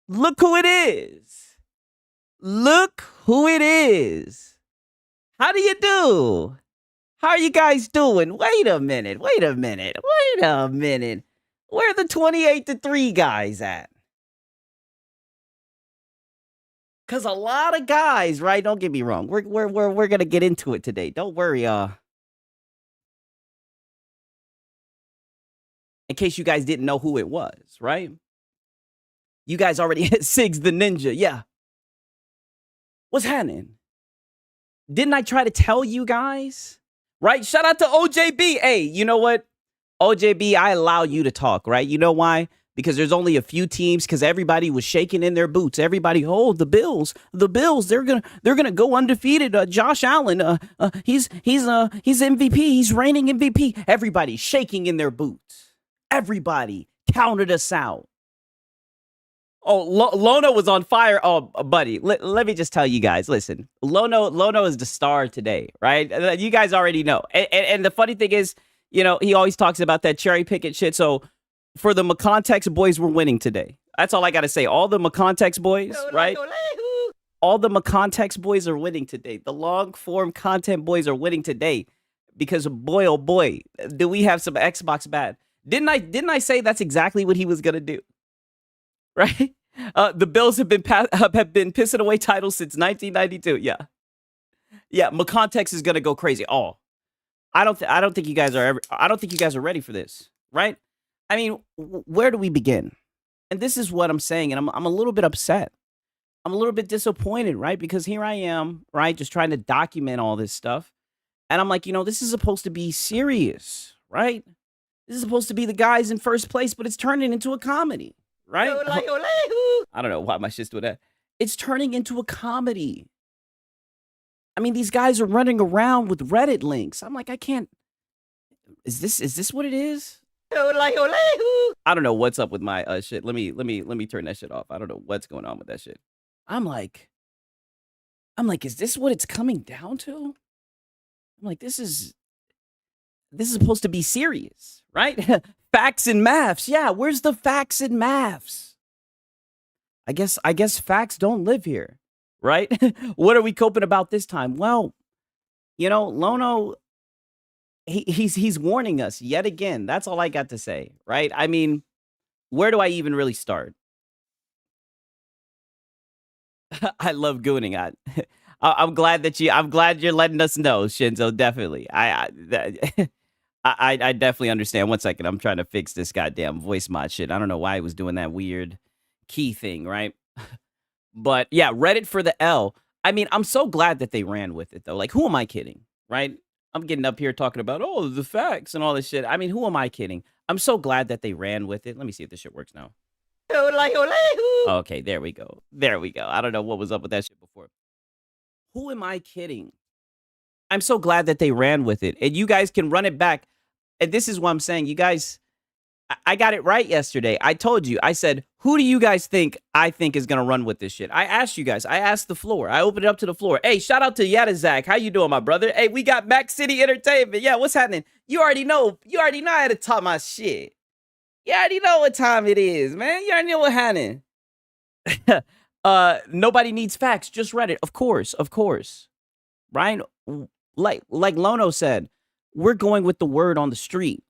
Look who it is. Look who it is. How do you do? How are you guys doing? Wait a minute. Wait a minute. Wait a minute. Where are the 28-3 guys at? Cause a lot of guys, right? Don't get me wrong. We're gonna get into it today. Don't worry, in case you guys didn't know who it was, right? You guys already hit Sigs the Ninja. Yeah. What's happening? Didn't I try to tell you guys? Right? Shout out to OJB. Hey, you know what? OJB, I allow you to talk, right? You know why? Because there's only a few teams, because everybody was shaking in their boots. Everybody, oh, the Bills, they're gonna go undefeated. Josh Allen, he's MVP, he's reigning MVP. Everybody shaking in their boots. Everybody counted us out. Oh, Lono was on fire. Oh, buddy, let me just tell you guys. Listen, Lono is the star today, right? You guys already know. And the funny thing is, you know, he always talks about that cherry picking shit. So for the McContext boys, we're winning today. That's all I got to say. All the McContext boys, right? All the McContext boys are winning today. The long form content boys are winning today because boy, oh boy, do we have some Xbox bad. Didn't I say that's exactly what he was going to do? Right? The Bills have been pissing away titles since 1992. Yeah, McContext is gonna go crazy. Oh, I don't think you guys are ever. I don't think you guys are ready for this, right? I mean, where do we begin? And this is what I'm saying, and I'm a little bit upset. I'm a little bit disappointed, right? Because here I am, right, just trying to document all this stuff, and I'm like, you know, this is supposed to be serious, right? This is supposed to be the guys in first place, but it's turning into a comedy. Right? I don't know why my shit's doing that. It's turning into a comedy. I mean, these guys are running around with Reddit links. I'm like, I can't. Is this what it is? I don't know what's up with my shit. Let me turn that shit off. I don't know what's going on with that shit. I'm like, is this what it's coming down to? I'm like, this is supposed to be serious, right? Facts and maths. Yeah, where's the facts and maths? I guess facts don't live here, right? What are we coping about this time? Well, you know, Lono, he's warning us yet again. That's all I got to say, right? I mean, where do I even really start? I love gooning. I'm glad you're letting us know, Shinzo. Definitely. I definitely understand. One second, I'm trying to fix this goddamn voice mod shit. I don't know why he was doing that weird key thing, right? But yeah, Reddit for the L. I mean, I'm so glad that they ran with it though. Like, who am I kidding, right? I'm getting up here talking about the facts and all this shit. I mean, who am I kidding? I'm so glad that they ran with it. Let me see if this shit works now. Okay, there we go. There we go. I don't know what was up with that shit before. Who am I kidding? I'm so glad that they ran with it. And you guys can run it back. And this is what I'm saying. You guys, I got it right yesterday. I told you. I said, who do you guys think is going to run with this shit? I asked you guys. I asked the floor. I opened it up to the floor. Hey, shout out to Yadazak. How you doing, my brother? Hey, we got Mac City Entertainment. Yeah, what's happening? You already know. You already know how to talk my shit. You already know what time it is, man. You already know what happening. Nobody needs facts. Just Reddit. Of course. Right? Like Lono said, we're going with the word on the street.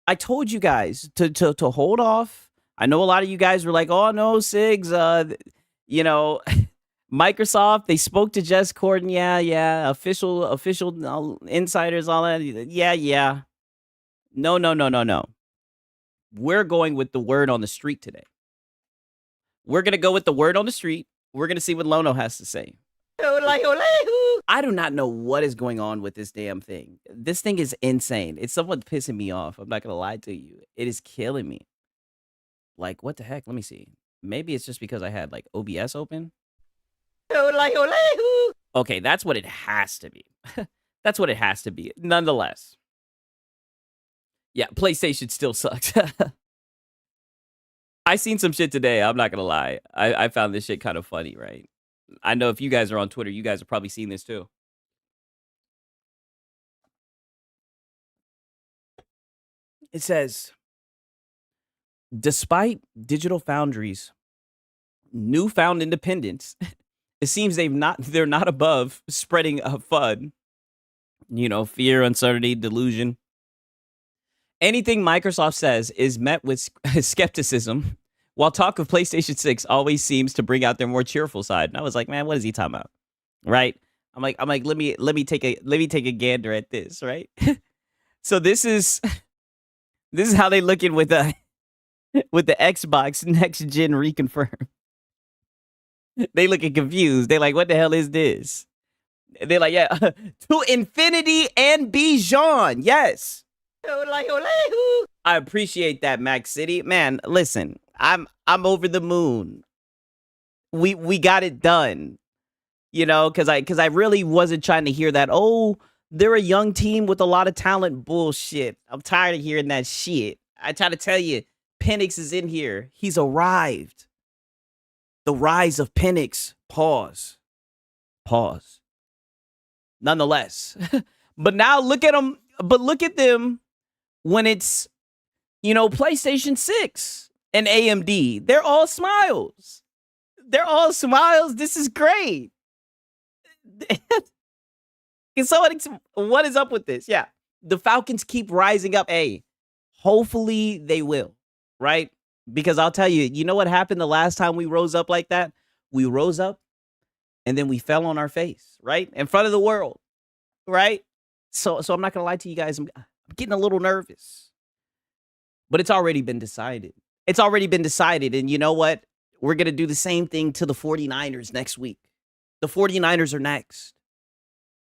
I told you guys to hold off. I know a lot of you guys were like, "Oh no, Sigs, you know, Microsoft, they spoke to Jess Corden. Yeah, official insiders, all that. Yeah. No. We're going with the word on the street today. We're going to go with the word on the street. We're going to see what Lono has to say. I do not know what is going on with this damn thing. This thing is insane. It's somewhat pissing me off. I'm not going to lie to you. It is killing me. Like, what the heck? Let me see. Maybe it's just because I had, like, OBS open. Okay, that's what it has to be. That's what it has to be. Nonetheless. Yeah, PlayStation still sucks. I seen some shit today. I'm not going to lie. I found this shit kind of funny, right? I know if you guys are on Twitter, you guys have probably seen this too. It says, despite Digital Foundry's newfound independence. It seems they're not above spreading a FUD, fear, uncertainty, delusion. Anything Microsoft says is met with skepticism, while talk of PlayStation 6 always seems to bring out their more cheerful side. And I was like, man, what is he talking about? Right? I'm like, let me take a gander at this, right? So this is how they looking with the Xbox next gen reconfirmed. They looking confused. They like, what the hell is this? They're like, yeah, to infinity and beyond. Yes. I appreciate that, Max City. Man, listen, I'm over the moon. We got it done. Because I really wasn't trying to hear that. Oh, they're a young team with a lot of talent bullshit. I'm tired of hearing that shit. I try to tell you, Penix is in here. He's arrived. The rise of Penix. Pause. Nonetheless. But now look at them. But look at them when it's, PlayStation 6 and AMD. They're all smiles. This is great. So what is up with this? Yeah. The Falcons keep rising up. Hey, hopefully they will, right? Because I'll tell you, you know what happened the last time we rose up like that? We rose up and then we fell on our face, right? In front of the world, right? So I'm not going to lie to you guys. I'm getting a little nervous. But it's already been decided. And you know what? We're going to do the same thing to the 49ers next week. The 49ers are next.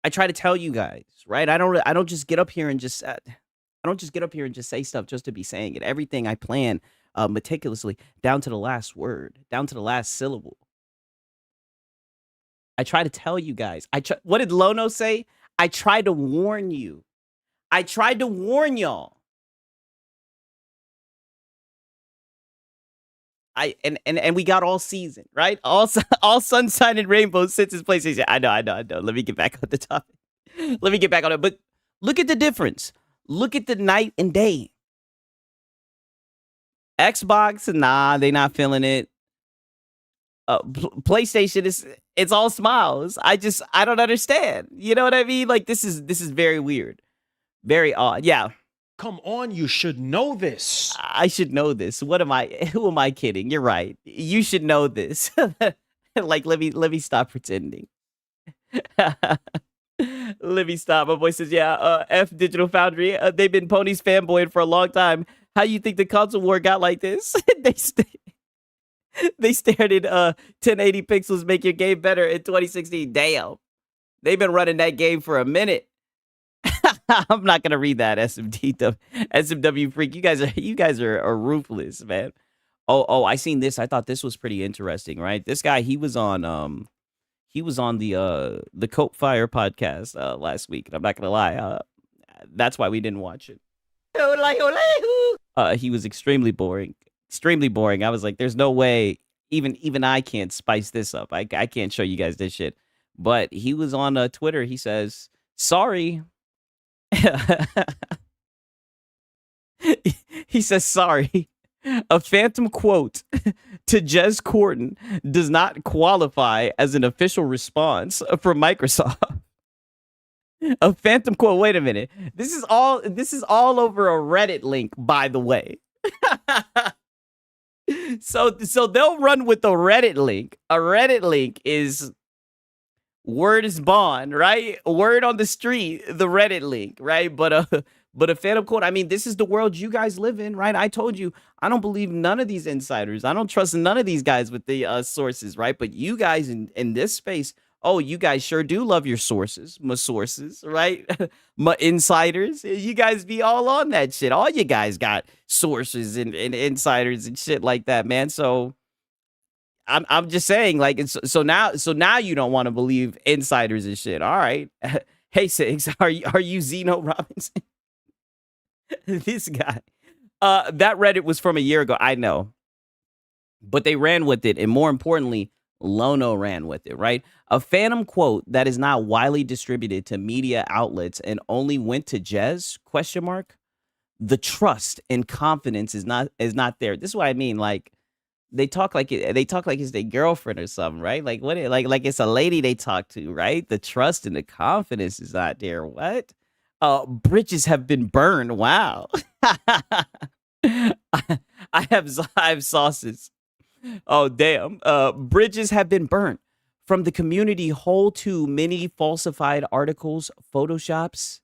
I try to tell you guys, right? I don't just get up here and just say stuff just to be saying it. Everything I plan meticulously down to the last word, down to the last syllable. I try to tell you guys. What did Lono say? I tried to warn you. I tried to warn y'all. And we got all season, right? All sunshine and rainbows since his PlayStation. I know. Let me get back on the topic. Let me get back on it. But look at the difference. Look at the night and day. Xbox, nah, they not feeling it. PlayStation it's all smiles. I don't understand. You know what I mean? Like this is very weird. Very odd. Yeah. Come on, you should know this. I should know this. Who am I kidding? You're right. You should know this. Like, let me stop pretending. Let me stop. My boy says, yeah, F Digital Foundry. They've been Pony's fanboying for a long time. How you think the console war got like this? They stared at 1080 pixels make your game better in 2016. Damn. They've been running that game for a minute. I'm not gonna read that SMW freak. You guys are ruthless, man. Oh, I seen this. I thought this was pretty interesting, right? This guy, he was on the Cope Fire podcast last week, and I'm not gonna lie, that's why we didn't watch it. He was extremely boring. I was like, there's no way even I can't spice this up. I can't show you guys this shit. But he was on Twitter. He says, sorry. He says, sorry. A phantom quote to Jez Corden does not qualify as an official response from Microsoft. A phantom quote. Wait a minute. This is all over a Reddit link, by the way. So they'll run with the Reddit link. A Reddit link is word is bond, right? Word on the street, the Reddit link, right? But a phantom quote. I mean, this is the world you guys live in, right? I told you, I don't believe none of these insiders. I don't trust none of these guys with the sources, right? But you guys in this space, oh, you guys sure do love your sources, my sources, right? My insiders. You guys be all on that shit. All you guys got sources and insiders and shit like that, man. So I'm just saying, like, so now you don't want to believe insiders and shit. All right. Hey, Six, are you Zeno Robinson? This guy. That Reddit was from a year ago. I know. But they ran with it. And more importantly, Lono ran with it, right? A phantom quote that is not widely distributed to media outlets and only went to Jez, ? The trust and confidence is not there. This is what I mean. Like, they talk like it's their girlfriend or something, right? Like what? Like it's a lady they talk to, right? The trust and the confidence is not there. What? Bridges have been burned. Wow. I have sauces. Oh damn. Bridges have been burnt. From the community whole to many falsified articles, photoshops,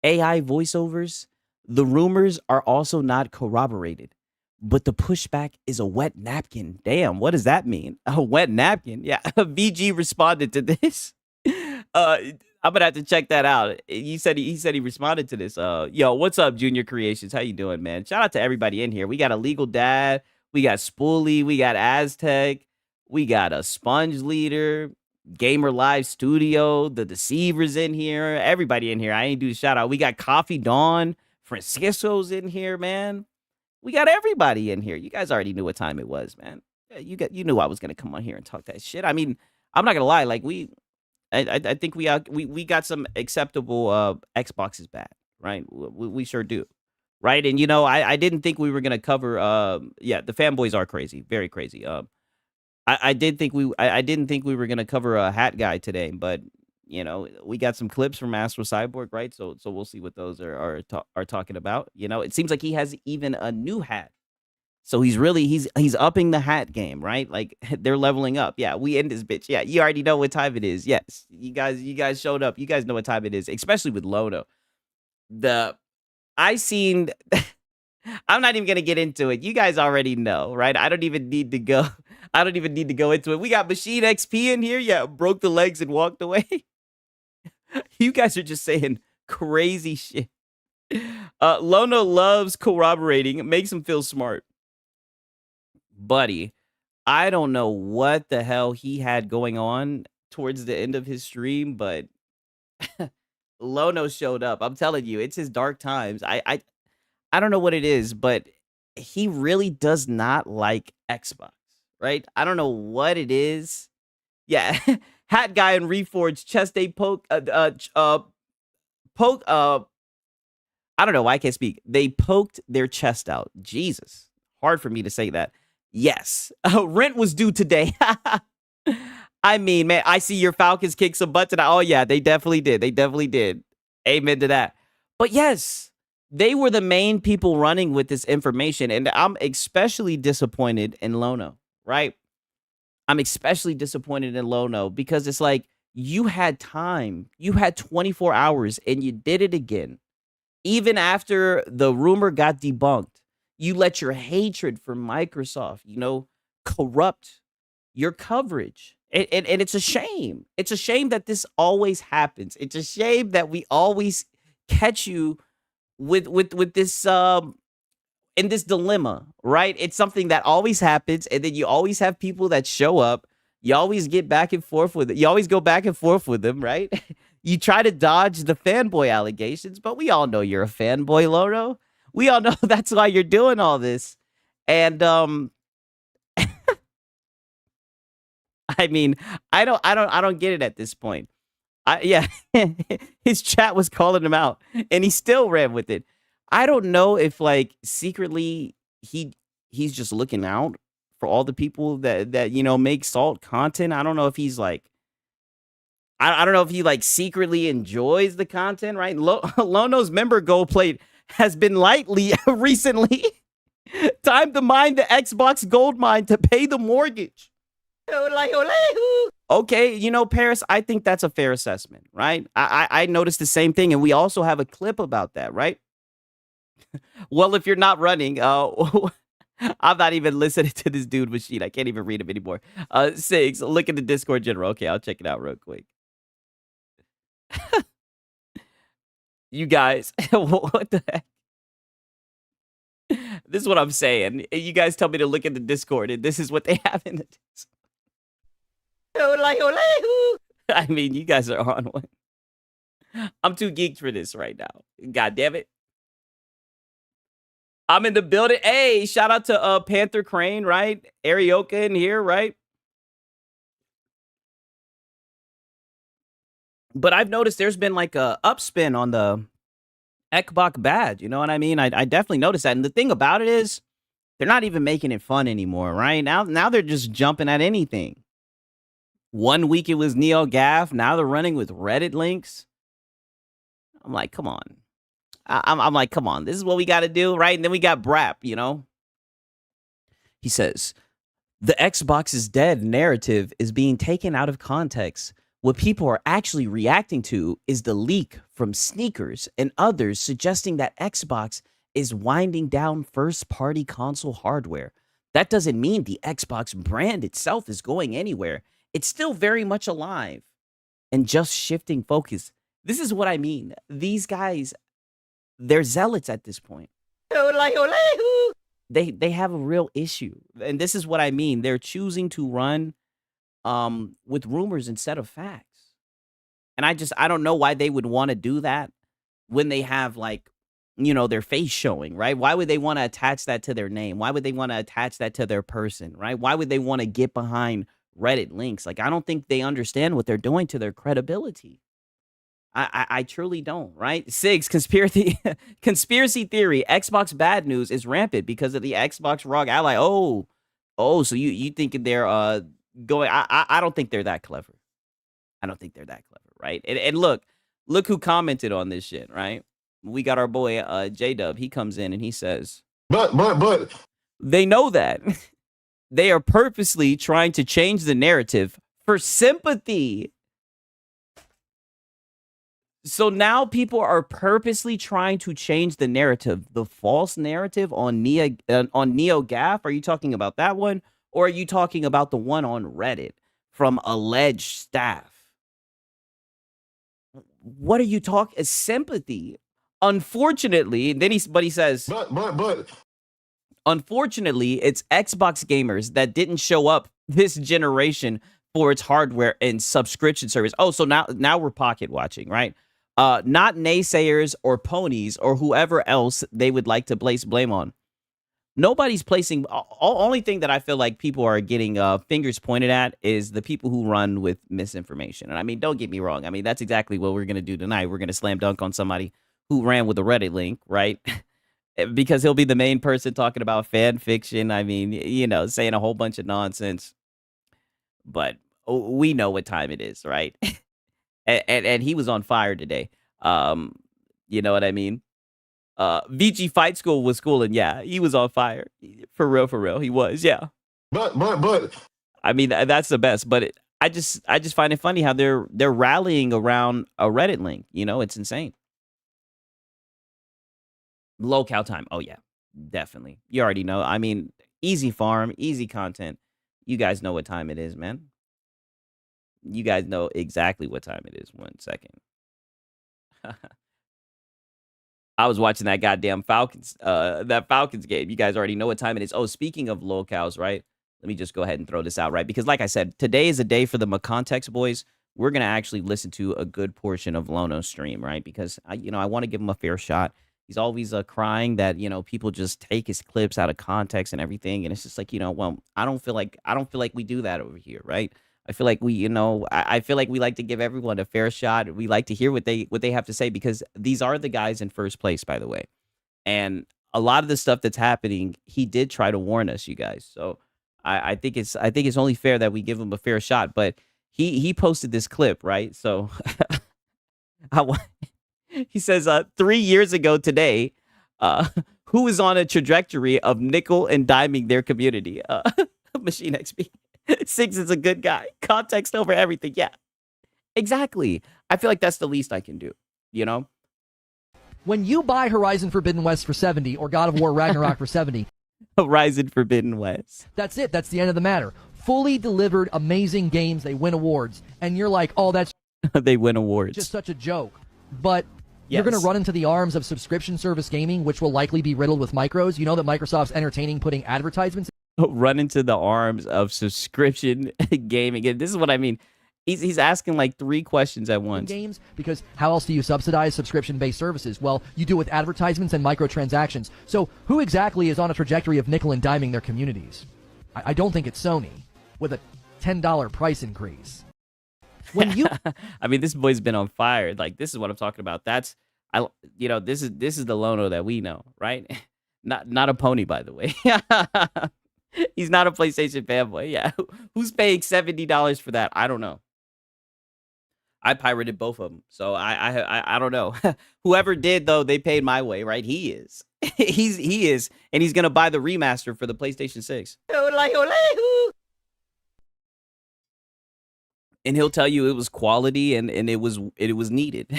AI voiceovers. The rumors are also not corroborated. But the pushback is a wet napkin. Damn, what does that mean? A wet napkin? Yeah, VG responded to this. I'm gonna have to check that out. He said he responded to this. Yo, what's up, Junior Creations? How you doing, man? Shout out to everybody in here. We got a legal dad, we got Spoolie, we got Aztec, we got a Sponge Leader, Gamer Live Studio, the Deceivers in here, everybody in here. I ain't do a shout out. We got Coffee Dawn, Francisco's in here, man. We got everybody in here. You guys already knew what time it was, man. Yeah, you knew I was gonna come on here and talk that shit. I mean, I'm not gonna lie. Like I think we got some acceptable Xboxes back, right? We sure do, right? And you know, I didn't think we were gonna cover. Yeah, the fanboys are crazy, very crazy. I didn't think we were gonna cover a hat guy today, but you know, we got some clips from Astro Cyborg, right? So we'll see what those are talking about. You know, it seems like he has even a new hat. So he's upping the hat game, right? Like they're leveling up. Yeah, we end this bitch. Yeah, you already know what time it is. Yes, you guys showed up. You guys know what time it is, especially with Lono. I seen. I'm not even gonna get into it. You guys already know, right? I don't even need to go. I don't even need to go into it. We got Machine XP in here. Yeah, broke the legs and walked away. You guys are just saying crazy shit. Lono loves corroborating. It makes him feel smart. Buddy, I don't know what the hell he had going on towards the end of his stream, but Lono showed up. I'm telling you, it's his dark times. I don't know what it is, but he really does not like Xbox, right? I don't know what it is. Yeah, hat guy and Reforged chest day poke I don't know why I can't speak. They poked their chest out. Jesus. Hard for me to say that. Yes. Rent was due today. I mean, man, I see your Falcons kick some butt tonight. Oh, yeah, they definitely did. They definitely did. Amen to that. But yes, they were the main people running with this information. And I'm especially disappointed in Lono, right? I'm especially disappointed in Lono because it's like you had time. You had 24 hours and you did it again. Even after the rumor got debunked, you let your hatred for Microsoft, you know, corrupt your coverage. And it's a shame. It's a shame that this always happens. It's a shame that we always catch you with this in this dilemma, right? It's something that always happens, and then you always have people that show up. You always get back and forth with it. You always go back and forth with them, right? You try to dodge the fanboy allegations, but we all know you're a fanboy, Lono. We all know that's why you're doing all this. And I mean, I don't get it at this point. Yeah, his chat was calling him out, and he still ran with it. I don't know if like secretly he's just looking out for all the people that you know make salt content. I don't know if he's like I don't know if he like secretly enjoys the content, right? Lono's member gold plate has been lightly recently. Time to mine the Xbox gold mine to pay the mortgage. Okay, you know, Paris, I think that's a fair assessment, right? I noticed the same thing, and we also have a clip about that, right? Well, if you're not running, I'm not even listening to this dude machine. I can't even read him anymore. Six, look at the Discord general. Okay, I'll check it out real quick. You guys, what the heck? This is what I'm saying. You guys tell me to look at the Discord, and this is what they have in the Discord. I mean, you guys are on one. I'm too geeked for this right now. God damn it. I'm in the building. Hey, shout out to Panther Crane, right? Arioka in here, right? But I've noticed there's been like a upspin on the Ekbok badge. You know what I mean? I definitely noticed that. And the thing about it is, They're not even making it fun anymore, right? Now they're just jumping at anything. 1 week it was NeoGAF. Now they're running with Reddit links. I'm like, come on. I'm like, come on. This is what we got to do, right? And then we got Brap, you know? He says, the Xbox is dead narrative is being taken out of context. What people are actually reacting to is the leak from sneakers and others suggesting that Xbox is winding down first-party console hardware. That doesn't mean the Xbox brand itself is going anywhere. It's still very much alive and just shifting focus. This is what I mean. These guys, they're zealots at this point. They have a real issue. And this is what I mean. They're choosing to run with rumors instead of facts. And I don't know why they would want to do that when they have, like, you know, their face showing, right? Why would they want to attach that to their name? Why would they want to attach that to their person, right? Why would they want to get behind Reddit links? Like, I don't think they understand what they're doing to their credibility. I truly don't, right? Sigs, conspiracy theory, Xbox bad news is rampant because of the Xbox ROG Ally. So you thinking they're going? I don't think they're that clever. I don't think they're that clever, right? And look who commented on this shit, right? We got our boy J-Dub. He comes in and he says, but they know that they are purposely trying to change the narrative for sympathy. So now people are purposely trying to change the narrative, the false narrative on NeoGAF. Are you talking about that one? Or are you talking about the one on Reddit from alleged staff? What are you talking? Sympathy. Unfortunately, he says, but unfortunately, it's Xbox gamers that didn't show up this generation for its hardware and subscription service. Oh, so now we're pocket watching, right? Not naysayers or ponies or whoever else they would like to place blame on. Nobody's placing. Only thing that I feel like people are getting fingers pointed at is the people who run with misinformation. And I mean, don't get me wrong. I mean, that's exactly what we're going to do tonight. We're going to slam dunk on somebody who ran with a Reddit link, right? Because he'll be the main person talking about fan fiction. I mean, you know, saying a whole bunch of nonsense. But we know what time it is, right? and he was on fire today. You know what I mean? VG Fight School was cool, and yeah, he was on fire. For real, he was, yeah. But I mean, that's the best. But I just find it funny how they're rallying around a Reddit link. You know, it's insane. Low cow time. Oh yeah, definitely. You already know. I mean, easy farm, easy content. You guys know what time it is, man. You guys know exactly what time it is. 1 second. I was watching that goddamn Falcons game. You guys already know what time it is. Oh, speaking of low cows, right? Let me just go ahead and throw this out, right? Because like I said, today is a day for the McContext boys. We're going to actually listen to a good portion of Lono's stream, right? Because I want to give him a fair shot. He's always crying that, you know, people just take his clips out of context and everything. And it's just like, you know, well, I don't feel like we do that over here, right? I feel like I feel like we like to give everyone a fair shot. We like to hear what they have to say, because these are the guys in first place, by the way. And a lot of the stuff that's happening, he did try to warn us, you guys. So I think it's only fair that we give him a fair shot. But he posted this clip, right? So he says 3 years ago today, who is on a trajectory of nickel and diming their community? Machine XP. Six is a good guy. Context over everything. Yeah, exactly. I feel like that's the least I can do, you know? When you buy Horizon Forbidden West for 70 or God of War Ragnarok for 70. Horizon Forbidden West. That's it. That's the end of the matter. Fully delivered, amazing games. They win awards. And you're like, oh, that's they win awards. Just such a joke. But you're going to run into the arms of subscription service gaming, which will likely be riddled with micros. You know that Microsoft's entertaining putting advertisements. Run into the arms of subscription gaming. And this is what I mean. He's asking like 3 questions at once. Games, because how else do you subsidize subscription-based services? Well, you do with advertisements and microtransactions. So who exactly is on a trajectory of nickel and diming their communities? I don't think it's Sony with a $10 price increase. When you, I mean, this boy's been on fire. Like, this is what I'm talking about. This is the Lono that we know, right? Not a pony, by the way. He's not a PlayStation fanboy. Yeah. Who's paying $70 for that? I don't know. I pirated both of them. So I don't know. Whoever did though, they paid my way, right? He is. he is, and he's gonna buy the remaster for the PlayStation 6. And he'll tell you it was quality and it was needed.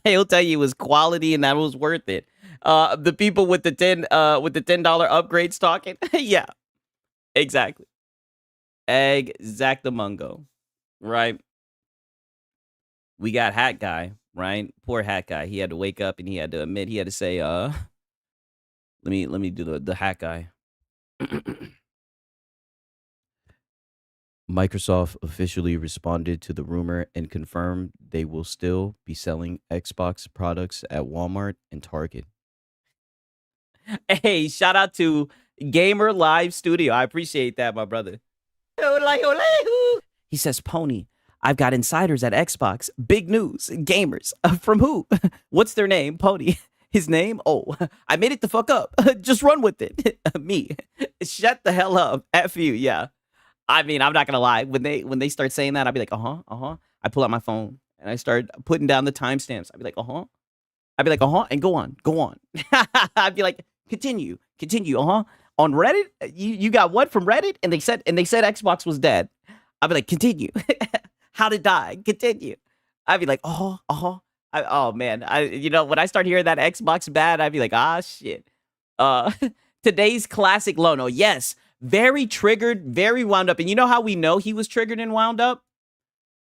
He'll tell you it was quality and that was worth it. The people with the $10 upgrades talking. Yeah. Exactly. Exactamungo. Right. We got Hat Guy, right? Poor Hat Guy. He had to wake up and he had to admit, he had to say, let me do the Hat Guy. Microsoft officially responded to the rumor and confirmed they will still be selling Xbox products at Walmart and Target. Hey, shout out to Gamer Live Studio. I appreciate that, my brother. He says, Pony, I've got insiders at Xbox. Big news. Gamers. From who? What's their name? Pony. His name? Oh, I made it the fuck up. Just run with it. Me. Shut the hell up. F you. Yeah. I mean, I'm not gonna lie. When they start saying that, I'll be like, I pull out my phone and I start putting down the timestamps. I'll be like, I'd be like, and go on. I'd be like, continue. On Reddit, you got what from Reddit? And they said Xbox was dead. I'd be like, continue. How'd it die? Continue. I'd be like, oh man. When I start hearing that Xbox bad, I'd be like, shit. Today's classic Lono. Yes. Very triggered, very wound up. And you know how we know he was triggered and wound up?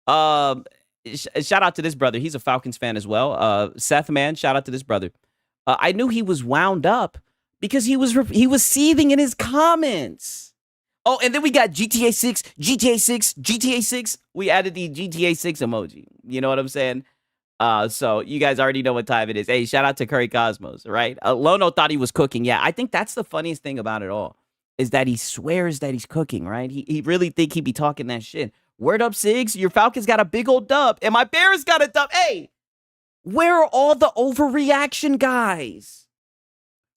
Shout out to this brother. He's a Falcons fan as well. Seth, man, shout out to this brother. I knew he was wound up because he was seething in his comments. Oh, and then we got GTA 6. We added the GTA 6 emoji. You know what I'm saying? So you guys already know what time it is. Hey, shout out to Curry Cosmos, right? Lono thought he was cooking. Yeah, I think that's the funniest thing about it all. Is that he swears that he's cooking, right? He really think he be talking that shit. Word up, Sigs. Your Falcons got a big old dub, and my Bears got a dub. Hey, where are all the overreaction guys?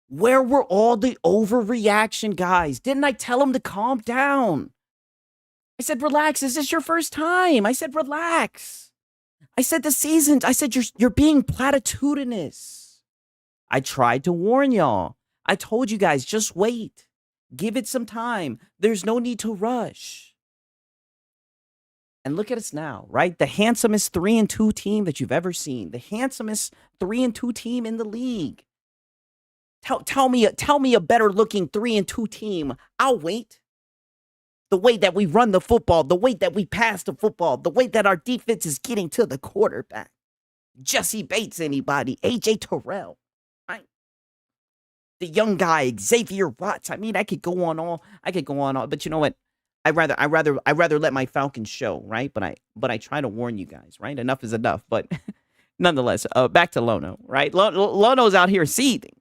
Where were all the overreaction guys? Didn't I tell him to calm down? I said, relax. Is this your first time? I said, relax. I said, the seasons. I said, you're being platitudinous. I tried to warn y'all. I told you guys, just wait. Give it some time. There's no need to rush. And look at us now, right? The handsomest 3-2 team that you've ever seen. The handsomest 3-2 team in the league. Tell me a better looking 3-2 team. I'll wait. The way that we run the football, the way that we pass the football, the way that our defense is getting to the quarterback. Jesse Bates, anybody? AJ Terrell. The young guy, Xavier Watts. I mean, I could go on all, but you know what? I'd rather let my Falcons show, right? But I try to warn you guys, right? Enough is enough. But nonetheless, back to Lono, right? Lono's out here seething.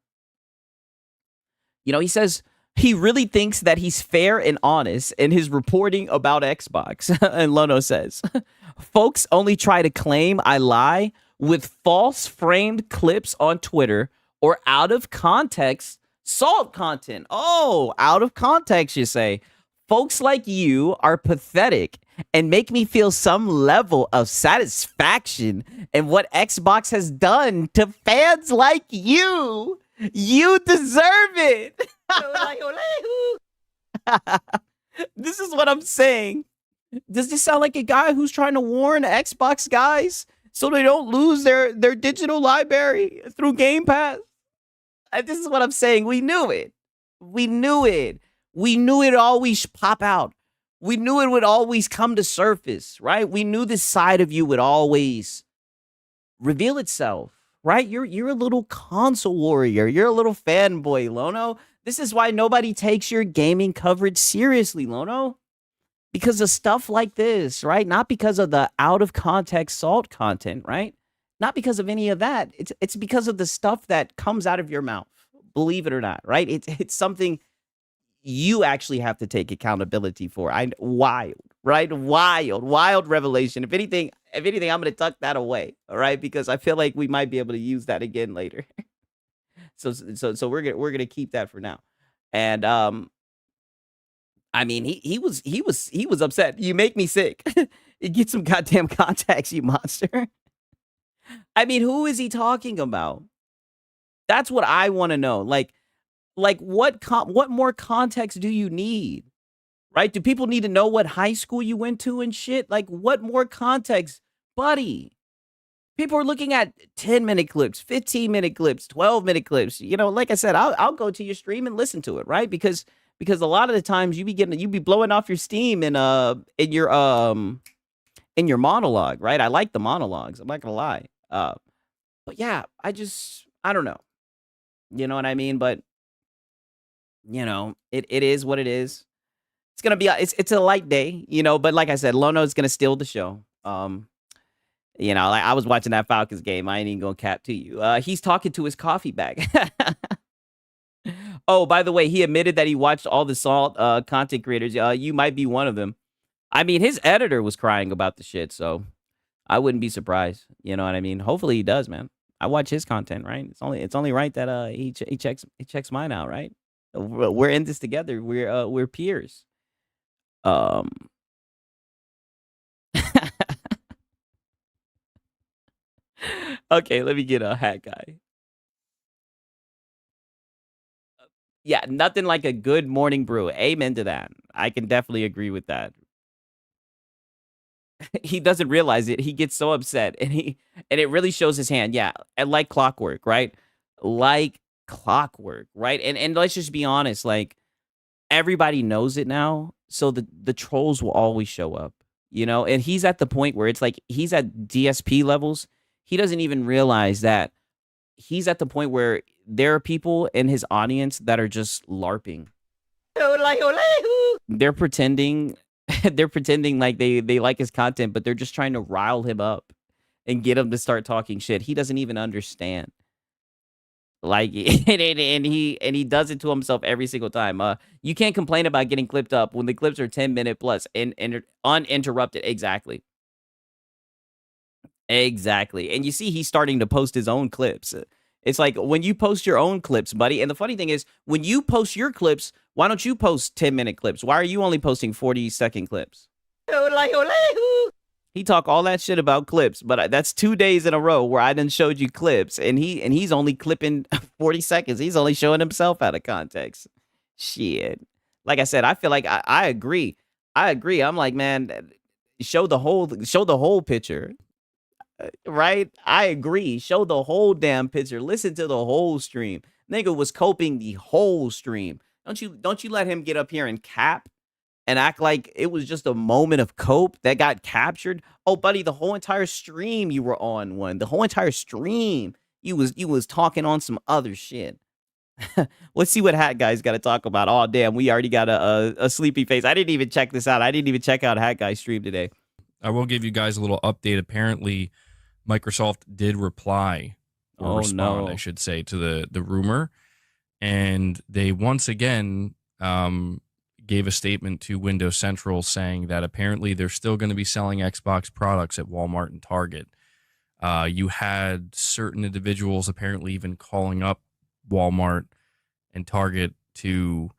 He says he really thinks that he's fair and honest in his reporting about Xbox. And Lono says, folks only try to claim I lie with false framed clips on Twitter or out of context salt content. Oh, out of context, you say. Folks like you are pathetic and make me feel some level of satisfaction in what Xbox has done to fans like you. You deserve it. This is what I'm saying. Does this sound like a guy who's trying to warn Xbox guys so they don't lose their digital library through Game Pass? This is what I'm saying. We knew it. We knew it would always pop out. We knew it would always come to surface, right? We knew this side of you would always reveal itself, right? You're a little console warrior. You're a little fanboy, Lono. This is why nobody takes your gaming coverage seriously, Lono. Because of stuff like this, right? Not because of the out of context salt content, right? Not because of any of that. It's because of the stuff that comes out of your mouth. Believe it or not, right? It's something you actually have to take accountability for. Wild, right? Wild revelation. If anything, I'm going to tuck that away, all right? Because I feel like we might be able to use that again later. So we're gonna keep that for now. And I mean, he was upset. You make me sick. Get some goddamn contacts, you monster. I mean, who is he talking about? That's what I want to know. Like what more context do you need? Right? Do people need to know what high school you went to and shit? Like, what more context, buddy? People are looking at 10-minute clips, 15-minute clips, 12-minute clips. You know, like I said, I'll go to your stream and listen to it, right? Because a lot of the times you be blowing off your steam in your monologue, right? I like the monologues. I'm not gonna lie. But yeah, I don't know. You know what I mean? But it is what it is. It's gonna be it's a light day, but like I said, Lono's gonna steal the show. Like I was watching that Falcons game. I ain't even gonna cap to you. He's talking to his coffee bag. Oh, by the way, he admitted that he watched all the Salt content creators. You might be one of them. I mean, his editor was crying about the shit, so I wouldn't be surprised. You know what I mean? Hopefully he does, man. I watch his content, right? It's only right that he checks mine out, right? We're in this together. We're peers. Um Okay, let me get a hat guy. Yeah, nothing like a good morning brew. Amen to that. I can definitely agree with that. He doesn't realize it. He gets so upset and it really shows his hand. Yeah, and like clockwork, right? Like clockwork, right? And let's just be honest, like everybody knows it now, so the trolls will always show up, And he's at the point where it's like he's at DSP levels. He doesn't even realize that he's at the point where there are people in his audience that are just LARPing. They're pretending they're pretending like they like his content, but they're just trying to rile him up and get him to start talking shit. He doesn't even understand. Like and he does it to himself every single time. You can't complain about getting clipped up when the clips are 10-minute plus and uninterrupted. Exactly. Exactly. And you see he's starting to post his own clips. It's like when you post your own clips, buddy. And the funny thing is, when you post your clips, why don't you post 10-minute clips? Why are you only posting 40-second clips? He talk all that shit about clips, but that's 2 days in a row where I done showed you clips, and he's only clipping 40 seconds. He's only showing himself out of context. Shit. Like I said, I feel like I agree. I agree. I'm like, man, show the whole picture. Right? I agree. Show the whole damn picture. Listen to the whole stream. Nigga was coping the whole stream. Don't you let him get up here and cap and act like it was just a moment of cope that got captured. Oh, buddy, the whole entire stream you were on one. The whole entire stream you was talking on some other shit. Let's see what Hat Guy's got to talk about. Oh, damn, we already got a sleepy face. I didn't even check this out. I didn't even check out Hat Guy's stream today. I will give you guys a little update. Apparently, Microsoft did reply or respond, I should say, to the rumor. And they once again gave a statement to Windows Central saying that apparently they're still going to be selling Xbox products at Walmart and Target. You had certain individuals apparently even calling up Walmart and Target to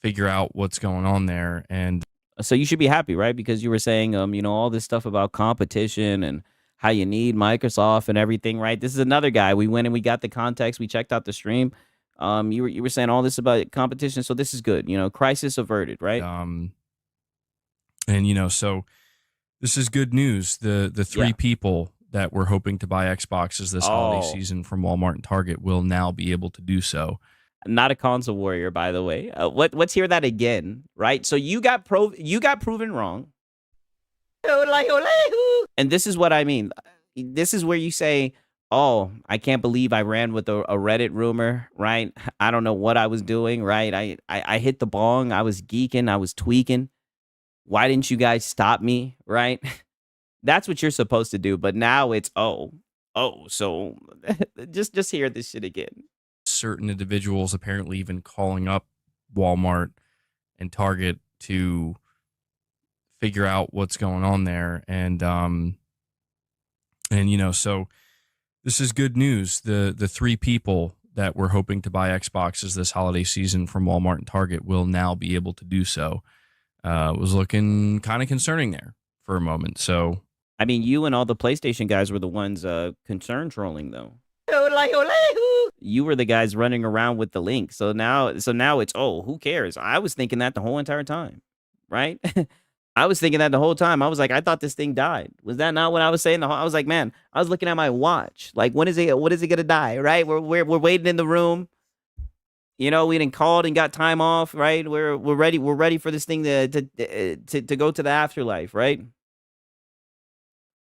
figure out what's going on there. And so you should be happy, right? Because you were saying, all this stuff about competition and how you need Microsoft and everything, right? This is another guy. We went and we got the context. We checked out the stream. You were saying all this about competition, so this is good. Crisis averted, right? So this is good news. The three people that were hoping to buy Xboxes this holiday season from Walmart and Target will now be able to do so. Not a console warrior, by the way. Let's hear that again, right? So you got proven wrong. And this is what I mean. This is where you say, oh, I can't believe I ran with a Reddit rumor, right? I don't know what I was doing, right? I hit the bong. I was geeking. I was tweaking. Why didn't you guys stop me, right? That's what you're supposed to do. But now it's, so just hear this shit again. Certain individuals apparently even calling up Walmart and Target to figure out what's going on there. And so this is good news. The three people that were hoping to buy Xboxes this holiday season from Walmart and Target will now be able to do so. Was looking kind of concerning there for a moment. So, I mean, you and all the PlayStation guys were the ones concern trolling, though. You were the guys running around with the link. So now it's, oh, who cares? I was thinking that the whole entire time, right? I was thinking that the whole time. I was like, I thought this thing died. Was that not what I was saying? I was like, man, I was looking at my watch. Like, when is it? What is it gonna die? Right? We're waiting in the room. You know, we didn't called and got time off. Right? We're ready. We're ready for this thing to go to the afterlife. Right?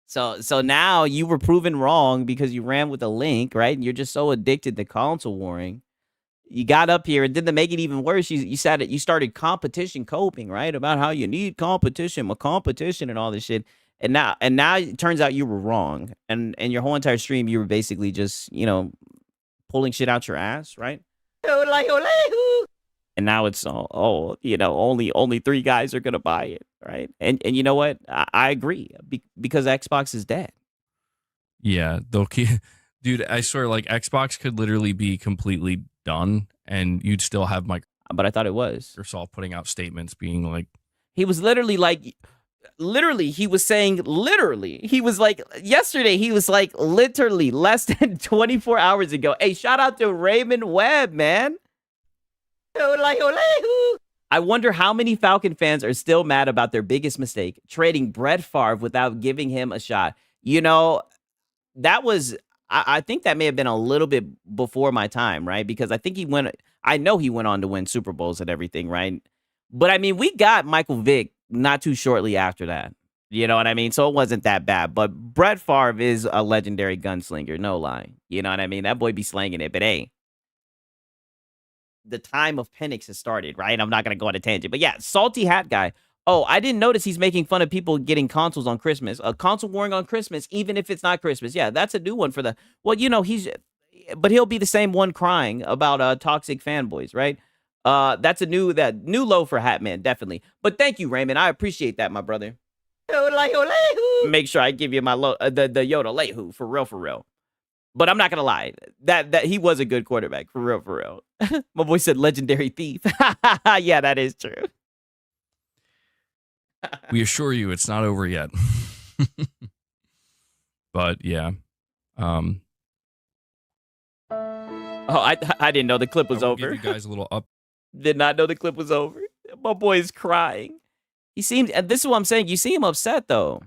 So now you were proven wrong because you ran with a link. Right? And you're just so addicted to console warring. You got up here, and then to make it even worse, you said it. You started competition coping, right? About how you need competition, and all this shit. And now it turns out you were wrong. And your whole entire stream, you were basically just, pulling shit out your ass, right? And now it's only 3 guys are gonna buy it, right? And you know what? I agree because Xbox is dead. Yeah, they'll keep. Dude, I swear, like, Xbox could literally be completely done, and you'd still have But I thought it was Microsoft putting out statements being like, he was literally like, he was saying he was like, yesterday, he was like, literally less than 24 hours ago. Hey, shout out to Raymond Webb, man. I wonder how many Falcon fans are still mad about their biggest mistake, trading Brett Favre without giving him a shot. That was, I think that may have been a little bit before my time, right? Because I know he went on to win Super Bowls and everything, right? But I mean, we got Michael Vick not too shortly after that. You know what I mean? So it wasn't that bad. But Brett Favre is a legendary gunslinger, no lie. You know what I mean? That boy be slanging it. But hey, the time of Penix has started, right? I'm not going to go on a tangent. But yeah, Salty Hat Guy. Oh, I didn't notice he's making fun of people getting consoles on Christmas. A console warring on Christmas, even if it's not Christmas. Yeah, that's a new one for the... Well, but he'll be the same one crying about toxic fanboys, right? That's a new low for Hatman, definitely. But thank you, Raymond. I appreciate that, my brother. Make sure I give you my the Yoda Lehu, for real. But I'm not gonna lie, that he was a good quarterback, for real. My boy said legendary thief. Yeah, that is true. We assure you it's not over yet. But yeah. Oh, I didn't know the clip was over. Give you guys a little up. Did not know the clip was over. My boy is crying. He seemed, and this is what I'm saying, you see him upset though.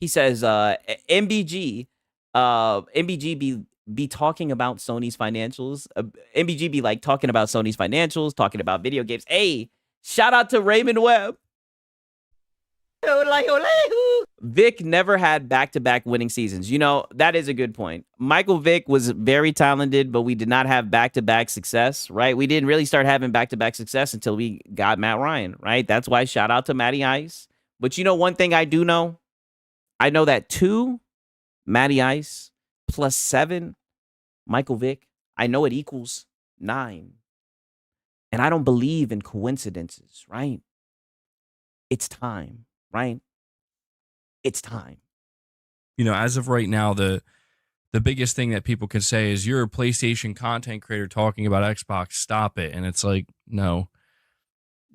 He says, MBG be talking about Sony's financials. MBG be like talking about Sony's financials, talking about video games. Hey, shout out to Raymond Webb. Vic never had back-to-back winning seasons. That is a good point. Michael Vick was very talented, but we did not have back-to-back success, right? We didn't really start having back-to-back success until we got Matt Ryan, right? That's why shout out to Matty Ice. But one thing I do know? I know that 2, Matty Ice, plus 7, Michael Vick, I know it equals 9. And I don't believe in coincidences, right? It's time. Right? It's time. As of right now, the biggest thing that people can say is you're a PlayStation content creator talking about Xbox. Stop it. And it's like, no,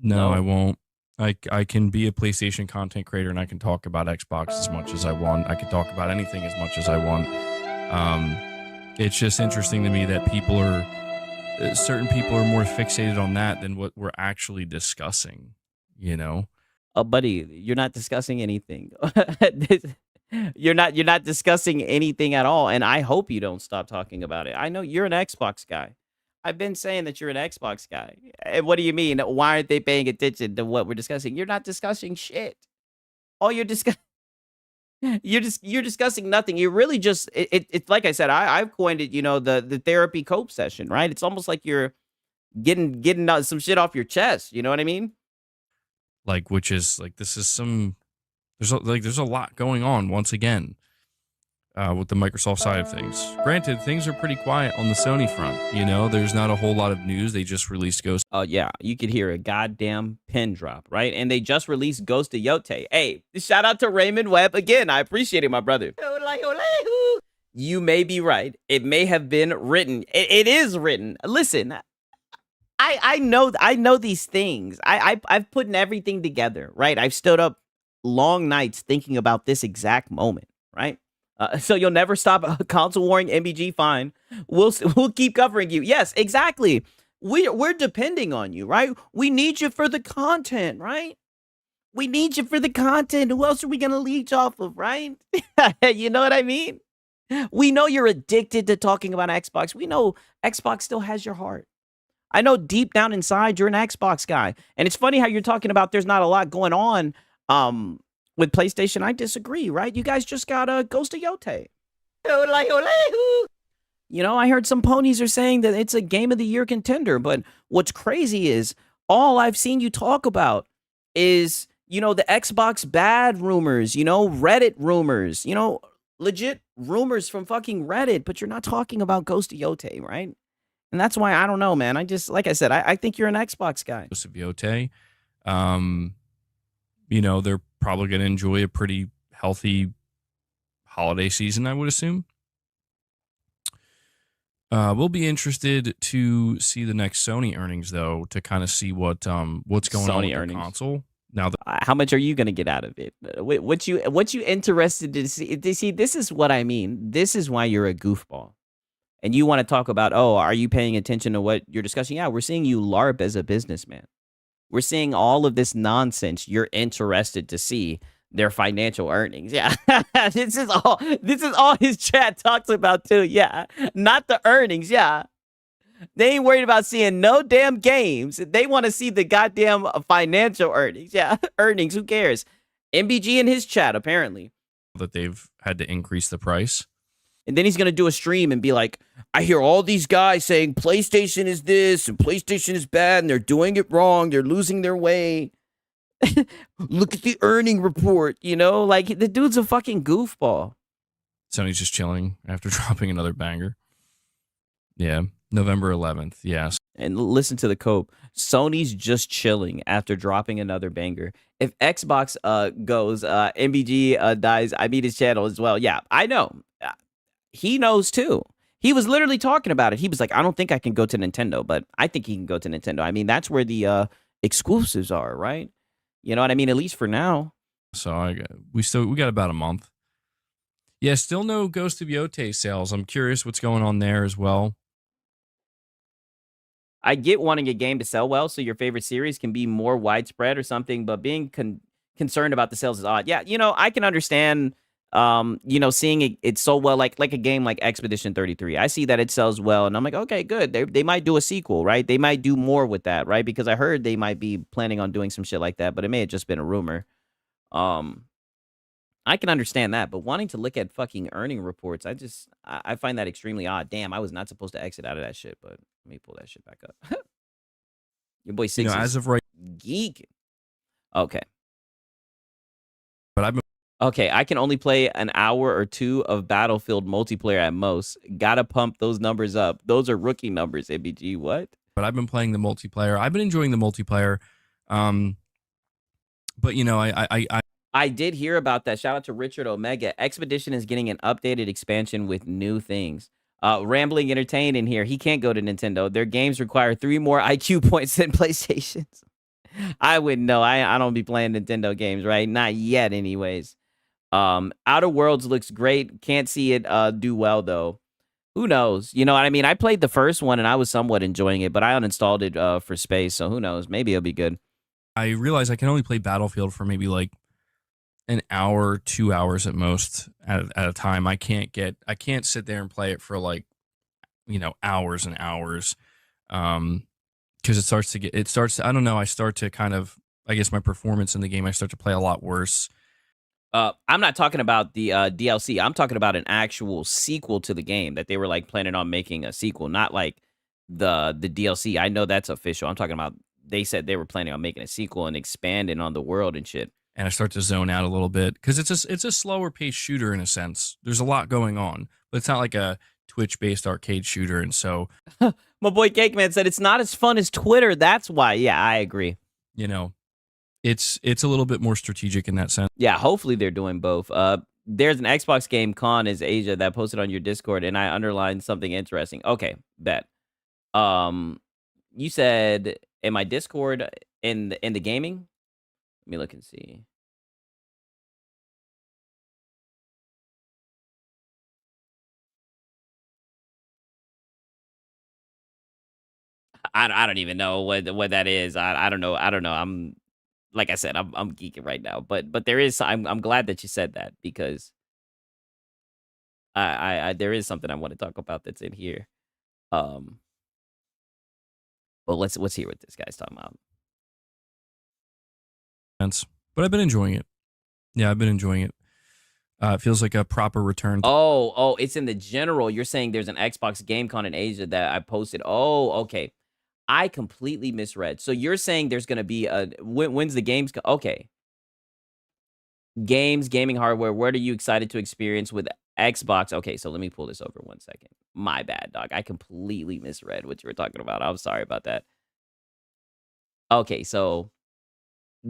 I won't. I can be a PlayStation content creator and I can talk about Xbox as much as I want. I can talk about anything as much as I want. It's just interesting to me that certain people are more fixated on that than what we're actually discussing, Oh, buddy, you're not discussing anything. You're not discussing anything at all, and I hope you don't stop talking about it. I know you're an Xbox guy. I've been saying that you're an Xbox guy. And what do you mean? Why aren't they paying attention to what we're discussing? You're not discussing shit. All you're discussing, you're discussing nothing. You're really just it's like I said. I've coined it. The therapy cope session, right? It's almost like you're getting some shit off your chest. You know what I mean? Which is this is there's a lot going on once again with the Microsoft side of things. Granted, things are pretty quiet on the Sony front. There's not a whole lot of news. They just released Ghost. Oh yeah, you could hear a goddamn pin drop, right? And they just released Ghost of Yote. Hey, shout out to Raymond Webb again. I appreciate it, my brother. You may be right. It may have been written. It is written. Listen, I know these things. I've put everything together, right? I've stood up long nights thinking about this exact moment, right? So you'll never stop console warring MBG. Fine, we'll keep covering you. Yes, exactly. We're depending on you, right? We need you for the content, right? We need you for the content. Who else are we gonna leech off of, right? You know what I mean? We know you're addicted to talking about Xbox. We know Xbox still has your heart. I know deep down inside you're an Xbox guy. And it's funny how you're talking about there's not a lot going on with PlayStation. I disagree, right? You guys just got a Ghost of Yote. You know, I heard some ponies are saying that it's a Game of the Year contender. But what's crazy is all I've seen you talk about is, you know, the Xbox bad rumors, you know, Reddit rumors, you know, legit rumors from fucking Reddit. But you're not talking about Ghost of Yote, right? And that's why I don't know, man. I just, like I said, I think you're an Xbox guy. Yote, you know, they're probably going to enjoy a pretty healthy holiday season, I would assume. We'll be interested to see the next Sony earnings, though, to kind of see what's going Sony on with earnings. the console. Now, how much are you going to get out of it? What you interested to see? See, this is what I mean. This is why you're a goofball. And you want to talk about, oh, are you paying attention to what you're discussing? Yeah, we're seeing you LARP as a businessman. We're seeing all of this nonsense. You're interested to see their financial earnings. Yeah, this is all his chat talks about too. Yeah, not the earnings. Yeah, they ain't worried about seeing no damn games. They want to see the goddamn financial earnings. Yeah, earnings. Who cares? MBG in his chat apparently that they've had to increase the price. And then he's going to do a stream and be like, I hear all these guys saying PlayStation is this and PlayStation is bad and they're doing it wrong. They're losing their way. Look at the earning report, you know? Like, the dude's a fucking goofball. Sony's just chilling after dropping another banger. Yeah, November 11th, yes. And listen to the cope. Sony's just chilling after dropping another banger. If Xbox goes, MBG dies, I beat his channel as well. Yeah, I know. He knows too. He was literally talking about it. He was like, I don't think I can go to Nintendo, but I think he can go to Nintendo. I mean, that's where the exclusives are, right? You know what I mean? At least for now. So we got about a month. Yeah, still no Ghost of Yote sales. I'm curious what's going on there as well. I get wanting a game to sell well so your favorite series can be more widespread or something, but being concerned about the sales is odd. Yeah, you know, I can understand you know, seeing it so well, like a game like Expedition 33. I see that it sells well, and I'm like, okay, good. They might do a sequel, right? They might do more with that, right? Because I heard they might be planning on doing some shit like that, but it may have just been a rumor. I can understand that, but wanting to look at fucking earning reports, I find that extremely odd. Damn, I was not supposed to exit out of that shit, but let me pull that shit back up. Your boy Six, you know, as of right, geek. Okay. But I've been. Okay, I can only play an hour or two of Battlefield multiplayer at most. Gotta pump those numbers up. Those are rookie numbers, ABG. What? But I've been playing the multiplayer. I've been enjoying the multiplayer. But you know, I did hear about that. Shout out to Richard Omega. Expedition is getting an updated expansion with new things. Rambling Entertain in here. He can't go to Nintendo. Their games require 3 more IQ points than PlayStation's. I wouldn't know. I don't be playing Nintendo games, right? Not yet, anyways. Outer Worlds looks great. Can't see it do well though. Who knows? You know what I mean? I played the first one and I was somewhat enjoying it, but I uninstalled it for space, so who knows? Maybe it'll be good. I realize I can only play Battlefield for maybe like an hour, 2 hours at most at a time. I can't sit there and play it for like, you know, hours and hours. Because it starts I don't know, I start to kind of, I guess my performance in the game, I start to play a lot worse. I'm not talking about the DLC. I'm talking about an actual sequel to the game that they were like planning on making a sequel, not like the DLC. I know that's official. I'm talking about they said they were planning on making a sequel and expanding on the world and shit. And I start to zone out a little bit because it's a slower paced shooter in a sense. There's a lot going on, but it's not like a Twitch based arcade shooter. And so my boy Cake Man said it's not as fun as Twitter. That's why. Yeah, I agree. You know, it's a little bit more strategic in that sense. Yeah, hopefully they're doing both. there's an Xbox game, Con is Asia, that posted on your Discord, and I underlined something interesting. Okay, bet. You said in my Discord in the gaming. Let me look and see. I don't even know what that is. I don't know. I don't know. I'm like I said, I'm geeking right now. But there is. I'm glad that you said that because I there is something I want to talk about that's in here. Um, well, let's hear what this guy's talking about. But I've been enjoying it. Yeah, I've been enjoying it. It feels like a proper return. Oh, it's in the general. You're saying there's an Xbox GameCon in Asia that I posted. Oh, okay. I completely misread. So you're saying there's going to be a when's the games? Okay. Games, gaming hardware. What are you excited to experience with Xbox? Okay, so let me pull this over 1 second. My bad, dog. I completely misread what you were talking about. I'm sorry about that. Okay, so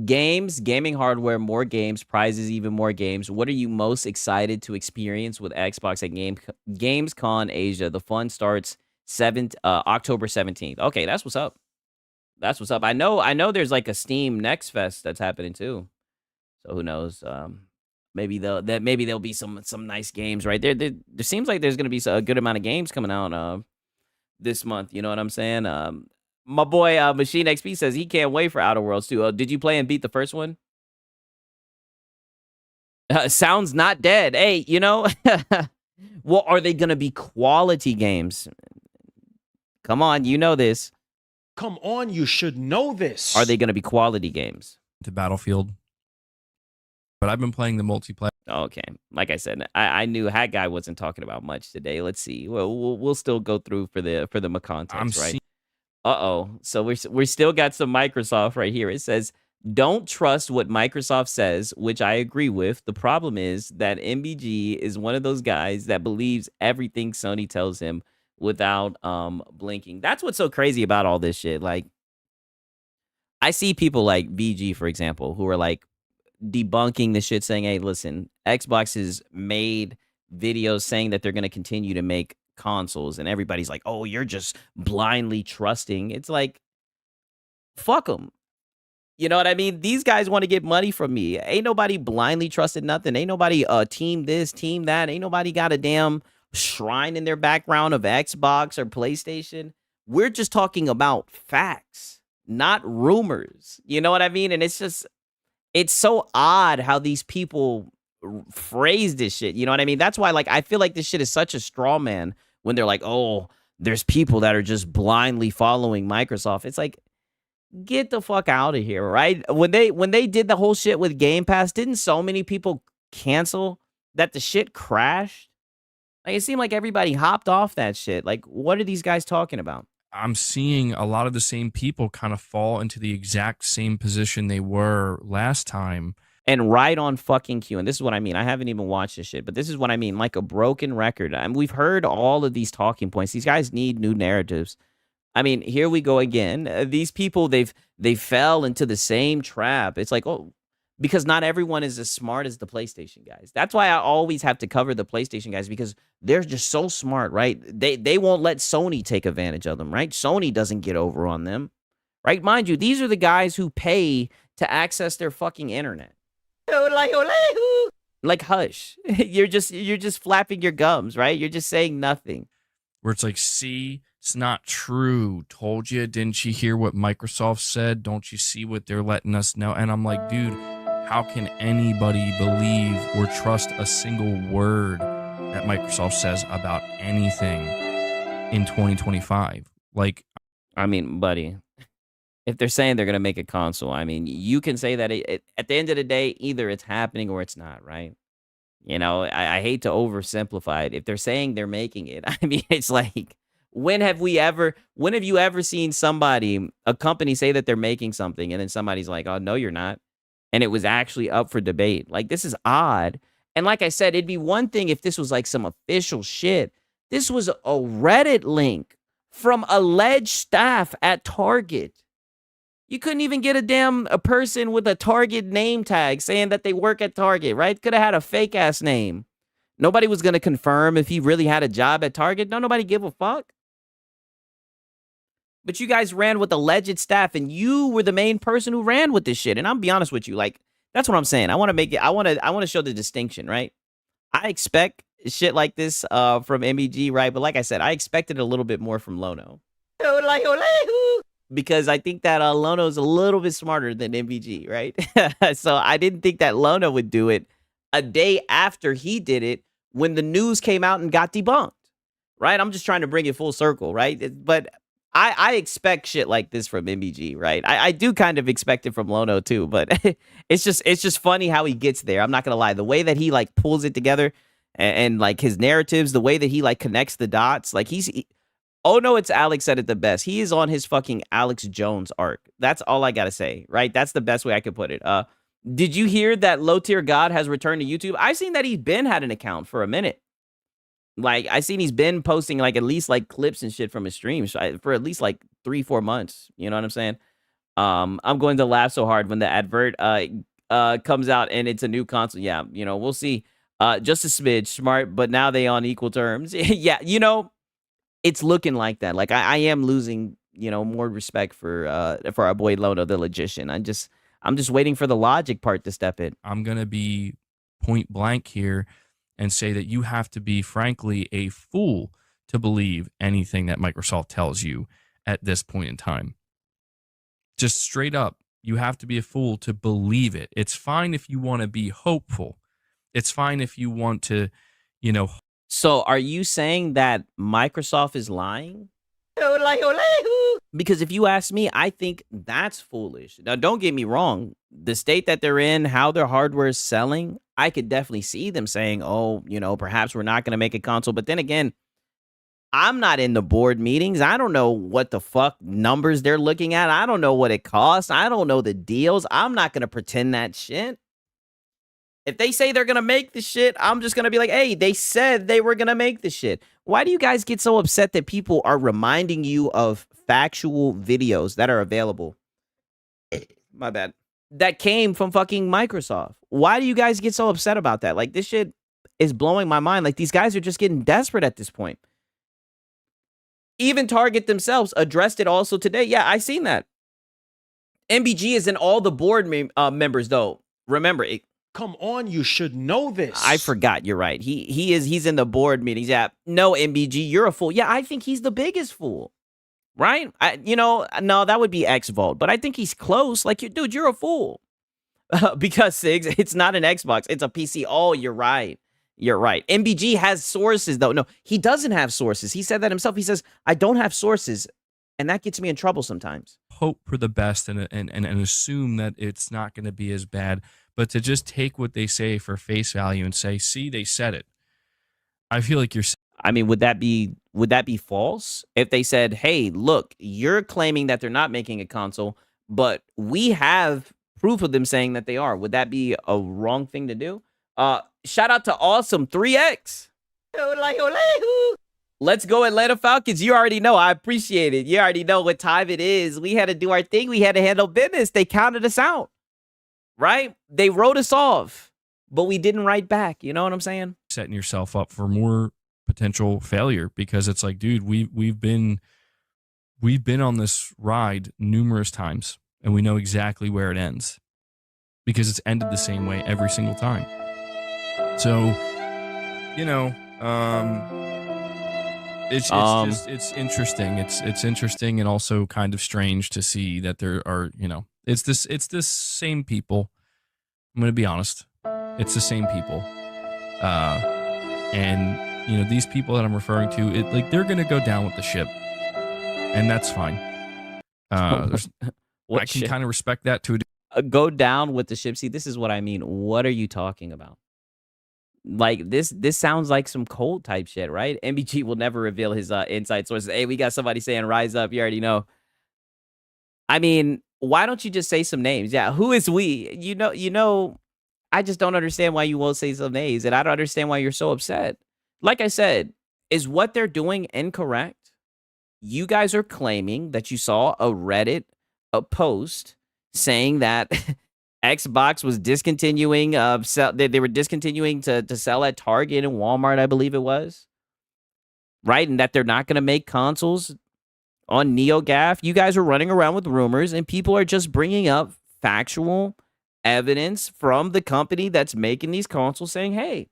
games, gaming hardware, more games, prizes, even more games. What are you most excited to experience with Xbox at Gamescom Asia? The fun starts October 17th. Okay, that's what's up. That's what's up. I know there's like a Steam Next Fest that's happening too. So who knows? Maybe there'll be some nice games right there. There seems like there's gonna be a good amount of games coming out this month. You know what I'm saying? My boy Machine XP says he can't wait for Outer Worlds 2. Did you play and beat the first one? Sounds not dead. Hey, you know, well, are they gonna be quality games? Come on, you know this. Come on, you should know this. Are they gonna be quality games? To Battlefield. But I've been playing the multiplayer. Okay, like I said, I knew Hat Guy wasn't talking about much today. Let's see. Well, we'll still go through for the context, right? So we still got some Microsoft right here. It says, don't trust what Microsoft says, which I agree with. The problem is that MBG is one of those guys that believes everything Sony tells him without blinking. That's what's so crazy about all this shit. Like, I see people like VG, for example, who are like debunking the shit, saying, hey, listen, Xbox has made videos saying that they're going to continue to make consoles, and everybody's like, oh, you're just blindly trusting. It's like, fuck them. You know what I mean? These guys want to get money from me. Ain't nobody blindly trusted nothing. Ain't nobody team this, team that. Ain't nobody got a damn shrine in their background of Xbox or PlayStation. We're just talking about facts, not rumors. You know what I mean? And it's so odd how these people phrase this shit. You know what I mean? That's why, like, I feel like this shit is such a straw man when they're like, oh, there's people that are just blindly following Microsoft. It's like, get the fuck out of here, right? When they did the whole shit with Game Pass, didn't so many people cancel that the shit crashed? Like, it seemed like everybody hopped off that shit. Like, what are these guys talking about? I'm seeing a lot of the same people kind of fall into the exact same position they were last time. And right on fucking cue. And this is what I mean. I haven't even watched this shit, but this is what I mean. Like a broken record. I mean, we've heard all of these talking points. These guys need new narratives. I mean, here we go again. These people, they fell into the same trap. It's like, oh, because not everyone is as smart as the PlayStation guys. That's why I always have to cover the PlayStation guys, because they're just so smart, right? They won't let Sony take advantage of them, right? Sony doesn't get over on them, right? Mind you, these are the guys who pay to access their fucking internet. Like, hush. You're just flapping your gums, right? You're just saying nothing. Where it's like, see, it's not true. Told you. Didn't you hear what Microsoft said? Don't you see what they're letting us know? And I'm like, dude, how can anybody believe or trust a single word that Microsoft says about anything in 2025? Like, I mean, buddy, if they're saying they're going to make a console, I mean, you can say that at the end of the day, either it's happening or it's not, right? You know, I hate to oversimplify it. If they're saying they're making it, I mean, it's like, when have you ever seen a company say that they're making something and then somebody's like, oh, no, you're not. And it was actually up for debate. Like, this is odd. And like I said, it'd be one thing if this was like some official shit. This was a Reddit link from alleged staff at Target. You couldn't even get a person with a Target name tag saying that they work at Target, right? Could have had a fake ass name. Nobody was going to confirm if he really had a job at Target. No, nobody give a fuck. But you guys ran with alleged staff, and you were the main person who ran with this shit. And I'll be honest with you, like, that's what I'm saying. I want to make it. I want to show the distinction, right? I expect shit like this from MEG, right? But like I said, I expected a little bit more from Lono. Because I think that Lono is a little bit smarter than MVG, right? So I didn't think that Lono would do it a day after he did it when the news came out and got debunked, right? I'm just trying to bring it full circle, right? But I expect shit like this from MVG, right? I do kind of expect it from Lono too, but it's just funny how he gets there. I'm not gonna lie. The way that he like pulls it together and like his narratives, the way that he like connects the dots, like oh no, it's Alex said it the best. He is on his fucking Alex Jones arc. That's all I gotta say, right? That's the best way I could put it. Did you hear that Low Tier God has returned to YouTube? I've seen that he's been had an account for a minute. Like, I seen he's been posting like at least like clips and shit from his streams for at least like 3-4 months. You know what I'm saying? I'm going to laugh so hard when the advert comes out and it's a new console. Yeah, you know, we'll see. Just a smidge smart, but now they on equal terms. Yeah, you know, it's looking like that. Like I am losing, you know, more respect for our boy Lono the Logician. I'm just waiting for the logic part to step in. I'm gonna be point blank here and say that you have to be, frankly, a fool to believe anything that Microsoft tells you at this point in time. Just straight up, you have to be a fool to believe it. It's fine if you want to be hopeful. It's fine if you want to, you know. So are you saying that Microsoft is lying? Because if you ask me, I think that's foolish. Now, don't get me wrong. The state that they're in, how their hardware is selling, I could definitely see them saying, oh, you know, perhaps we're not going to make a console. But then again, I'm not in the board meetings. I don't know what the fuck numbers they're looking at. I don't know what it costs. I don't know the deals. I'm not going to pretend that shit. If they say they're going to make the shit, I'm just going to be like, hey, they said they were going to make the shit. Why do you guys get so upset that people are reminding you of factual videos that are available? My bad. That came from fucking Microsoft. Why do you guys get so upset about that? Like, this shit is blowing my mind. Like, these guys are just getting desperate at this point. Even Target themselves addressed it also today. Yeah, I seen that. MBG is in all the board members, though. Remember, come on, you should know this. I forgot. You're right. He's in the board meetings. Yeah. No, MBG, you're a fool. Yeah, I think he's the biggest fool. Right? No, that would be X-Vault, but I think he's close. Like, dude, you're a fool. Because, Sigs, it's not an Xbox. It's a PC. Oh, you're right. You're right. MBG has sources, though. No, he doesn't have sources. He said that himself. He says, I don't have sources, and that gets me in trouble sometimes. Hope for the best and assume that it's not going to be as bad. But to just take what they say for face value and say, see, they said it. I feel like you're... I mean, would that be false? If they said, hey, look, you're claiming that they're not making a console, but we have proof of them saying that they are. Would that be a wrong thing to do? Shout out to Awesome 3X. Let's go Atlanta Falcons. You already know. I appreciate it. You already know what time it is. We had to do our thing. We had to handle business. They counted us out. Right? They wrote us off, but we didn't write back. You know what I'm saying? Setting yourself up for more potential failure, because it's like, dude, we've been on this ride numerous times, and we know exactly where it ends, because it's ended the same way every single time. So, you know, it's interesting. It's interesting and also kind of strange to see that there are, you know, it's this same people. I'm going to be honest. It's the same people. And, you know, these people that I'm referring to, they're going to go down with the ship. And that's fine. I can kind of respect that to go down with the ship. See, this is what I mean. What are you talking about? Like, this sounds like some cold type shit, right? MBG will never reveal his inside sources. Hey, we got somebody saying rise up. You already know. I mean, why don't you just say some names? Yeah, who is we? You know, I just don't understand why you won't say some names, and I don't understand why you're so upset. Like I said, is what they're doing incorrect? You guys are claiming that you saw a Reddit a post saying that Xbox was discontinuing they were discontinuing to sell at Target and Walmart, I believe it was. Right? And that they're not going to make consoles on NeoGAF. You guys are running around with rumors, and people are just bringing up factual evidence from the company that's making these consoles saying, hey,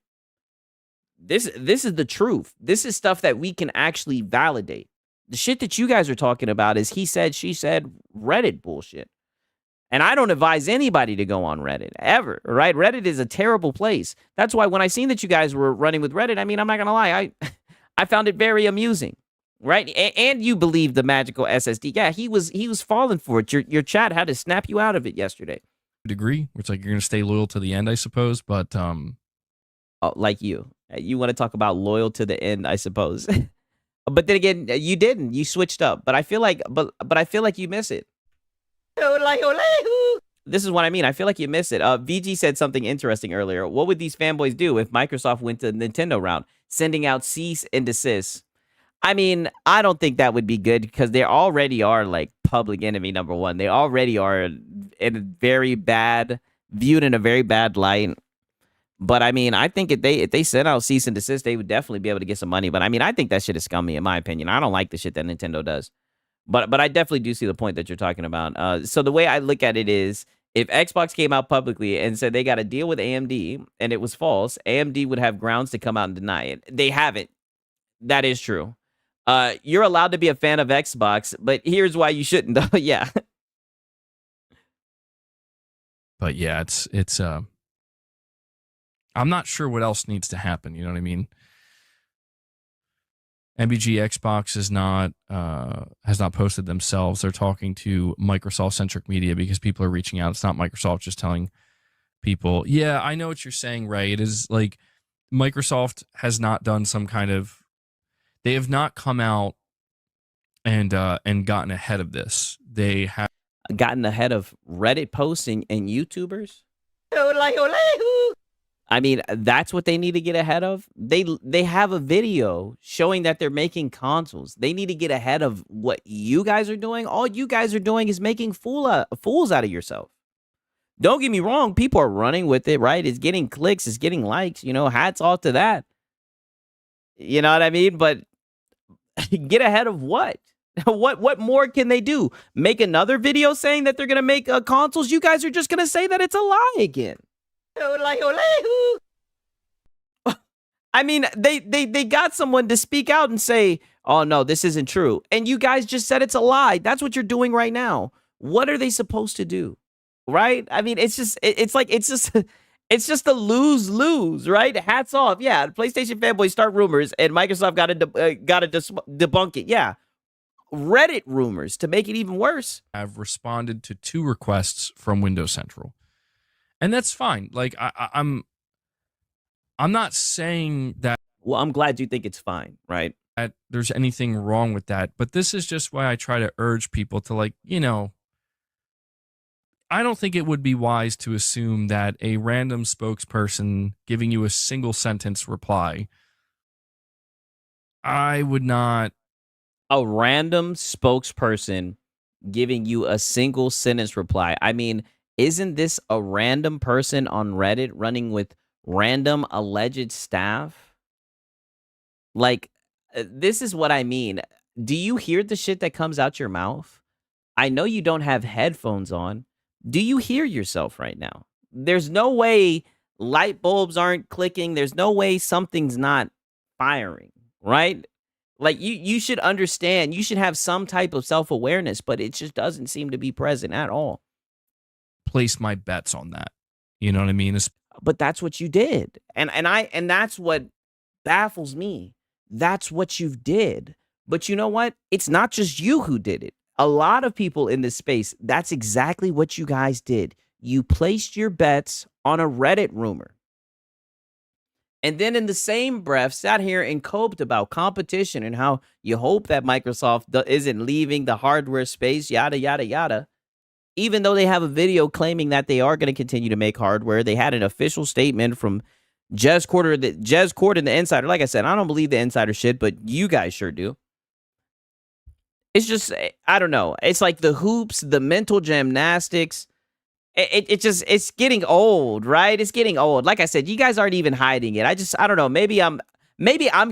this is the truth. This is stuff that we can actually validate. The shit that you guys are talking about is he said, she said, Reddit bullshit. And I don't advise anybody to go on Reddit, ever, right? Reddit is a terrible place. That's why when I seen that you guys were running with Reddit, I mean, I'm not going to lie, I found it very amusing, right? And you believe the magical SSD. Yeah, he was falling for it. Your chat had to snap you out of it yesterday. Degree, where it's like you're going to stay loyal to the end, I suppose, but... like you want to talk about loyal to the end, I suppose. But then again, you didn't. You switched up. But I feel like, but I feel like you miss it. This is what I mean. I feel like you miss it. VG said something interesting earlier. What would these fanboys do if Microsoft went to the Nintendo route, sending out cease and desist? I mean, I don't think that would be good because they already are like public enemy number one. They already are viewed in a very bad light. But I mean, I think if they sent out cease and desist, they would definitely be able to get some money. But I mean, I think that shit is scummy, in my opinion. I don't like the shit that Nintendo does. But I definitely do see the point that you're talking about. So the way I look at it is, if Xbox came out publicly and said they got a deal with AMD and it was false, AMD would have grounds to come out and deny it. They haven't. That is true. You're allowed to be a fan of Xbox, but here's why you shouldn't, though. Yeah. But yeah, it's I'm not sure what else needs to happen. You know what I mean? MBG Xbox has not posted themselves. They're talking to Microsoft-centric media because people are reaching out. It's not Microsoft just telling people, yeah, I know what you're saying, Ray. It is like Microsoft has not done some kind of... They have not come out and gotten ahead of this. They have gotten ahead of Reddit posts and YouTubers. I mean, that's what they need to get ahead of. They have a video showing that they're making consoles. They need to get ahead of what you guys are doing. All you guys are doing is making fools out of yourself. Don't get me wrong. People are running with it, right? It's getting clicks. It's getting likes. You know, hats off to that. You know what I mean? But get ahead of what? What more can they do? Make another video saying that they're going to make consoles? You guys are just going to say that it's a lie again. I mean, they got someone to speak out and say, oh, no, this isn't true. And you guys just said it's a lie. That's what you're doing right now. What are they supposed to do? Right? I mean, it's just a lose-lose, right? Hats off. Yeah, PlayStation fanboys start rumors and Microsoft got to debunk it. Yeah. Reddit rumors to make it even worse. I've responded to 2 requests from Windows Central. And that's fine. Like I'm not saying that. Well, I'm glad you think it's fine, right? That there's anything wrong with that. But this is just why I try to urge people to, like, you know, I don't think it would be wise to assume that a random spokesperson giving you a single sentence reply. I would not. A random spokesperson giving you a single sentence reply. I mean, isn't this a random person on Reddit running with random alleged staff? Like, this is what I mean. Do you hear the shit that comes out your mouth? I know you don't have headphones on. Do you hear yourself right now? There's no way light bulbs aren't clicking. There's no way something's not firing, right? Like, you should understand. You should have some type of self-awareness, but it just doesn't seem to be present at all. Place my bets on that. You know what I mean? But that's what you did. And that's what baffles me. That's what you did. But you know what? It's not just you who did it. A lot of people in this space, that's exactly what you guys did. You placed your bets on a Reddit rumor. And then in the same breath, sat here and coped about competition and how you hope that Microsoft isn't leaving the hardware space, yada, yada, yada. Even though they have a video claiming that they are going to continue to make hardware, they had an official statement from Jez Cord and the Insider. Like I said, I don't believe the Insider shit, but you guys sure do. It's just, I don't know. It's like the hoops, the mental gymnastics. It's getting old, right? It's getting old. Like I said, you guys aren't even hiding it. I don't know. Maybe I'm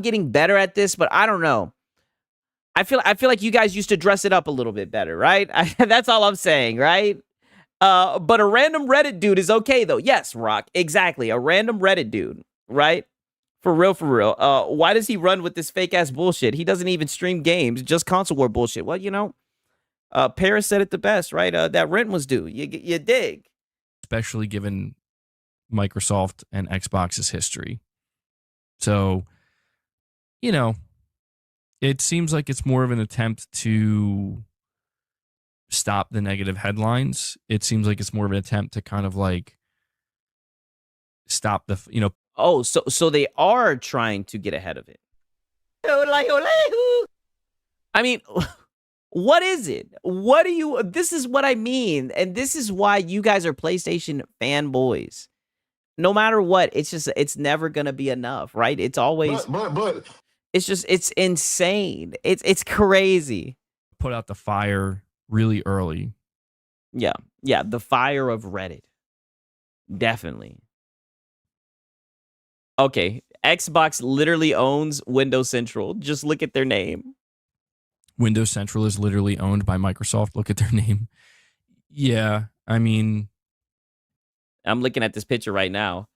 getting better at this, but I don't know. I feel like you guys used to dress it up a little bit better, right? That's all I'm saying, right? But a random Reddit dude is okay though. Yes, Rock, exactly. A random Reddit dude, right? For real, for real. Why does he run with this fake ass bullshit? He doesn't even stream games, just console war bullshit. Well, you know, Paris said it the best, right? That rent was due. You dig? Especially given Microsoft and Xbox's history. So, you know, it seems like it's more of an attempt to stop the negative headlines. It seems like it's more of an attempt to kind of like stop the, you know. Oh, so they are trying to get ahead of it. I mean, what is it? What do you, this is what I mean. And this is why you guys are PlayStation fanboys. No matter what, it's never going to be enough, right? It's always, but it's insane. It's crazy. Put out the fire really early. Yeah. Yeah. The fire of Reddit. Definitely. Okay. Xbox literally owns Windows Central. Just look at their name. Windows Central is literally owned by Microsoft. Look at their name. Yeah. I mean, I'm looking at this picture right now.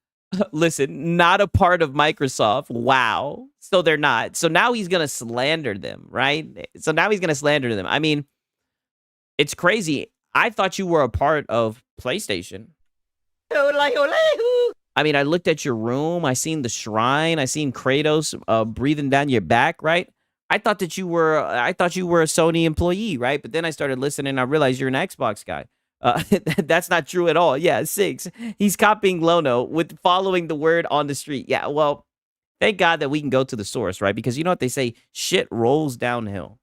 Listen, not a part of Microsoft. Wow. So they're not. So now he's going to slander them, right? So now he's going to slander them. I mean, it's crazy. I thought you were a part of PlayStation. I mean, I looked at your room. I seen the shrine. I seen Kratos breathing down your back, right? I thought you were a Sony employee, right? But then I started listening and I realized you're an Xbox guy. That's not true at all. Yeah, 6. He's copying Lono with following the word on the street. Yeah, well, thank God that we can go to the source, right? Because you know what they say, shit rolls downhill.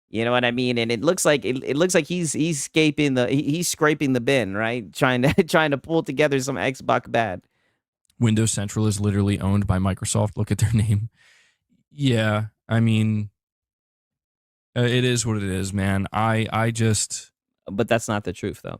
You know what I mean? And it looks like he's scraping the bin, right? Trying to pull together some Xbox bad. Windows Central is literally owned by Microsoft. Look at their name. Yeah, I mean, it is what it is, man. I just. But that's not the truth, though.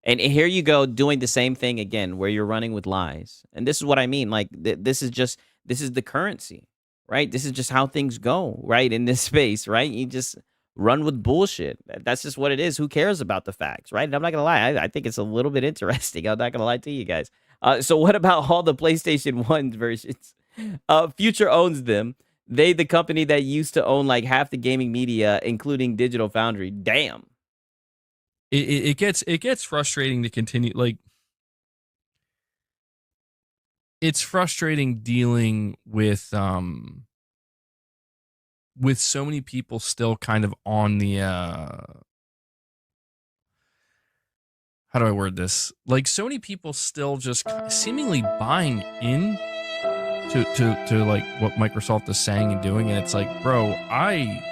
And here you go doing the same thing again, where you're running with lies. And this is what I mean. Like, this is the currency, right? This is just how things go, right? In this space, right? You just run with bullshit. That's just what it is. Who cares about the facts, right? And I'm not going to lie. I think it's a little bit interesting. I'm not going to lie to you guys. So what about all the PlayStation 1 versions? Future owns them. They, the company that used to own like half the gaming media, including Digital Foundry. Damn. It gets frustrating to continue. Like, it's frustrating dealing with so many people still kind of on the how do I word this? Like, so many people still just seemingly buying in to like what Microsoft is saying and doing, and it's like, bro, I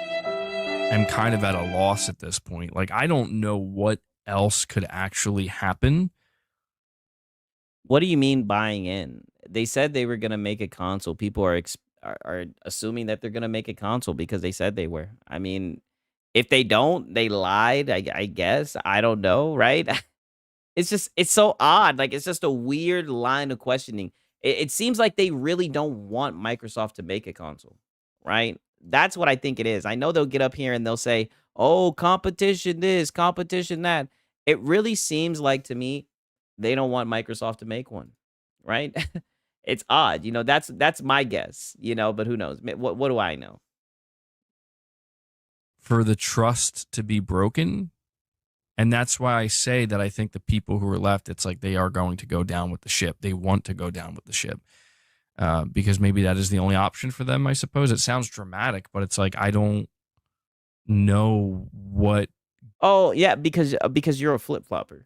am kind of at a loss at this point. Like, I don't know what else could actually happen. What do you mean buying in? They said they were going to make a console. People are assuming that they're going to make a console because they said they were. I mean, if they don't, they lied, I guess. I don't know, right? It's so odd. Like, it's just a weird line of questioning. It seems like they really don't want Microsoft to make a console, right? That's what I think it is. I know they'll get up here and they'll say, oh, competition this, competition that. It really seems like to me they don't want Microsoft to make one, right? It's odd. You know, that's my guess, you know, but who knows? What do I know? For the trust to be broken. And that's why I say that I think the people who are left, it's like they are going to go down with the ship. They want to go down with the ship. Because maybe that is the only option for them, I suppose. It sounds dramatic, but it's like, I don't know what. Oh, yeah, because you're a flip-flopper.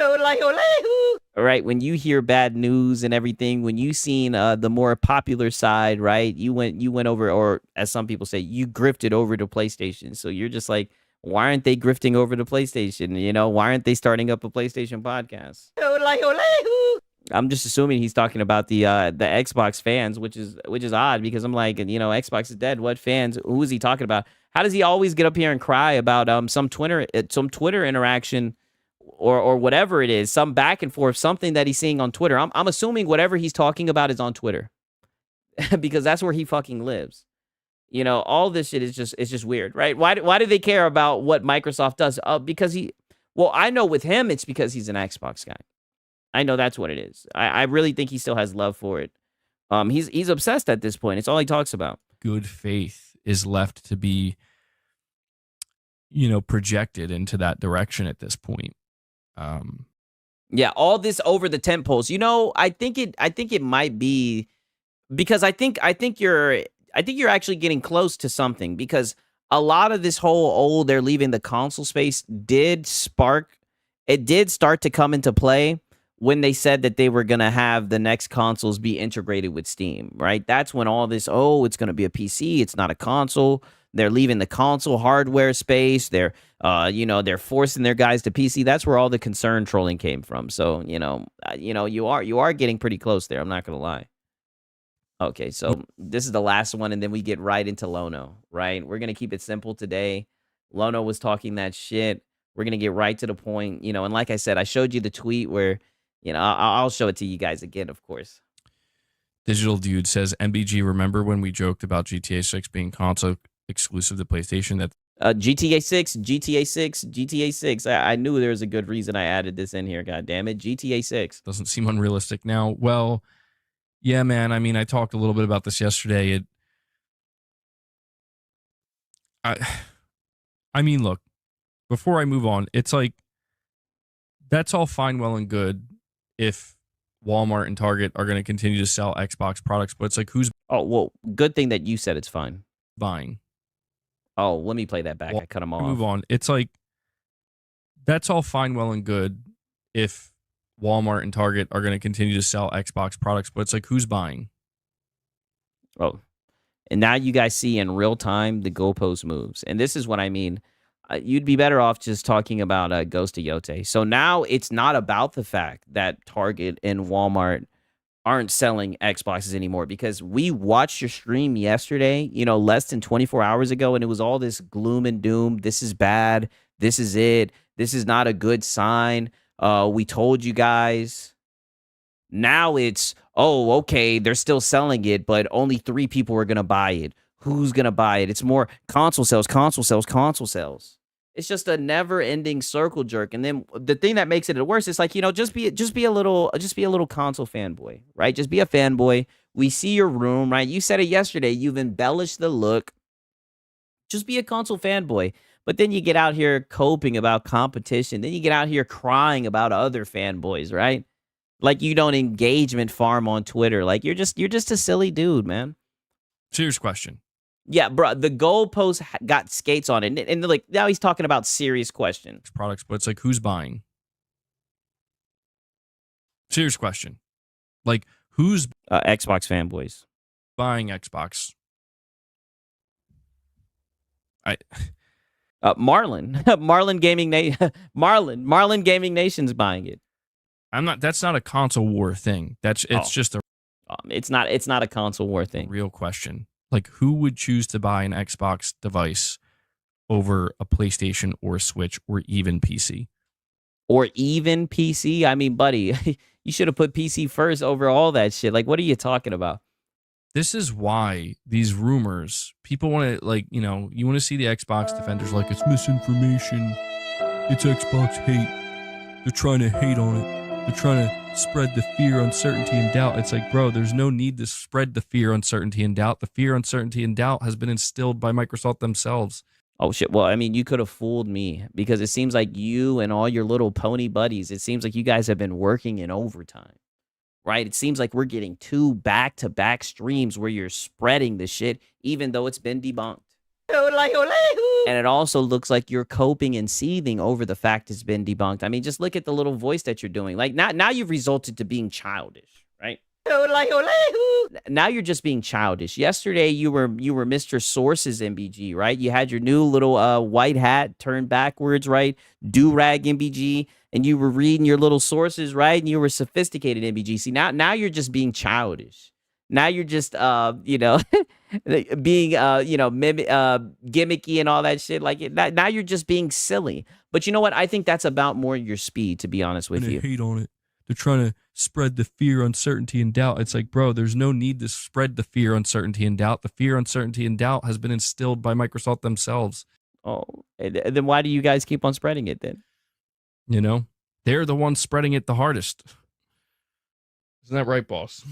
All right, when you hear bad news and everything, when you seen the more popular side, right? You went over, or as some people say, you grifted over to PlayStation. So you're just like, why aren't they grifting over to PlayStation? You know, why aren't they starting up a PlayStation podcast? I'm just assuming he's talking about the Xbox fans, which is odd because I'm like, Xbox is dead. What fans? Who is he talking about? How does he always get up here and cry about some Twitter interaction or whatever it is, some back and forth, something that he's seeing on Twitter? I'm assuming whatever he's talking about is on Twitter because that's where he fucking lives. All this shit is just weird, right? Why do they care about what Microsoft does? Because I know with him it's because he's an Xbox guy. I know that's what it is. I really think he still has love for it. He's obsessed at this point. It's all he talks about. Good faith is left to be, projected into that direction at this point. Yeah, all this over the tent poles. I think it might be because I think you're actually getting close to something because a lot of this whole they're leaving the console space did start to come into play when they said that they were going to have the next consoles be integrated with Steam, right? That's when all this, it's going to be a PC, it's not a console. They're leaving the console hardware space. They're forcing their guys to PC. That's where all the concern trolling came from. So, you are getting pretty close there. I'm not going to lie. Okay, so this is the last one, and then we get right into Lono, right? We're going to keep it simple today. Lono was talking that shit. We're going to get right to the point, and like I said, I showed you the tweet where, I'll show it to you guys again, of course. Digital Dude says, MBG, remember when we joked about GTA 6 being console exclusive to PlayStation? That GTA 6. I knew there was a good reason I added this in here, god damn it. GTA 6. Doesn't seem unrealistic now. Well, yeah, man. I mean, I talked a little bit about this yesterday. I mean, look, before I move on, it's like, that's all fine, well, and good if Walmart and Target are going to continue to sell Xbox products, but it's like, who's... Oh, well, good thing that you said it's fine. Buying. Oh, let me play that back. I cut them off. Move on. It's like, that's all fine, well, and good if Walmart and Target are going to continue to sell Xbox products, but it's like, who's buying? Oh, and now you guys see in real time the goalpost moves. And this is what I mean. You'd be better off just talking about Ghost of Yote. So now it's not about the fact that Target and Walmart aren't selling Xboxes anymore, because we watched your stream yesterday, less than 24 hours ago, and it was all this gloom and doom. This is bad. This is it. This is not a good sign. We told you guys. Now it's, okay, they're still selling it, but only 3 people are going to buy it. Who's going to buy it? It's more console sales. It's just a never-ending circle jerk. And then the thing that makes it worse is like, just be a little console fanboy, right? Just be a fanboy. We see your room, right? You said it yesterday. You've embellished the look. Just be a console fanboy. But then you get out here coping about competition. Then you get out here crying about other fanboys, right? Like you don't engagement farm on Twitter. Like you're just a silly dude, man. Serious question. Yeah, bro, the goalpost got skates on it. And like now he's talking about serious questions. Products, but it's like, who's buying? Serious question. Like, who's Xbox fanboys buying Xbox? Marlin Gaming Nation's buying it. That's not a console war thing. It's just a it's not a console war thing. Real question. Like, who would choose to buy an Xbox device over a PlayStation or a Switch or even PC? Or even PC? I mean, buddy, you should have put PC first over all that shit. Like, what are you talking about? This is why these rumors, people want to, like, you want to see the Xbox defenders like, it's misinformation. It's Xbox hate. They're trying to hate on it. They're trying to spread the fear, uncertainty, and doubt. It's like, bro, there's no need to spread the fear, uncertainty, and doubt. The fear, uncertainty, and doubt has been instilled by Microsoft themselves. Oh, shit. Well, I mean, you could have fooled me, because it seems like you and all your little pony buddies, it seems like you guys have been working in overtime, right? It seems like we're getting 2 back-to-back streams where you're spreading the shit, even though it's been debunked. And it also looks like you're coping and seething over the fact it's been debunked. I mean, just look at the little voice that you're doing. Like now you've resulted to being childish, right? Now you're just being childish. Yesterday you were Mr. Sources MBG, right? You had your new little white hat turned backwards, right? Do-rag MBG, and you were reading your little sources, right? And you were sophisticated MBG. See, now you're just being childish. Now you're just you know, being you know, gimmicky and all that shit. Like now you're just being silly. But you know what? I think that's about more your speed, to be honest with you. Hate on it. They're trying to spread the fear, uncertainty, and doubt. It's like, bro, there's no need to spread the fear, uncertainty, and doubt. The fear, uncertainty, and doubt has been instilled by Microsoft themselves. Oh, and then why do you guys keep on spreading it then? You know, they're the ones spreading it the hardest. Isn't that right, boss?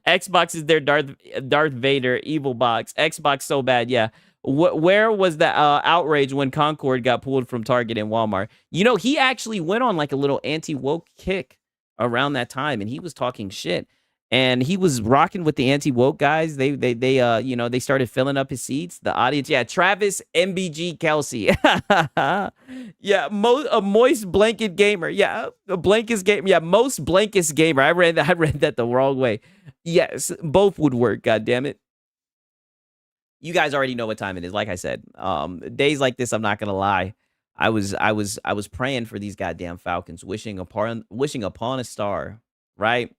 Xbox is their Darth Vader evil box. Xbox so bad, yeah. Where was the outrage when Concord got pulled from Target and Walmart? You know, he actually went on like a little anti-woke kick around that time, and he was talking shit. And he was rocking with the anti-woke guys. They you know, they started filling up his seats. The audience, yeah. Travis MBG Kelsey, yeah. A moist blanket gamer, yeah. A blankest gamer, yeah. Most blankest gamer. I read that the wrong way. Yes, both would work. God damn it. You guys already know what time it is. Like I said, days like this, I'm not gonna lie. I was praying for these goddamn Falcons, wishing upon a star, right?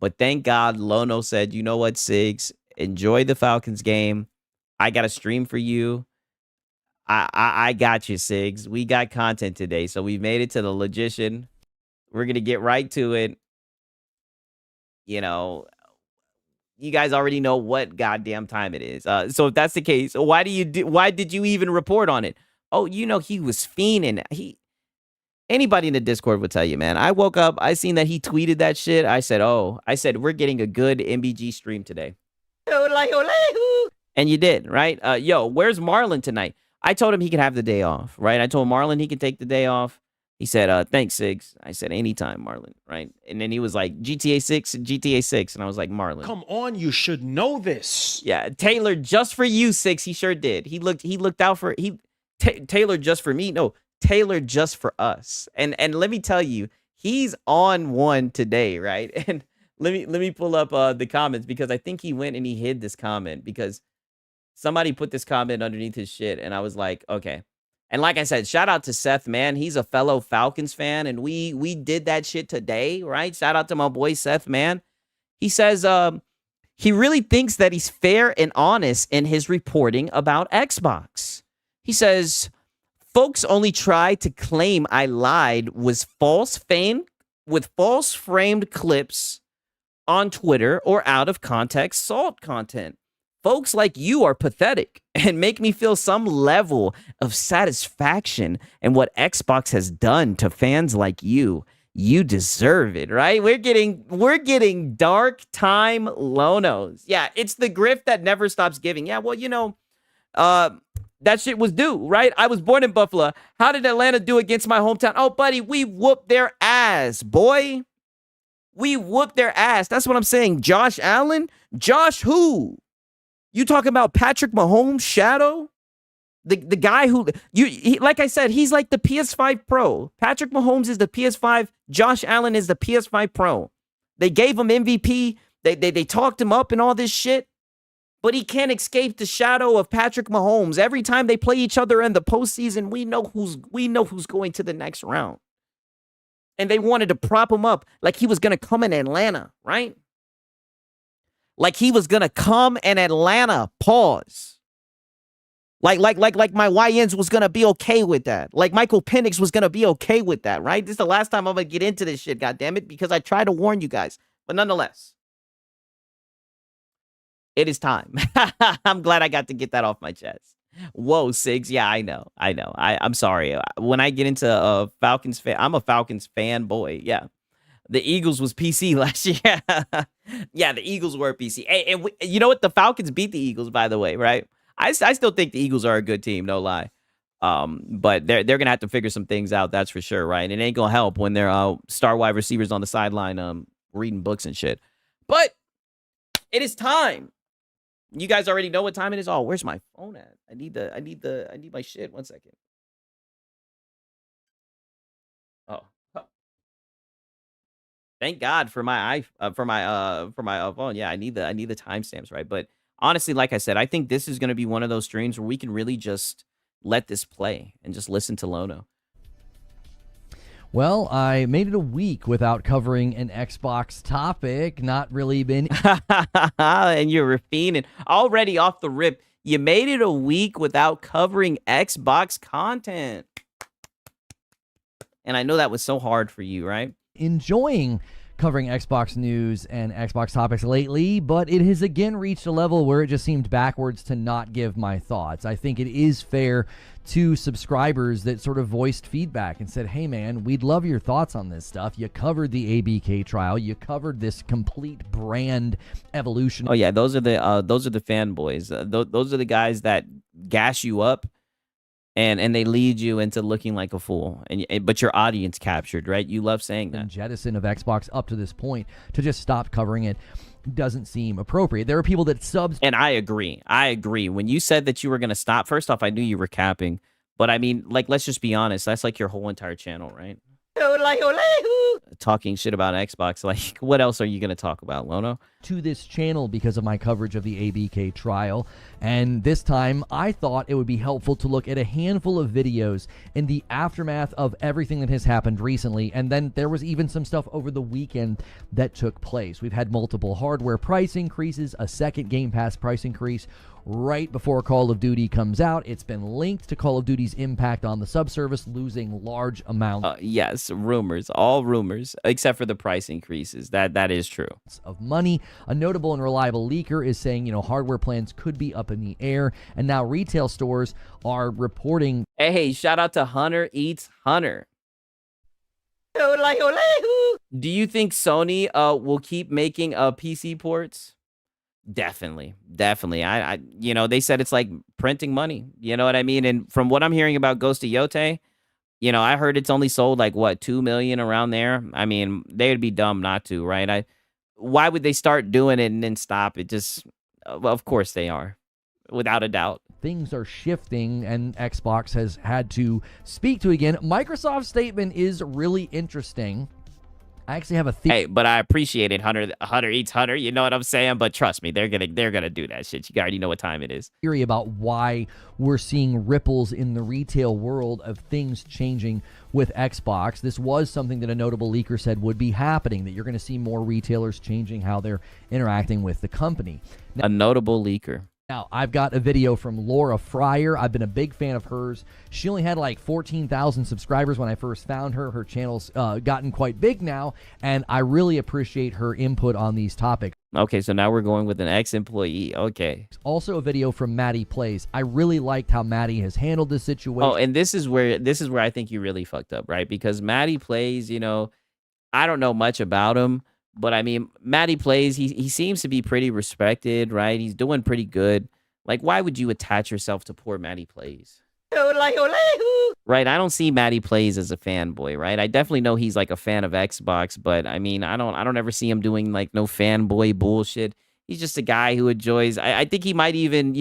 But thank God Lono said, you know what, Sigs, enjoy the Falcons game. I got a stream for you. I got you, Sigs. We got content today, so we made it to the Logician. We're gonna get right to it. You know, you guys already know what goddamn time it is. So if that's the case, why did you even report on it? Oh, you know, he was fiending. Anybody in the Discord would tell you, man. I woke up, I seen that he tweeted that shit. I said, we're getting a good MBG stream today. And you did, right? Yo, where's Marlon tonight? I told him he could have the day off, right? I told Marlon he could take the day off. He said, thanks, Sigs. I said, anytime, Marlon, right? And then he was like, GTA 6. And I was like, Marlon. Come on, you should know this. Yeah, Taylor, just for you, Six. He sure did. He looked out for, Taylor just for me. No, Taylor just for us. And let me tell you, he's on one today, right? And let me pull up the comments, because I think he went and he hid this comment because somebody put this comment underneath his shit. And I was like, okay. And like I said, shout out to Seth, man. He's a fellow Falcons fan, and we did that shit today, right? Shout out to my boy Seth, man. He says he really thinks that he's fair and honest in his reporting about Xbox. He says, folks only try to claim I lied with false framed clips on Twitter or out of context salt content. Folks like you are pathetic and make me feel some level of satisfaction in what Xbox has done to fans like you. You deserve it, right? We're getting dark time Lonos. Yeah, it's the grift that never stops giving. Yeah, well, you know, that shit was due, right? I was born in Buffalo. How did Atlanta do against my hometown? Oh, buddy, we whooped their ass, boy. We whooped their ass. That's what I'm saying. Josh Allen? Josh who? You talking about Patrick Mahomes' shadow? The guy who, like I said, he's like the PS5 Pro. Patrick Mahomes is the PS5. Josh Allen is the PS5 Pro. They gave him MVP. They talked him up and all this shit. But he can't escape the shadow of Patrick Mahomes. Every time they play each other in the postseason, we know who's going to the next round. And they wanted to prop him up like he was going to come in Atlanta, right? Like he was going to come in Atlanta, pause. Like my YNs was going to be okay with that. Like Michael Penix was going to be okay with that, right? This is the last time I'm going to get into this shit, goddammit, because I tried to warn you guys. But nonetheless, it is time. I'm glad I got to get that off my chest. Whoa, Sigs. Yeah, I know. I'm sorry. When I get into a Falcons fan, I'm a Falcons fanboy. Yeah. The Eagles was PC last year. Yeah, the Eagles were PC. And you know what? The Falcons beat the Eagles, by the way, right? I still think the Eagles are a good team, no lie. But they're gonna have to figure some things out, that's for sure, right? And it ain't gonna help when they're star wide receivers on the sideline reading books and shit. But it is time. You guys already know what time it is. Oh, where's my phone at? I need my shit. 1 second. Oh. Thank God for my phone. Yeah, I need the timestamps, right? But honestly, like I said, I think this is going to be one of those streams where we can really just let this play and just listen to Lono. Well, I made it a week without covering an Xbox topic. Not really been. And you're fiending already off the rip. You made it a week without covering Xbox content. And I know that was so hard for you, right? Enjoying covering Xbox news and Xbox topics lately, but it has again reached a level where it just seemed backwards to not give my thoughts. I think it is fair to subscribers that sort of voiced feedback and said, hey man, we'd love your thoughts on this stuff. You covered the ABK trial. You covered this complete brand evolution. Oh yeah, those are the fanboys. Those are the guys that gas you up and they lead you into looking like a fool. But your audience captured, right? You love saying that. And jettison of Xbox up to this point to just stop covering it doesn't seem appropriate. There are people that subs. And I agree. When you said that you were going to stop, first off, I knew you were capping. But I mean, like, let's just be honest. That's like your whole entire channel, right? Talking shit about Xbox. Like, what else are you going to talk about, Lono? To this channel because of my coverage of the ABK trial. And this time, I thought it would be helpful to look at a handful of videos in the aftermath of everything that has happened recently. And then there was even some stuff over the weekend that took place. We've had multiple hardware price increases, a second Game Pass price increase right before Call of Duty comes out. It's been linked to Call of Duty's impact on the subservice, losing large amounts. Yes, rumors, all rumors, except for the price increases. That is true. Of money. A notable and reliable leaker is saying, hardware plans could be up in the air, and now retail stores are reporting. Hey, shout out to Hunter Eats Hunter. Do you think Sony will keep making PC ports? Definitely. I they said it's like printing money. You know what I mean? And from what I'm hearing about Ghost of Yote, I heard it's only sold like what, 2 million around there. I mean, they would be dumb not to, right? Why would they start doing it and then stop? It just, well, of course they are, without a doubt. Things are shifting, and Xbox has had to speak to it again. Microsoft's statement is really interesting. I actually have a theory. Hey, but I appreciate it. Hunter Eats Hunter. You know what I'm saying? But trust me, they're gonna do that shit. You already know what time it is. Theory about why we're seeing ripples in the retail world of things changing with Xbox. This was something that a notable leaker said would be happening, that you're going to see more retailers changing how they're interacting with the company. Now, a notable leaker. Now, I've got a video from Laura Fryer. I've been a big fan of hers. She only had like 14,000 subscribers when I first found her. Her channel's gotten quite big now, and I really appreciate her input on these topics. Okay, so now we're going with an ex-employee. Okay. Also a video from Maddie Plays. I really liked how Maddie has handled this situation. Oh, and this is where I think you really fucked up, right? Because Maddie Plays, I don't know much about him. But I mean, Matty Plays, he seems to be pretty respected, right? He's doing pretty good. Like, why would you attach yourself to poor Matty Plays? Right, I don't see Matty Plays as a fanboy, right? I definitely know he's like a fan of Xbox, but I mean, I don't ever see him doing like no fanboy bullshit. He's just a guy who enjoys. I think he might even,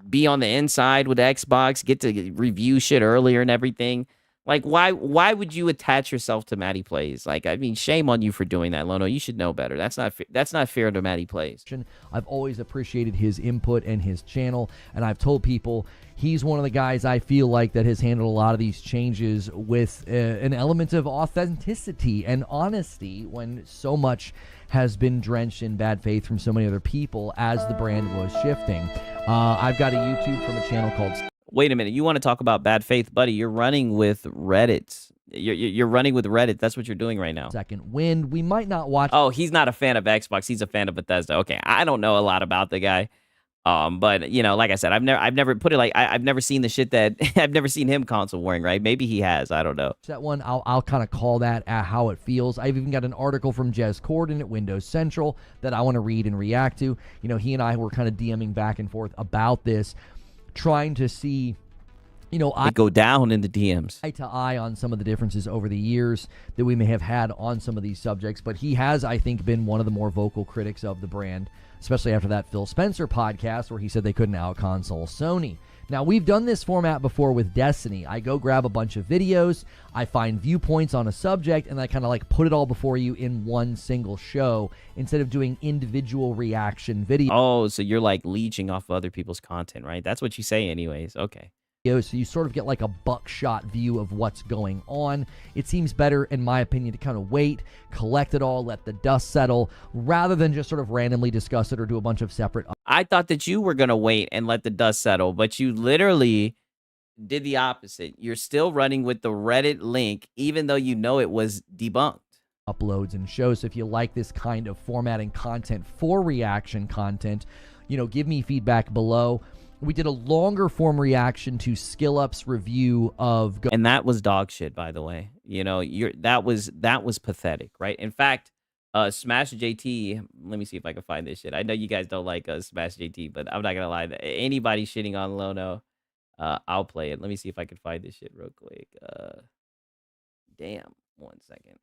be on the inside with Xbox, get to review shit earlier and everything. Like, why would you attach yourself to Matty Plays? Like, I mean, shame on you for doing that, Lono. You should know better. That's not fair to Matty Plays. I've always appreciated his input and his channel, and I've told people he's one of the guys I feel like that has handled a lot of these changes with an element of authenticity and honesty when so much has been drenched in bad faith from so many other people as the brand was shifting. I've got a YouTube from a channel called... Wait a minute. You want to talk about bad faith, buddy? You're running with Reddit. You're running with Reddit. That's what you're doing right now. Second Wind. We might not watch... Oh, he's not a fan of Xbox. He's a fan of Bethesda. Okay, I don't know a lot about the guy. But like I said, I've never put it like I've never seen the shit that I've never seen him console warring, right? Maybe he has. I don't know. That one, I'll kind of call that how it feels. I've even got an article from Jez Corden at Windows Central that I want to read and react to. He and I were kind of DMing back and forth about this, trying to see, I go down in the DMs. Eye to eye on some of the differences over the years that we may have had on some of these subjects. But he has, I think, been one of the more vocal critics of the brand, especially after that Phil Spencer podcast where he said they couldn't out-console Sony. Now, we've done this format before with Destiny. I go grab a bunch of videos, I find viewpoints on a subject, and I kind of like put it all before you in one single show instead of doing individual reaction videos. Oh, so you're like leeching off of other people's content, right? That's what you say anyways. Okay. So you sort of get like a buckshot view of what's going on. It seems better, in my opinion, to kind of wait, collect it all, let the dust settle, rather than just sort of randomly discuss it or do a bunch of separate. I thought that you were going to wait and let the dust settle, but you literally did the opposite. You're still running with the Reddit link, even though you know it was debunked. Uploads and shows. So if you like this kind of formatting content for reaction content, give me feedback below. We did a longer form reaction to SkillUp's review of, and that was dog shit, by the way. That was pathetic, right? In fact, Smash JT. Let me see if I can find this shit. I know you guys don't like Smash JT, but I'm not gonna lie. Anybody shitting on Lono, I'll play it. Let me see if I can find this shit real quick. Damn, 1 second.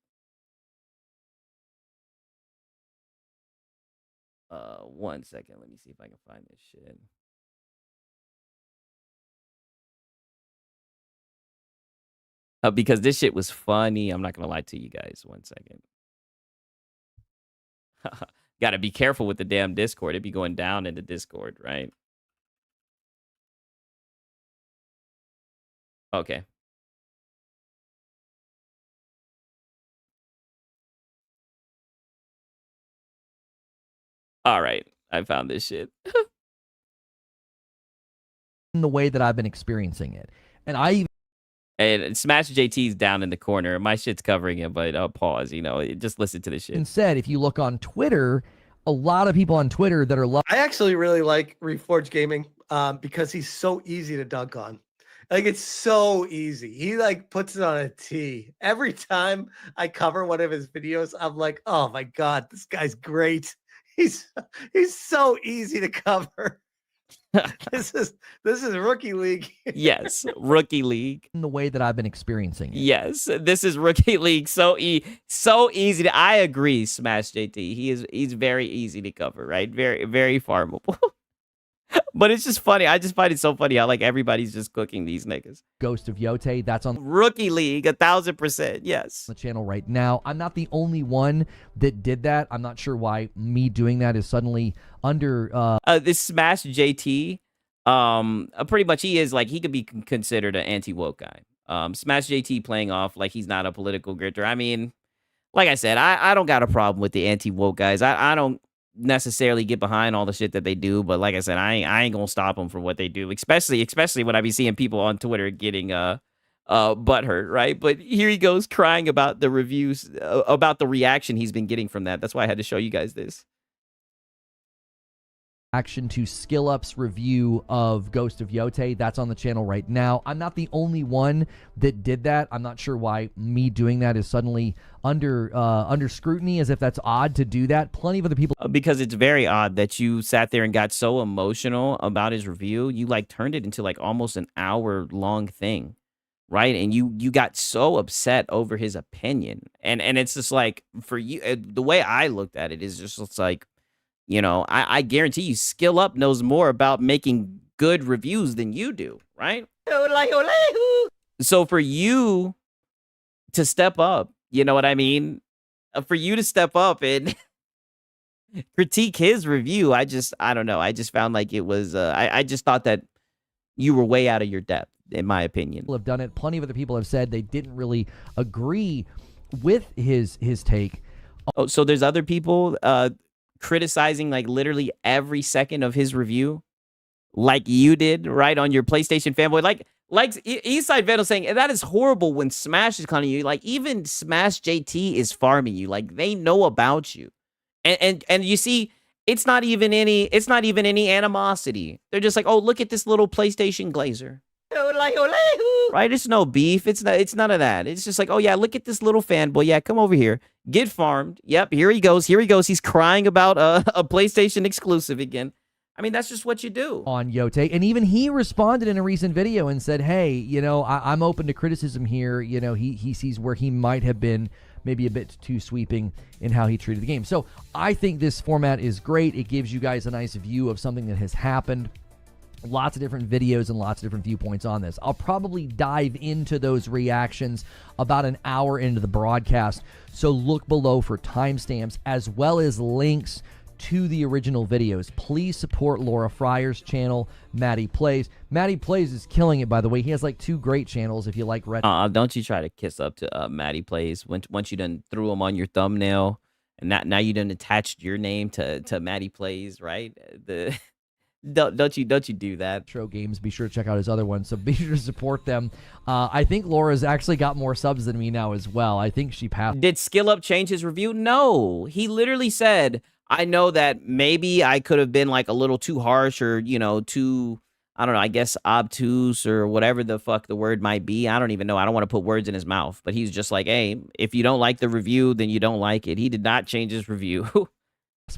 1 second. Let me see if I can find this shit. Because this shit was funny. I'm not gonna lie to you guys. 1 second. Gotta be careful with the damn Discord. It'd be going down in the Discord, right? Okay. All right. I found this shit. in the way that I've been experiencing it. And Smash JT's down in the corner. My shit's covering it, but pause. Just listen to this shit. Instead, if you look on Twitter, a lot of people on Twitter that are I actually really like Reforged Gaming because he's so easy to dunk on. Like, it's so easy. He like puts it on a tee. Every time I cover one of his videos, I'm like, oh my God, this guy's great. He's so easy to cover. This is Rookie League. Yes, Rookie League. in the way that I've been experiencing it. Yes, this is Rookie League. So easy to. I agree, Smash JT. He's very easy to cover, right? Very, very farmable. But it's just funny. I just find it so funny how like everybody's just cooking these niggas. Ghost of Yote, that's on Rookie League, 1000%. Yes. the channel right now. I'm not the only one that did that. I'm not sure why me doing that is suddenly under this Smash JT. Pretty much he is like he could be considered an anti-woke guy. Smash JT playing off like he's not a political grifter. I mean, like I said, I don't got a problem with the anti-woke guys. I don't necessarily get behind all the shit that they do, but like I said, I ain't gonna stop them from what they do, especially when I be seeing people on Twitter getting butthurt, right? But here he goes crying about the reviews, about the reaction he's been getting from that. That's why I had to show you guys this. action to SkillUp's review of Ghost of Yote. That's on the channel right now. I'm not the only one that did that. I'm not sure why me doing that is suddenly under scrutiny, as if that's odd to do that. Plenty of other people. Because it's very odd that you sat there and got so emotional about his review. You like turned it into like almost an hour-long thing, right? And you got so upset over his opinion. And it's just like, for you, the way I looked at it is just it's like, I guarantee you SkillUp knows more about making good reviews than you do, right? So for you to step up, you know what I mean? For you to step up and critique his review, I don't know. I just found like it was, I just thought that you were way out of your depth, in my opinion. People have done it. Plenty of other people have said they didn't really agree with his take. Oh, so there's other people criticizing like literally every second of his review, like you did, right, on your PlayStation Fanboy. Like Eastside Vandal saying that is horrible when Smash is clowning you. Like even Smash JT is farming you. Like they know about you, and you see, it's not even any animosity. They're just like, oh, look at this little PlayStation glazer. Right? It's no beef. It's none of that. It's just like, oh yeah, look at this little fanboy. Yeah, come over here. Get farmed. Yep, here he goes. He's crying about a PlayStation exclusive again. I mean, that's just what you do. On Yote. And even he responded in a recent video and said, hey, I'm open to criticism here. He sees where he might have been maybe a bit too sweeping in how he treated the game. So I think this format is great. It gives you guys a nice view of something that has happened. Lots of different videos and lots of different viewpoints on this. I'll probably dive into those reactions about an hour into the broadcast, so look below for timestamps as well as links to the original videos. Please support Laura Fryer's channel, Maddie Plays. Maddie Plays is killing it, by the way. He has like 2 great channels if you like retro. Don't you try to kiss up to Maddie Plays once you done threw him on your thumbnail, and now you done attached your name to Maddie Plays, right? Don't you do that. Retro games. Be sure to check out his other ones, so be sure to support them. I think Laura's actually got more subs than me now as well. I think she passed. Did Skill Up change his review? No. He literally said, I know that maybe I could have been like a little too harsh or, too, I don't know, I guess obtuse or whatever the fuck the word might be. I don't even know. I don't want to put words in his mouth. But he's just like, hey, if you don't like the review, then you don't like it. He did not change his review.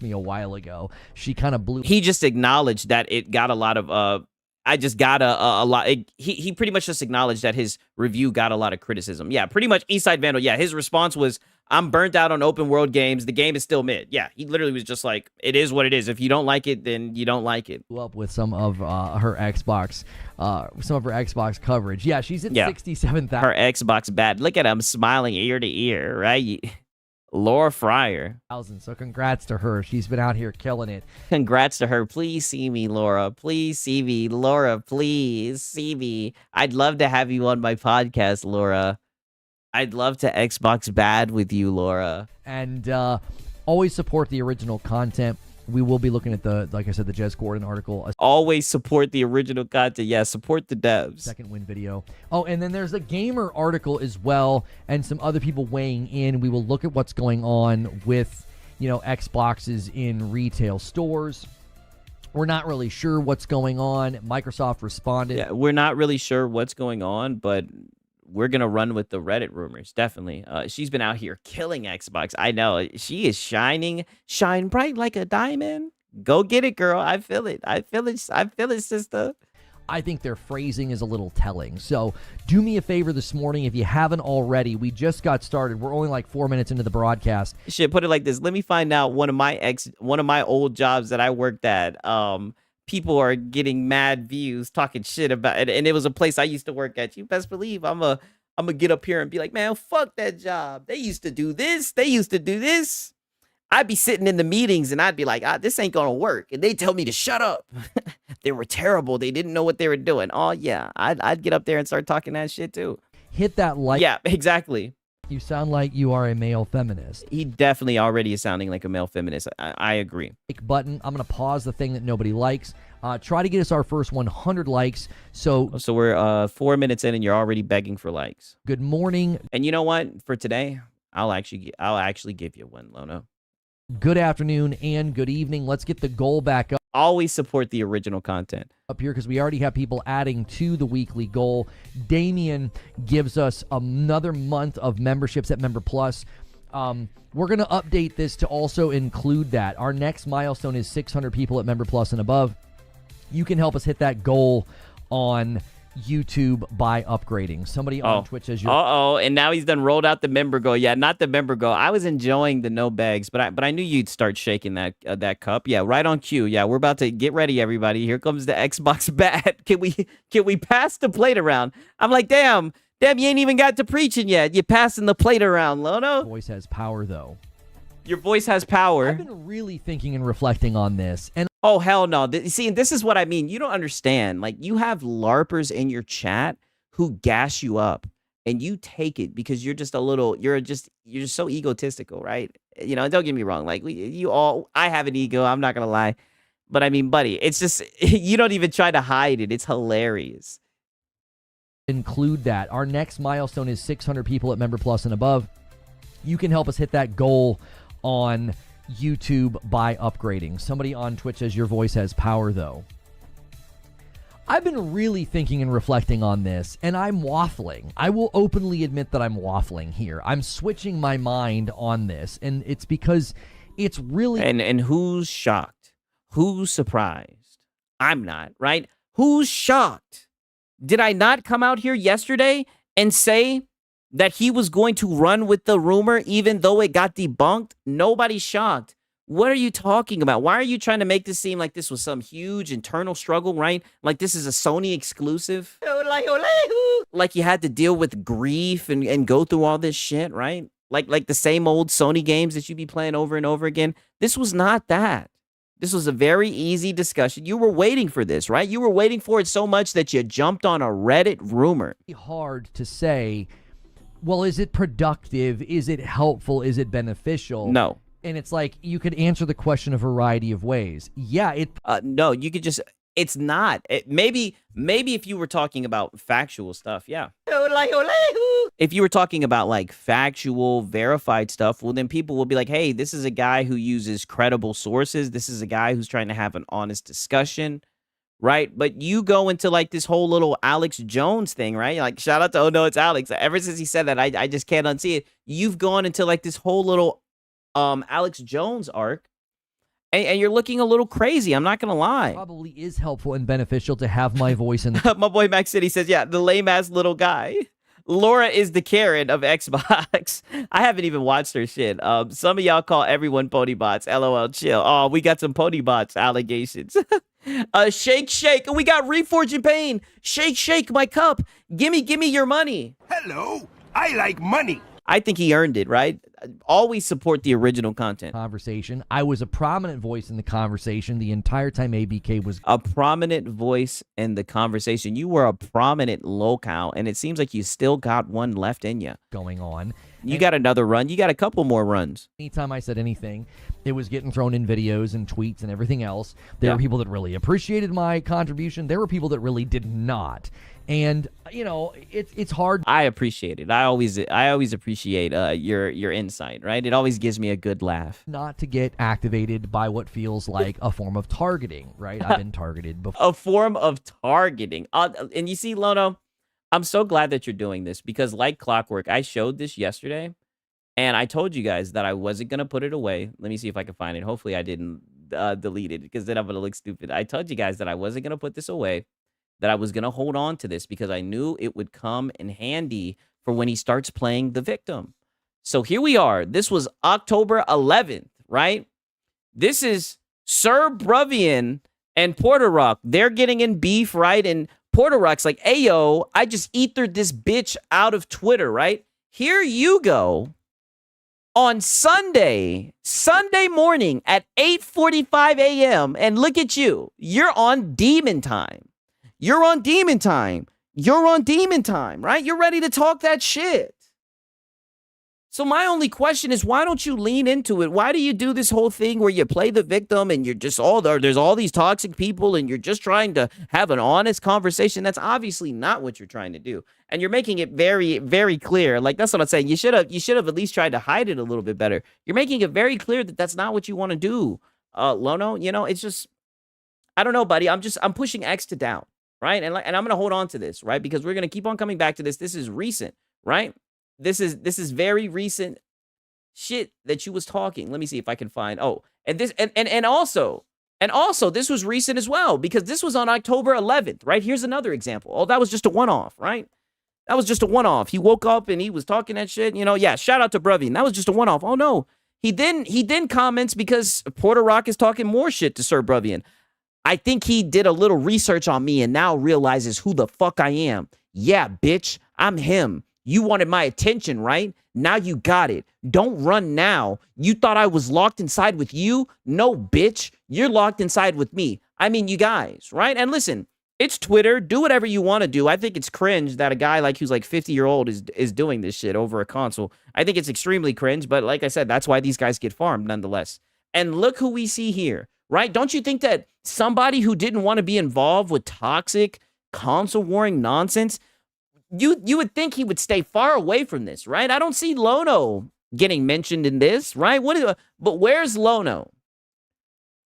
Me a while ago. She kind of blew. He just acknowledged that it got a lot of, I just got a lot. He pretty much just acknowledged that his review got a lot of criticism. Yeah, pretty much Eastside Vandal. Yeah, his response was, I'm burnt out on open world games. The game is still mid. Yeah, he literally was just like, it is what it is. If you don't like it, then you don't like it. Up with some of her Xbox, coverage. Yeah, she's at 67,000. Her Xbox bad. Look at him smiling ear to ear, right? Laura Fryer. So congrats to her. She's been out here killing it. Congrats to her. Please see me, Laura. Please see me. Laura, please see me. I'd love to have you on my podcast, Laura. I'd love to Xbox bad with you, Laura. And always support the original content. We will be looking at like I said, the Jez Gordon article. Always support the original content. Yeah, support the devs. Second win video. Oh, and then there's a gamer article as well, and some other people weighing in. We will look at what's going on with, Xboxes in retail stores. We're not really sure what's going on. Microsoft responded. Yeah, we're not really sure what's going on, but we're going to run with the Reddit rumors, definitely. She's been out here killing Xbox. I know. She is shine bright like a diamond. Go get it, girl. I feel it. I feel it, sister. I think their phrasing is a little telling. So do me a favor this morning if you haven't already. We just got started. We're only like 4 minutes into the broadcast. Shit, put it like this. Let me find out one of my old jobs that I worked at. People are getting mad views talking shit about it, and it was a place I used to work at. You best believe I'm gonna get up here and be like, man, fuck that job. They used to do this. They used to do this. I'd be sitting in the meetings and I'd be like, this ain't gonna work, and they tell me to shut up. They were terrible. They didn't know what they were doing. Oh yeah, I'd get up there and start talking that shit too. Hit that like. Yeah, exactly. You sound like you are a male feminist. He definitely already is sounding like a male feminist. I agree. Like button. I'm going to pause the thing that nobody likes. Try to get us our first 100 likes. So we're 4 minutes in and you're already begging for likes. Good morning. And you know what? For today, I'll actually give you one, Lono. Good afternoon and good evening. Let's get the goal back up. Always support the original content up here because we already have people adding to the weekly goal. Damien gives us another month of memberships at Member Plus. We're going to update this to also include that. Our next milestone is 600 people at Member Plus and above. You can help us hit that goal on YouTube by upgrading. Somebody on Twitch says you're... and now he's done rolled out the member goal. Yeah, not the member goal. I was enjoying the no bags, but I knew you'd start shaking that cup. Yeah, right on cue. Yeah, we're about to get ready, everybody. Here comes the Xbox bat. Can we pass the plate around? I'm like, damn, you ain't even got to preaching yet. You're passing the plate around, Lono. Voice has power, though. Your voice has power. I've been really thinking and reflecting on this, and oh, hell no. See, this is what I mean. You don't understand. Like, you have LARPers in your chat who gas you up, and you take it because you're just so egotistical, right? Don't get me wrong. Like, I have an ego. I'm not going to lie. But I mean, buddy, it's just, you don't even try to hide it. It's hilarious. Include that. Our next milestone is 600 people at Member Plus and above. You can help us hit that goal on YouTube by upgrading. Somebody on Twitch says your voice has power, though. I've been really thinking and reflecting on this, and I'm waffling. I will openly admit that I'm waffling here. I'm switching my mind on this, and it's because it's really... And who's shocked? Who's surprised? I'm not, right? Who's shocked? Did I not come out here yesterday and say that he was going to run with the rumor even though it got debunked? Nobody's shocked. What are you talking about? Why are you trying to make this seem like this was some huge internal struggle, right? Like this is a Sony exclusive? Like you had to deal with grief and go through all this shit, right? Like the same old Sony games that you be playing over and over again. This was not that. This was a very easy discussion. You were waiting for this, right? You were waiting for it so much that you jumped on a Reddit rumor. Hard to say, well, is it productive? Is it helpful? Is it beneficial? No. And it's like, you could answer the question a variety of ways. Yeah, no, you could just, it's not. Maybe if you were talking about factual stuff, yeah. If you were talking about like factual, verified stuff, well, then people will be like, hey, this is a guy who uses credible sources. This is a guy who's trying to have an honest discussion, right? But you go into like this whole little Alex Jones thing, right? Like, shout out to, oh no, it's Alex. Ever since he said that, I just can't unsee it. You've gone into like this whole little Alex Jones arc, and you're looking a little crazy. I'm not gonna lie. Probably is helpful and beneficial to have my voice in the My boy Max City says, yeah, the lame ass little guy. Laura is the Karen of Xbox. I haven't even watched her shit. Some of y'all call everyone pony bots. LOL, chill. Oh, we got some pony bots allegations. Shake, and we got Reforging Pain. Shake, my cup. Gimme your money. Hello, I like money. I think he earned it, right? Always support the original content. Conversation. I was a prominent voice in the conversation the entire time ABK was a prominent voice in the conversation. You were a prominent locale, and it seems like you still got one left in you. Going on. You got another run. You got a couple more runs. Anytime I said anything, it was getting thrown in videos and tweets and everything else. There were people that really appreciated my contribution. There were people that really did not. And you know, it's hard. I appreciate it. I always appreciate your insight, right? It always gives me a good laugh. Not to get activated by what feels like a form of targeting, right? I've been targeted before. A form of targeting. And you see, Lono, I'm so glad that you're doing this because like clockwork, I showed this yesterday and I told you guys that I wasn't going to put it away. Let me see if I can find it. Hopefully I didn't delete it because then I'm going to look stupid. I told you guys that I wasn't going to put this away, that I was going to hold on to this because I knew it would come in handy for when he starts playing the victim. So here we are. This was October 11th, right? This is Sir Bruvian and Porter Rock. They're getting in beef, right? And Porter Rock's like, ayo, I just ethered this bitch out of Twitter, right? Here you go. On Sunday morning at 8:45 a.m. And look at you. You're on demon time. You're on demon time. You're on demon time, right? You're ready to talk that shit. So my only question is, why don't you lean into it? Why do you do this whole thing where you play the victim and you're just there's all these toxic people and you're just trying to have an honest conversation? That's obviously not what you're trying to do. And you're making it very, very clear. Like, that's what I'm saying. You should have at least tried to hide it a little bit better. You're making it very clear that that's not what you want to do. Lono, you know, it's just, I don't know, buddy. I'm pushing X to down. Right. And I'm going to hold on to this. Right. Because we're going to keep on coming back to this. This is recent. Right. This is very recent shit that you was talking. Let me see if I can find. Oh, and this and also this was recent as well because this was on October 11th. Right. Here's another example. Oh, that was just a one-off. Right. That was just a one-off. He woke up and he was talking that shit. You know. Yeah. Shout out to Bruvian. That was just a one-off. Oh no. He then comments because Porter Rock is talking more shit to Sir Bruvian. I think he did a little research on me and now realizes who the fuck I am. Yeah, bitch, I'm him. You wanted my attention, right? Now you got it. Don't run now. You thought I was locked inside with you? No, bitch. You're locked inside with me. I mean, you guys, right? And listen, it's Twitter. Do whatever you want to do. I think it's cringe that a guy like who's like 50-year-old is doing this shit over a console. I think it's extremely cringe, but like I said, that's why these guys get farmed nonetheless. And look who we see here. Right? Don't you think that somebody who didn't want to be involved with toxic console warring nonsense, you would think he would stay far away from this, right? I don't see Lono getting mentioned in this, right? But where's Lono?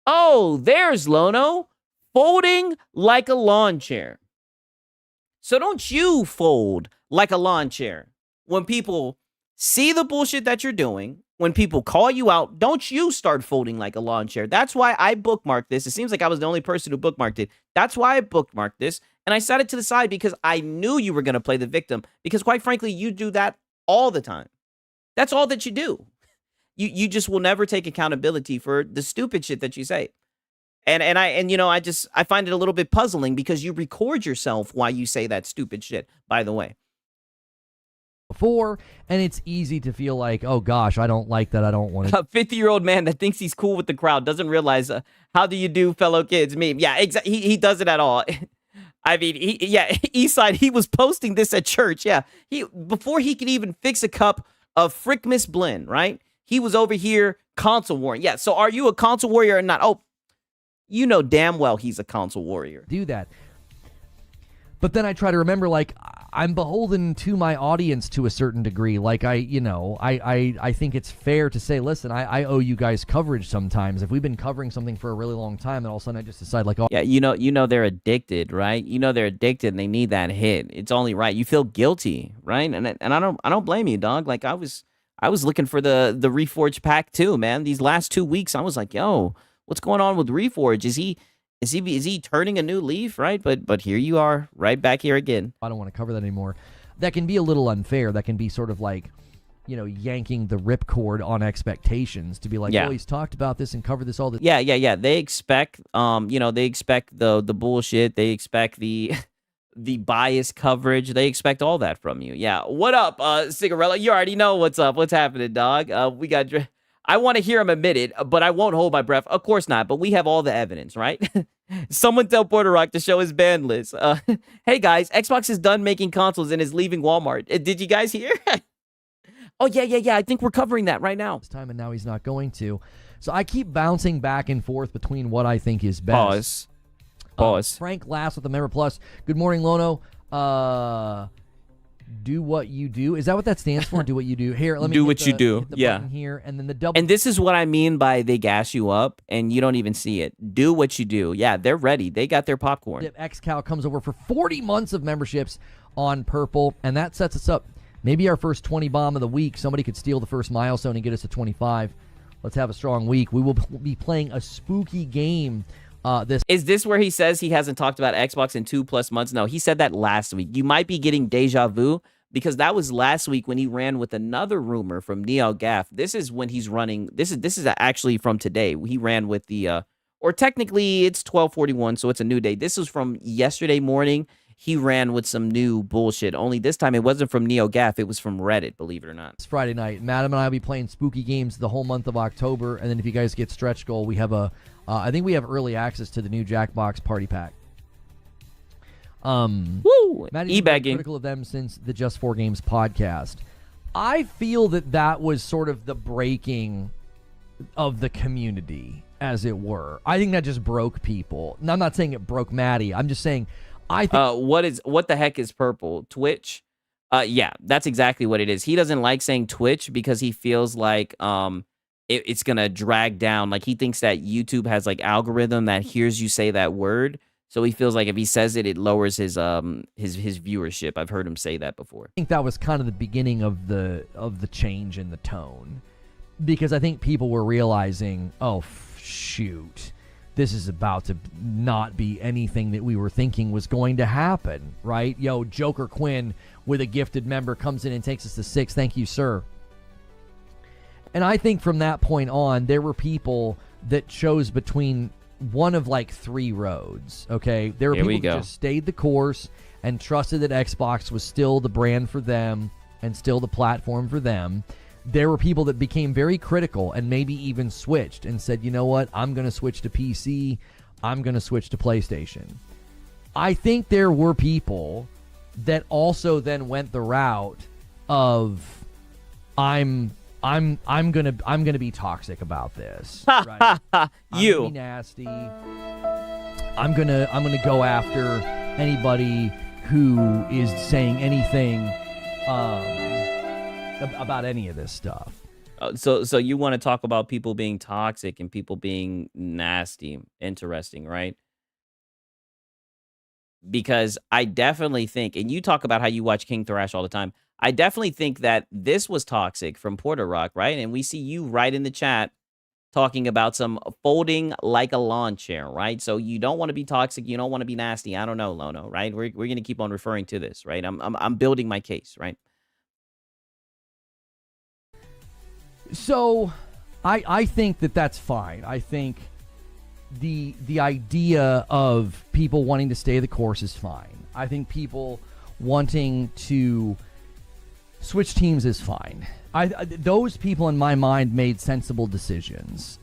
Oh, there's Lono folding like a lawn chair. So don't you fold like a lawn chair when people see the bullshit that you're doing. When people call you out, don't you start folding like a lawn chair. That's why I bookmarked this. It seems like I was the only person who bookmarked it. That's why I bookmarked this. And I set it to the side because I knew you were going to play the victim. Because quite frankly, you do that all the time. That's all that you do. You just will never take accountability for the stupid shit that you say. And you know, I find it a little bit puzzling because you record yourself while you say that stupid shit, by the way. Before, and it's easy to feel like, oh gosh, I don't like that. I don't want to. A 50-year-old man that thinks he's cool with the crowd doesn't realize how do you do, fellow kids meme. Yeah, exactly. He doesn't at all. I mean, Eastside, he was posting this at church. Yeah, before he could even fix a cup of Frickmas blend, right? He was over here console warring. Yeah, so are you a console warrior or not? Oh, you know damn well he's a console warrior. Do that. But then I try to remember, like, I'm beholden to my audience to a certain degree. Like, I think it's fair to say, listen, I owe you guys coverage sometimes. If we've been covering something for a really long time, and all of a sudden I just decide, like, oh, yeah, you know they're addicted, right? You know they're addicted and they need that hit. It's only right. You feel guilty, right? And I don't blame you, dog. Like, I was looking for the Reforged pack too, man. These last 2 weeks, I was like, yo, what's going on with Reforged? Is he turning a new leaf, right? But here you are, right back here again. I don't want to cover that anymore. That can be a little unfair. That can be sort of like, you know, yanking the ripcord on expectations to be like, oh, he's talked about this and covered this all the Yeah. They expect they expect the bullshit. They expect the biased coverage. They expect all that from you. Yeah. What up, Cigarella? You already know what's up. What's happening, dog? We got. I want to hear him admit it, but I won't hold my breath. Of course not, but we have all the evidence, right? Someone tell Porter Rock to show his ban list. Hey, guys, Xbox is done making consoles and is leaving Walmart. Did you guys hear? Oh, yeah. I think we're covering that right now. This time, and now he's not going to. So I keep bouncing back and forth between what I think is best. Pause. Frank Last with the Member Plus. Good morning, Lono. Do what you do. Is that what that stands for? Do what you do. Here, let me do what you do. Hit the Yeah. button here, and then the double. And this is what I mean by they gas you up and you don't even see it. Do what you do. Yeah, they're ready. They got their popcorn. XCal comes over for 40 months of memberships on Purple, and that sets us up. Maybe our first 20 bomb of the week. Somebody could steal the first milestone and get us to 25. Let's have a strong week. We will be playing a spooky game. Is this where he says he hasn't talked about Xbox in 2+ months? No, he said that last week. You might be getting deja vu because that was last week when he ran with another rumor from Neo Gaff. This is when he's running. This is actually from today. He ran with the or technically it's 12:41, so it's a new day. This is from yesterday morning. He ran with some new bullshit. Only this time it wasn't from Neo Gaff. It was from Reddit, believe it or not. It's Friday night. Madam and I will be playing spooky games the whole month of October. And then if you guys get stretch goal, we have I think we have early access to the new Jackbox Party Pack. Woo! Maddie's been critical of them since the Just 4 Games podcast. I feel that was sort of the breaking of the community, as it were. I think that just broke people. And I'm not saying it broke Maddie. I'm just saying I think what the heck is Purple? Twitch? Yeah, that's exactly what it is. He doesn't like saying Twitch because he feels like it's gonna drag down. Like he thinks that YouTube has like algorithm that hears you say that word. So he feels like if he says it, it lowers his viewership. I've heard him say that before. I think that was kind of the beginning of the change in the tone, because I think people were realizing, oh shoot, this is about to not be anything that we were thinking was going to happen, right? Yo, Joker Quinn with a gifted member comes in and takes us to 6. Thank you, sir. And I think from that point on, there were people that chose between one of like 3 roads, okay? There were people who just stayed the course and trusted that Xbox was still the brand for them and still the platform for them. There were people that became very critical and maybe even switched and said, you know what, I'm going to switch to PC. I'm going to switch to PlayStation. I think there were people that also then went the route of I'm gonna be toxic about this. Right? I'm gonna be nasty. I'm gonna go after anybody who is saying anything about any of this stuff. So you want to talk about people being toxic and people being nasty? Interesting, right? Because I definitely think, and you talk about how you watch King Thrash all the time. I definitely think that this was toxic from Porter Rock, right? And we see you right in the chat talking about some folding like a lawn chair, right? So you don't want to be toxic. You don't want to be nasty. I don't know, Lono, right? We're going to keep on referring to this, right? I'm building my case, right? So I think that that's fine. I think the idea of people wanting to stay the course is fine. I think people wanting to switch teams is fine. Those people in my mind made sensible decisions,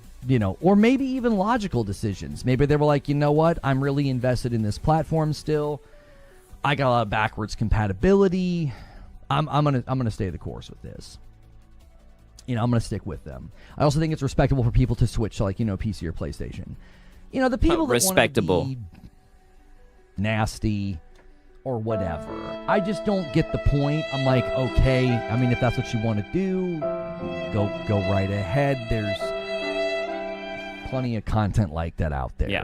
or maybe even logical decisions. Maybe they were like, you know what? I'm really invested in this platform still. I got a lot of backwards compatibility. I'm gonna stay the course with this. I'm gonna stick with them. I also think it's respectable for people to switch to PC or PlayStation. The people that respectable, want to be nasty or whatever. I just don't get the point. I'm like, okay, I mean, if that's what you want to do, go right ahead. There's plenty of content like that out there, Yeah.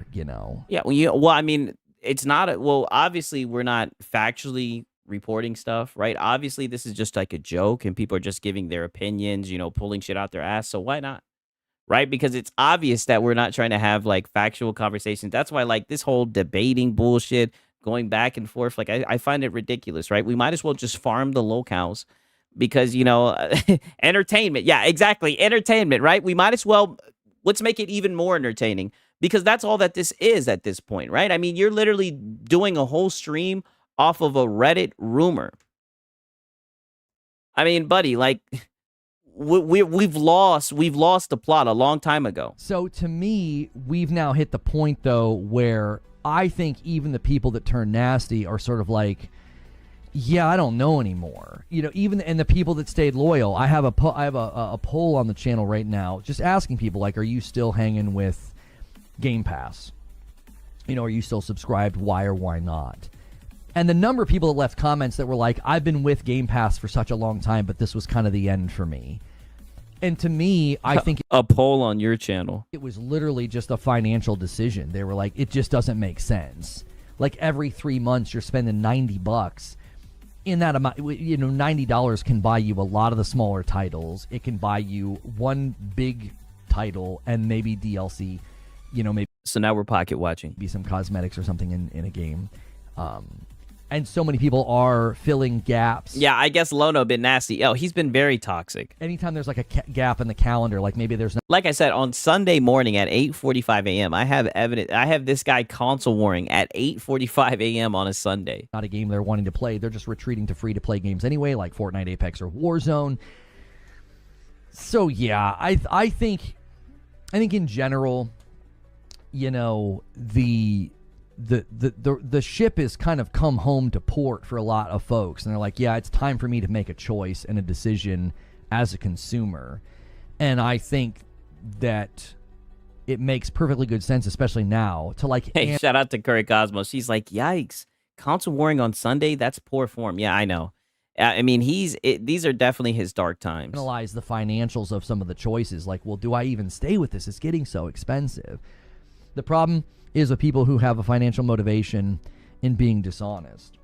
Yeah, well, I mean, it's not obviously we're not factually reporting stuff, right? Obviously this is just like a joke and people are just giving their opinions, pulling shit out their ass, so why not? Right? Because it's obvious that we're not trying to have like factual conversations. That's why like this whole debating bullshit, going back and forth, like I find it ridiculous, right? We might as well just farm the locales because, entertainment. Yeah, exactly. Entertainment, right? We might as well, let's make it even more entertaining because that's all that this is at this point, right? I mean, you're literally doing a whole stream off of a Reddit rumor. I mean, buddy, like we've lost the plot a long time ago. So to me, we've now hit the point though where I think even the people that turn nasty are sort of like, yeah, I don't know anymore. Even and the people that stayed loyal. I have a poll on the channel right now, just asking people like, are you still hanging with Game Pass? Are you still subscribed? Why or why not? And the number of people that left comments that were like, I've been with Game Pass for such a long time, but this was kind of the end for me. And to me, I think a poll on your channel. It was literally just a financial decision. They were like, it just doesn't make sense. Like every 3 months, you're spending $90. In that amount, $90 can buy you a lot of the smaller titles. It can buy you one big title and maybe DLC. Maybe. So now we're pocket watching. Be some cosmetics or something in a game. And so many people are filling gaps. Yeah, I guess Lono a bit nasty. Oh, he's been very toxic. Anytime there's like a gap in the calendar, like maybe there's no. Like I said, on Sunday morning at 8:45 a.m., I have evidence. I have this guy console warring at 8:45 a.m. on a Sunday. Not a game they're wanting to play. They're just retreating to free-to-play games anyway, like Fortnite, Apex, or Warzone. So yeah, I think in general, the ship has kind of come home to port for a lot of folks, and they're like, yeah, it's time for me to make a choice and a decision as a consumer. And I think that it makes perfectly good sense, especially now, to like. Hey, shout out to Curry Cosmos. She's like, yikes, console warring on Sunday? That's poor form. Yeah, I know. I mean, these are definitely his dark times. Analyze the financials of some of the choices. Like, well, do I even stay with this? It's getting so expensive. The problem is with people who have a financial motivation in being dishonest.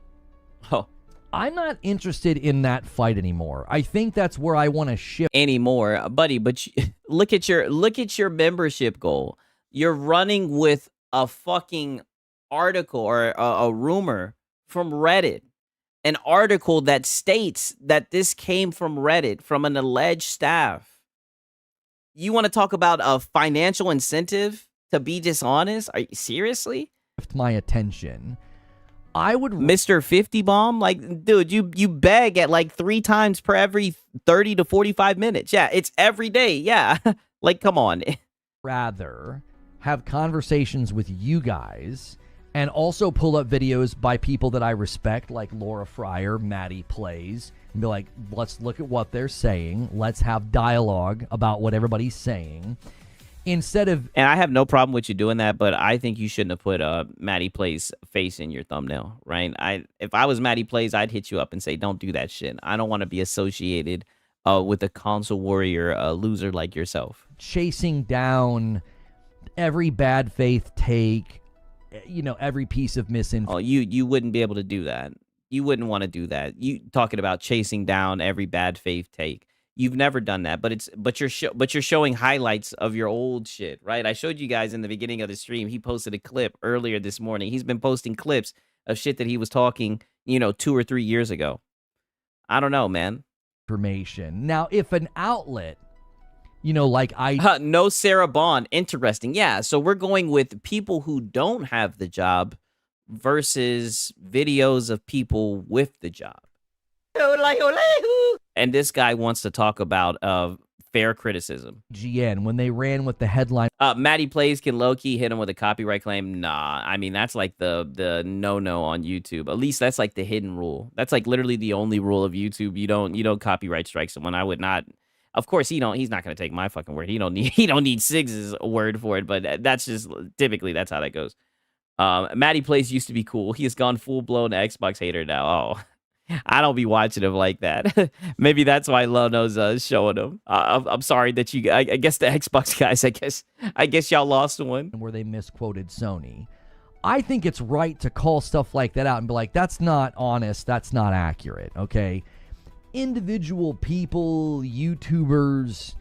Oh, I'm not interested in that fight anymore. I think that's where I want to shift anymore, buddy. But look at your membership goal. You're running with a fucking article or a rumor from Reddit, an article that states that this came from Reddit from an alleged staff. You want to talk about a financial incentive to be dishonest? Are you seriously? My attention. I would Mr. 50 bomb, like, dude, you beg at like 3 times per every 30 to 45 minutes. Yeah, it's every day. Yeah. Like, come on. Rather have conversations with you guys and also pull up videos by people that I respect, like Laura Fryer, Maddie Plays, and be like, let's look at what they're saying. Let's have dialogue about what everybody's saying. Instead of, and I have no problem with you doing that, but I think you shouldn't have put Maddie Plays face in your thumbnail, right? If I was Maddie Plays, I'd hit you up and say, don't do that shit. I don't want to be associated with a console warrior loser like yourself. Chasing down every bad faith take, every piece of misinformation. Oh, you wouldn't be able to do that. You wouldn't want to do that. You talking about chasing down every bad faith take. You've never done that, but you're showing highlights of your old shit, right? I showed you guys in the beginning of the stream. He posted a clip earlier this morning. He's been posting clips of shit that he was talking, 2 or 3 years ago. I don't know, man. Information. Now, if an outlet You know, like no Sarah Bond. Interesting. Yeah. So we're going with people who don't have the job versus videos of people with the job. And this guy wants to talk about fair criticism. GN, when they ran with the headline. Maddie Plays can low-key hit him with a copyright claim. Nah, I mean, that's like the no-no on YouTube. At least that's like the hidden rule. That's like literally the only rule of YouTube. You don't copyright strike someone. I would not. Of course, he's not going to take my fucking word. He don't need Siggs's word for it, but that's just typically that's how that goes. Maddie Plays used to be cool. He has gone full-blown Xbox hater now. Oh. I don't be watching him like that. Maybe that's why Lono's showing him. I'm sorry that you. I guess the Xbox guys. I guess y'all lost one where they misquoted Sony. I think it's right to call stuff like that out and be like, "That's not honest. That's not accurate." Okay, individual people, YouTubers,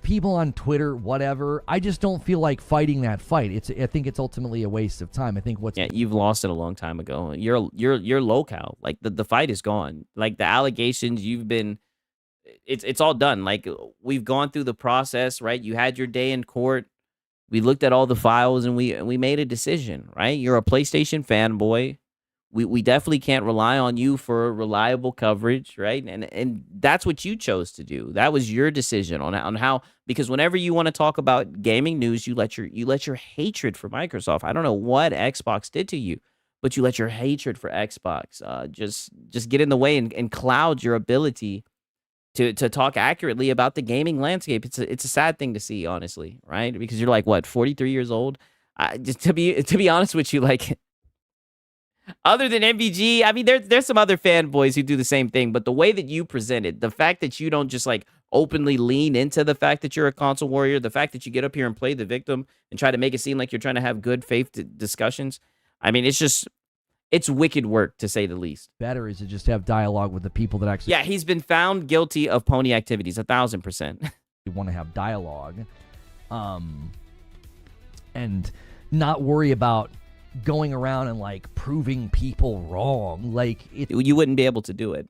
people on Twitter, whatever. I just don't feel like fighting that fight. I think it's ultimately a waste of time. I think you've lost it a long time ago. You're local. Like the fight is gone. Like the allegations it's all done. Like we've gone through the process, right? You had your day in court. We looked at all the files and we made a decision, right? You're a PlayStation fanboy. We definitely can't rely on you for reliable coverage, right? And that's what you chose to do. That was your decision on how, because whenever you want to talk about gaming news, you let your hatred for Microsoft. I don't know what Xbox did to you, but you let your hatred for Xbox just get in the way and cloud your ability to talk accurately about the gaming landscape. It's a sad thing to see, honestly, right? Because you're like, what, 43 years old? Just to be honest with you, like. Other than MVG, I mean, there's some other fanboys who do the same thing, but the way that you present it, the fact that you don't just like openly lean into the fact that you're a console warrior, the fact that you get up here and play the victim and try to make it seem like you're trying to have good faith discussions, I mean, it's wicked work, to say the least. Better is to just have dialogue with the people that actually... Yeah, he's been found guilty of pony activities, 1,000%. You want to have dialogue and not worry about going around and like proving people wrong. Like you wouldn't be able to do it.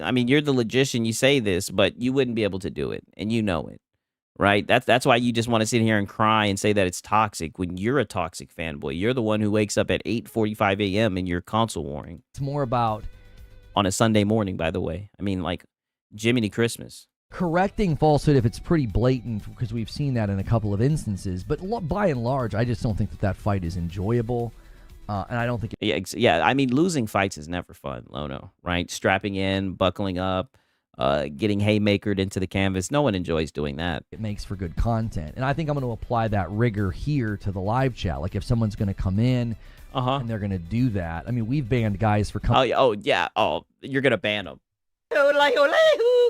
I mean, you're the logician, you say this, but you wouldn't be able to do it, and you know it, right? That's why you just want to sit here and cry and say that it's toxic when you're a toxic fanboy. You're the one who wakes up at 8:45 a.m. and you're console warring. It's more about on a Sunday morning, by the way. I mean, like Jiminy Christmas. Correcting falsehood if it's pretty blatant, because we've seen that in a couple of instances. But by and large, I just don't think that fight is enjoyable. And I don't think... Yeah, I mean, losing fights is never fun, Lono, right? Strapping in, buckling up, getting haymakered into the canvas. No one enjoys doing that. It makes for good content. And I think I'm going to apply that rigor here to the live chat. Like if someone's going to come in and they're going to do that. I mean, we've banned guys for coming... Oh, yeah. Oh, you're going to ban them.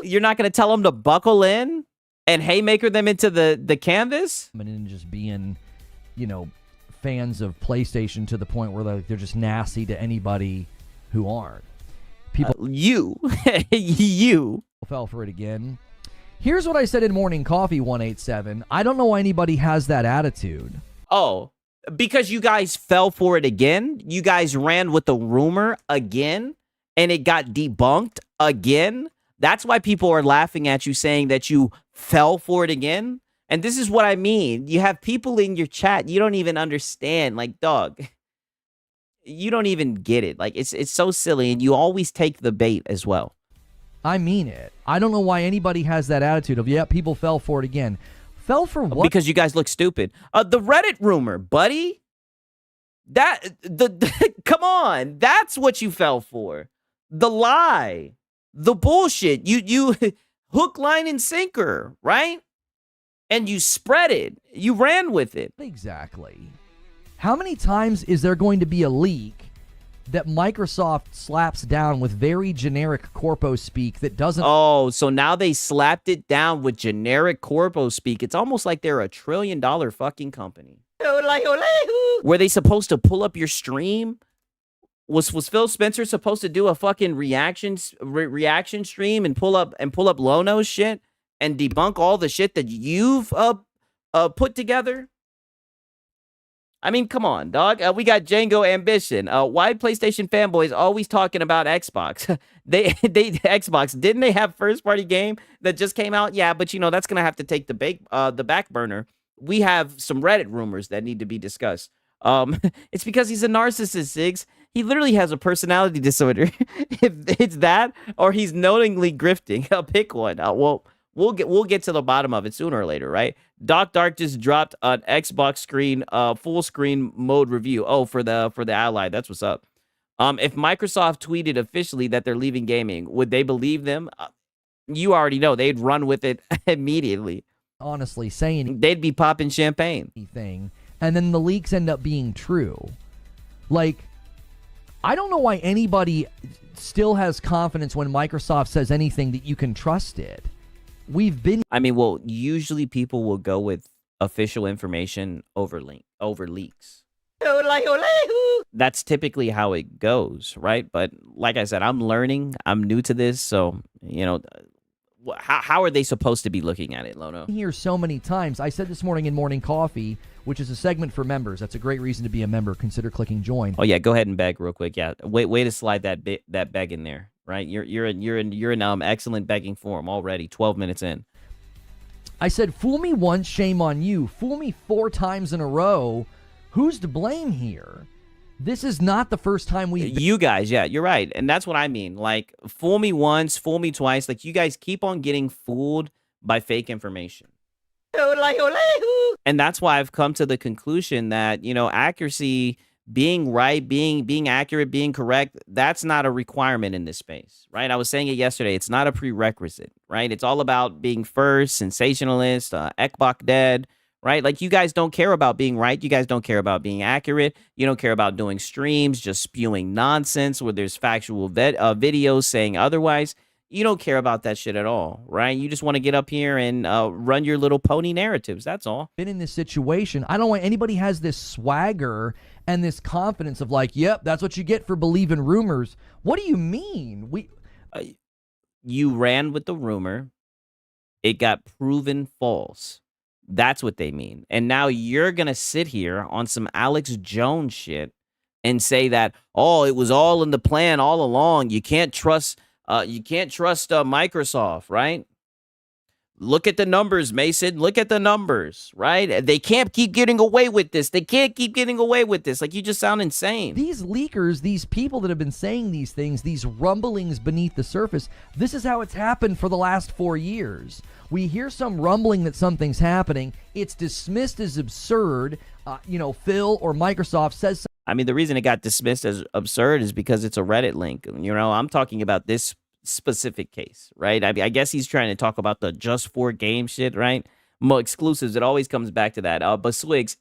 You're not going to tell them to buckle in and haymaker them into the canvas? And just being, fans of PlayStation to the point where they're just nasty to anybody who aren't. People, you fell for it again. Here's what I said in Morning Coffee 187. I don't know why anybody has that attitude. Oh, because you guys fell for it again? You guys ran with the rumor again? And it got debunked again? That's why people are laughing at you, saying that you fell for it again? And this is what I mean. You have people in your chat you don't even understand. Like, dog, you don't even get it. Like, it's so silly, and you always take the bait as well. I mean it. I don't know why anybody has that attitude of, yeah, people fell for it again. Fell for what? Because you guys look stupid. The Reddit rumor, buddy. Come on. That's what you fell for. The lie, the bullshit, you hook, line, and sinker, right? And you spread it. You ran with it. Exactly. How many times is there going to be a leak that Microsoft slaps down with very generic corpo speak that doesn't... Oh, so now they slapped it down with generic corpo speak. It's almost like they're a $1 trillion fucking company. Were they supposed to pull up your stream? Was Phil Spencer supposed to do a fucking reaction stream and pull up Lono's shit and debunk all the shit that you've put together? I mean, come on, dog. We got Django Ambition. Why PlayStation fanboys always talking about Xbox? they Xbox, didn't they have first party game that just came out? Yeah, but you know that's gonna have to take the back burner. We have some Reddit rumors that need to be discussed. It's because he's a narcissist, Ziggs. He literally has a personality disorder. If it's that, or he's knowingly grifting, pick one. Well, we'll get to the bottom of it sooner or later, right? Doc Dark just dropped an Xbox screen, full screen mode review. Oh, for the Ally, that's what's up. If Microsoft tweeted officially that they're leaving gaming, would they believe them? You already know they'd run with it immediately. Honestly, saying they'd be popping champagne. Anything, and then the leaks end up being true. Like, I don't know why anybody still has confidence when Microsoft says anything that you can trust it. I mean, well, usually people will go with official information over leaks. That's typically how it goes, right? But like I said, I'm learning. I'm new to this, so you know, how are they supposed to be looking at it, Lono? Here so many times. I said this morning in Morning Coffee, which is a segment for members. That's a great reason to be a member. Consider clicking join. Oh yeah, go ahead and beg real quick. Yeah, way to slide that beg in there. Right, you're in excellent begging form already. 12 minutes in. I said, fool me once, shame on you. Fool me 4 times in a row. Who's to blame here? This is not the first time you guys, yeah, you're right, and that's what I mean. Like, fool me once, fool me twice. Like, you guys keep on getting fooled by fake information. And that's why I've come to the conclusion that, you know, accuracy, being right, being accurate, being correct, that's not a requirement in this space, right? I was saying it yesterday. It's not a prerequisite, right? It's all about being first, sensationalist, Ekbok dead, right? Like, you guys don't care about being right. You guys don't care about being accurate. You don't care about doing streams, just spewing nonsense where there's factual videos saying otherwise. You don't care about that shit at all, right? You just want to get up here and run your little pony narratives. That's all. Been in this situation. I don't want anybody has this swagger and this confidence of like, yep, that's what you get for believing rumors. What do you mean? You ran with the rumor. It got proven false. That's what they mean. And now you're going to sit here on some Alex Jones shit and say that, oh, it was all in the plan all along. You can't trust Microsoft, right? Look at the numbers, Mason. Look at the numbers, right? They can't keep getting away with this. They can't keep getting away with this. Like, you just sound insane. These leakers, these people that have been saying these things, these rumblings beneath the surface, this is how it's happened for the last 4 years. We hear some rumbling that something's happening. It's dismissed as absurd. Phil or Microsoft says. I mean, the reason it got dismissed as absurd is because it's a Reddit link. You know, I'm talking about this specific case, right? I guess he's trying to talk about the just for game shit, right? More exclusives. It always comes back to that. But Sigs,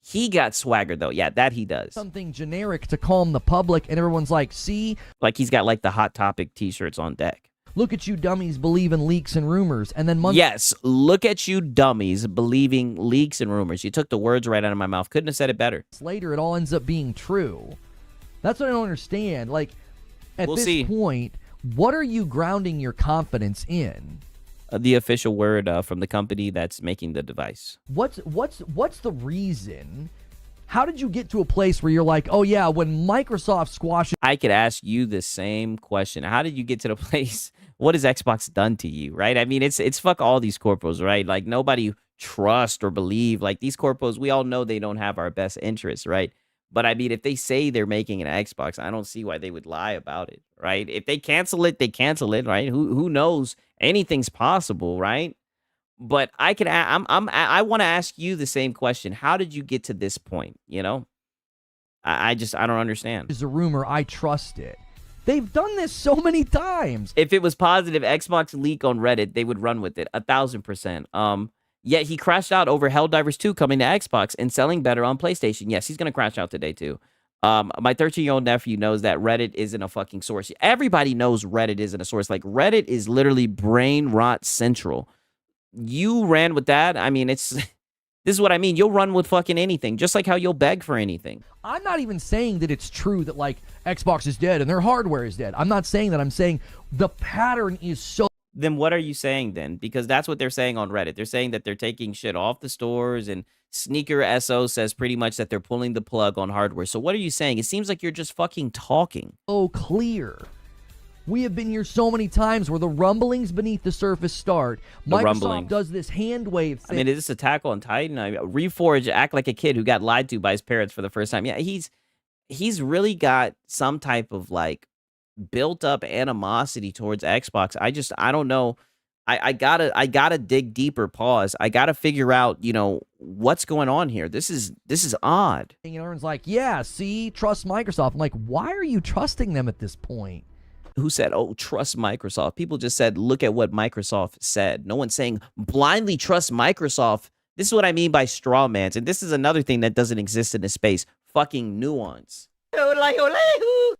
he got swagger though. Yeah, that he does. Something generic to calm the public, and everyone's like, see? Like he's got like the Hot Topic t-shirts on deck. Look at you dummies believing leaks and rumors. And then yes, look at you dummies believing leaks and rumors. You took the words right out of my mouth. Couldn't have said it better. Later, it all ends up being true. That's what I don't understand. Like, at this point, what are you grounding your confidence in? The official word from the company that's making the device. What's the reason? How did you get to a place where you're like, oh yeah, when Microsoft squashes... I could ask you the same question. How did you get to the place? What has Xbox done to you, right? I mean, it's fuck all these corpos, right? Like, nobody trust or believe. Like, these corpos, we all know they don't have our best interests, right? But I mean, if they say they're making an Xbox, I don't see why they would lie about it, right? If they cancel it, they cancel it, right? Who knows? Anything's possible, right? But I want to ask you the same question. How did you get to this point? You know, I don't understand. It's a rumor. I trust it. They've done this so many times. If it was positive Xbox leak on Reddit, they would run with it 1,000%. Yet he crashed out over Helldivers 2 coming to Xbox and selling better on PlayStation. Yes, he's going to crash out today too. My 13-year-old nephew knows that Reddit isn't a fucking source. Everybody knows Reddit isn't a source. Like, Reddit is literally brain rot central. You ran with that. I mean, this is what I mean. You'll run with fucking anything, just like how you'll beg for anything. I'm not even saying that it's true that, like, Xbox is dead and their hardware is dead. I'm not saying that. I'm saying the pattern is so Then what are you saying then? Because that's what they're saying on Reddit. They're saying that they're taking shit off the stores, and Sneaker SO says pretty much that they're pulling the plug on hardware. So what are you saying? It seems like you're just fucking talking. Oh, clear. We have been here so many times where the rumblings beneath the surface start. Microsoft does this hand wave thing. I mean, is this Attack on Titan? Reforge act like a kid who got lied to by his parents for the first time. Yeah, he's really got some type of like built up animosity towards Xbox. I don't know. I gotta dig deeper. Pause. I gotta figure out, what's going on here. This is odd. And everyone's like, yeah, see, trust Microsoft. I'm like, why are you trusting them at this point? Who said, oh, trust Microsoft? People just said, look at what Microsoft said. No one's saying blindly trust Microsoft. This is what I mean by straw mans. And this is another thing that doesn't exist in this space. Fucking nuance.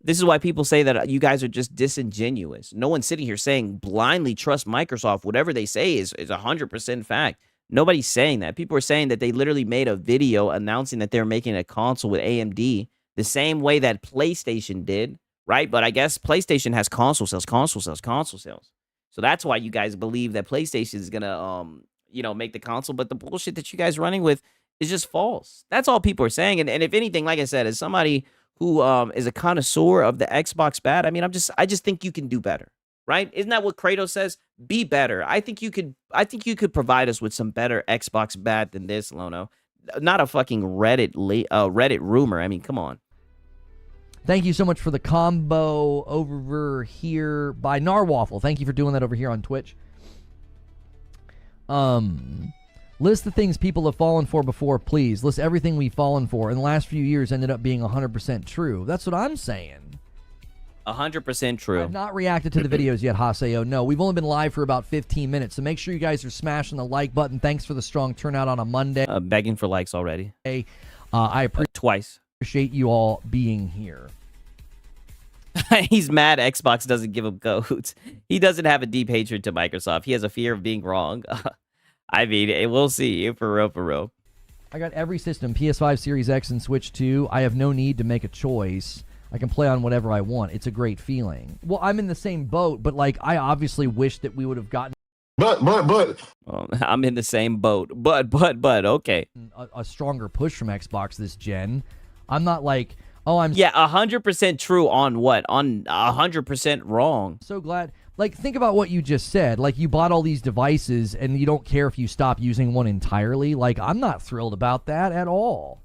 This is why people say that you guys are just disingenuous. No one's sitting here saying blindly trust Microsoft. Whatever they say is 100% fact. Nobody's saying that. People are saying that they literally made a video announcing that they're making a console with AMD the same way that PlayStation did, right? But I guess PlayStation has console sales. So that's why you guys believe that PlayStation is going to, make the console. But the bullshit that you guys are running with is just false. That's all people are saying. And if anything, like I said, as somebody who is a connoisseur of the Xbox bad, I mean, I just think you can do better, right? Isn't that what Kratos says? Be better. I think you could provide us with some better Xbox bad than this, Lono. Not a fucking Reddit rumor. I mean, come on. Thank you so much for the combo over here by Narwaffle. Thank you for doing that over here on Twitch. List the things people have fallen for before, please. List everything we've fallen for. In the last few years ended up being 100% true. That's what I'm saying. 100% true. I've not reacted to the videos yet, Haseo. No, we've only been live for about 15 minutes, so make sure you guys are smashing the like button. Thanks for the strong turnout on a Monday. Begging for likes already. I appreciate twice. Appreciate you all being here. He's mad Xbox doesn't give him codes. He doesn't have a deep hatred to Microsoft. He has a fear of being wrong. I mean, we'll see. For real. I got every system, PS5, Series X, and Switch 2. I have no need to make a choice. I can play on whatever I want. It's a great feeling. Well, I'm in the same boat, but like, I obviously wish that we would have gotten... But. Well, I'm in the same boat. But, okay. A stronger push from Xbox this gen. I'm not like... Yeah, 100% true on what? On 100% wrong. So glad. Like, think about what you just said. Like, you bought all these devices and you don't care if you stop using one entirely. Like, I'm not thrilled about that at all.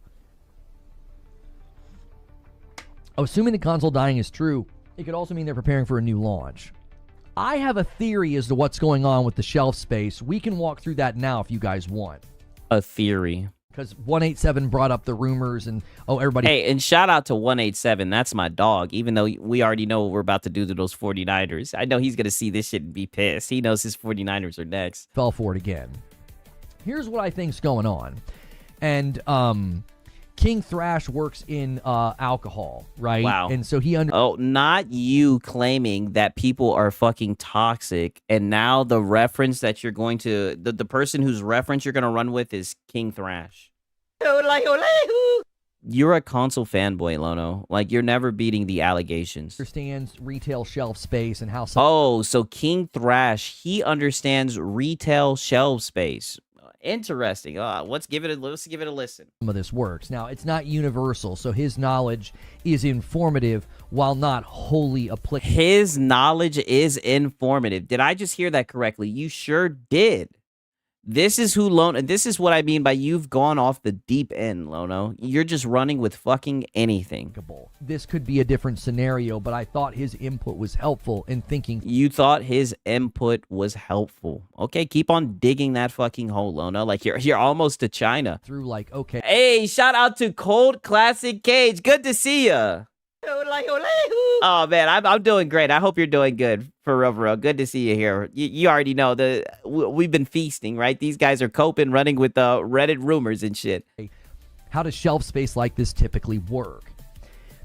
Assuming the console dying is true, it could also mean they're preparing for a new launch. I have a theory as to what's going on with the shelf space. We can walk through that now if you guys want. A theory. Because 187 brought up the rumors and, everybody... Hey, and shout out to 187. That's my dog. Even though we already know what we're about to do to those 49ers. I know he's going to see this shit and be pissed. He knows his 49ers are next. Fell for it again. Here's what I think's going on. And King Thrash works in alcohol, right? Wow. And so he... not you claiming that people are fucking toxic. And now the reference that you're going to... The person whose reference you're going to run with is King Thrash. You're a console fanboy, Lono. Like, you're never beating the allegations. Understands retail shelf space and how... So King Thrash, he understands retail shelf space. Interesting. Let's give it a listen. Some of this works. Now, it's not universal, so his knowledge is informative while not wholly applicable. His knowledge is informative. Did I just hear that correctly? You sure did. This is this is what I mean by you've gone off the deep end, Lono. You're just running with fucking anything. This could be a different scenario, but I thought his input was helpful in thinking. You thought his input was helpful. Okay, keep on digging that fucking hole, Lono. Like you're almost to China. Through like, okay. Hey, shout out to Cold Classic Cage. Good to see ya. Oh man, I'm doing great. I hope you're doing good. For real. Good to see you here. You already know we've been feasting, right? These guys are coping, running with Reddit rumors and shit. How does shelf space like this typically work?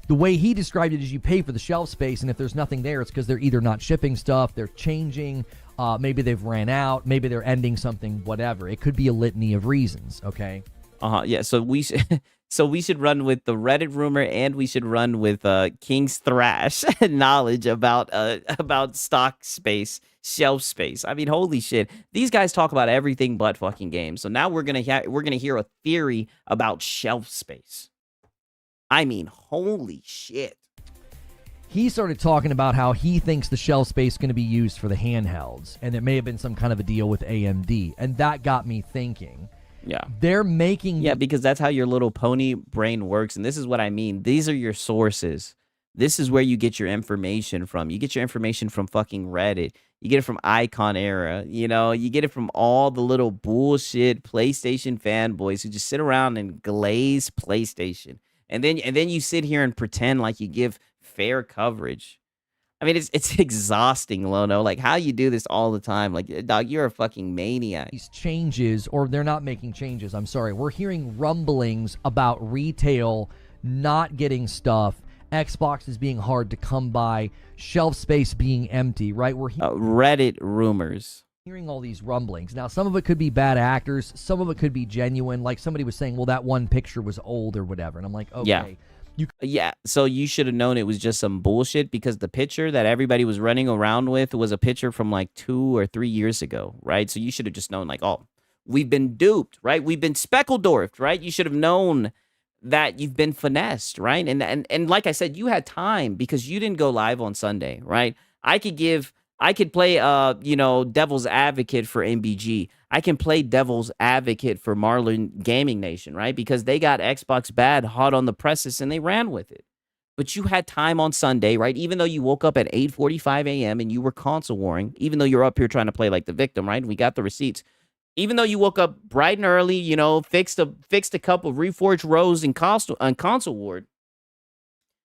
The way he described it is you pay for the shelf space, and if there's nothing there, it's because they're either not shipping stuff, they're changing, maybe they've ran out, maybe they're ending something, whatever. It could be a litany of reasons, okay? Yeah, so So we should run with the Reddit rumor, and we should run with King's Thrash knowledge about stock space, shelf space. I mean, holy shit. These guys talk about everything but fucking games. So now we're gonna hear a theory about shelf space. I mean, holy shit. He started talking about how he thinks the shelf space is going to be used for the handhelds, and it may have been some kind of a deal with AMD, and that got me thinking. Yeah. They're making... Yeah, because that's how your little pony brain works, and this is what I mean. These are your sources. This is where you get your information from. You get your information from fucking Reddit. You get it from Icon Era. You know, you get it from all the little bullshit PlayStation fanboys who just sit around and glaze PlayStation. And then you sit here and pretend like you give fair coverage. I mean, it's exhausting, Lono. Like, how you do this all the time? Like, dog, you're a fucking maniac. These changes, or they're not making changes, I'm sorry. We're hearing rumblings about retail not getting stuff, Xbox is being hard to come by, shelf space being empty, right? We're Reddit rumors. Hearing all these rumblings. Now, some of it could be bad actors. Some of it could be genuine. Like somebody was saying, well, that one picture was old or whatever. And I'm like, okay. Yeah. Yeah, so you should have known it was just some bullshit because the picture that everybody was running around with was a picture from like 2 or 3 years ago, right? So you should have just known, like, oh, we've been duped, right? We've been speckledorfed, right? You should have known that you've been finessed, right? And like I said, you had time because you didn't go live on Sunday, right? I could play devil's advocate for MBG. I can play devil's advocate for Marlin Gaming Nation, right? Because they got Xbox bad hot on the presses and they ran with it. But you had time on Sunday, right? Even though you woke up at 8:45 a.m. and you were console warring, even though you're up here trying to play like the victim, right? We got the receipts. Even though you woke up bright and early, you know, fixed a couple of Reforged rows in console ward,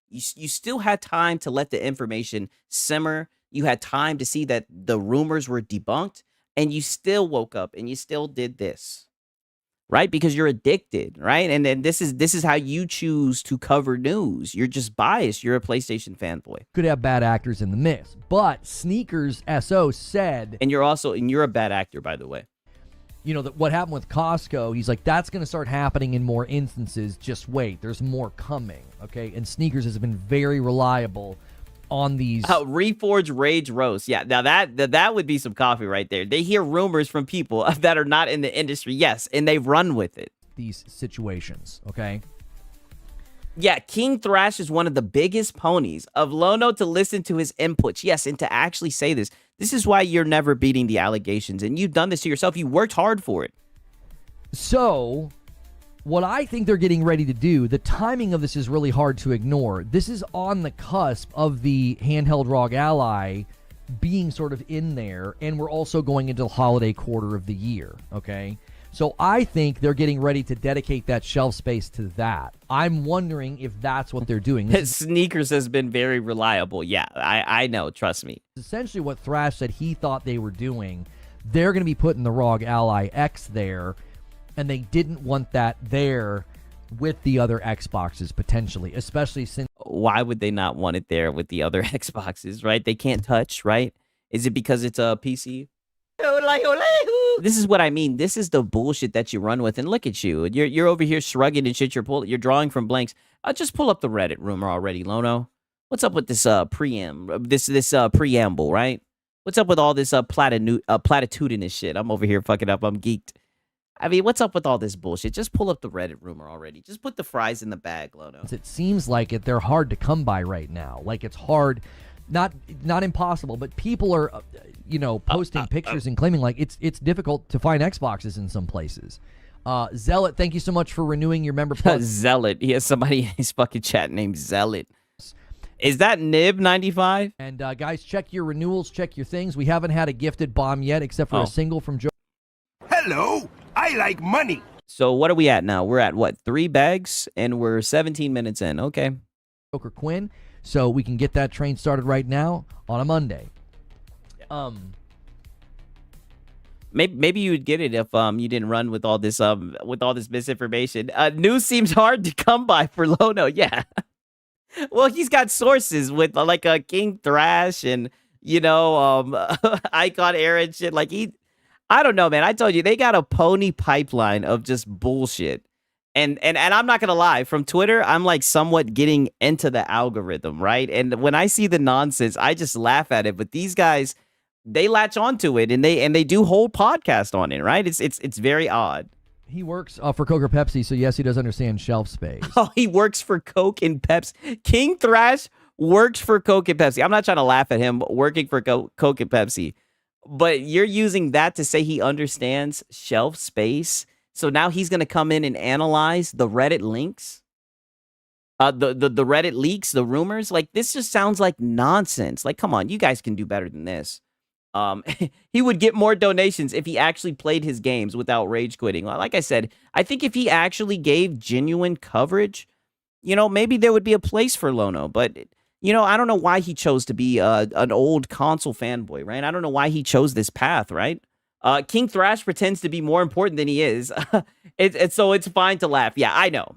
you still had time to let the information simmer. You had time to see that the rumors were debunked, and you still woke up and you still did this, right? Because you're addicted, right? And then this is how you choose to cover news. You're just biased. You're a PlayStation fanboy. Could have bad actors in the mix, but Sneakers SO said, and you're a bad actor, by the way. You know, that what happened with Costco, he's like, that's going to start happening in more instances. Just wait, there's more coming, okay? And Sneakers has been very reliable on these Reforged Rage Roast. Yeah, now that would be some coffee right there. They hear rumors from people that are not in the industry, yes, and they run with it. These situations, okay? Yeah, King Thrash is one of the biggest ponies of Lono to listen to his inputs. Yes, and to actually say this. This is why you're never beating the allegations, and you've done this to yourself. You worked hard for it. So, what I think they're getting ready to do, the timing of this is really hard to ignore. This is on the cusp of the handheld ROG Ally being sort of in there, and we're also going into the holiday quarter of the year, okay? So I think they're getting ready to dedicate that shelf space to that. I'm wondering if that's what they're doing. Sneakers has been very reliable. Yeah, I know. Trust me. Essentially what Thrash said he thought they were doing. They're going to be putting the ROG Ally X there, and they didn't want that there with the other Xboxes potentially, especially since... Why would they not want it there with the other Xboxes, right? They can't touch, right? Is it because it's a PC? This is what I mean. This is the bullshit that you run with, and look at you. You're over here shrugging and shit. You're drawing from blanks. Just pull up the Reddit rumor already, Lono. What's up with this preamble, right? What's up with all this platitudinous shit? I'm over here fucking up. I'm geeked. I mean, what's up with all this bullshit? Just pull up the Reddit rumor already. Just put the fries in the bag, Lono. It seems like they're hard to come by right now. Like it's hard, not impossible, but people are, posting pictures and claiming like it's difficult to find Xboxes in some places. Zealot, thank you so much for renewing your member plus. Zealot. He has somebody in his fucking chat named Zealot. Is that Nib95? And guys, check your renewals, check your things. We haven't had a gifted bomb yet, except for a single from Joe. Hello, I like money. So what are we at now? We're at what, 3 bags, and we're 17 minutes in. Okay. Joker Quinn, so we can get that train started right now on a Monday. Maybe you would get it if you didn't run with all this misinformation. News seems hard to come by for Lono. Yeah. Well, he's got sources with like King Thrash and Icon Era and shit. Like I don't know, man. I told you they got a pony pipeline of just bullshit. And I'm not gonna lie, from Twitter, I'm like somewhat getting into the algorithm, right? And when I see the nonsense, I just laugh at it. But these guys, they latch onto it and they do whole podcast on it, right? It's very odd. He works for Coke or Pepsi, so yes, he does understand shelf space. Oh, he works for Coke and Pepsi. King Thrash works for Coke and Pepsi. I'm not trying to laugh at him working for Coke and Pepsi, but you're using that to say he understands shelf space. So now he's going to come in and analyze the Reddit links, the Reddit leaks, the rumors. Like, this just sounds like nonsense. Like, come on, you guys can do better than this. He would get more donations if he actually played his games without rage quitting. Like I said, I think if he actually gave genuine coverage, maybe there would be a place for Lono. But, I don't know why he chose to be an old console fanboy, right? I don't know why he chose this path, right? King Thrash pretends to be more important than he is. So it's fine to laugh. Yeah, I know.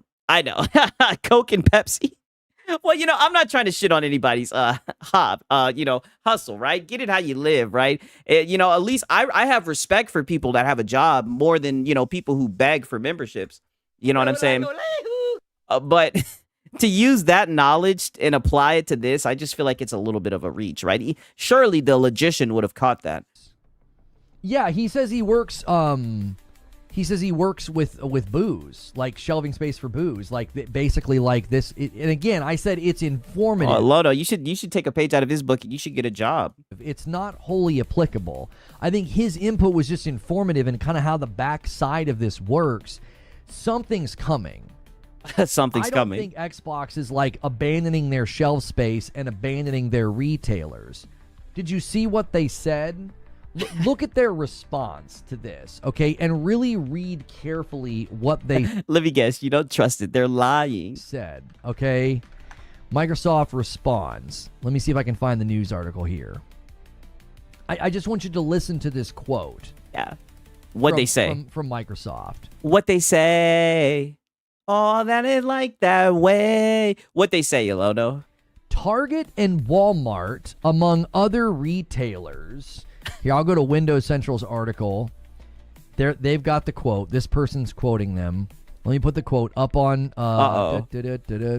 Coke and Pepsi. Well, I'm not trying to shit on anybody's hustle, right? Get it how you live, right? At least I have respect for people that have a job more than, people who beg for memberships. You know what I'm saying? But to use that knowledge and apply it to this, I just feel like it's a little bit of a reach, right? Surely the logician would have caught that. Yeah, he says he works with booze, like shelving space for booze, like basically like this. And again, I said it's informative. Oh, Lodo, you should take a page out of his book and you should get a job. It's not wholly applicable. I think his input was just informative and kind of how the backside of this works. Something's coming. Something's coming. I don't think Xbox is like abandoning their shelf space and abandoning their retailers. Did you see what they said? Look at their response to this, okay? And really read carefully what they Let me guess, you don't trust it. They're lying. Said, okay? Microsoft responds. Let me see if I can find the news article here. I just want you to listen to this quote. Yeah. What they say. From Microsoft. What they say. Oh, that ain't like that way. What they say, Yolodo. Target and Walmart, among other retailers... Here, I'll go to Windows Central's article. They've got the quote. This person's quoting them. Let me put the quote up on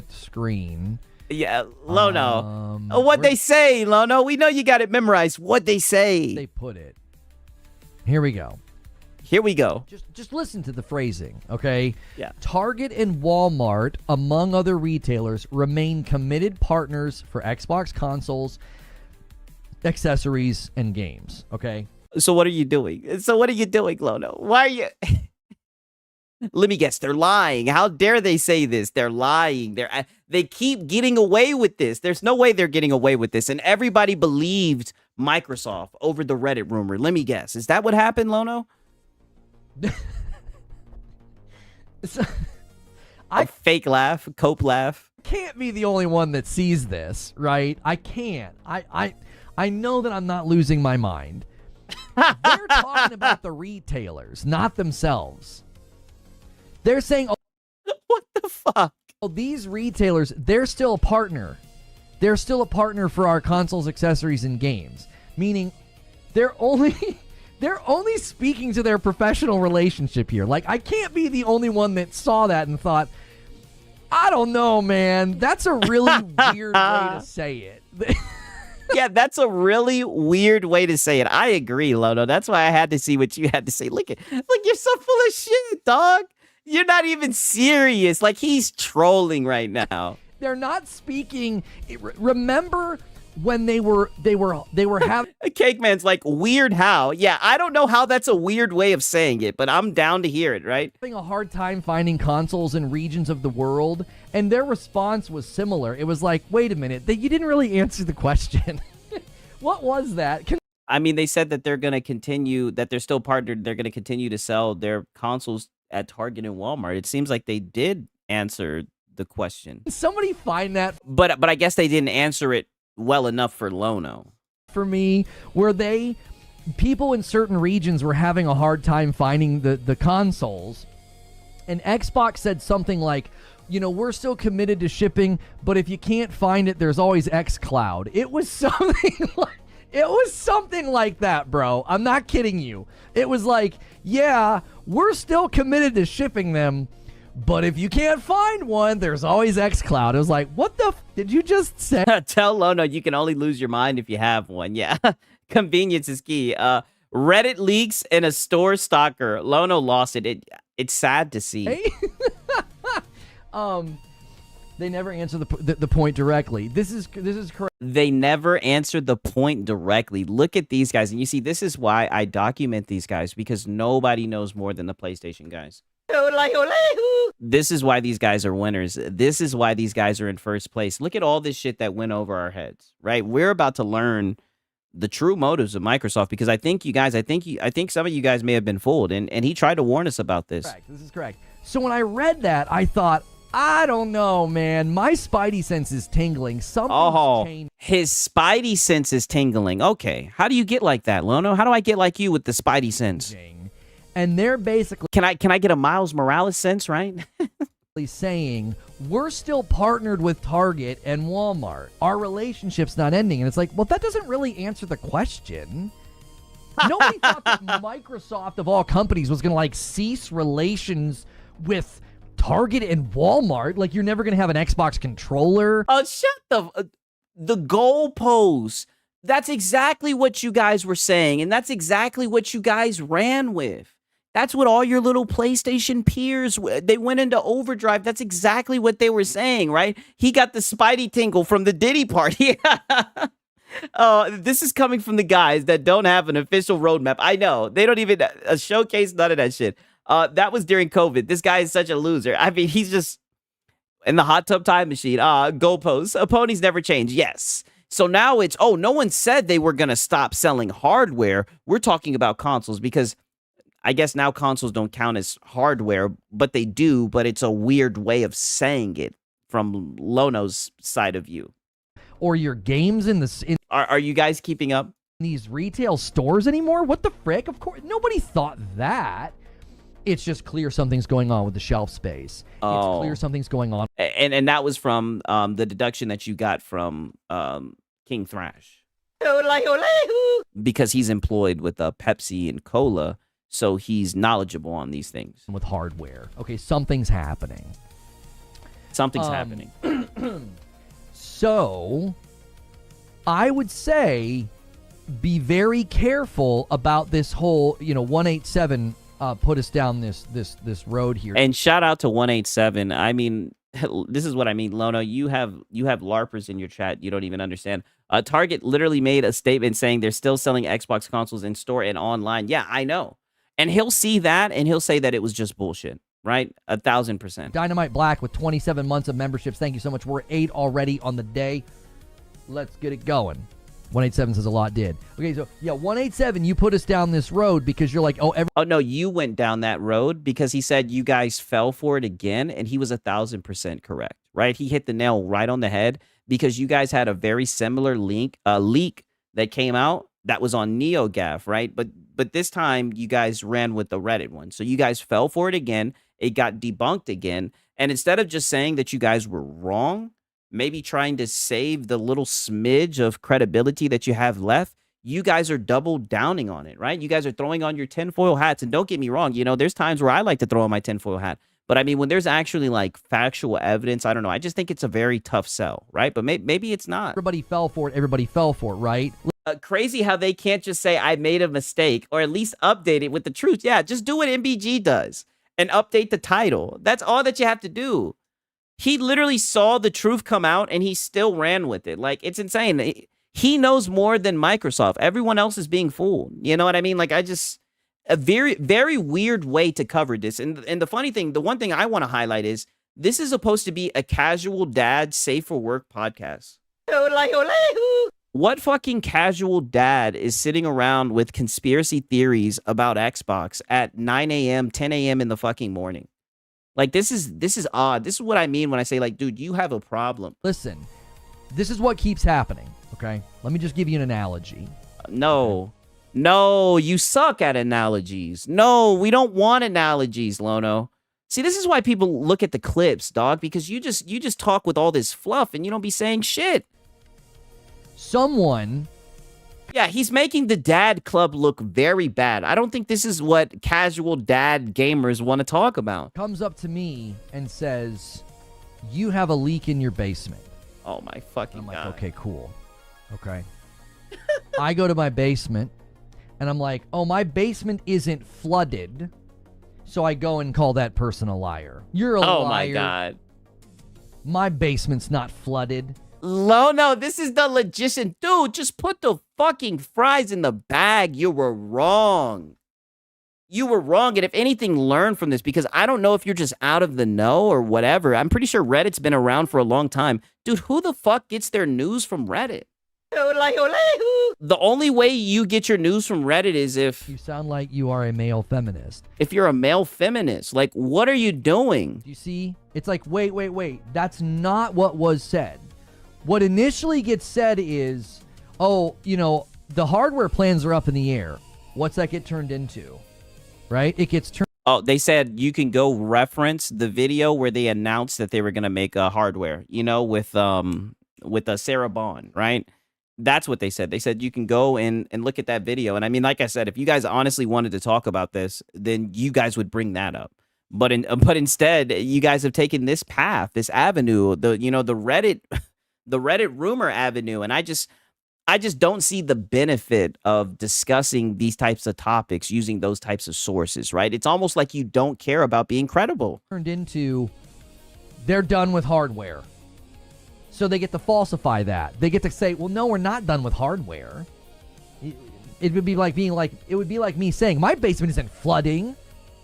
screen. Yeah, Lono. What they say, Lono? We know you got it memorized. What they say. They put it. Here we go. Here we go. Just listen to the phrasing, okay? Yeah. Target and Walmart, among other retailers, remain committed partners for Xbox consoles, accessories, and games, okay? So what are you doing? Lono? Why are you... Let me guess, they're lying. How dare they say this? They're lying. They keep getting away with this. There's no way they're getting away with this. And everybody believed Microsoft over the Reddit rumor. Let me guess. Is that what happened, Lono? A fake laugh, cope laugh. Can't be the only one that sees this, right? I can't. I know that I'm not losing my mind. They're talking about the retailers, not themselves. They're saying, what the fuck? Oh, these retailers, they're still a partner. They're still a partner for our consoles, accessories, and games. Meaning, they're only speaking to their professional relationship here. Like, I can't be the only one that saw that and thought, I don't know, man. That's a really weird way to say it. Yeah, that's a really weird way to say it. I agree, Lono. That's why I had to see what you had to say. Look, you're so full of shit, dog. You're not even serious. Like, he's trolling right now. They're not speaking. Remember when they were having Cake Man's like, weird how? Yeah, I don't know how that's a weird way of saying it, but I'm down to hear it, right? Having a hard time finding consoles in regions of the world, and their response was similar. It was like, wait a minute, you didn't really answer the question. What was that? I mean, they said that they're going to continue, that they're still partnered. They're going to continue to sell their consoles at Target and Walmart. It seems like they did answer the question. Somebody find that. But I guess they didn't answer it well enough for Lono. For me, where people in certain regions were having a hard time finding the consoles, and Xbox said something like, we're still committed to shipping, but if you can't find it, there's always xCloud. It was something like that, bro. I'm not kidding you. It was like, yeah, we're still committed to shipping them, But if you can't find one, there's always xCloud. It was like, what the did you just say? Tell Lono you can only lose your mind if you have one. Yeah. Convenience is key. Reddit leaks and a store stalker. Lono lost it. It's sad to see. Hey? They never answer the point directly. This is correct. They never answered the point directly. Look at these guys. And you see, this is why I document these guys, because nobody knows more than the PlayStation guys. This is why these guys are winners. This is why these guys are in first place. Look at all this shit that went over our heads, right? We're about to learn the true motives of Microsoft, because I think some of you guys may have been fooled, and he tried to warn us about this. Correct. This is correct. So when I read that, I thought, I don't know, man. My spidey sense is tingling. Something's changed. His spidey sense is tingling. Okay. How do you get like that, Lono? How do I get like you with the spidey sense? And they're basically... Can I get a Miles Morales sense, right? saying, we're still partnered with Target and Walmart. Our relationship's not ending. And it's like, well, that doesn't really answer the question. Nobody thought that Microsoft, of all companies, was going to, cease relations with Target and Walmart. Like, you're never going to have an Xbox controller. Shut the goalposts. That's exactly what you guys were saying, and that's exactly what you guys ran with. That's what all your little PlayStation peers, they went into overdrive. That's exactly what they were saying, right? He got the spidey tingle from the Diddy party. This is coming from the guys that don't have an official roadmap. I know. They don't even showcase none of that shit. That was during COVID. This guy is such a loser. I mean, he's just in the hot tub time machine. Goalposts. Ponies never change. Yes. So now it's, no one said they were going to stop selling hardware. We're talking about consoles, because I guess now consoles don't count as hardware, but they do. But it's a weird way of saying it from Lono's side of view. Or your games in the... Are you guys keeping up? These retail stores anymore? What the frick? Of course, nobody thought that. It's just clear something's going on with the shelf space. It's clear something's going on. And that was from the deduction that you got from King Thrash. Because he's employed with Pepsi and Cola, so he's knowledgeable on these things. With hardware. Okay, something's happening. Something's happening. So, I would say be very careful about this whole, 187 put us down this road here. And shout out to 187. I mean, this is what I mean, Lono. You have LARPers in your chat. You don't even understand. Target literally made a statement saying they're still selling Xbox consoles in store and online. Yeah, I know. And he'll see that and he'll say that it was just bullshit, right? 1,000%. Dynamite Black with 27 months of memberships. Thank you so much. We're 8 already on the day. Let's get it going. 187 says a lot did. Okay, so yeah, 187, you put us down this road because you're like, oh no, you went down that road because he said you guys fell for it again, and he was 1,000% correct, right? He hit the nail right on the head because you guys had a very similar leak that came out that was on NeoGAF, right? But this time you guys ran with the Reddit one, so you guys fell for it again. It got debunked again, and instead of just saying that you guys were wrong, maybe trying to save the little smidge of credibility that you have left, you guys are double downing on it, right? You guys are throwing on your tinfoil hats. And don't get me wrong, there's times where I like to throw on my tinfoil hat. But I mean, when there's actually factual evidence, I don't know. I just think it's a very tough sell, right? But maybe it's not. Everybody fell for it, right? Crazy how they can't just say, I made a mistake, or at least update it with the truth. Yeah, just do what MBG does and update the title. That's all that you have to do. He literally saw the truth come out and he still ran with it. It's insane. He knows more than Microsoft. Everyone else is being fooled. You know what I mean? A very, very weird way to cover this. And the funny thing, the one thing I want to highlight is this is supposed to be a casual dad, safe for work podcast. What fucking casual dad is sitting around with conspiracy theories about Xbox at 9 a.m., 10 a.m. in the fucking morning? This is odd. This is what I mean when I say, dude, you have a problem. Listen, this is what keeps happening, okay? Let me just give you an analogy. No, you suck at analogies. No, we don't want analogies, Lono. See, this is why people look at the clips, dog, because you just talk with all this fluff and you don't be saying shit. Someone Yeah, he's making the dad club look very bad. I don't think this is what casual dad gamers want to talk about. Comes up to me and says, you have a leak in your basement. Oh my fucking I'm like, God. okay, cool. Okay. I go to my basement and I'm like, oh, my basement isn't flooded. So I go and call that person a liar. You're a liar. Oh my God. My basement's not flooded. No, this is the logician. Dude, just put the fucking fries in the bag. You were wrong. You were wrong. And if anything, learn from this, because I don't know if you're just out of the know or whatever. I'm pretty sure Reddit's been around for a long time. Dude, who the fuck gets their news from Reddit? The only way you get your news from Reddit is if You sound like you are a male feminist. you're a male feminist. Like, what are you doing? You see? It's like, wait. That's not what was said. What initially gets said is, oh, the hardware plans are up in the air. What's that get turned into? Right? It gets turned. Oh, they said you can go reference the video where they announced that they were going to make a hardware, with Sarah Bond, right? That's what they said. They said you can go and look at that video. And I mean, like I said, if you guys honestly wanted to talk about this, then you guys would bring that up. But instead, you guys have taken this path, this avenue, the Reddit rumor avenue, and I just don't see the benefit of discussing these types of topics using those types of sources, right? It's almost like you don't care about being credible. Turned into, they're done with hardware. So they get to falsify that. They get to say, well, no, we're not done with hardware. It would be like me saying, my basement isn't flooding.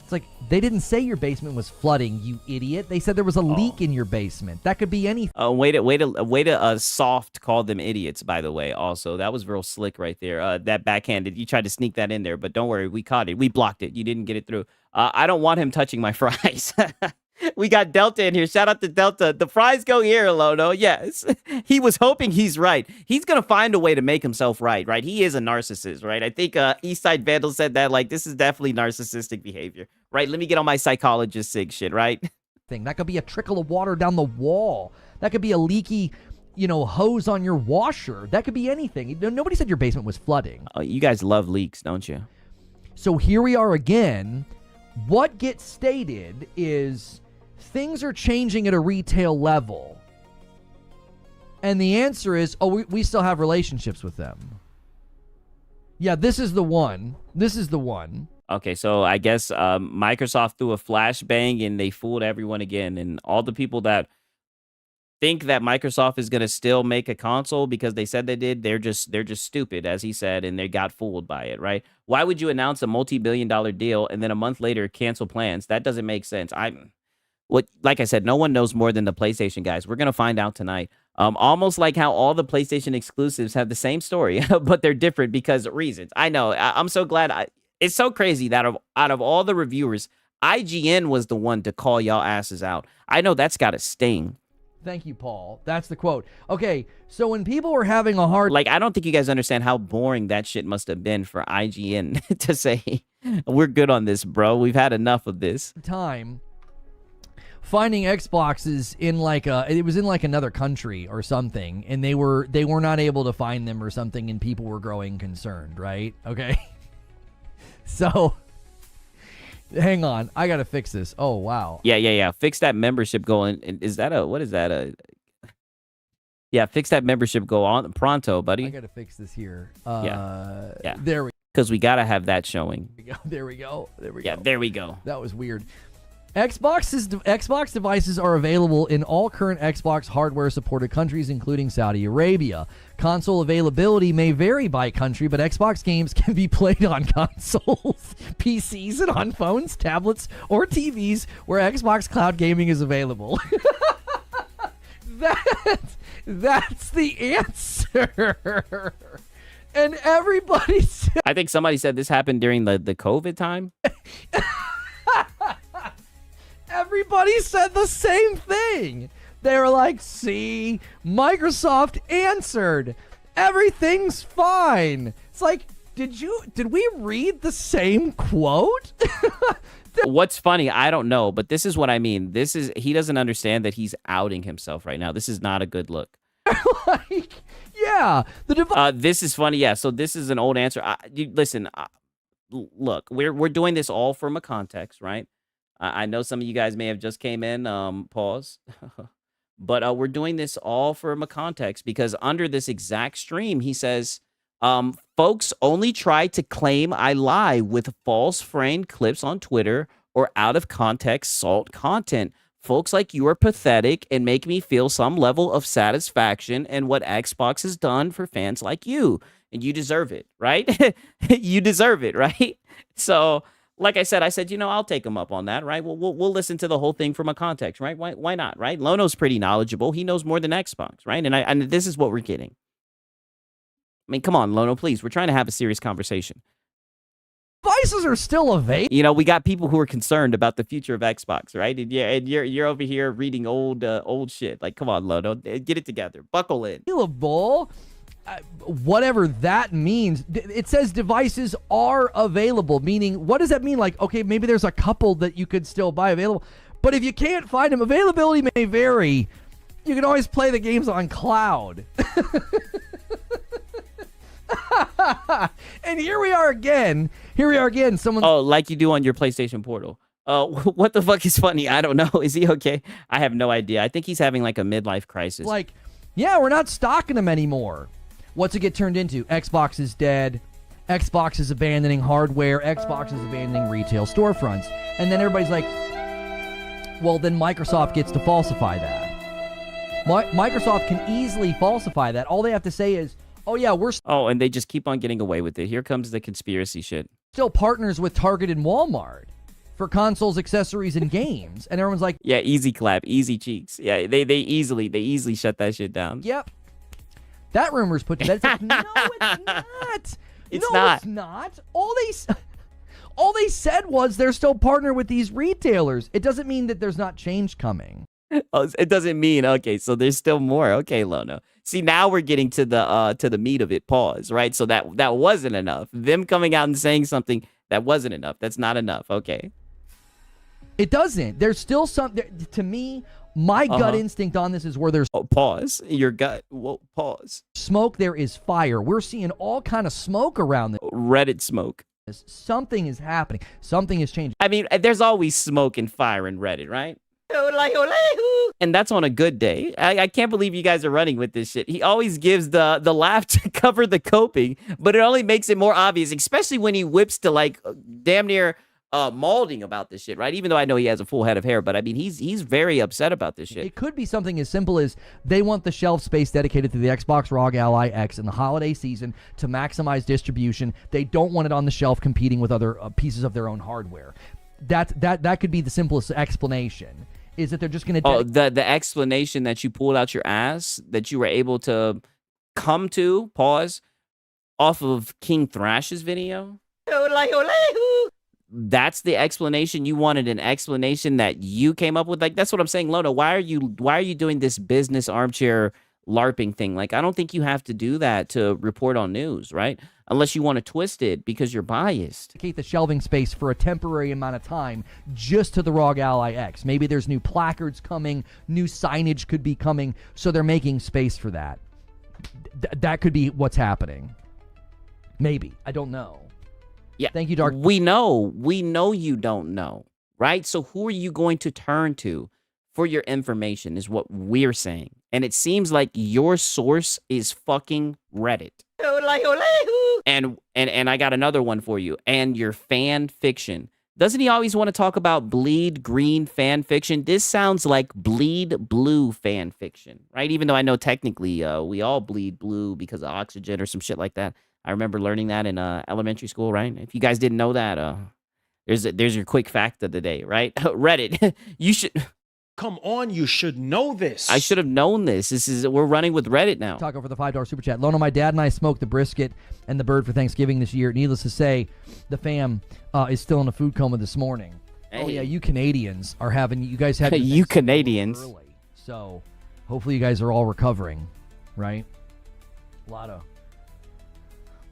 It's like, they didn't say your basement was flooding, you idiot. They said there was a leak in your basement. That could be anything. Way to soft call them idiots, by the way. Also, that was real slick right there. That backhanded. You tried to sneak that in there, but don't worry, we caught it. We blocked it. You didn't get it through. I don't want him touching my fries. We got Delta in here. Shout out to Delta. The fries go here, Lono. Yes. He was hoping he's right. He's going to find a way to make himself right? He is a narcissist, right? I think Eastside Vandal said that, like, this is definitely narcissistic behavior, right? Let me get on my psychologist sig shit, right? That could be a trickle of water down the wall. That could be a leaky, hose on your washer. That could be anything. Nobody said your basement was flooding. Oh, you guys love leaks, don't you? So here we are again. What gets stated is things are changing at a retail level. And the answer is, we still have relationships with them. Yeah, this is the one. Okay, so I guess Microsoft threw a flashbang and they fooled everyone again. And all the people that think that Microsoft is going to still make a console because they said they did, they're just stupid, as he said, and they got fooled by it, right? Why would you announce a multi-billion-dollar deal and then a month later cancel plans? That doesn't make sense. Like I said, no one knows more than the PlayStation guys. We're going to find out tonight. Almost like how all the PlayStation exclusives have the same story, but they're different because of reasons. I know. I'm so glad. It's so crazy that out of all the reviewers, IGN was the one to call y'all asses out. I know that's got to sting. Thank you, Paul. That's the quote. Okay, so when people were having a hard... I don't think you guys understand how boring that shit must have been for IGN to say, we're good on this, bro. We've had enough of this. Time finding Xboxes it was in another country or something, and they were not able to find them or something, and people were growing concerned, right? Okay. So hang on, I gotta fix this. Oh wow. Yeah. Fix that membership goal. Is that what is that? Yeah, fix that membership goal on pronto, buddy. I gotta fix this here. Yeah. There we go. Because we gotta have that showing. There we go. Yeah, there we go. That was weird. Xbox devices are available in all current Xbox hardware-supported countries, including Saudi Arabia. Console availability may vary by country, but Xbox games can be played on consoles, PCs, and on phones, tablets, or TVs where Xbox Cloud Gaming is available. That's the answer. And everybody said... I think somebody said this happened during the COVID time. Everybody said the same thing. They were like, see, Microsoft answered. Everything's fine. It's like, did we read the same quote? What's funny, I don't know, but this is what I mean. He doesn't understand that he's outing himself right now. This is not a good look. Like, yeah, the device. This is funny. Yeah, so this is an old answer. Listen, look, we're doing this all from a context, right? I know some of you guys may have just came in. Pause. But we're doing this all from a context because under this exact stream, he says, folks only try to claim I lie with false framed clips on Twitter or out of context salt content. Folks like you are pathetic and make me feel some level of satisfaction in what Xbox has done for fans like you. And you deserve it, right? You deserve it, right? So, like I said, I'll take him up on that, right? We'll listen to the whole thing from a context, right? Why not, right? Lono's pretty knowledgeable. He knows more than Xbox, right? And this is what we're getting. I mean, come on, Lono, please. We're trying to have a serious conversation. Devices are still available. You know, we got people who are concerned about the future of Xbox, right? And you're over here reading old shit. Like, come on, Lono, get it together. Buckle in. Available. Whatever that means. It says devices are available, meaning what does that mean? Like, okay, maybe there's a couple that you could still buy available, but if you can't find them, availability may vary. You can always play the games on cloud. And here we are again. Someone. Oh, like you do on your PlayStation Portal. What the fuck is funny? I don't know. Is he okay? I have no idea. I think he's having like a midlife crisis. Like, yeah, we're not stocking them anymore. What's it get turned into? Xbox is dead. Xbox is abandoning hardware. Xbox is abandoning retail storefronts. And then everybody's like, well, then Microsoft gets to falsify that. Microsoft can easily falsify that. All they have to say is, oh, yeah, we're and they just keep on getting away with it. Here comes the conspiracy shit. Still partners with Target and Walmart for consoles, accessories, and games. And everyone's like, yeah, easy clap, easy cheeks. Yeah, they easily shut that shit down. Yep. That rumor's put to bed. It's like, no, it's not. It's not. All they said was they're still partnered with these retailers. It doesn't mean that there's not change coming. Oh, it doesn't mean, okay, so there's still more. Okay, Lono. See, now we're getting to the meat of it. Pause, right? So that wasn't enough. Them coming out and saying something that wasn't enough. That's not enough. Okay. It doesn't. There's still some. To me, my gut instinct on this is where there's pause. Your gut. Whoa, pause. Smoke. There is fire. We're seeing all kind of smoke around this. Reddit smoke. Something is happening. Something is changing. I mean, there's always smoke and fire in Reddit, right? And that's on a good day. I can't believe you guys are running with this shit. He always gives the laugh to cover the coping, but it only makes it more obvious, especially when he whips to like damn near mauling about this shit, right? Even though I know he has a full head of hair, but I mean, he's very upset about this shit. It could be something as simple as they want the shelf space dedicated to the Xbox ROG Ally X in the holiday season to maximize distribution. They don't want it on the shelf competing with other pieces of their own hardware. That could be the simplest explanation. Is that they're just going to... the explanation that you pulled out your ass, that you were able to come to, pause, off of King Thrash's video? That's the explanation? You wanted an explanation that you came up with? Like, that's what I'm saying, Lono. Why are you doing this business armchair LARPing thing? Like, I don't think you have to do that to report on news, right? Unless you want to twist it because you're biased. Dedicate the shelving space for a temporary amount of time just to the ROG Ally X. Maybe there's new placards coming, new signage could be coming, so they're making space for that. That could be what's happening. Maybe. I don't know. Yeah. Thank you, Dark. We know you don't know, right? So who are you going to turn to for your information is what we're saying. And it seems like your source is fucking Reddit. And I got another one for you. And your fan fiction. Doesn't he always want to talk about bleed green fan fiction? This sounds like bleed blue fan fiction, right? Even though I know technically we all bleed blue because of oxygen or some shit like that. I remember learning that in elementary school, right? If you guys didn't know that, there's your quick fact of the day, right? Reddit, you should... Come on, you should know this. I should have known this. We're running with Reddit now. Taco for the $5 super chat. Lono, my dad and I smoked the brisket and the bird for Thanksgiving this year. Needless to say, the fam is still in a food coma this morning. Hey. Oh yeah, you Canadians are having. You guys have you Canadians. Early, so hopefully you guys are all recovering, right? A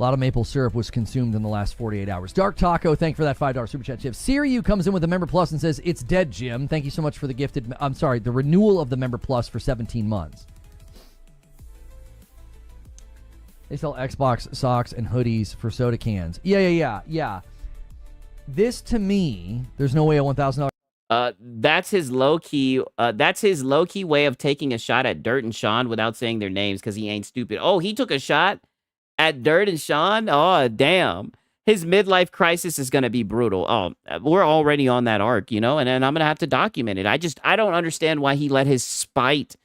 lot of maple syrup was consumed in the last 48 hours. Dark Taco, thank you for that $5 super chat tip. Siriu comes in with a member plus and says, it's dead, Jim. Thank you so much for the renewal of the member plus for 17 months. They sell Xbox socks and hoodies for soda cans. Yeah. This to me, there's no way a $1,000. That's his low key. That's his low key way of taking a shot at Dirt and Sean without saying their names because he ain't stupid. Oh, he took a shot at Dirt and Sean. Oh, damn. His midlife crisis is gonna be brutal. Oh, we're already on that arc, you know, and then I'm gonna have to document it. I don't understand why he let his spite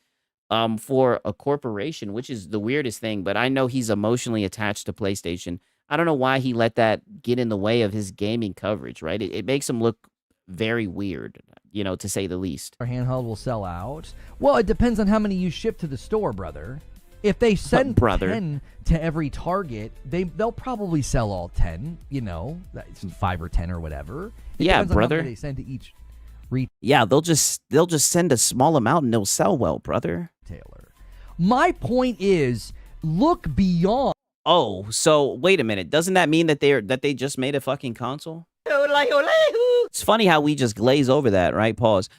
for a corporation, which is the weirdest thing, but I know he's emotionally attached to PlayStation. I don't know why he let that get in the way of his gaming coverage, right? It makes him look very weird, you know, to say the least. Our handheld will sell out. Well, it depends on how many you ship to the store, brother. If they send 10 to every Target, they'll probably sell all 10, you know, that's 5 or 10 or whatever. It yeah, depends on brother. how many they send to each retailer. Yeah, they'll just send a small amount and they'll sell well, brother. My point is, look beyond. Oh, so wait a minute. Doesn't that mean that they just made a fucking console? It's funny how we just glaze over that, right? Pause.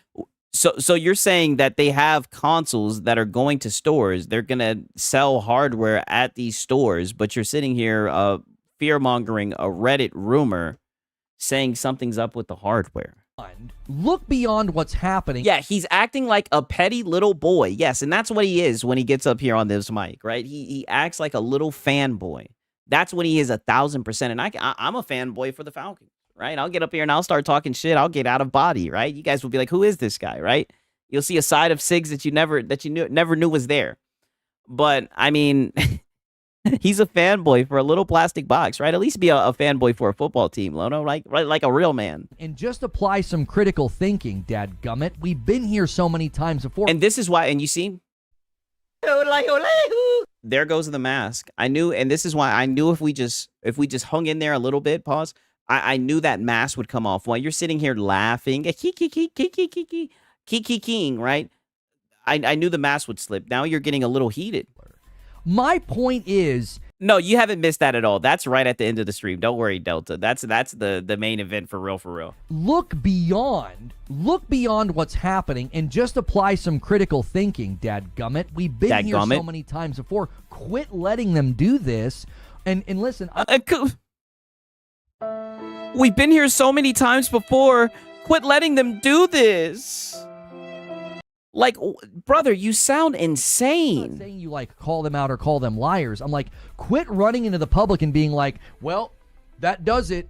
So you're saying that they have consoles that are going to stores. They're going to sell hardware at these stores, but you're sitting here fear-mongering a Reddit rumor saying something's up with the hardware. Look beyond what's happening. Yeah, he's acting like a petty little boy. Yes, and that's what he is when he gets up here on this mic, right? He acts like a little fanboy. That's what he is 1,000%. And I'm a fanboy for the Falcons, right? I'll get up here and I'll start talking shit. I'll get out of body, right? You guys will be like, who is this guy, right? You'll see a side of Sigs that you never knew was there. But I mean, he's a fanboy for a little plastic box, right? At least be a fanboy for a football team, Lono, right? Like a real man. And just apply some critical thinking, dadgummit. We've been here so many times before. And this is why, and you see, there goes the mask. I knew, and this is why I knew if we just hung in there a little bit, pause, I knew that mask would come off while you're sitting here laughing, kiki, right? I knew the mask would slip. Now you're getting a little heated. My point is... No, you haven't missed that at all. That's right at the end of the stream. Don't worry, Delta. That's the main event for real. Look beyond what's happening and just apply some critical thinking, dadgummit. We've been here so many times before. Quit letting them do this. And listen... We've been here so many times before. Quit letting them do this. Like, brother, you sound insane. I'm not saying you, like, call them out or call them liars. I'm like, quit running into the public and being like, well, that does it.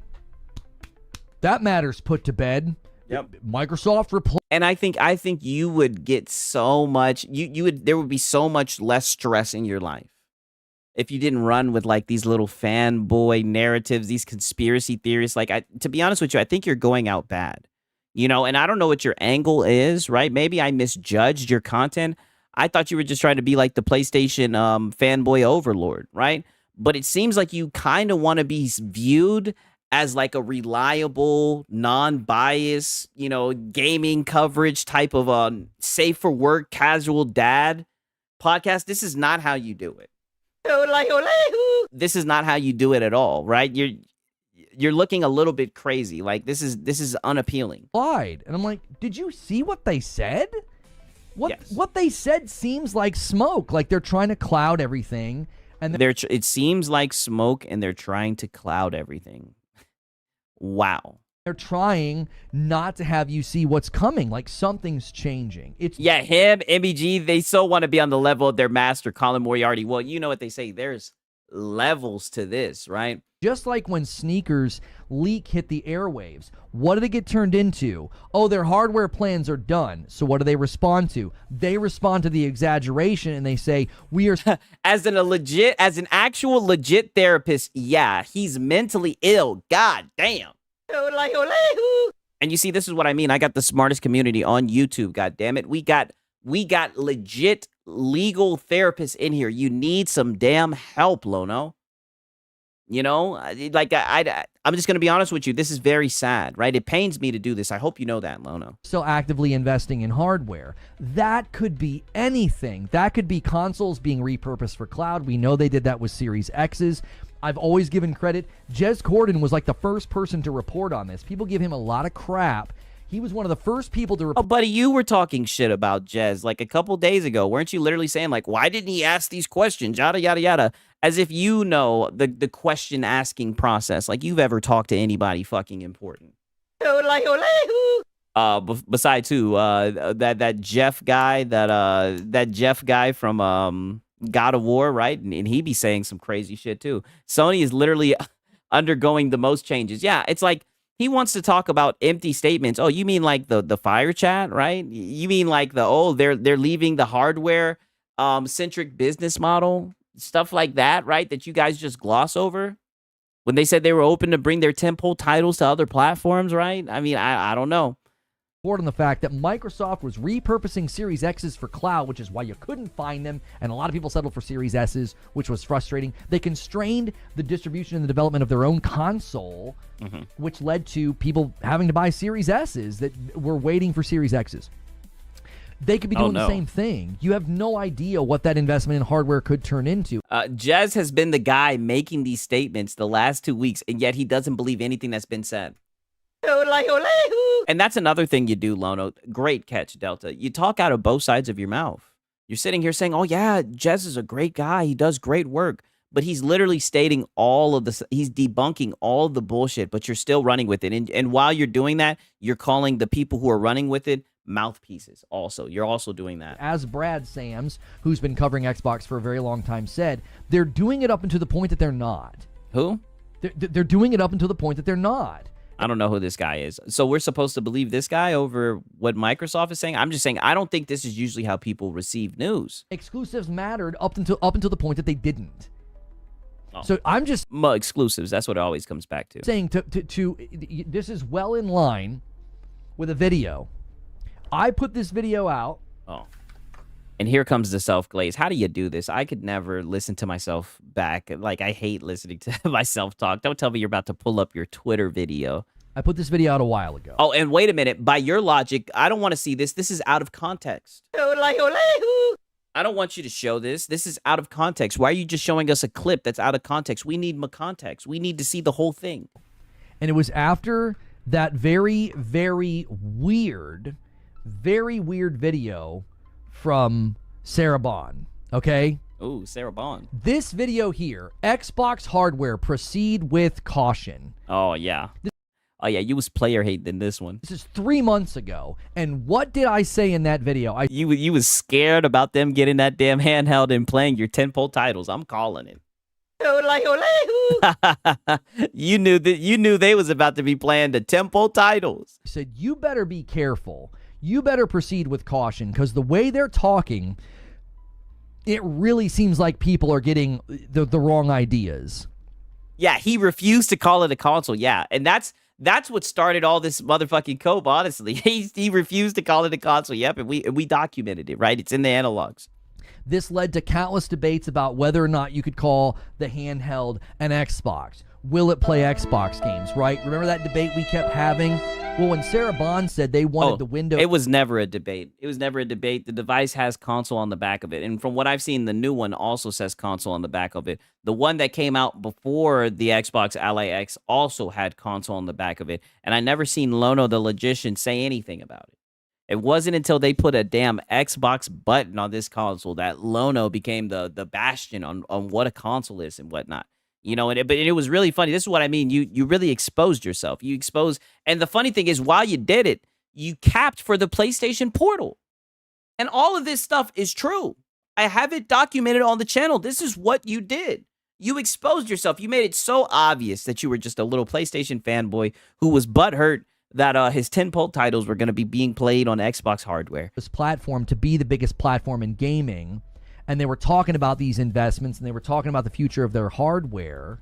That matter's put to bed. Yep. Microsoft And I think you would get so much, there would be so much less stress in your life if you didn't run with, like, these little fanboy narratives, these conspiracy theories. Like, to be honest with you, I think you're going out bad. You know, and I don't know what your angle is, right? Maybe I misjudged your content. I thought you were just trying to be like the PlayStation fanboy overlord, right? But it seems like you kind of want to be viewed as like a reliable, non-biased, you know, gaming coverage type of safe for work, casual dad podcast. This is not how you do it. This is not how you do it at all, right? You're looking a little bit crazy. Like, this is unappealing. Lied. And I'm like, did you see what they said? What they said seems like smoke. Like they're trying to cloud everything. And it seems like smoke and they're trying to cloud everything. Wow. They're trying not to have you see what's coming. Like something's changing. Yeah, him, MEG, they so want to be on the level of their master, Colin Moriarty. Well, you know what they say. There's levels to this, right? Just like when sneakers leak hit the airwaves, what do they get turned into? Oh, their hardware plans are done. So what do they respond to? They respond to the exaggeration and they say, we are... as an actual legit therapist, yeah, he's mentally ill. God damn. And you see, this is what I mean. I got the smartest community on YouTube, God damn it. We got legit legal therapists in here. You need some damn help, Lono. You know, like I'm just going to be honest with you. This is very sad, right? It pains me to do this. I hope you know that, Lono. Still actively investing in hardware. That could be anything. That could be consoles being repurposed for cloud. We know they did that with Series X's. I've always given credit. Jez Corden was like the first person to report on this. People give him a lot of crap. He was one of the first people to Oh, buddy, you were talking shit about Jez like a couple days ago. Weren't you literally saying, like, why didn't he ask these questions? Yada, yada, yada. As if you know the question asking process. Like you've ever talked to anybody fucking important. Besides who? That Jeff guy, that Jeff guy from God of War, right? And he be saying some crazy shit too. Sony is literally undergoing the most changes. Yeah, it's like he wants to talk about empty statements. Oh, you mean like the fire chat, right? You mean like they're leaving the hardware centric business model, stuff like that, right? That you guys just gloss over when they said they were open to bring their tentpole titles to other platforms, right? I mean, I don't know. On the fact that Microsoft was repurposing Series X's for cloud, which is why you couldn't find them, and a lot of people settled for Series S's, which was frustrating. They constrained the distribution and the development of their own console, which led to people having to buy Series S's that were waiting for Series X's. They could be doing the same thing. You have no idea what that investment in hardware could turn into. Jez has been the guy making these statements the last 2 weeks, and yet he doesn't believe anything that's been said. And that's another thing you do, Lono. Great catch, Delta. You talk out of both sides of your mouth. You're sitting here saying, oh, yeah, Jez is a great guy. He does great work. But he's literally stating all of the, he's debunking all of the bullshit, but you're still running with it. And while you're doing that, you're calling the people who are running with it mouthpieces also. You're also doing that. As Brad Sams, who's been covering Xbox for a very long time, said, they're doing it up until the point that they're not. Who? They're doing it up until the point that they're not. I don't know who this guy is. So we're supposed to believe this guy over what Microsoft is saying? I'm just saying I don't think this is usually how people receive news. Exclusives mattered up until the point that they didn't. Oh. So I'm just exclusives. That's what it always comes back to. Saying to this is well in line with a video. I put this video out. Oh. And here comes the self-glaze. How do you do this? I could never listen to myself back. Like, I hate listening to myself talk. Don't tell me you're about to pull up your Twitter video. I put this video out a while ago. Oh, and wait a minute. By your logic, I don't want to see this. This is out of context. I don't want you to show this. This is out of context. Why are you just showing us a clip that's out of context? We need more context. We need to see the whole thing. And it was after that very, very weird video from Sarah Bond, okay? Ooh, Sarah Bond. This video here, Xbox hardware, proceed with caution. Oh, yeah. Oh, yeah, you was player hate than this one. This is 3 months ago, and what did I say in that video? You was scared about them getting that damn handheld and playing your tentpole titles. I'm calling it. You knew they was about to be playing the tentpole titles. I said, you better be careful. You better proceed with caution, because the way they're talking, it really seems like people are getting the wrong ideas. Yeah, he refused to call it a console. Yeah, and that's what started all this motherfucking cope, honestly. He refused to call it a console. Yep, and we documented it, right? It's in the analogs. This led to countless debates about whether or not you could call the handheld an Xbox. Will it play Xbox games, right? Remember that debate we kept having? Well, when Sarah Bond said they wanted the window... It was never a debate. It was never a debate. The device has console on the back of it. And from what I've seen, the new one also says console on the back of it. The one that came out before the Xbox Ally X also had console on the back of it. And I never seen Lono the Logician say anything about it. It wasn't until they put a damn Xbox button on this console that Lono became the bastion on what a console is and whatnot. You know, but it was really funny. This is what I mean. You really exposed yourself. You exposed. And the funny thing is, while you did it, you capped for the PlayStation Portal. And all of this stuff is true. I have it documented on the channel. This is what you did. You exposed yourself. You made it so obvious that you were just a little PlayStation fanboy who was butthurt that his tentpole titles were going to be being played on Xbox hardware. This platform to be the biggest platform in gaming. And they were talking about these investments, and they were talking about the future of their hardware.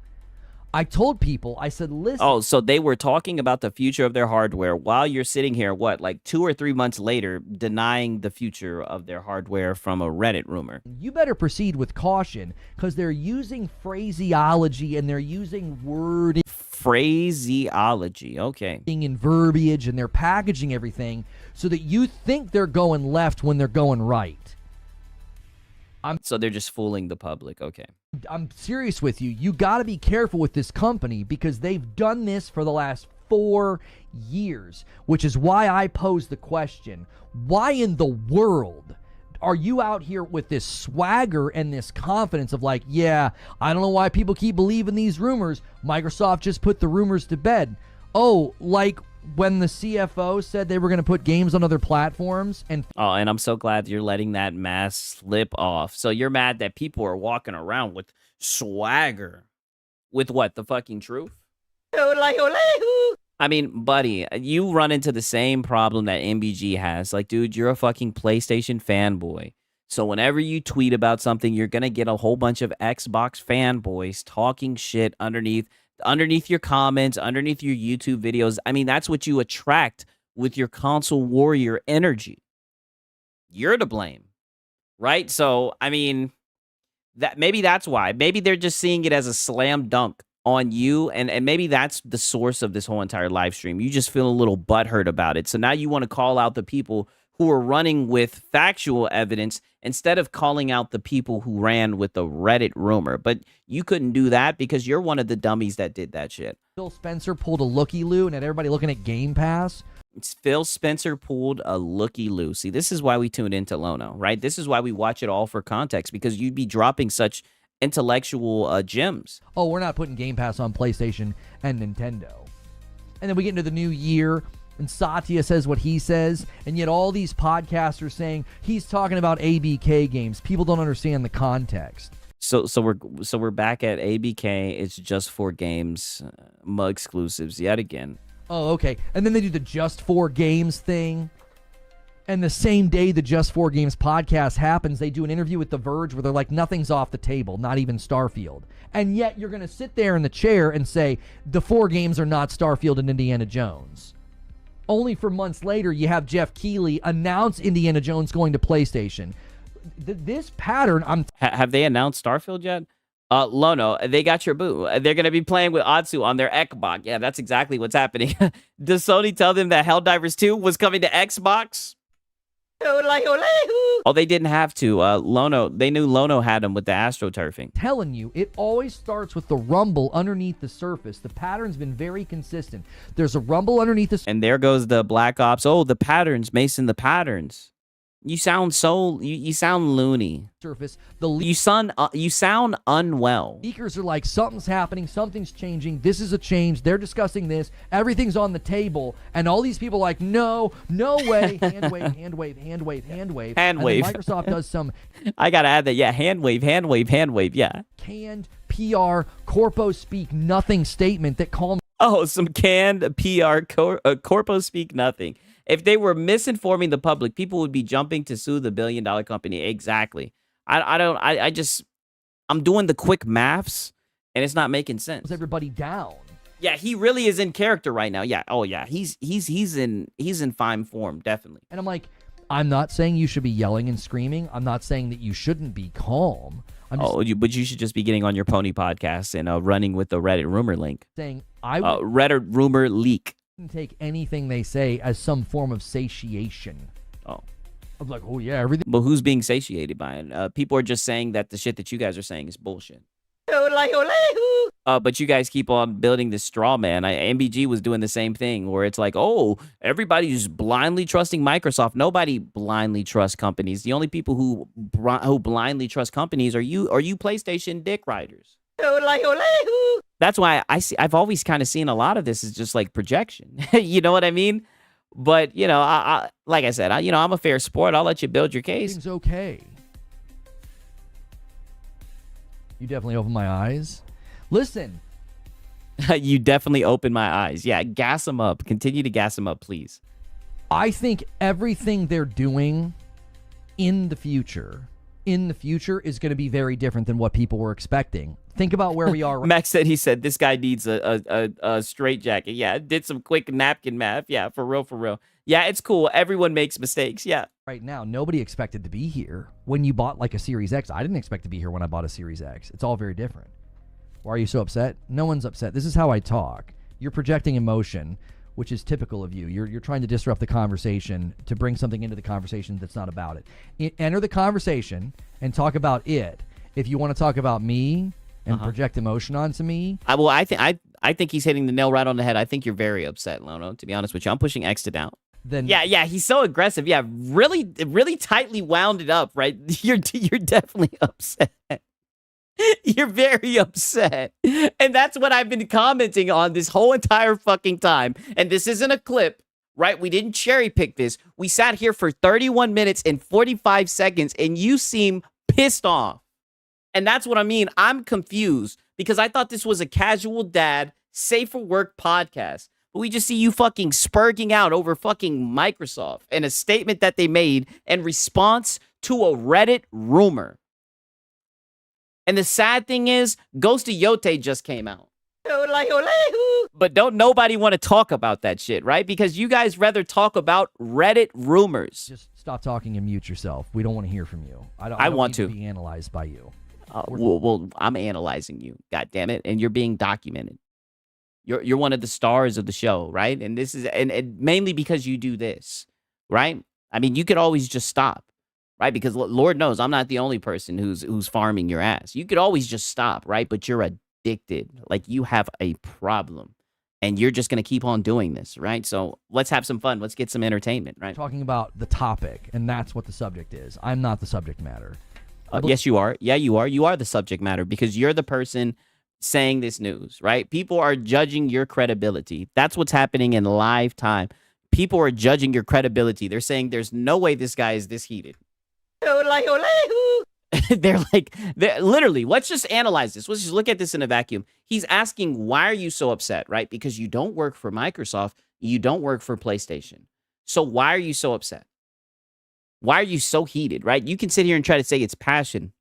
I told people, I said, listen. Oh, so they were talking about the future of their hardware while you're sitting here, what, like 2 or 3 months later, denying the future of their hardware from a Reddit rumor. You better proceed with caution, because they're using phraseology, and they're using wording. Phraseology, okay. In verbiage, and they're packaging everything so that you think they're going left when they're going right. So they're just fooling the public. Okay. I'm serious with you. You got to be careful with this company because they've done this for the last 4 years, which is why I posed the question, why in the world are you out here with this swagger and this confidence of like, yeah, I don't know why people keep believing these rumors. Microsoft just put the rumors to bed. Oh, like when the CFO said they were going to put games on other platforms. And I'm so glad you're letting that mask slip off. So you're mad that people are walking around with swagger. With what? The fucking truth? I mean, buddy, you run into the same problem that MBG has. Like, dude, you're a fucking PlayStation fanboy. So whenever you tweet about something, you're going to get a whole bunch of Xbox fanboys talking shit underneath your comments, underneath your YouTube videos. I mean, that's what you attract with your console warrior energy. You're to blame, right? So, I mean, maybe that's why. Maybe they're just seeing it as a slam dunk on you, and maybe that's the source of this whole entire live stream. You just feel a little butthurt about it. So now you want to call out the people who are running with factual evidence instead of calling out the people who ran with the Reddit rumor. But you couldn't do that because you're one of the dummies that did that shit. Phil Spencer pulled a looky-loo and had everybody looking at Game Pass. Phil Spencer pulled a looky-loo. See, this is why we tune into Lono, right? This is why we watch it all for context, because you'd be dropping such intellectual gems. Oh, we're not putting Game Pass on PlayStation and Nintendo. And then we get into the new year, and Satya says what he says, and yet all these podcasts are saying he's talking about ABK games. People don't understand the context. So we're back at ABK. It's just for games, exclusives yet again. Oh, okay. And then they do the Just for Games thing. And the same day the Just for Games podcast happens, they do an interview with The Verge where they're like, nothing's off the table, not even Starfield. And yet you're going to sit there in the chair and say, the 4 games are not Starfield and Indiana Jones. Only for months later, you have Jeff Keighley announce Indiana Jones going to PlayStation. This pattern, Have they announced Starfield yet? Lono, they got your boo. They're going to be playing with Atsu on their Xbox. Yeah, that's exactly what's happening. Does Sony tell them that Helldivers 2 was coming to Xbox? Oh, they didn't have to. Lono, they knew Lono had them with the AstroTurfing. Telling you, it always starts with the rumble underneath the surface. The pattern's been very consistent. There's a rumble underneath the surface. And there goes the Black Ops. Oh, the patterns, Mason, the patterns. You sound so you sound loony. Surface. You sound unwell. Leakers are like, something's happening, something's changing. This is a change. They're discussing this. Everything's on the table, and all these people are like, no way. Hand wave, hand wave, hand wave, hand wave. Hand wave. And then Microsoft does some. I gotta add that. Yeah, hand wave, hand wave, hand wave. Yeah. Canned PR, corpo speak nothing statement that calms. Oh, some canned PR, corpo speak nothing. If they were misinforming the public, people would be jumping to sue the billion-dollar company. Exactly. I'm doing the quick maths, and it's not making sense. Everybody down. Yeah, he really is in character right now. Yeah. Oh, yeah. He's in fine form, definitely. And I'm like, I'm not saying you should be yelling and screaming. I'm not saying that you shouldn't be calm. But you should just be getting on your pony podcast and running with the Reddit rumor link. Saying Reddit rumor leak. Take anything they say as some form of satiation. Oh. I'm like, oh yeah, everything. But who's being satiated by it? People are just saying that the shit that you guys are saying is bullshit. But you guys keep on building this straw man. MBG was doing the same thing where it's like, oh, everybody's blindly trusting Microsoft. Nobody blindly trusts companies. The only people who blindly trust companies are you PlayStation dick riders. That's why I've always kind of seen a lot of this as just like projection. You know what I mean? But, you know, I like I said, I'm a fair sport. I'll let you build your case. Everything's okay. You definitely opened my eyes. Listen. You definitely opened my eyes. Yeah, gas them up. Continue to gas them up, please. I think everything they're doing in the future is going to be very different than what people were expecting. Think about where we are. Max said this guy needs a straight jacket. Yeah, did some quick napkin math. Yeah, for real. Yeah, it's cool. Everyone makes mistakes. Yeah. Right now, nobody expected to be here when you bought like a Series X. I didn't expect to be here when I bought a Series X. It's all very different. Why are you so upset? No one's upset. This is how I talk. You're projecting emotion, which is typical of you. You're trying to disrupt the conversation to bring something into the conversation that's not about it. Enter the conversation and talk about it. If you want to talk about me and project emotion onto me, I I think he's hitting the nail right on the head. I think you're very upset, Lono, to be honest with you. I'm pushing X to down. Then Yeah, he's so aggressive. Yeah, really tightly wound it up, right? You're definitely upset. You're very upset. And that's what I've been commenting on this whole entire fucking time. And this isn't a clip, right? We didn't cherry pick this. We sat here for 31 minutes and 45 seconds, and you seem pissed off. And that's what I mean. I'm confused because I thought this was a casual dad, safe for work podcast. But we just see you fucking spurging out over fucking Microsoft and a statement that they made in response to a Reddit rumor. And the sad thing is, Ghost of Yote just came out. But don't nobody want to talk about that shit, right? Because you guys rather talk about Reddit rumors. just stop talking and mute yourself. We don't want to hear from you. I don't want need to be analyzed by you. Well, I'm analyzing you, God damn it, and you're being documented. You're one of the stars of the show, right? And this is and mainly because you do this, right? I mean, you could always just stop, right? Because Lord knows I'm not the only person who's farming your ass. You could always just stop, right? But you're addicted, like you have a problem, and you're just gonna keep on doing this, right? So let's have some fun. Let's get some entertainment, right? Talking about the topic, and that's what the subject is. I'm not the subject matter. Yes, you are. Yeah, you are. You are the subject matter because you're the person saying this news, right? People are judging your credibility. That's what's happening in live time. People are judging your credibility. They're saying there's no way this guy is this heated. they're literally, let's just analyze this. Let's just look at this in a vacuum. He's asking, why are you so upset, right? Because you don't work for Microsoft. You don't work for PlayStation. So why are you so upset? Why are you so heated, right? You can sit here and try to say it's passion.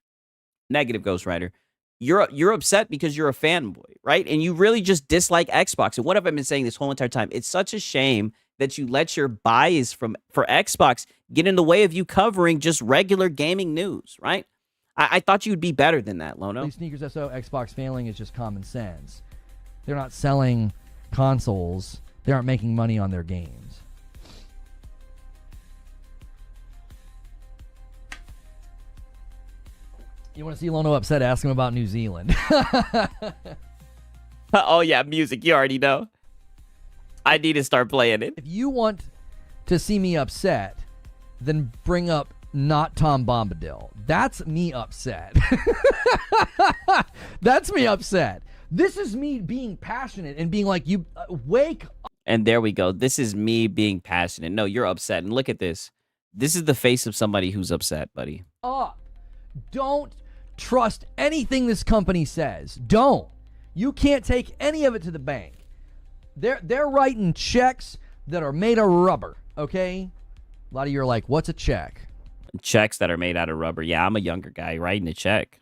Negative, Ghost Rider. You're upset because you're a fanboy, right? And you really just dislike Xbox. And what have I been saying this whole entire time? It's such a shame that you let your bias for Xbox get in the way of you covering just regular gaming news, right? I thought you'd be better than that, Lono. Sneakers SO, Xbox failing is just common sense. They're not selling consoles. They aren't making money on their games. You want to see Lono upset? Ask him about New Zealand. Oh, yeah, music. You already know. I need to start playing it. If you want to see me upset, then bring up not Tom Bombadil. That's me upset. That's me upset. This is me being passionate and being like, you wake up. And there we go. This is me being passionate. No, you're upset. And look at this. This is the face of somebody who's upset, buddy. Up. Don't trust anything this company says. Don't. You can't take any of it to the bank. They're writing checks that are made of rubber, okay? A lot of you are like, what's a check? Checks that are made out of rubber. Yeah, I'm a younger guy writing a check.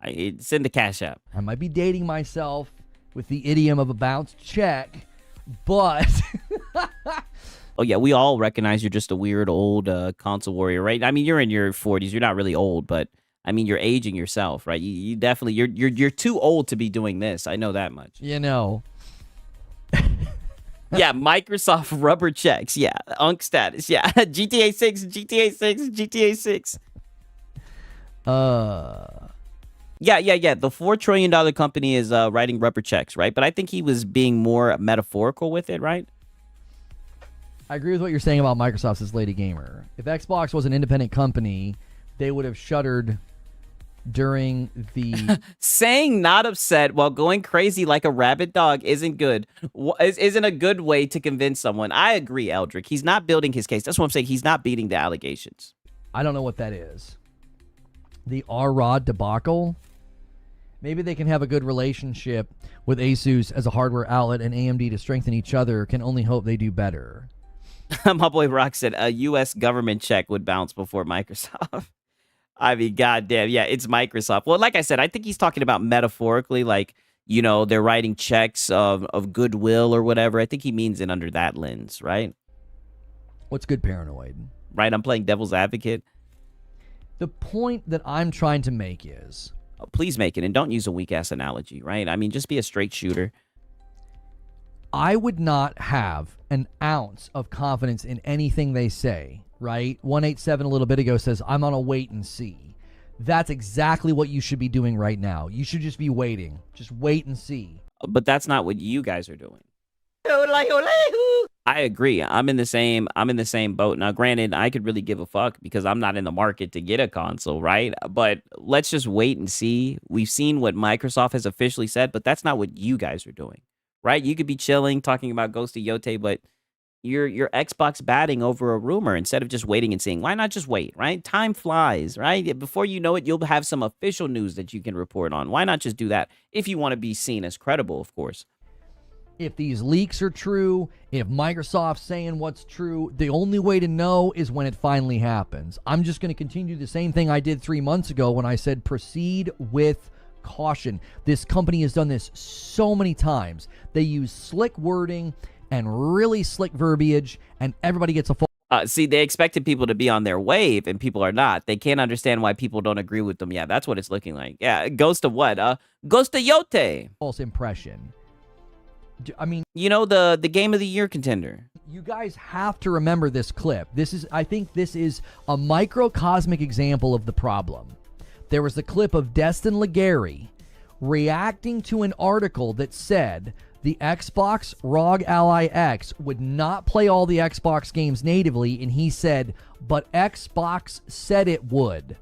It's in the Cash App. I might be dating myself with the idiom of a bounced check, but... Oh, yeah, we all recognize you're just a weird old console warrior, right? I mean, you're in your 40s. You're not really old, but, I mean, you're aging yourself, right? You definitely, you're too old to be doing this. I know that much. You know. Yeah, Microsoft rubber checks. Yeah, UNC status. Yeah, GTA 6, GTA 6, GTA 6. Yeah. The $4 trillion company is writing rubber checks, right? But I think he was being more metaphorical with it, right? I agree with what you're saying about Microsoft as Lady Gamer. If Xbox was an independent company, they would have shuttered during the... Saying not upset while going crazy like a rabid dog isn't good. Isn't a good way to convince someone. I agree, Eldrick. He's not building his case. That's what I'm saying. He's not beating the allegations. I don't know what that is. The R-Rod debacle? Maybe they can have a good relationship with Asus as a hardware outlet and AMD to strengthen each other. Can only hope they do better. My boy Rock said a U.S. government check would bounce before Microsoft. I mean, goddamn, yeah, it's Microsoft. Well, like I said, I think he's talking about metaphorically, like, you know, they're writing checks of goodwill or whatever. I think he means it under that lens, right? What's good paranoid? Right, I'm playing devil's advocate. The point that I'm trying to make is... Oh, please make it, and don't use a weak-ass analogy, right? I mean, just be a straight shooter. I would not have an ounce of confidence in anything they say, right? 187 a little bit ago says, I'm on a wait and see. That's exactly what you should be doing right now. You should just be waiting. Just wait and see. but that's not what you guys are doing. I agree. I'm in the same boat. Now, granted, I could really give a fuck because I'm not in the market to get a console, right? But let's just wait and see. We've seen what Microsoft has officially said, but that's not what you guys are doing, right? You could be chilling, talking about Ghost of Yote, but you're Xbox batting over a rumor instead of just waiting and seeing. Why not just wait, right? Time flies, right? Before you know it, you'll have some official news that you can report on. Why not just do that if you want to be seen as credible, of course? If these leaks are true, if Microsoft's saying what's true, the only way to know is when it finally happens. I'm just going to continue the same thing I did 3 months ago when I said proceed with caution. This company has done this so many times. They use slick wording and really slick verbiage, and everybody gets a full. See, they expected people to be on their wave, and people are not. They can't understand why people don't agree with them. Yeah, that's what it's looking like. Yeah, Ghost of what? Ghost of Yote. False impression. I mean, you know, the Game of the Year contender. You guys have to remember this clip. I think this is a microcosmic example of the problem. There was the clip of Destin Legary reacting to an article that said the Xbox ROG Ally X would not play all the Xbox games natively, and he said, but Xbox said it would.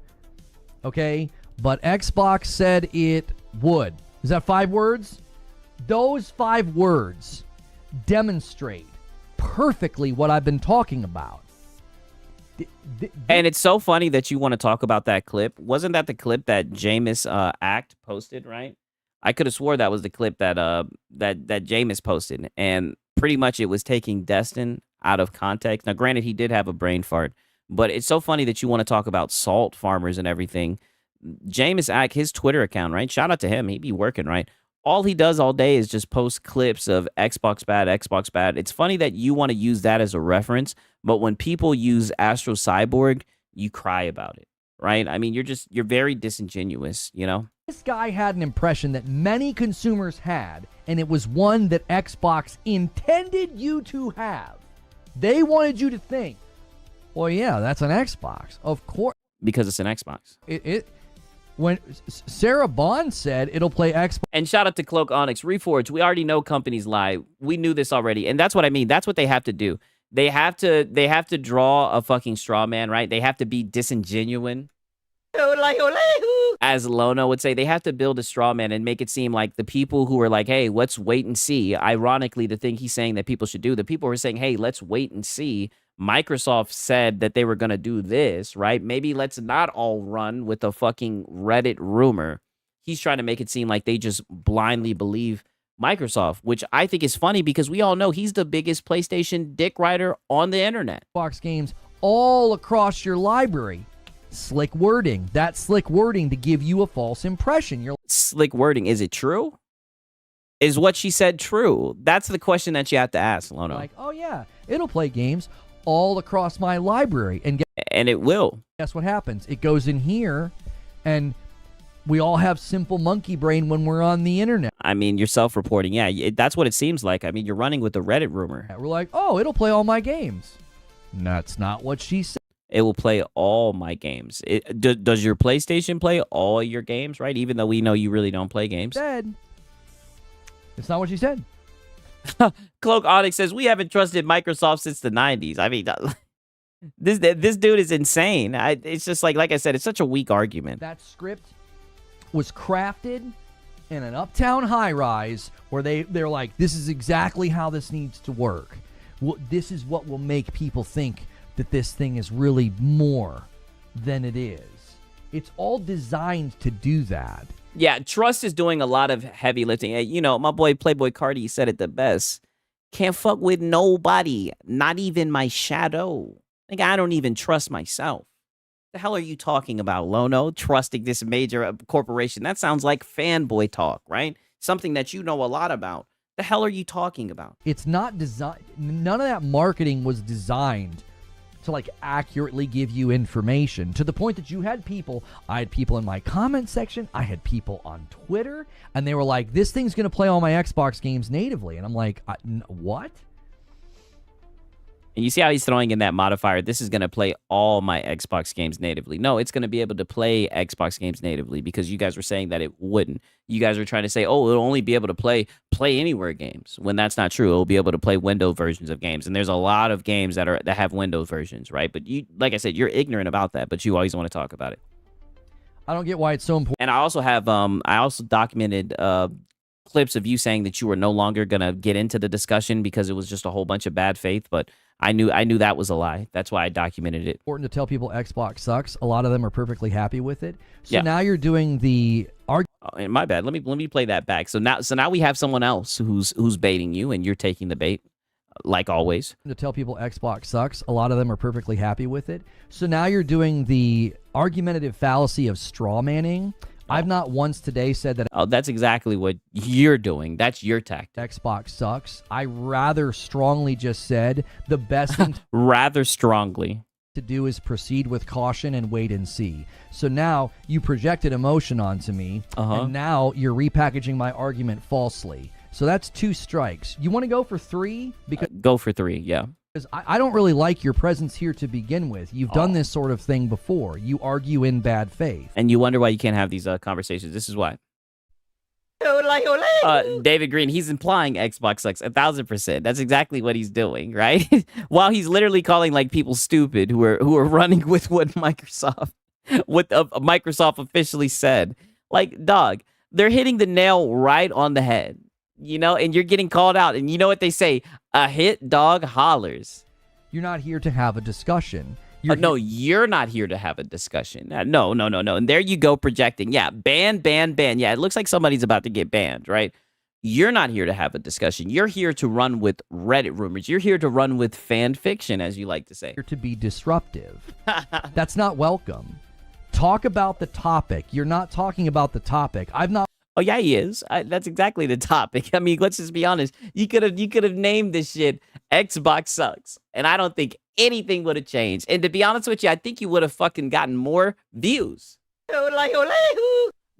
Okay? But Xbox said it would. Is that 5 words? Those 5 words demonstrate perfectly what I've been talking about. And it's so funny that you want to talk about that clip. Wasn't that the clip that Jameis Act posted, right? I could have swore that was the clip that that Jameis posted. And pretty much it was taking Destin out of context. Now, granted, he did have a brain fart. But it's so funny that you want to talk about salt farmers and everything. Jameis Act, his Twitter account, right? Shout out to him. He be working, right? All he does all day is just post clips of Xbox bad, Xbox bad. It's funny that you want to use that as a reference, but when people use Astro Cyborg, you cry about it, right? I mean, you're very disingenuous, you know? This guy had an impression that many consumers had, and it was one that Xbox intended you to have. They wanted you to think, well, yeah, that's an Xbox. Of course. Because it's an Xbox. When Sarah Bond said it'll play Xbox. And shout out to Cloak Onyx. Reforge, we already know companies lie. We knew this already. And that's what I mean. That's what they have to do. They have to draw a fucking straw man, right? They have to be disingenuous. As Lono would say, they have to build a straw man and make it seem like the people who are like, hey, let's wait and see. Ironically, the thing he's saying that people should do, the people who are saying, hey, let's wait and see. Microsoft said that they were going to do this, right? Maybe let's not all run with a fucking Reddit rumor. He's trying to make it seem like they just blindly believe Microsoft, which I think is funny because we all know he's the biggest PlayStation dick rider on the internet. Xbox games all across your library. Slick wording. That slick wording to give you a false impression. You're slick wording. Is it true? Is what she said true? That's the question that you have to ask, Lono. Like, oh yeah, it'll play games all across my library. And it will. Guess what happens? It goes in here, and we all have simple monkey brain when we're on the internet. I mean, you're self-reporting. Yeah, that's what it seems like. I mean, you're running with a Reddit rumor. We're like, oh, it'll play all my games. That's not what she said. It will play all my games. Does your PlayStation play all your games, right? Even though we know you really don't play games. It's not what she said. Cloak Onyx says, we haven't trusted Microsoft since the 90s. I mean, this dude is insane. It's just like I said, it's such a weak argument. That script was crafted in an uptown high-rise where they're like, this is exactly how this needs to work. This is what will make people think that this thing is really more than it is. It's all designed to do that. Yeah, trust is doing a lot of heavy lifting. You know, my boy Playboy Cardi said it the best. Can't fuck with nobody, not even my shadow. Like, I don't even trust myself. The hell are you talking about, Lono? Trusting this major corporation? That sounds like fanboy talk, right? Something that you know a lot about. The hell are you talking about? It's not designed. None of that marketing was designed to like accurately give you information to the point that you had people. I had people in my comment section. I had people on Twitter, and they were like, this thing's going to play all my Xbox games natively. And I'm like, what? And you see how he's throwing in that modifier. This is going to play all my Xbox games natively. No, it's going to be able to play Xbox games natively because you guys were saying that it wouldn't. You guys were trying to say, oh, it'll only be able to play anywhere games, when that's not true. It'll be able to play Windows versions of games. And there's a lot of games that have Windows versions, right? But you, like I said, you're ignorant about that, but you always want to talk about it. I don't get why it's so important. And I also have I also documented clips of you saying that you were no longer going to get into the discussion because it was just a whole bunch of bad faith, but I knew that was a lie. That's why I documented it. Important to tell people Xbox sucks. A lot of them are perfectly happy with it. So now you're doing the argument. Oh, and my bad. Let me play that back. So now we have someone else who's baiting you, and you're taking the bait, like always. To tell people Xbox sucks. A lot of them are perfectly happy with it. So now you're doing the argumentative fallacy of straw manning. I've not once today said that. Oh, that's exactly what you're doing. That's your tactic. Xbox sucks. I rather strongly just said the best thing rather strongly to do is proceed with caution and wait and see. So now you projected emotion onto me, and now you're repackaging my argument falsely. So that's 2 strikes. You want to go for 3? Because go for 3, yeah. Because I don't really like your presence here to begin with. You've done this sort of thing before. You argue in bad faith. And you wonder why you can't have these conversations. This is why. David Green, he's implying Xbox sucks 1,000%. That's exactly what he's doing, right? While he's literally calling like people stupid who are running with what Microsoft officially said. Like, dog, they're hitting the nail right on the head. You know, and you're getting called out. And you know what they say? A hit dog hollers. You're not here to have a discussion. No, you're not here to have a discussion. No. And there you go projecting. Yeah, ban. Yeah, it looks like somebody's about to get banned, right? You're not here to have a discussion. You're here to run with Reddit rumors. You're here to run with fan fiction, as you like to say. Here to be disruptive. That's not welcome. Talk about the topic. You're not talking about the topic. I've not. Oh yeah, he is. That's exactly the topic. I mean, let's just be honest. You could have named this shit Xbox sucks, and I don't think anything would have changed. And to be honest with you, I think you would have fucking gotten more views.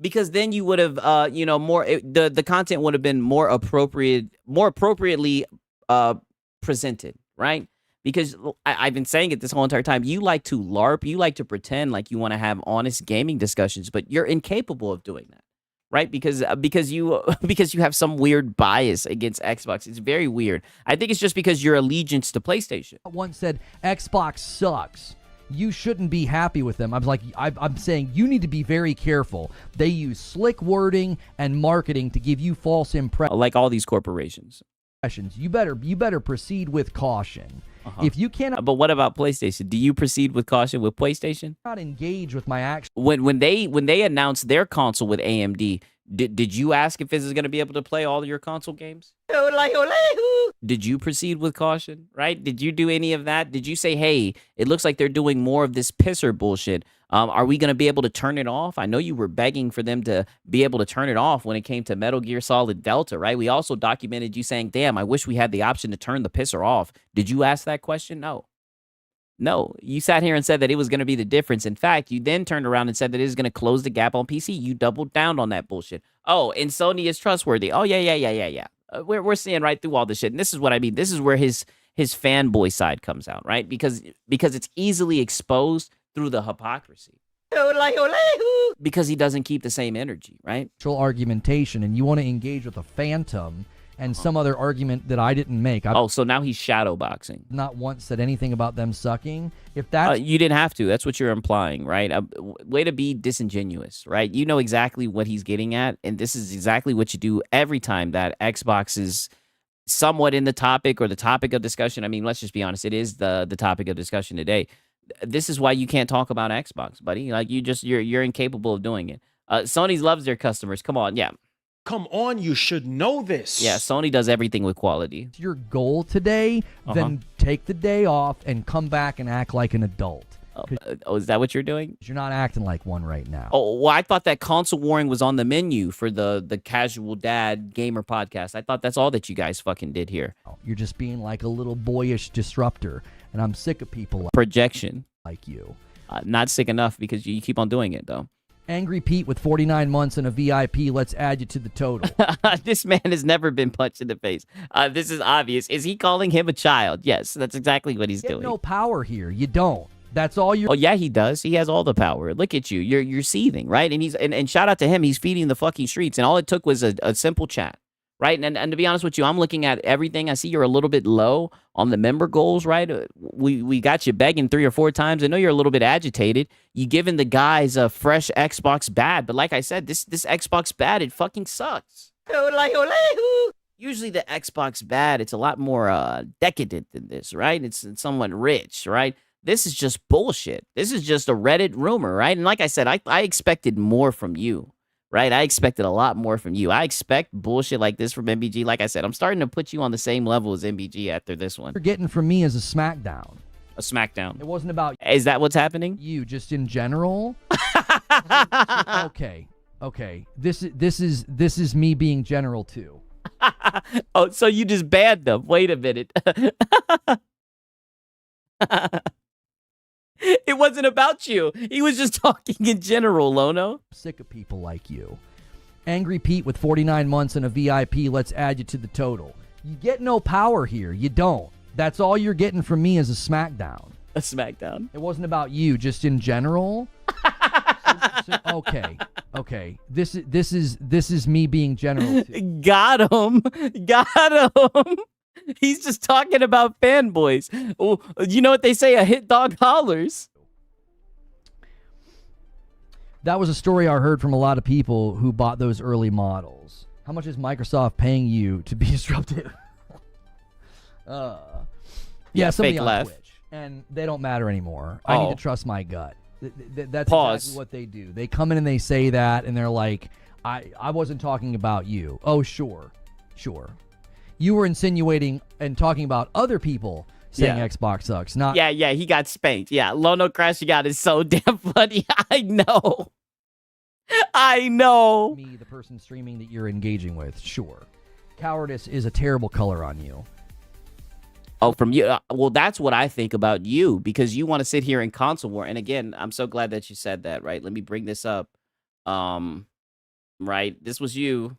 Because then you would have, more. The content would have been more appropriately presented, right? Because I've been saying it this whole entire time. You like to LARP. You like to pretend like you want to have honest gaming discussions, but you're incapable of doing that. Right, because you have some weird bias against Xbox. It's very weird. I think it's just because your allegiance to PlayStation. Once said Xbox sucks. You shouldn't be happy with them. I'm saying you need to be very careful. They use slick wording and marketing to give you false impressions. Like all these corporations. You better proceed with caution. If you cannot. But what about PlayStation? Do you proceed with caution with PlayStation? Not engage with my action. When they announced their console with AMD, did you ask if this is going to be able to play all of your console games? Did you proceed with caution? Right? Did you do any of that? Did you say, hey, it looks like they're doing more of this pisser bullshit. Are we going to be able to turn it off? I know you were begging for them to be able to turn it off when it came to Metal Gear Solid Delta, right? We also documented you saying, damn, I wish we had the option to turn the pisser off. Did you ask that question? No. You sat here and said that it was going to be the difference. In fact, you then turned around and said that it is going to close the gap on PC. You doubled down on that bullshit. Oh, and Sony is trustworthy. Oh, yeah. We're seeing right through all this shit. And this is what I mean. This is where his fanboy side comes out, right? Because it's easily exposed through the hypocrisy. Because he doesn't keep the same energy, right? Argumentation, and you want to engage with a phantom and some other argument that I didn't make. So now he's shadowboxing. Not once said anything about them sucking. If that's you didn't have to. That's what you're implying, right? Way to be disingenuous, right? You know exactly what he's getting at, and this is exactly what you do every time that Xbox is somewhat in the topic or the topic of discussion. I mean, let's just be honest. It is the topic of discussion today. This is why you can't talk about Xbox, buddy. Like you're incapable of doing it. Sony loves their customers. Come on, yeah. Come on, you should know this. Yeah, Sony does everything with quality. If your goal today, then take the day off and come back and act like an adult. Is that what you're doing? You're not acting like one right now. Oh, well, I thought that console warring was on the menu for the Casual Dad Gamer podcast. I thought that's all that you guys fucking did here. You're just being like a little boyish disruptor, and I'm sick of people projection like you. Not sick enough because you keep on doing it, though. Angry Pete with 49 months and a VIP. Let's add you to the total. This man has never been punched in the face. This is obvious. Is he calling him a child? Yes, that's exactly what he's You doing. no power here. You don't. That's all you're. Oh yeah, he does. He has all the power. Look at you. You're seething, right? And he's and shout out to him. He's feeding the fucking streets. And all it took was a simple chat, right? And to be honest with you, I'm looking at everything. I see you're a little bit low on the member goals, right? We got you begging 3 or 4 times. I know you're a little bit agitated. You giving the guys a fresh Xbox bad, but like I said, this Xbox bad, it fucking sucks. Usually the Xbox bad, it's a lot more decadent than this, right? It's somewhat rich, right? This is just bullshit. This is just a Reddit rumor, right? And like I said, I expected more from you, right? I expected a lot more from you. I expect bullshit like this from MBG. Like I said, I'm starting to put you on the same level as MBG after this one. You're getting from me as a SmackDown. A SmackDown. It wasn't about Is that what's happening? you, just in general. Okay. This is me being general too. Oh, so you just banned them. Wait a minute. It wasn't about you. He was just talking in general, Lono. Sick of people like you. Angry Pete with 49 months and a VIP. Let's add you to the total. You get no power here. You don't. That's all you're getting from me as a SmackDown. A SmackDown. It wasn't about you, just in general. Okay. This is me being general too. Got him. He's just talking about fanboys. Oh, you know what they say? A hit dog hollers. That was a story I heard from a lot of people who bought those early models. How much is Microsoft paying you to be disruptive? Yeah, somebody fake on laugh. Twitch, and they don't matter anymore. I need to trust my gut. That's Pause. exactly what they do. They come in and they say that, and they're like, I wasn't talking about you. Oh, sure. You were insinuating and talking about other people saying Xbox sucks, not... Yeah, he got spanked. Yeah, Lono Crash you got is so damn funny. I know. Me, the person streaming that you're engaging with, sure. Cowardice is a terrible color on you. Oh, from you? Well, that's what I think about you, because you want to sit here in console war. And again, I'm so glad that you said that, right? Let me bring this up. Right? This was you,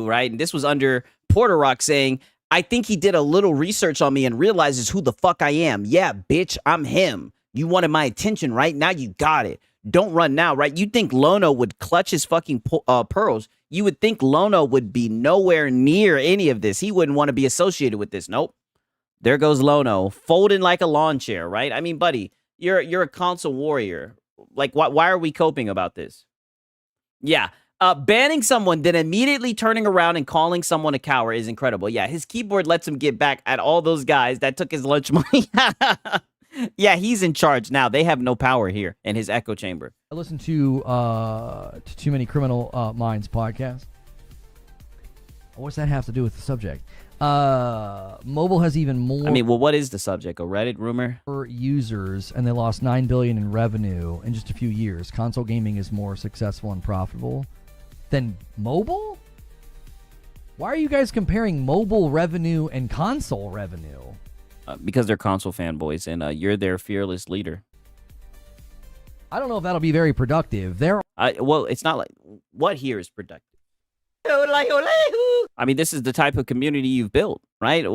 right? And this was under Porter Rock saying, I think he did a little research on me and realizes who the fuck I am. Yeah, bitch, I'm him. You wanted my attention, right? Now you got it. Don't run now, right? You think Lono would clutch his fucking pearls. You would think Lono would be nowhere near any of this. He wouldn't want to be associated with this. Nope. There goes Lono, folding like a lawn chair, right? I mean, buddy, you're a console warrior. Like, why are we coping about this? Yeah. Banning someone, then immediately turning around and calling someone a coward is incredible. Yeah, his keyboard lets him get back at all those guys that took his lunch money. Yeah, he's in charge now. They have no power here in his echo chamber. I listened to Too Many Criminal Minds podcast. What's that have to do with the subject? Mobile has even more. I mean, well, what is the subject? A Reddit rumor? Users, and they lost $9 billion in revenue in just a few years. Console gaming is more successful and profitable than mobile? Why are you guys comparing mobile revenue and console revenue? Because they're console fanboys, and you're their fearless leader. I don't know if that'll be very productive. Well, it's not like what here is productive. I mean, this is the type of community you've built, right?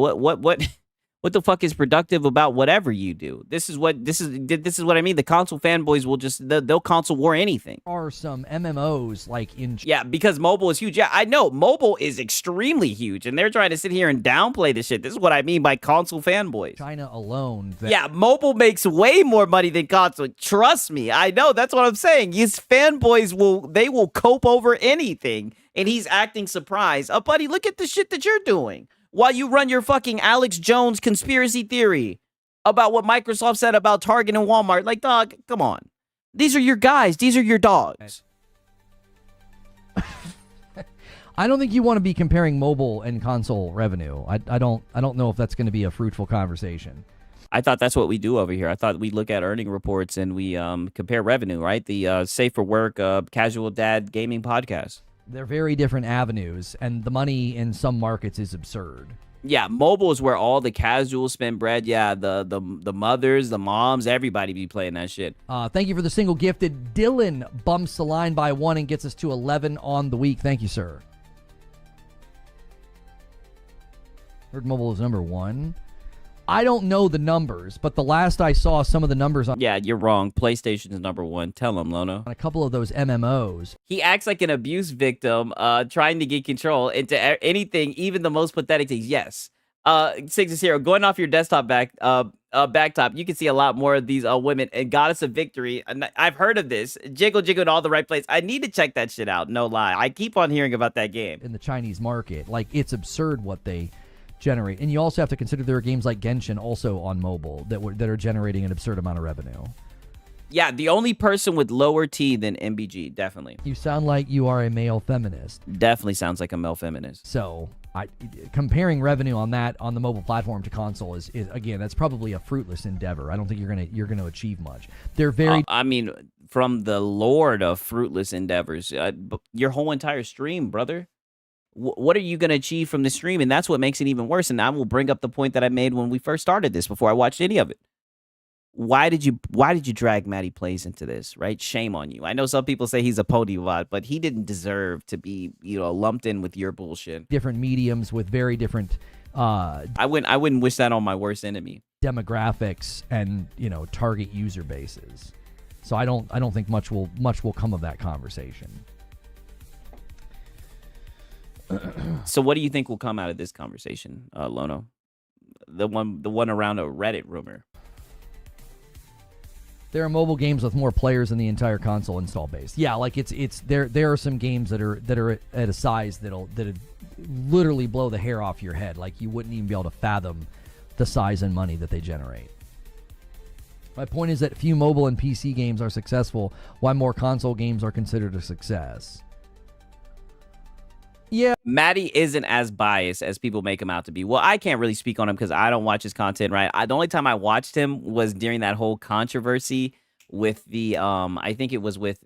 What the fuck is productive about whatever you do? This is what I mean. The console fanboys will they'll console war anything. Are some MMOs like in? Yeah, because mobile is huge. Yeah, I know mobile is extremely huge, and they're trying to sit here and downplay this shit. This is what I mean by console fanboys. China alone. Yeah, mobile makes way more money than console. Trust me, I know. That's what I'm saying. These fanboys will cope over anything, and he's acting surprised. Buddy, look at the shit that you're doing. While you run your fucking Alex Jones conspiracy theory about what Microsoft said about Target and Walmart. Like, dog, come on. These are your guys. These are your dogs. I don't think you want to be comparing mobile and console revenue. I don't know if that's going to be a fruitful conversation. I thought that's what we do over here. I thought we look at earning reports and we compare revenue, right? The Safe for Work Casual Dad Gaming Podcast. They're very different avenues, and the money in some markets is absurd. Yeah, mobile is where all the casuals spend bread. Yeah, the mothers, the moms, everybody be playing that shit. Thank you for the single gifted. Dylan bumps the line by 1 and gets us to 11 on the week. Thank you, sir. Heard mobile is number 1. I don't know the numbers, but the last I saw some of the numbers on Yeah, you're wrong. PlayStation is number 1. Tell him, Lono. a couple of those MMOs. He acts like an abuse victim, trying to get control into anything, even the most pathetic things. Yes. 6-0. Going off your desktop backtop, you can see a lot more of these women and Goddess of Victory. And I've heard of this. Jiggle in all the right place. I need to check that shit out. No lie. I keep on hearing about that game. In the Chinese market. Like, it's absurd what they generate. And you also have to consider there are games like Genshin also on mobile that are generating an absurd amount of revenue. Yeah, the only person with lower T than MBG, definitely. You sound like you are a male feminist. Definitely sounds like a male feminist. So, comparing revenue on the mobile platform to console is again, that's probably a fruitless endeavor. I don't think you're gonna achieve much. They're very I mean, from the lord of fruitless endeavors, your whole entire stream, brother. What are you going to achieve from the stream? And that's what makes it even worse. And I will bring up the point that I made when we first started this before I watched any of it. Why did you drag Matty Plays into this, right? Shame on you. I know some people say he's a podivot, but he didn't deserve to be, lumped in with your bullshit. different mediums with very different I wouldn't wish that on my worst enemy. demographics and, target user bases. So I don't think much will come of that conversation. So what do you think will come out of this conversation, Lono? The one around a Reddit rumor. There are mobile games with more players than the entire console install base. Yeah, like it's there are some games that are at a size that'll literally blow the hair off your head. Like you wouldn't even be able to fathom the size and money that they generate. My point is that few mobile and PC games are successful, while more console games are considered a success. Yeah. Matty isn't as biased as people make him out to be. Well, I can't really speak on him because I don't watch his content, right? The only time I watched him was during that whole controversy with the, I think it was with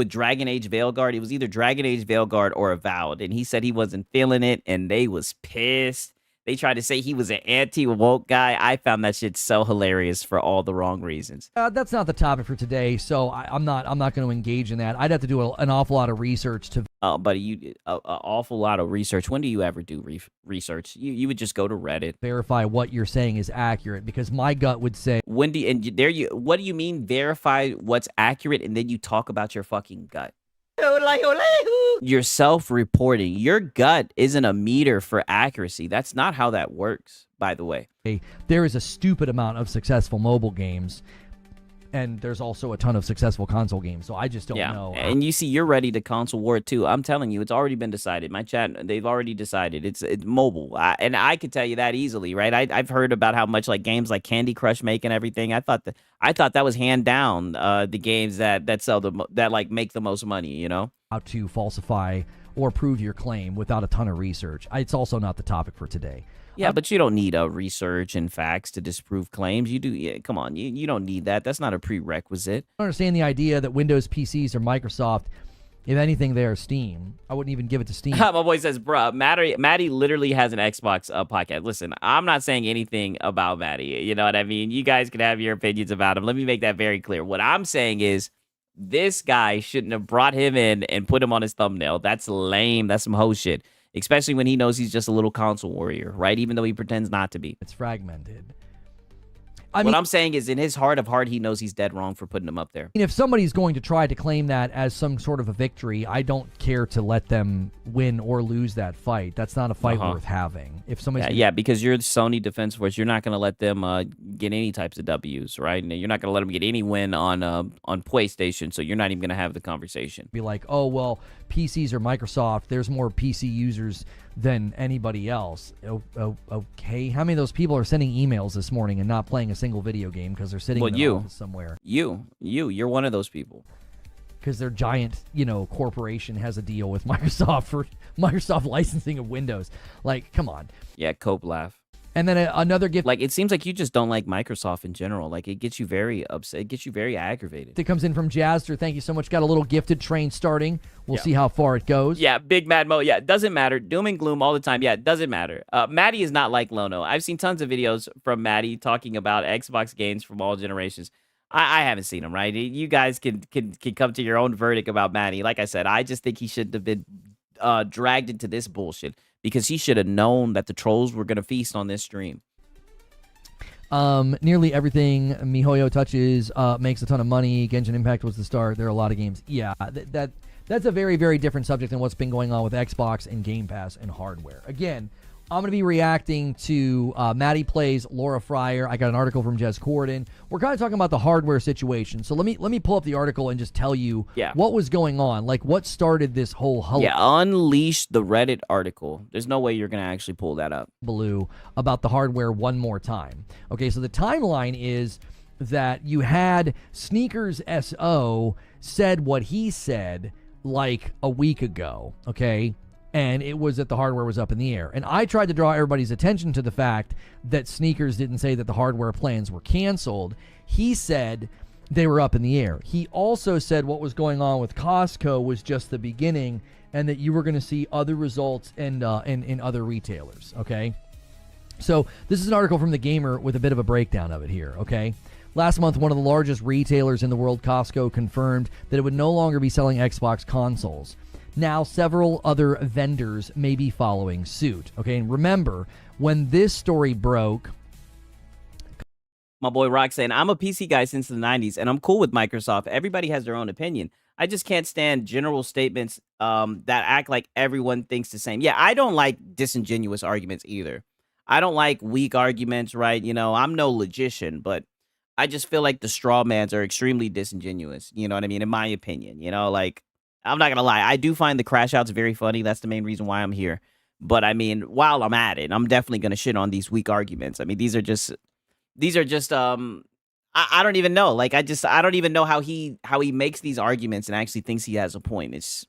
Dragon Age Veilguard. It was either Dragon Age Veilguard or Avowed. And he said he wasn't feeling it and they was pissed. They tried to say he was an anti-woke guy. I found that shit so hilarious for all the wrong reasons. That's not the topic for today, so I'm not going to engage in that. I'd have to do an awful lot of research to. But an awful lot of research. When do you ever do research? You would just go to Reddit, verify what you're saying is accurate, because my gut would say. What do you mean verify what's accurate and then you talk about your fucking gut? You're self-reporting. Your gut isn't a meter for accuracy. That's not how that works, by the way. There is a stupid amount of successful mobile games, and there's also a ton of successful console games, so I just don't know. And you see, you're ready to console war too. I'm telling you, it's already been decided. My chat, they've already decided. It's mobile. And I could tell you that easily, right? I've heard about how much like games like Candy Crush make and everything. I thought that was hand down the games that sell that like make the most money, How to falsify or prove your claim without a ton of research. It's also not the topic for today. Yeah, but you don't need research and facts to disprove claims. You do. Yeah, come on, you don't need that. That's not a prerequisite. I understand the idea that Windows PCs are Microsoft. If anything, they're Steam. I wouldn't even give it to Steam. My boy says, bruh, Matty literally has an Xbox podcast. Listen, I'm not saying anything about Matty. You know what I mean? You guys can have your opinions about him. Let me make that very clear. What I'm saying is, this guy shouldn't have brought him in and put him on his thumbnail. That's lame. That's some hoe shit. Especially when he knows he's just a little console warrior, right? Even though he pretends not to be. It's fragmented. What I'm saying is, in his heart of heart, he knows he's dead wrong for putting him up there. If somebody's going to try to claim that as some sort of a victory, I don't care to let them win or lose that fight. That's not a fight worth having. If somebody's because you're the Sony Defense Force, you're not going to let them get any types of Ws, right? And you're not going to let them get any win on PlayStation, so you're not even going to have the conversation. Be like, oh, well, PCs are Microsoft. There's more PC users than anybody else. Okay, how many of those people are sending emails this morning and not playing a single video game because they're sitting in the office somewhere? You're one of those people. Because their giant, corporation has a deal with Microsoft for Microsoft licensing of Windows. Like, come on. Yeah, Cope laugh. And then another gift. Like, it seems like you just don't like Microsoft in general. Like, it gets you very upset. It gets you very aggravated. That comes in from Jazzer. Thank you so much. Got a little gifted train starting. We'll see how far it goes. Yeah, Big Mad Mo. Yeah, it doesn't matter. Doom and gloom all the time. Yeah, it doesn't matter. Maddie is not like Lono. I've seen tons of videos from Maddie talking about Xbox games from all generations. I haven't seen them, right? You guys can come to your own verdict about Maddie. Like I said, I just think he shouldn't have been dragged into this bullshit because he should have known that the trolls were going to feast on this stream. Nearly everything MiHoYo touches makes a ton of money. Genshin Impact was the start. There are a lot of games. Yeah, that's a very, very different subject than what's been going on with Xbox and Game Pass and hardware. Again, I'm going to be reacting to Maddie Plays, Laura Fryer. I got an article from Jez Corden. We're kind of talking about the hardware situation. So let me pull up the article and just tell you what was going on. Like, what started this whole hullabaloo. Yeah, unleash the Reddit article. There's no way you're going to actually pull that up. About the hardware one more time. Okay, so the timeline is that you had Sneakers SO said what he said like a week ago, okay? And it was that the hardware was up in the air. And I tried to draw everybody's attention to the fact that Sneakers didn't say that the hardware plans were canceled. He said they were up in the air. He also said what was going on with Costco was just the beginning and that you were going to see other results in other retailers, okay? So this is an article from The Gamer with a bit of a breakdown of it here, okay? Last month, one of the largest retailers in the world, Costco, confirmed that it would no longer be selling Xbox consoles. Now, several other vendors may be following suit. Okay, and remember, when this story broke... My boy Rock saying, I'm a PC guy since the 90s, and I'm cool with Microsoft. Everybody has their own opinion. I just can't stand general statements that act like everyone thinks the same. Yeah, I don't like disingenuous arguments either. I don't like weak arguments, right? You know, I'm no logician, but I just feel like the straw mans are extremely disingenuous. You know what I mean? In my opinion, you know, like... I'm not going to lie. I do find the crash outs very funny. That's the main reason why I'm here. But I mean, while I'm at it, I'm definitely going to shit on these weak arguments. I mean, these are just I don't even know. Like, I don't even know how he makes these arguments and actually thinks he has a point. It's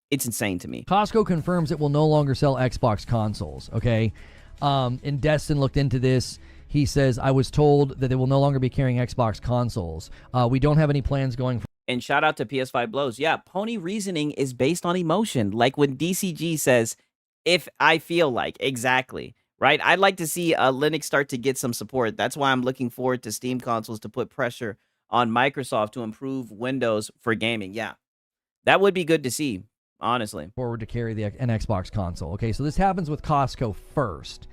insane to me. Costco confirms it will no longer sell Xbox consoles. Okay. And Destin looked into this. He says, I was told that they will no longer be carrying Xbox consoles. We don't have any plans going forward. And shout out to PS5 Blows. Yeah, pony reasoning is based on emotion. Like when DCG says, if I feel like, exactly, right? I'd like to see Linux start to get some support. That's why I'm looking forward to Steam consoles to put pressure on Microsoft to improve Windows for gaming. Yeah, that would be good to see, honestly. Forward to carry an Xbox console. Okay, so this happens with Costco first.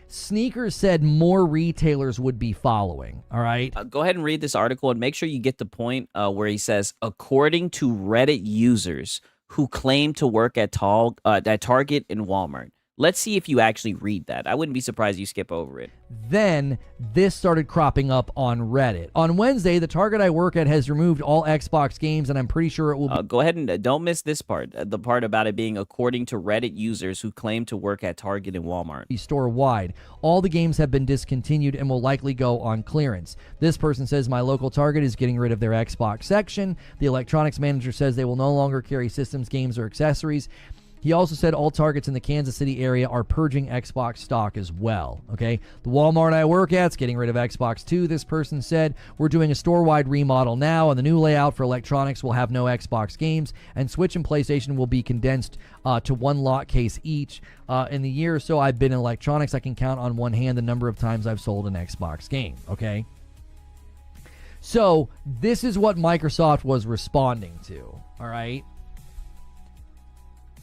Sneakers said more retailers would be following, all right? Go ahead and read this article and make sure you get the point where he says, according to Reddit users who claim to work at Target and Walmart. Let's see if you actually read that. I wouldn't be surprised you skip over it. Then this started cropping up on Reddit. On Wednesday, the Target I work at has removed all Xbox games, and I'm pretty sure it will be... Go ahead and don't miss this part. The part about it being according to Reddit users who claim to work at Target and Walmart. Store-wide. All the games have been discontinued and will likely go on clearance. This person says, my local Target is getting rid of their Xbox section. The electronics manager says they will no longer carry systems, games, or accessories. He also said all Targets in the Kansas City area are purging Xbox stock as well, okay? The Walmart I work at's getting rid of Xbox too, this person said. We're doing a store-wide remodel now, and the new layout for electronics will have no Xbox games, and Switch and PlayStation will be condensed to one lot case each. In the year or so I've been in electronics, I can count on one hand the number of times I've sold an Xbox game, okay? So this is what Microsoft was responding to, all right?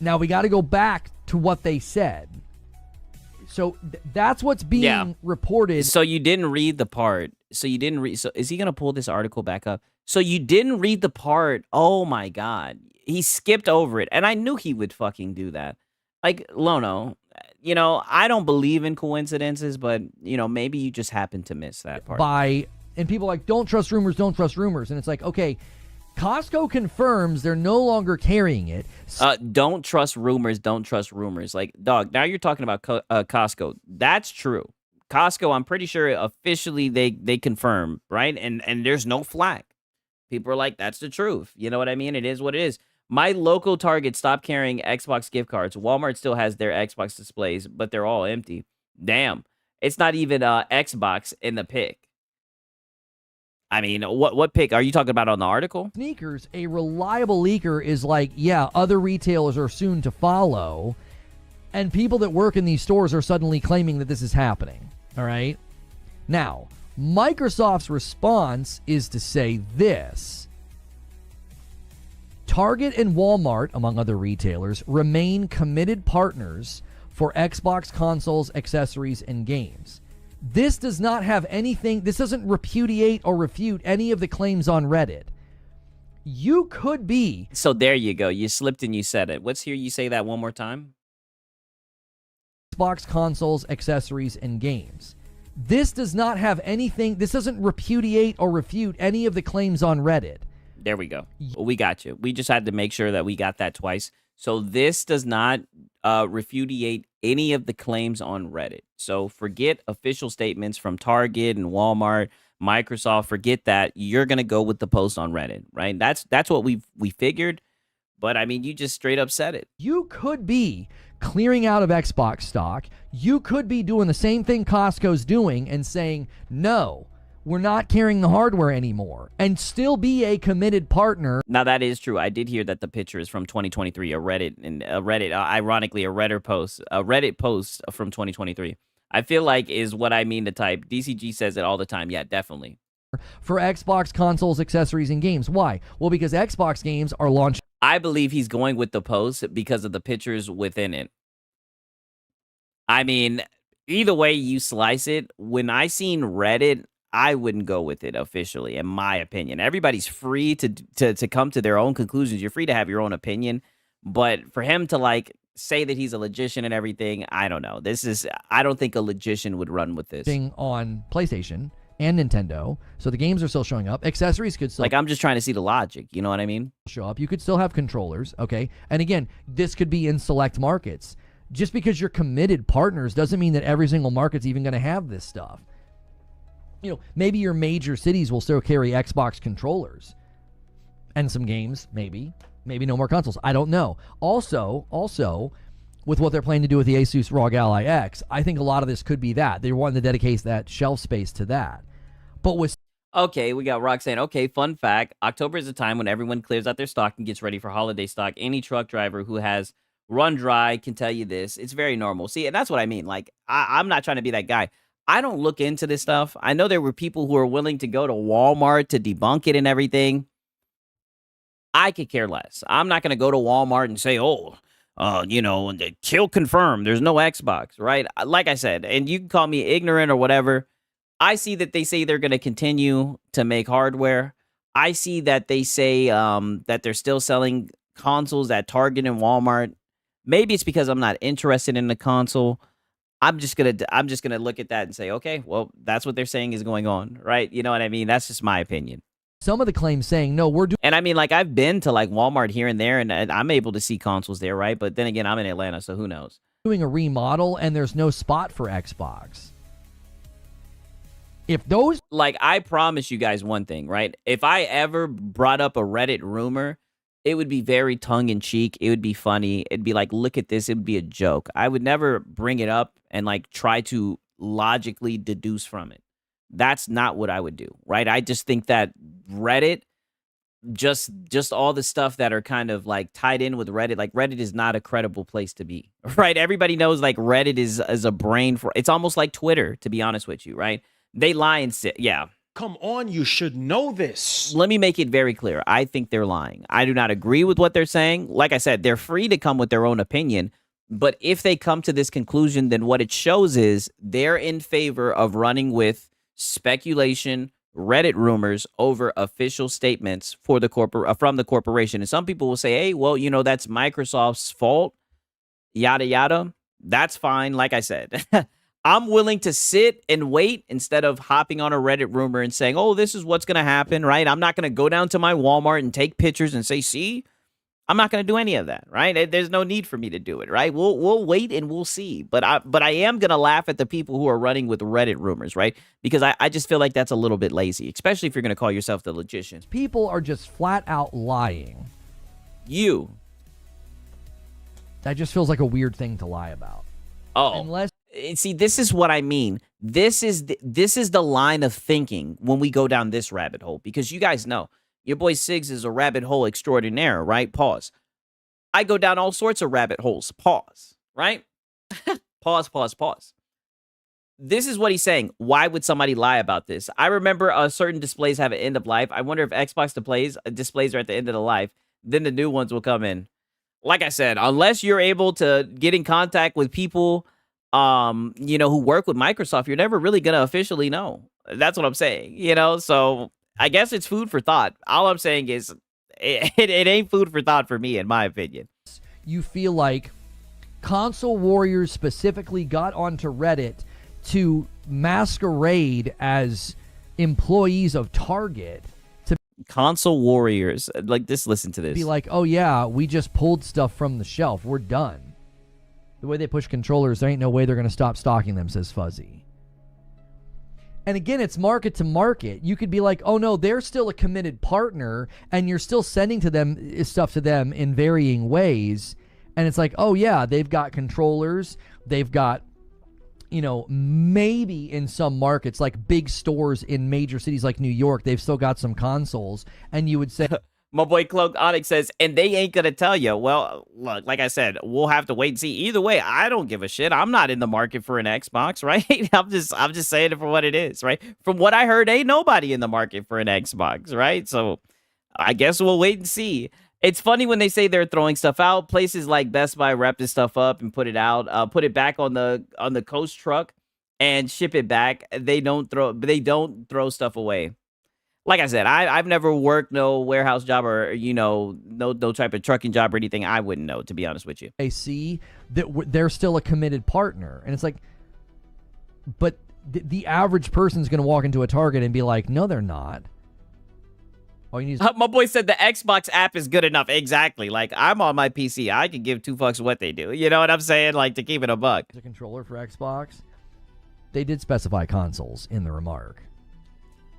Now, we got to go back to what they said. So that's what's being reported. So you didn't read the part. So you didn't read. So is he going to pull this article back up? So you didn't read the part. Oh, my God. He skipped over it. And I knew he would fucking do that. Like, Lono, you know, I don't believe in coincidences, but, you know, maybe you just happened to miss that part. And people are like, don't trust rumors, don't trust rumors. And it's like, okay, Costco confirms they're no longer carrying it. Don't trust rumors. Don't trust rumors. Like, dog, now you're talking about Costco. That's true. Costco, I'm pretty sure officially they confirm, right? And there's no flack. People are like, that's the truth. You know what I mean? It is what it is. My local Target stopped carrying Xbox gift cards. Walmart still has their Xbox displays, but they're all empty. Damn. It's not even Xbox in the pick. I mean, what pick are you talking about on the article? Sneakers, a reliable leaker is like, yeah, other retailers are soon to follow, and people that work in these stores are suddenly claiming that this is happening. All right? Now, Microsoft's response is to say this. Target and Walmart, among other retailers, remain committed partners for Xbox consoles, accessories, and games. This does not have anything, this doesn't repudiate or refute any of the claims on Reddit. You could be. So there you go. You slipped and you said it. Let's hear you say that one more time. Xbox consoles, accessories, and games. This does not have anything, this doesn't repudiate or refute any of the claims on Reddit. There we go. We got you. We just had to make sure that we got that twice. So this does not repudiate any of the claims on Reddit. So forget official statements from Target and Walmart, Microsoft. Forget that. You're gonna go with the post on Reddit, right? That's what we figured. But I mean, you just straight up said it. You could be clearing out of Xbox stock. You could be doing the same thing Costco's doing and saying, no, we're not carrying the hardware anymore, and still be a committed partner. Now, that is true. I did hear that the picture is from 2023, ironically, a Reddit post from 2023. I feel like is what I mean to type. DCG says it all the time. Yeah, definitely. For Xbox consoles, accessories, and games. Why? Well, because Xbox games are launched. I believe he's going with the post because of the pictures within it. I mean, either way you slice it, when I seen Reddit, I wouldn't go with it officially, in my opinion. Everybody's free to come to their own conclusions. You're free to have your own opinion. But for him to, like, say that he's a logician and everything, I don't know. I don't think a logician would run with this. On PlayStation and Nintendo, so the games are still showing up. Accessories could still, like, I'm just trying to see the logic, you know what I mean? Show up. You could still have controllers, okay? And again, this could be in select markets. Just because you're committed partners doesn't mean that every single market's even going to have this stuff. You know, maybe your major cities will still carry Xbox controllers and some games, maybe no more consoles. I don't know. Also, with what they're planning to do with the Asus ROG Ally X, I think a lot of this could be that. They're wanting to dedicate that shelf space to that. But with... Okay, we got Rock saying, okay, fun fact, October is a time when everyone clears out their stock and gets ready for holiday stock. Any truck driver who has run dry can tell you this. It's very normal. See, and that's what I mean. Like, I'm not trying to be that guy. I don't look into this stuff. I know there were people who are willing to go to Walmart to debunk it and everything. I could care less. I'm not going to go to Walmart and say, kill confirmed. There's no Xbox, right? Like I said, and you can call me ignorant or whatever. I see that they say they're going to continue to make hardware. I see that they say that they're still selling consoles at Target and Walmart. Maybe it's because I'm not interested in the console. I'm just gonna look at that and say, okay, well, that's what they're saying is going on, right? You know what I mean? That's just my opinion. Some of the claims saying, no, we're doing... And I mean, like, I've been to, like, Walmart here and there, and I'm able to see consoles there, right? But then again, I'm in Atlanta, so who knows? Doing a remodel, and there's no spot for Xbox. If those... Like, I promise you guys one thing, right? If I ever brought up a Reddit rumor, it would be very tongue-in-cheek. It would be funny. It'd be like, look at this. It would be a joke. I would never bring it up and, like, try to logically deduce from it. That's not what I would do, right? I just think that Reddit, just all the stuff that are kind of, like, tied in with Reddit, like, Reddit is not a credible place to be, right? Everybody knows, like, Reddit is a brain for... It's almost like Twitter, to be honest with you, right? They lie and say, yeah. Come on, you should know this. Let me make it very clear. I think they're lying. I do not agree with what they're saying. Like I said, they're free to come with their own opinion. But if they come to this conclusion, then what it shows is they're in favor of running with speculation, Reddit rumors over official statements for the from the corporation. And some people will say, hey, well, you know, that's Microsoft's fault, yada, yada. That's fine. Like I said, I'm willing to sit and wait instead of hopping on a Reddit rumor and saying, oh, this is what's going to happen, right? I'm not going to go down to my Walmart and take pictures and say, see, I'm not going to do any of that, right? There's no need for me to do it, right? We'll wait and we'll see. But I am going to laugh at the people who are running with Reddit rumors, right? Because I just feel like that's a little bit lazy, especially if you're going to call yourself the logician. People are just flat out lying. That just feels like a weird thing to lie about. Oh. Unless... See, this is what I mean. This is the line of thinking when we go down this rabbit hole, because you guys know your boy Siggs is a rabbit hole extraordinaire, right? Pause. I go down all sorts of rabbit holes. Pause, right? Pause. This is what he's saying. Why would somebody lie about this? I remember certain displays have an end of life. I wonder if Xbox displays are at the end of the life. Then the new ones will come in. Like I said, unless you're able to get in contact with people who work with Microsoft, you're never really going to officially know. That's what I'm saying, So I guess it's food for thought. All I'm saying is it ain't food for thought for me, in my opinion. You feel like console warriors specifically got onto Reddit to masquerade as employees of Target. Console warriors, like this, listen to this. Be like, oh yeah, we just pulled stuff from the shelf. We're done. The way they push controllers, there ain't no way they're going to stop stocking them, says Fuzzy. And again, it's market to market. You could be like, oh no, they're still a committed partner, and you're still sending to them stuff to them in varying ways. And it's like, oh yeah, they've got controllers. They've got, maybe in some markets, like big stores in major cities like New York, they've still got some consoles. And you would say, my boy Cloaked Onyx says, and they ain't going to tell you. Well, look, like I said, we'll have to wait and see. Either way, I don't give a shit. I'm not in the market for an Xbox, right? I'm just saying it for what it is, right? From what I heard, ain't nobody in the market for an Xbox, right? So I guess we'll wait and see. It's funny when they say they're throwing stuff out. Places like Best Buy wrap this stuff up and put it out, put it back on the coast truck and ship it back. They don't throw stuff away. Like I said, I've never worked no warehouse job or, no type of trucking job or anything. I wouldn't know, to be honest with you. They see that they're still a committed partner. And it's like, but the average person's going to walk into a Target and be like, no, they're not. All you need is my boy said the Xbox app is good enough. Exactly. Like, I'm on my PC. I can give two fucks what they do. You know what I'm saying? Like, to keep it a buck. A controller for Xbox. They did specify consoles in the remark.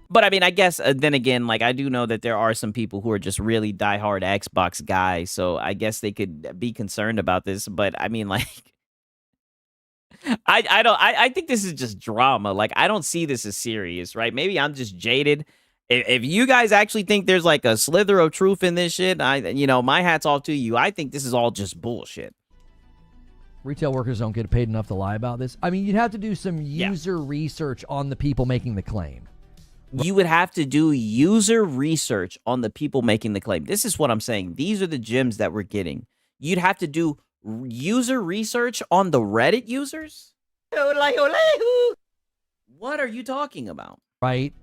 But I mean, I guess then again, like I do know that there are some people who are just really diehard Xbox guys. So I guess they could be concerned about this. But I mean, like, I think this is just drama. Like, I don't see this as serious, right? Maybe I'm just jaded. If you guys actually think there's like a slither of truth in this shit, my hat's off to you. I think this is all just bullshit. Retail workers don't get paid enough to lie about this. I mean, you'd have to do some user research on the people making the claim. You would have to do user research on the people making the claim. This is what I'm saying. These are the gems that we're getting. You'd have to do user research on the Reddit users? What are you talking about? Right?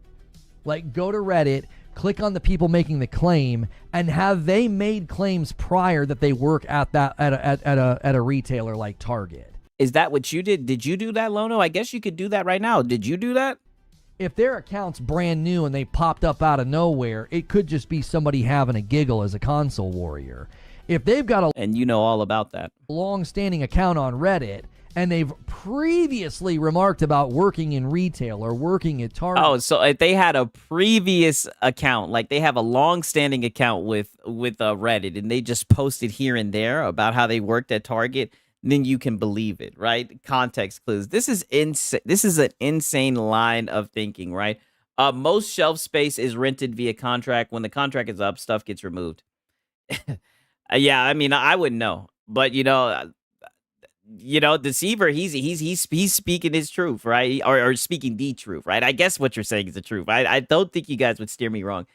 Like, go to Reddit, click on the people making the claim, and have they made claims prior that they work at a retailer like Target. Is that what you did? Did you do that, Lono? I guess you could do that right now. Did you do that? If their account's brand new and they popped up out of nowhere, it could just be somebody having a giggle as a console warrior. If they've got a and you know all about that long-standing account on Reddit and they've previously remarked about working in retail or working at Target. Oh, so if they had a previous account, like they have a long-standing account with Reddit, and they just posted here and there about how they worked at Target, then you can believe it, right? Context clues. This is insane. This is an insane line of thinking, right? Most shelf space is rented via contract. When the contract is up, stuff gets removed. Yeah, I mean, I wouldn't know, but Deceiver, he's speaking his truth, right? Or speaking the truth, right? I guess what you're saying is the truth. I don't think you guys would steer me wrong.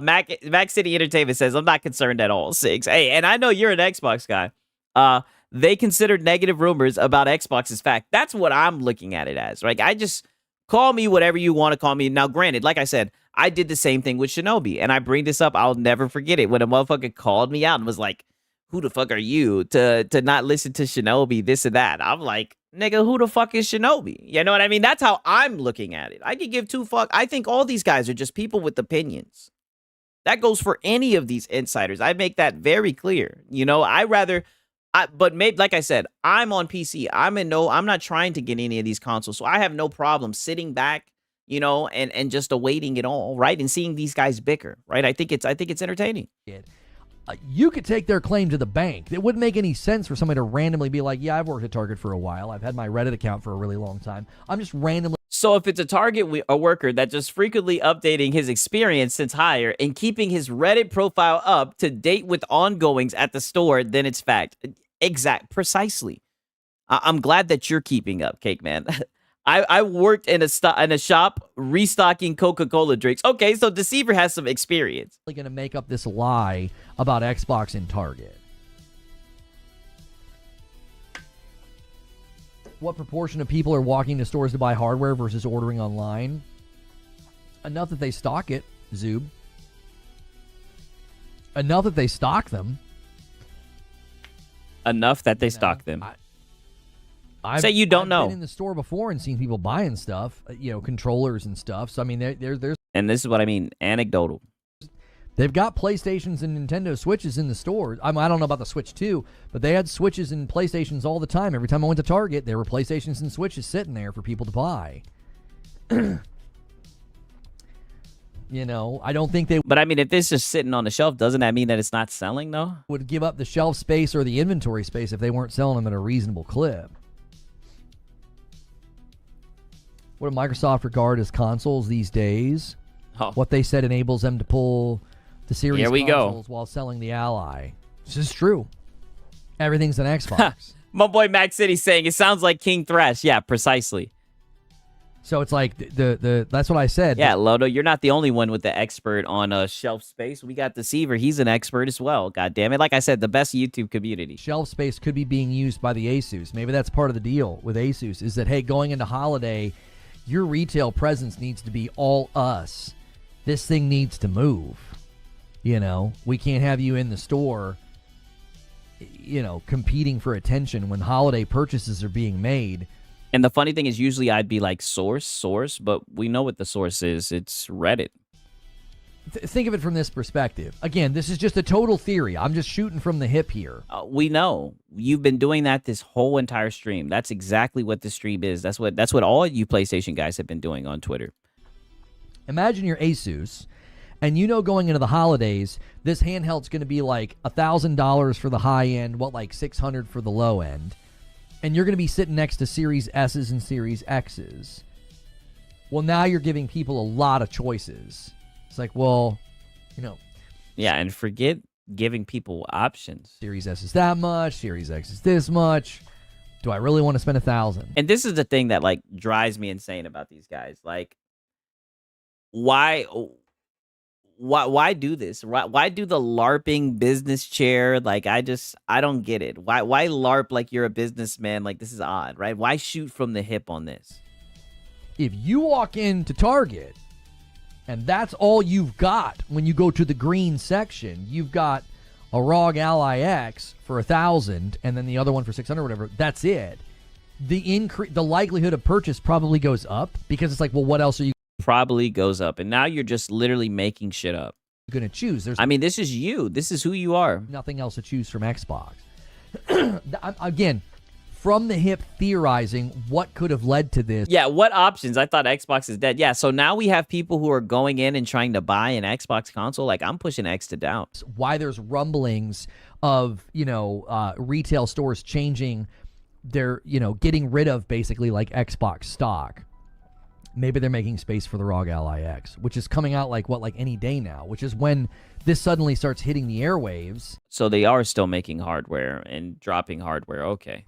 Mac City Entertainment says, I'm not concerned at all, Siggs. Hey, and I know you're an Xbox guy. They considered negative rumors about Xbox as fact. That's what I'm looking at it as, right? I just call me whatever you want to call me. Now, granted, like I said, I did the same thing with Shinobi, and I bring this up. I'll never forget it when a motherfucker called me out and was like, who the fuck are you to not listen to Shinobi, this and that? I'm like, nigga, who the fuck is Shinobi? You know what I mean? That's how I'm looking at it. I could give two fuck. I think all these guys are just people with opinions. That goes for any of these insiders. I make that very clear. But maybe, like I said, I'm on PC. I'm not trying to get any of these consoles, so I have no problem sitting back, and just awaiting it all, right, and seeing these guys bicker, right. I think it's entertaining. You could take their claim to the bank. It wouldn't make any sense for somebody to randomly be like, "Yeah, I've worked at Target for a while. I've had my Reddit account for a really long time. I'm just randomly." So if it's a Target a worker that's just frequently updating his experience since hire and keeping his Reddit profile up to date with ongoings at the store, then it's fact. Precisely. I'm glad that you're keeping up, Cake Man. I worked in a shop restocking Coca-Cola drinks. Okay, so Deceiver has some experience. Going to make up this lie about Xbox in Target. What proportion of people are walking to stores to buy hardware versus ordering online? Enough that they stock it, Zoob. Enough that they stock them. Enough that they stock them. I've been in the store before and seen people buying stuff, controllers and stuff. So I mean, there's. And this is what I mean, anecdotal. They've got PlayStations and Nintendo Switches in the store. I don't know about the Switch 2, but they had Switches and PlayStations all the time. Every time I went to Target, there were PlayStations and Switches sitting there for people to buy. I don't think they... But I mean, if this is sitting on the shelf, doesn't that mean that it's not selling, though? ...would give up the shelf space or the inventory space if they weren't selling them at a reasonable clip. What do Microsoft regard as consoles these days? Oh. What they said enables them to pull the Series Here we consoles go. while selling the Ally. This is true. Everything's an Xbox. My boy Max City saying, it sounds like King Thrash. Yeah, precisely. So it's like, that's what I said. Yeah, Lodo, you're not the only one with the expert on shelf space. We got Deceiver. He's an expert as well. God damn it. Like I said, the best YouTube community. Shelf space could be being used by the Asus. Maybe that's part of the deal with Asus is that, hey, going into holiday, your retail presence needs to be all us. This thing needs to move. We can't have you in the store, competing for attention when holiday purchases are being made. And the funny thing is, usually I'd be like source, but we know what the source is. It's Reddit. Think of it from this perspective. Again, this is just a total theory. I'm just shooting from the hip here. We know. You've been doing that this whole entire stream. That's exactly what the stream is. That's what all you PlayStation guys have been doing on Twitter. Imagine you're Asus, and going into the holidays, this handheld's going to be like $1,000 for the high end, like $600 for the low end, and you're going to be sitting next to Series S's and Series X's. Well, now you're giving people a lot of choices. It's like, well, Yeah, and forget giving people options. Series S is that much, Series X is this much. Do I really want to spend $1,000? And this is the thing that drives me insane about these guys. Why do this? Why do the LARPing business chair? I don't get it. Why LARP like you're a businessman? This is odd, right? Why shoot from the hip on this? If you walk into Target and that's all you've got when you go to the green section, you've got a ROG Ally X for $1,000 and then the other one for $600 or whatever, that's it. The likelihood of purchase probably goes up because it's like, well, what else are you probably goes up, and now you're just literally making shit up. Going to choose? I mean, this is you. This is who you are. Nothing else to choose from Xbox. Again, from the hip theorizing what could have led to this. Yeah, what options? I thought Xbox is dead. Yeah, so now we have people who are going in and trying to buy an Xbox console. I'm pushing X to down. Why there's rumblings of, retail stores changing their, getting rid of basically Xbox stock. Maybe they're making space for the ROG Ally X, which is coming out any day now, which is when this suddenly starts hitting the airwaves. So they are still making hardware and dropping hardware. Okay.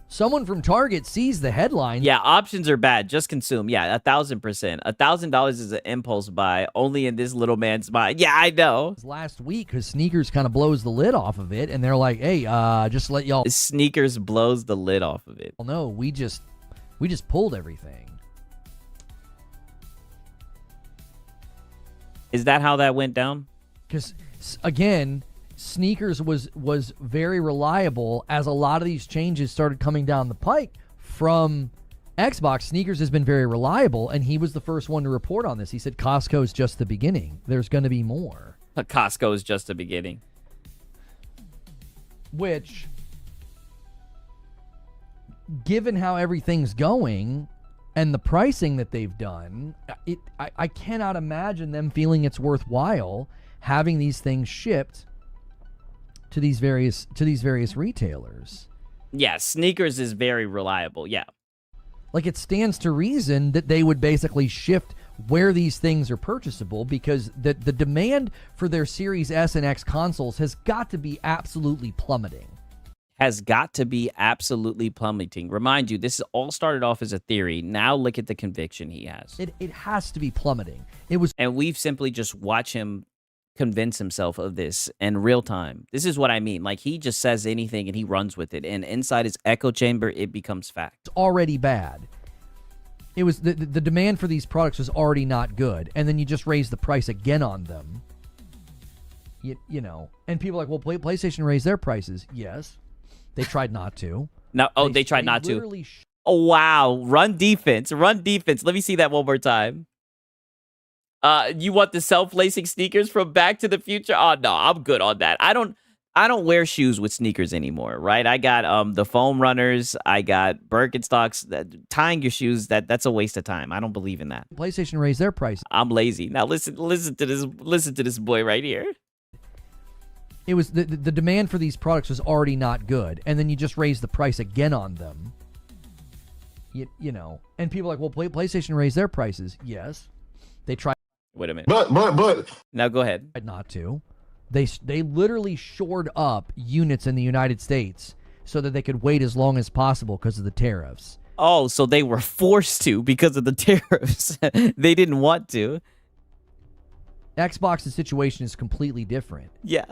Someone from Target sees the headline. Yeah, options are bad. Just consume. Yeah, 1,000%. $1,000 is an impulse buy only in this little man's mind. Yeah, I know. Last week, because Sneakers kind of blows the lid off of it, and they're like, hey, just let y'all. Sneakers blows the lid off of it. Well, no, we just pulled everything. Is that how that went down? Because, again, Sneakers was very reliable as a lot of these changes started coming down the pike from Xbox. Sneakers has been very reliable, and he was the first one to report on this. He said Costco's just the beginning. There's going to be more. Costco is just the beginning. Which, given how everything's going and the pricing that they've done, I cannot imagine them feeling it's worthwhile having these things shipped to these various retailers. Yeah, Sneakers is very reliable. Yeah. Like, it stands to reason that they would basically shift where these things are purchasable, because the demand for their Series S and X consoles has got to be absolutely plummeting. Has got to be absolutely plummeting. Remind you, this all started off as a theory. Now look at the conviction he has. It has to be plummeting. It was, and we've simply just watched him convince himself of this in real time. This is what I mean. Like, he just says anything and he runs with it. And inside his echo chamber, it becomes fact. Already bad. It was the demand for these products was already not good, and then you just raise the price again on them. You know, and people are like, well, PlayStation raised their prices. Yes, they tried not to. No, they tried not to. Oh wow, run defense. Let me see that one more time. You want the self-lacing sneakers from Back to the Future? Oh no, I'm good on that. I don't wear shoes with sneakers anymore, right? I got the foam runners, I got Birkenstocks. Tying your shoes, that's a waste of time. I don't believe in that. PlayStation raised their price. I'm lazy. Now listen to this boy right here. It was the demand for these products was already not good, and then you just raise the price again on them. You know, and people are like, well, PlayStation raised their prices. Yes, they tried. Wait a minute. But now go ahead. Not to. They literally shored up units in the United States so that they could wait as long as possible because of the tariffs. Oh, so they were forced to because of the tariffs. They didn't want to. Xbox's situation is completely different. Yeah.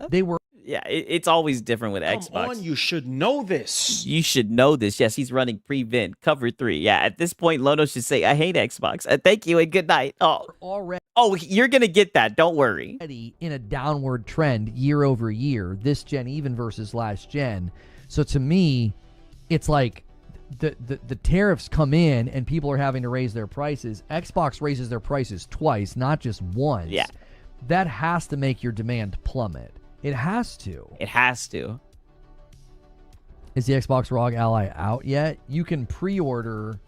It's always different with Xbox. Come on, you should know this. You should know this. Yes, he's running prevent cover 3. Yeah, at this point, Lono should say, I hate Xbox. Thank you and good night. Oh, you're going to get that. Don't worry. In a downward trend year over year, this gen even versus last gen. So to me, it's like the tariffs come in and people are having to raise their prices. Xbox raises their prices twice, not just once. Yeah. That has to make your demand plummet. It has to. It has to. Is the Xbox ROG Ally out yet? You can pre-order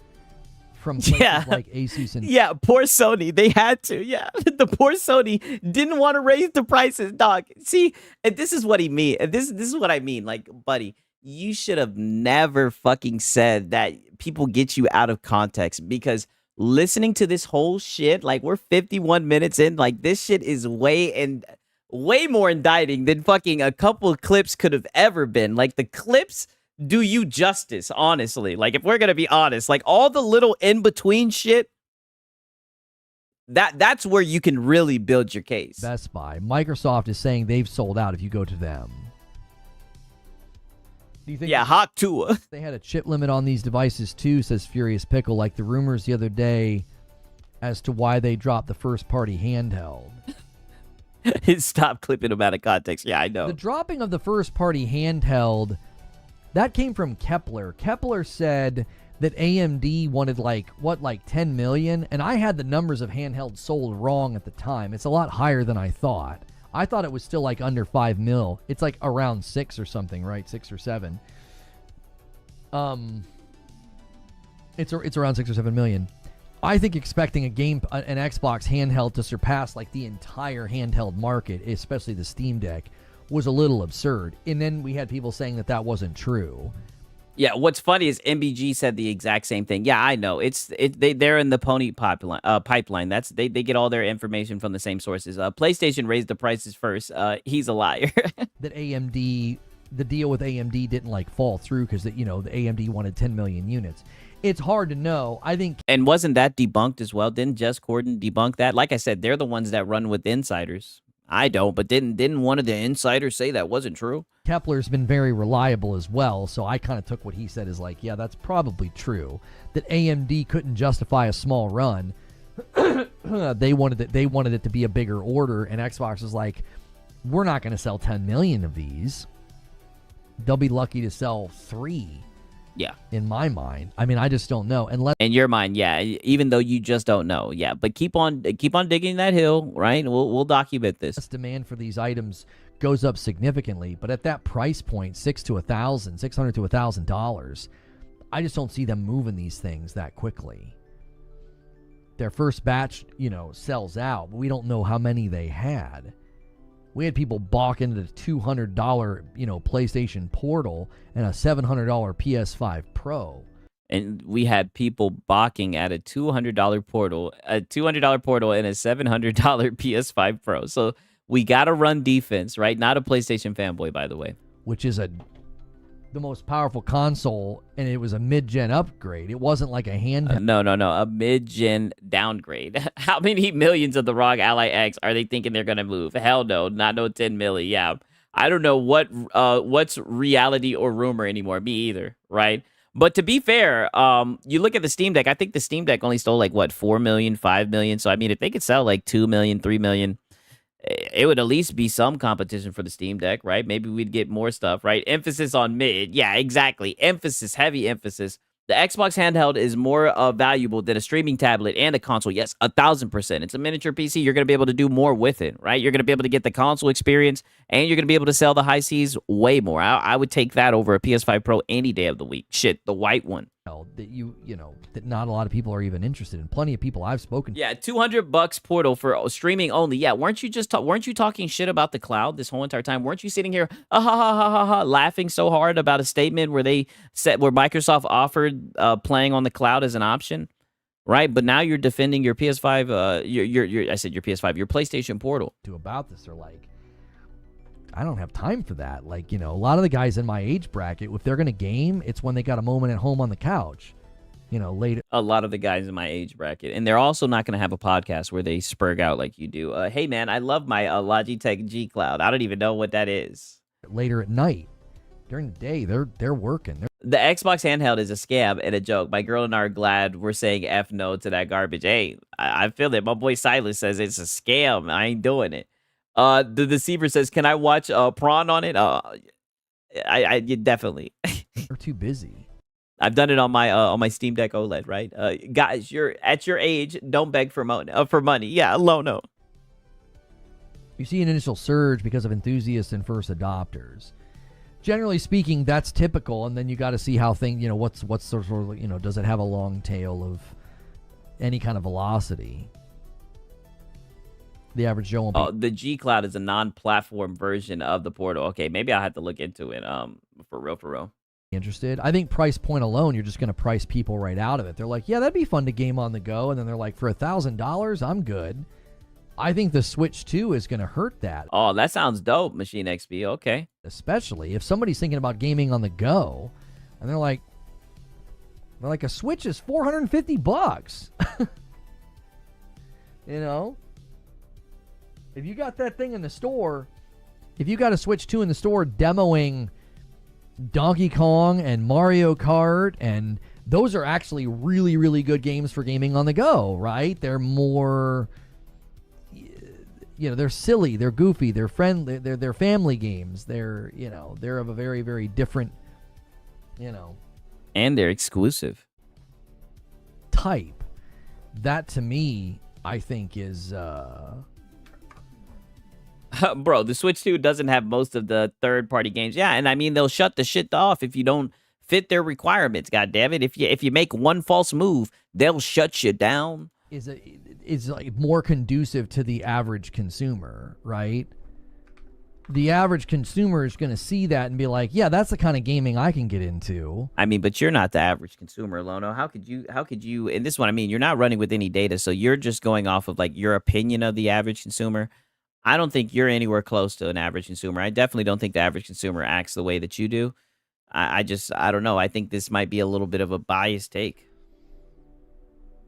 from places like Asus and... Yeah, poor Sony. They had to. Yeah, the poor Sony didn't want to raise the prices, dog. See, and this is what he mean. This is what I mean. Like, buddy, you should have never fucking said that people get you out of context, because listening to this whole shit, like, we're 51 minutes in, like, this shit is way more indicting than fucking a couple of clips could have ever been. Like, the clips do you justice, honestly. Like, if we're gonna be honest, like, all the little in-between shit, that's where you can really build your case. Best Buy. Microsoft is saying they've sold out if you go to them. Do you think Hawk Tua. They had a chip limit on these devices too, says Furious Pickle, like the rumors the other day as to why they dropped the first-party handheld. Stop clipping them out of context. Yeah, I know. The dropping of the first-party handheld, that came from Kepler. Kepler said that AMD wanted like 10 million, and I had the numbers of handhelds sold wrong at the time. It's a lot higher than I thought. I thought it was still like under 5 mil. It's like around 6 or something, right? 6 or 7. It's around 6 or 7 million. I think expecting an Xbox handheld to surpass like the entire handheld market, especially the Steam Deck, was a little absurd. And then we had people saying that wasn't true. Yeah, what's funny is MBG said the exact same ththing. Yeah, I know. They're in the pony pipeline. They get all their information from the same sources. PlayStation raised the prices first. He's a liar. That AMD, the deal with AMD didn't like fall through because the AMD wanted 10 million units. It's hard to know. I think. And wasn't that debunked as well? Didn't Jess Corden debunk that? Like I said, they're the ones that run with insiders. I don't, but didn't one of the insiders say that wasn't true? Kepler's been very reliable as well, so I kind of took what he said as like, yeah, that's probably true. That AMD couldn't justify a small run. They wanted it to be a bigger order, and Xbox was like, we're not going to sell 10 million of these. They'll be lucky to sell 3. Yeah. In my mind. I mean, I just don't know. In your mind, yeah. Even though you just don't know. Yeah. But keep on digging that hill, right? We'll document this. Demand for these items goes up significantly, but at that price point, $600 to $1,000, I just don't see them moving these things that quickly. Their first batch, sells out, but we don't know how many they had. We had people balk into the $200, PlayStation Portal and a $700 PS5 Pro. And we had people balking at a $200 portal, and a $700 PS5 Pro. So we got to run defense, right? Not a PlayStation fanboy, by the way. Which is the most powerful console, and it was a mid-gen upgrade. It wasn't like a handheld. No, a mid-gen downgrade. How many millions of the ROG Ally X are they thinking they're gonna move? Hell no, not no 10 milli. Yeah, I don't know what's reality or rumor anymore. Me either, right? But to be fair, you look at the Steam Deck. I think the Steam Deck only stole like what 4 million, 5 million. So I mean, if they could sell like 2 million, 3 million, it would at least be some competition for the Steam Deck, right? Maybe we'd get more stuff, right? Emphasis on mid. Yeah, exactly. Emphasis, heavy emphasis. The Xbox handheld is more valuable than a streaming tablet and a console. Yes, 1,000%. It's a miniature PC. You're going to be able to do more with it, right? You're going to be able to get the console experience, and you're going to be able to sell the high Cs way more. I would take that over a PS5 Pro any day of the week. Shit, the white one. That that not a lot of people are even interested in. Plenty of people I've spoken to. Yeah, $200 portal for streaming only. Yeah, weren't you talking shit about the cloud this whole entire time? Weren't you sitting here laughing so hard about a statement where Microsoft offered playing on the cloud as an option, right? But now you're defending your PS5. I said your PS5, your PlayStation Portal. About this, they're like, I don't have time for that. Like, a lot of the guys in my age bracket, if they're going to game, it's when they got a moment at home on the couch, later. A lot of the guys in my age bracket. And they're also not going to have a podcast where they spurg out like you do. Hey, man, I love my Logitech G Cloud. I don't even know what that is. Later at night. During the day, they're working. The Xbox handheld is a scam and a joke. My girl and I are glad we're saying F no to that garbage. Hey, I feel it. My boy Silas says it's a scam. I ain't doing it. The Deceiver says, can I watch Prawn on it? I definitely. They're too busy. I've done it on my Steam Deck OLED, right? Guys, you're at your age, don't beg for money. Yeah, Lono. You see an initial surge because of enthusiasts and first adopters. Generally speaking, that's typical, and then you got to see how what's sort of, does it have a long tail of any kind of velocity? The average Joe won't be. The G Cloud is a non-platform version of the Portal. Okay, maybe I'll have to look into it. For real. Interested? I think price point alone, you're just going to price people right out of it. They're like, yeah, that'd be fun to game on the go, and then they're like, for $1,000, I'm good. I think the Switch 2 is going to hurt that. Oh, that sounds dope, Machine XP. Okay. Especially if somebody's thinking about gaming on the go, and they're like, a Switch is $450. If you got that thing in the store, if you got a Switch 2 in the store demoing Donkey Kong and Mario Kart, and those are actually really, really good games for gaming on the go, right? They're more, they're silly, they're goofy, they're friendly, they're family games. They're, they're of a very, very different, and they're exclusive type. That to me, I think is bro, the Switch 2 doesn't have most of the third-party games. Yeah, and I mean, they'll shut the shit off if you don't fit their requirements, goddammit. If you make one false move, they'll shut you down. Is like more conducive to the average consumer, right? The average consumer is going to see that and be like, yeah, that's the kind of gaming I can get into. I mean, but you're not the average consumer, Lono. How could you, and this is what I mean, you're not running with any data, so you're just going off of like your opinion of the average consumer. I don't think you're anywhere close to an average consumer. I definitely don't think the average consumer acts the way that you do. I don't know. I think this might be a little bit of a biased take.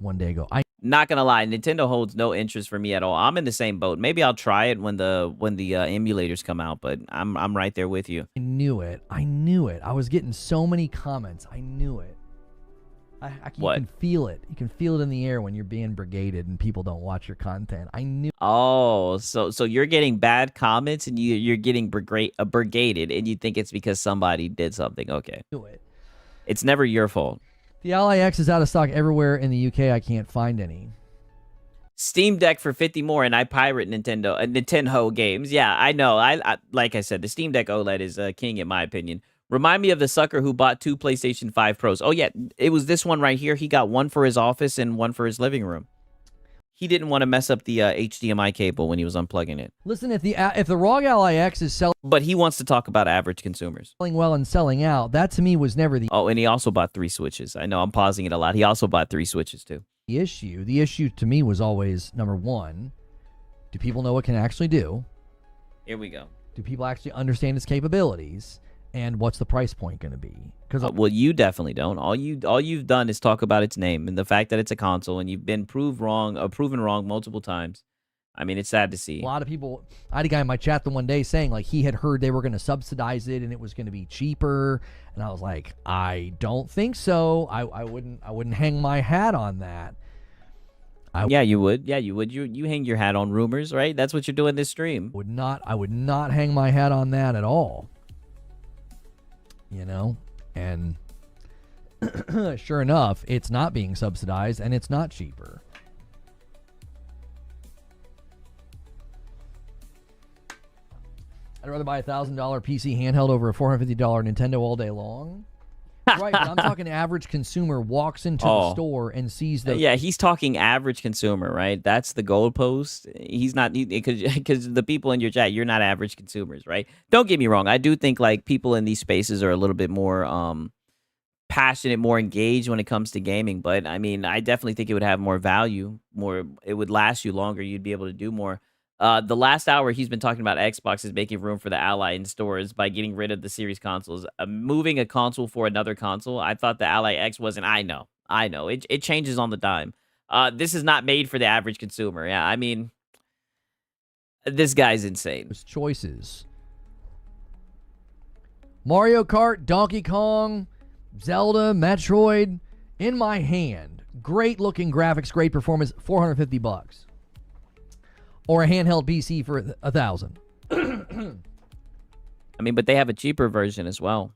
One day ago, not gonna lie, Nintendo holds no interest for me at all. I'm in the same boat. Maybe I'll try it when the emulators come out, but I'm right there with you. I knew it. I was getting so many comments. I knew it. You can feel it. You can feel it in the air when you're being brigaded and people don't watch your content. I knew. Oh, so you're getting bad comments and you're getting brigaded, and you think it's because somebody did something. Okay. I knew it. It's never your fault. The Ally X is out of stock everywhere in the UK. I can't find any. Steam Deck for 50 more, and I pirate Nintendo games. Yeah, I know. I like I said, the Steam Deck OLED is king in my opinion. Remind me of the sucker who bought 2 PlayStation 5 Pros. Oh, yeah, it was this one right here. He got one for his office and one for his living room. He didn't want to mess up the HDMI cable when he was unplugging it. Listen, if the ROG Ally X is selling But he wants to talk about average consumers. well and selling out, that to me was never the Oh, and he also bought 3 Switches. I know I'm pausing it a lot. He also bought 3 Switches too. issue. The issue to me was always, number one, do people know what it can actually do? Here we go. Do people actually understand its capabilities? And what's the price point going to be? Because Well, you definitely don't. All you've done is talk about its name and the fact that it's a console, and you've been proven wrong multiple times. I mean, it's sad to see. a lot of people, I had a guy in my chat the one day saying like he had heard they were going to subsidize it and it was going to be cheaper, and I was like, I don't think so. I wouldn't hang my hat on that. Yeah, you would. Yeah, you would. You hang your hat on rumors, right? That's what you're doing this stream. I would not hang my hat on that at all. You know, and sure enough, it's not being subsidized and it's not cheaper. I'd rather buy a $1,000 PC handheld over a $450 Nintendo all day long. Right, but I'm talking average consumer walks into the store and sees the... Yeah, he's talking average consumer, right? That's the goalpost. He's not... Because the people in your chat, you're not average consumers, right? Don't get me wrong. I do think, like, people in these spaces are a little bit more passionate, more engaged when it comes to gaming. But, I mean, I definitely think it would have more value. It would last you longer. You'd be able to do more. The last hour he's been talking about Xbox is making room for the Ally in stores by getting rid of the series consoles, moving a console for another console. I thought the Ally X wasn't. I know. It changes on the dime. This is not made for the average consumer. Yeah, I mean, this guy's insane. Choices: Mario Kart, Donkey Kong, Zelda, Metroid in my hand. Great looking graphics, great performance. $450. Or a handheld PC for $1,000. I mean, but they have a cheaper version as well.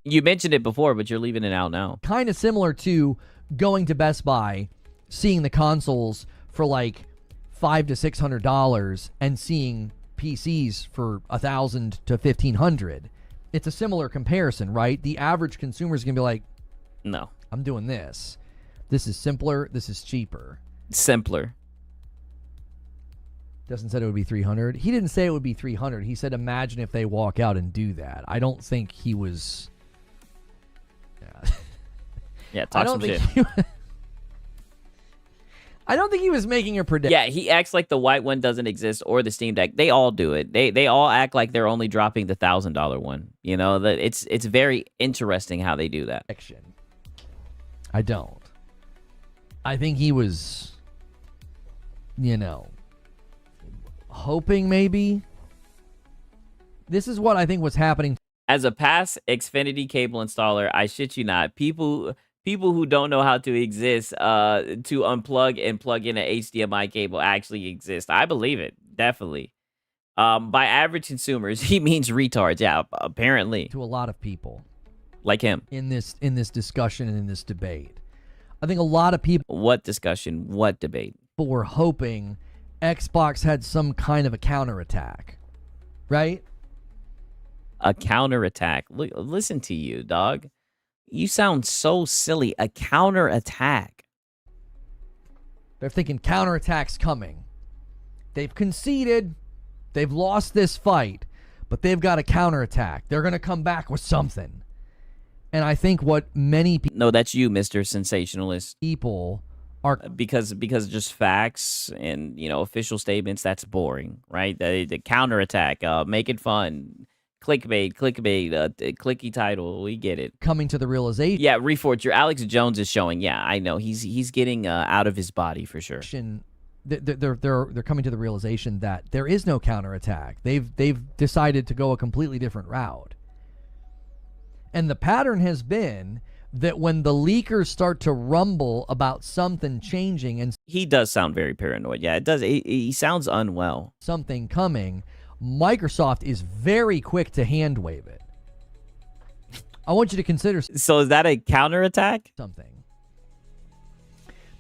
You mentioned it before, but you're leaving it out now. Kind of similar to going to Best Buy, seeing the consoles for like $500 to $600, and seeing PCs for $1,000 to $1,500. It's a similar comparison, right? The average consumer is gonna be like, "No, I'm doing this. This is simpler. This is cheaper. Simpler." Dustin said it would be 300. He didn't say it would be 300. He said, imagine if they walk out and do that. I don't think he was... Yeah, talk some shit. I don't think he was making a prediction. Yeah, he acts like the white one doesn't exist or the Steam Deck. They all do it. They all act like they're only dropping the $1,000 one. You know, that it's very interesting how they do that. I don't. I think he was, you know... hoping maybe. This is what I think was happening. As a past Xfinity cable installer, I shit you not, people who don't know how to exist to unplug and plug in an HDMI cable actually exist. I believe it, definitely. By average consumers, he means retards. Yeah, apparently. To a lot of people. Like him. In this discussion and in this debate. I think a lot of people... What discussion? What debate? People were hoping Xbox had some kind of a counterattack, right? A counterattack. Listen to you, dog. You sound so silly. A counterattack. They're thinking counterattack's coming. They've conceded. They've lost this fight, but they've got a counterattack. They're going to come back with something. And I think what many people... No, that's you, Mr. Sensationalist. People... are because just facts and, you know, official statements, that's boring, right? The counterattack, make it fun, clickbait, clicky title, we get it. Coming to the realization. Yeah, Reforge, your Alex Jones is showing. Yeah, I know he's getting out of his body for sure. They're coming to the realization that there is no counterattack. They've decided to go a completely different route, and the pattern has been that when the leakers start to rumble about something changing, and he does sound very paranoid. Yeah, it does. He sounds unwell. Something coming, Microsoft is very quick to hand wave it. I want you to consider. So is that a counterattack? Something.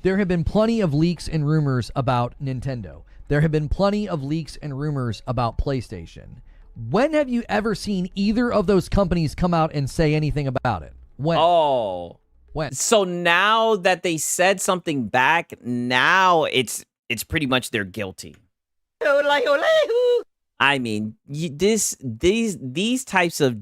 There have been plenty of leaks and rumors about Nintendo. There have been plenty of leaks and rumors about PlayStation. When have you ever seen either of those companies come out and say anything about it? When? Oh, When? So now that they said something back, now it's pretty much they're guilty. I mean, these types of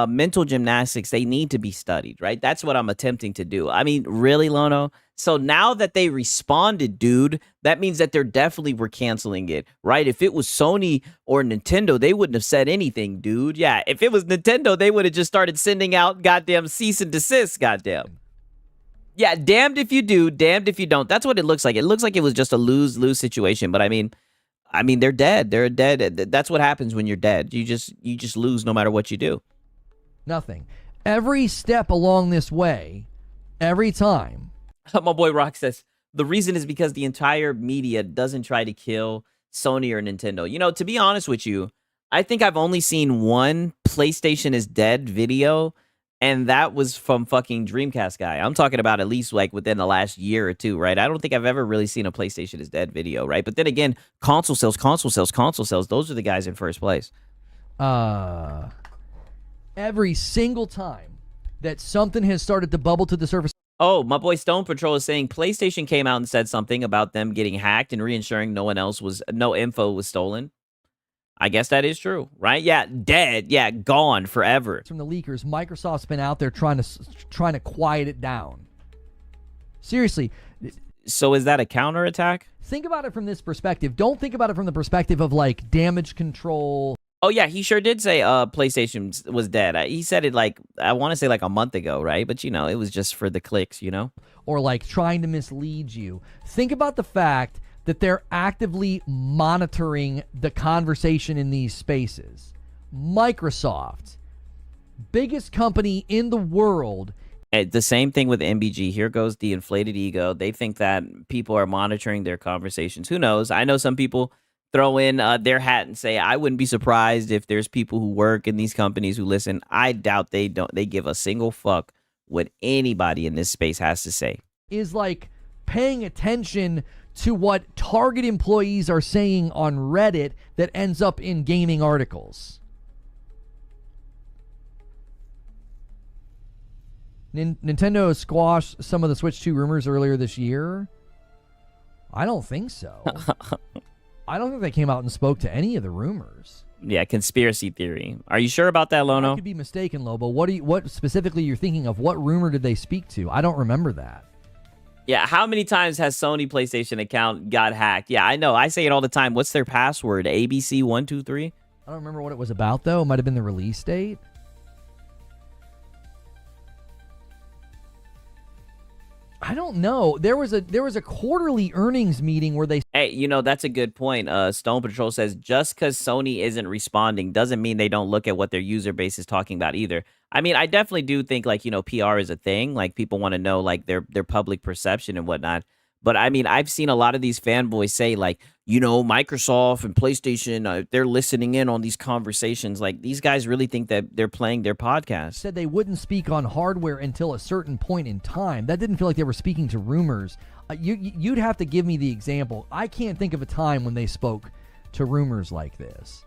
mental gymnastics, they need to be studied, right? That's what I'm attempting to do. I mean, really, Lono? So now that they responded, dude, that means that they're definitely were canceling it, right? If it was Sony or Nintendo, they wouldn't have said anything, dude. Yeah, if it was Nintendo, they would have just started sending out goddamn cease and desist, goddamn. Yeah, damned if you do, damned if you don't. That's what it looks like. It looks like it was just a lose-lose situation, but I mean, they're dead. They're dead. That's what happens when you're dead. You just lose no matter what you do. Nothing. Every step along this way, every time. My boy Rock says, the reason is because the entire media doesn't try to kill Sony or Nintendo. You know, to be honest with you, I think I've only seen one PlayStation is dead video, and that was from fucking Dreamcast guy. I'm talking about at least like within the last year or two, right? I don't think I've ever really seen a PlayStation is dead video, right? But then again, console sales, those are the guys in first place. Every single time that something has started to bubble to the surface. Oh, my boy Stone Patrol is saying PlayStation came out and said something about them getting hacked and reensuring no info was stolen. I guess that is true, right? Yeah, dead. Yeah, gone forever. From the leakers, Microsoft's been out there trying to quiet it down. Seriously. So is that a counterattack? Think about it from this perspective. Don't think about it from the perspective of like damage control. Oh yeah, he sure did say PlayStation was dead. He said it like, I want to say like a month ago, right? But you know, it was just for the clicks, you know? Or like trying to mislead you. Think about the fact that they're actively monitoring the conversation in these spaces. Microsoft, biggest company in the world. The same thing with MBG. Here goes the inflated ego. They think that people are monitoring their conversations. Who knows? I know some people throw in their hat and say, I wouldn't be surprised if there's people who work in these companies who listen. I doubt they give a single fuck what anybody in this space has to say. Is like paying attention to what Target employees are saying on Reddit that ends up in gaming articles. Nintendo squashed some of the Switch 2 rumors earlier this year. I don't think so. I don't think they came out and spoke to any of the rumors. Yeah, conspiracy theory. Are you sure about that, Lono? I could be mistaken, Lobo. What specifically you're thinking of? What rumor did they speak to? I don't remember that. Yeah, how many times has Sony PlayStation account got hacked? Yeah, I know. I say it all the time. What's their password? ABC123? I don't remember what it was about, though. It might have been the release date. I don't know. There was a quarterly earnings meeting where they... Hey, you know, that's a good point. Stone Patrol says, just because Sony isn't responding doesn't mean they don't look at what their user base is talking about either. I mean, I definitely do think, like, you know, PR is a thing. Like, people want to know, like, their public perception and whatnot. But, I mean, I've seen a lot of these fanboys say, like, you know, Microsoft and PlayStation, they're listening in on these conversations. Like, these guys really think that they're playing their podcast. Said they wouldn't speak on hardware until a certain point in time. That didn't feel like they were speaking to rumors. You'd have to give me the example. I can't think of a time when they spoke to rumors like this.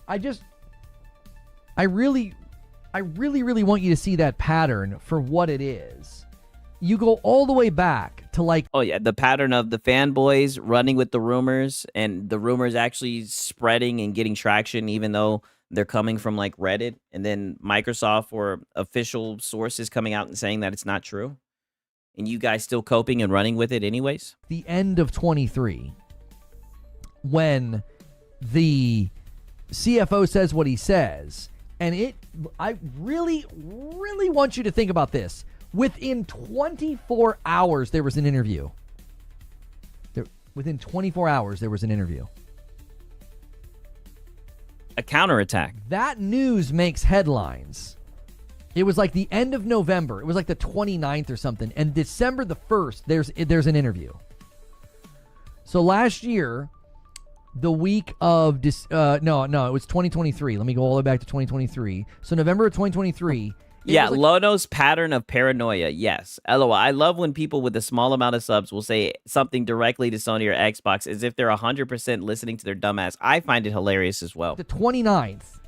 I really want you to see that pattern for what it is. You go all the way back to like... Oh, yeah, the pattern of the fanboys running with the rumors and the rumors actually spreading and getting traction even though they're coming from like Reddit, and then Microsoft or official sources coming out and saying that it's not true. And you guys still coping and running with it anyways? The end of 23, when the CFO says what he says, and I really want you to think about this. Within 24 hours, there was an interview. Within 24 hours, there was an interview. A counterattack. That news makes headlines. It was like the end of November. It was like the 29th or something. And December the 1st, there's an interview. So last year, the week of... it was 2023. Let me go all the way back to 2023. So November of 2023... Yeah, Lono's pattern of paranoia. Yes. LOL. I love when people with a small amount of subs will say something directly to Sony or Xbox as if they're 100% listening to their dumbass. I find it hilarious as well. The 29th,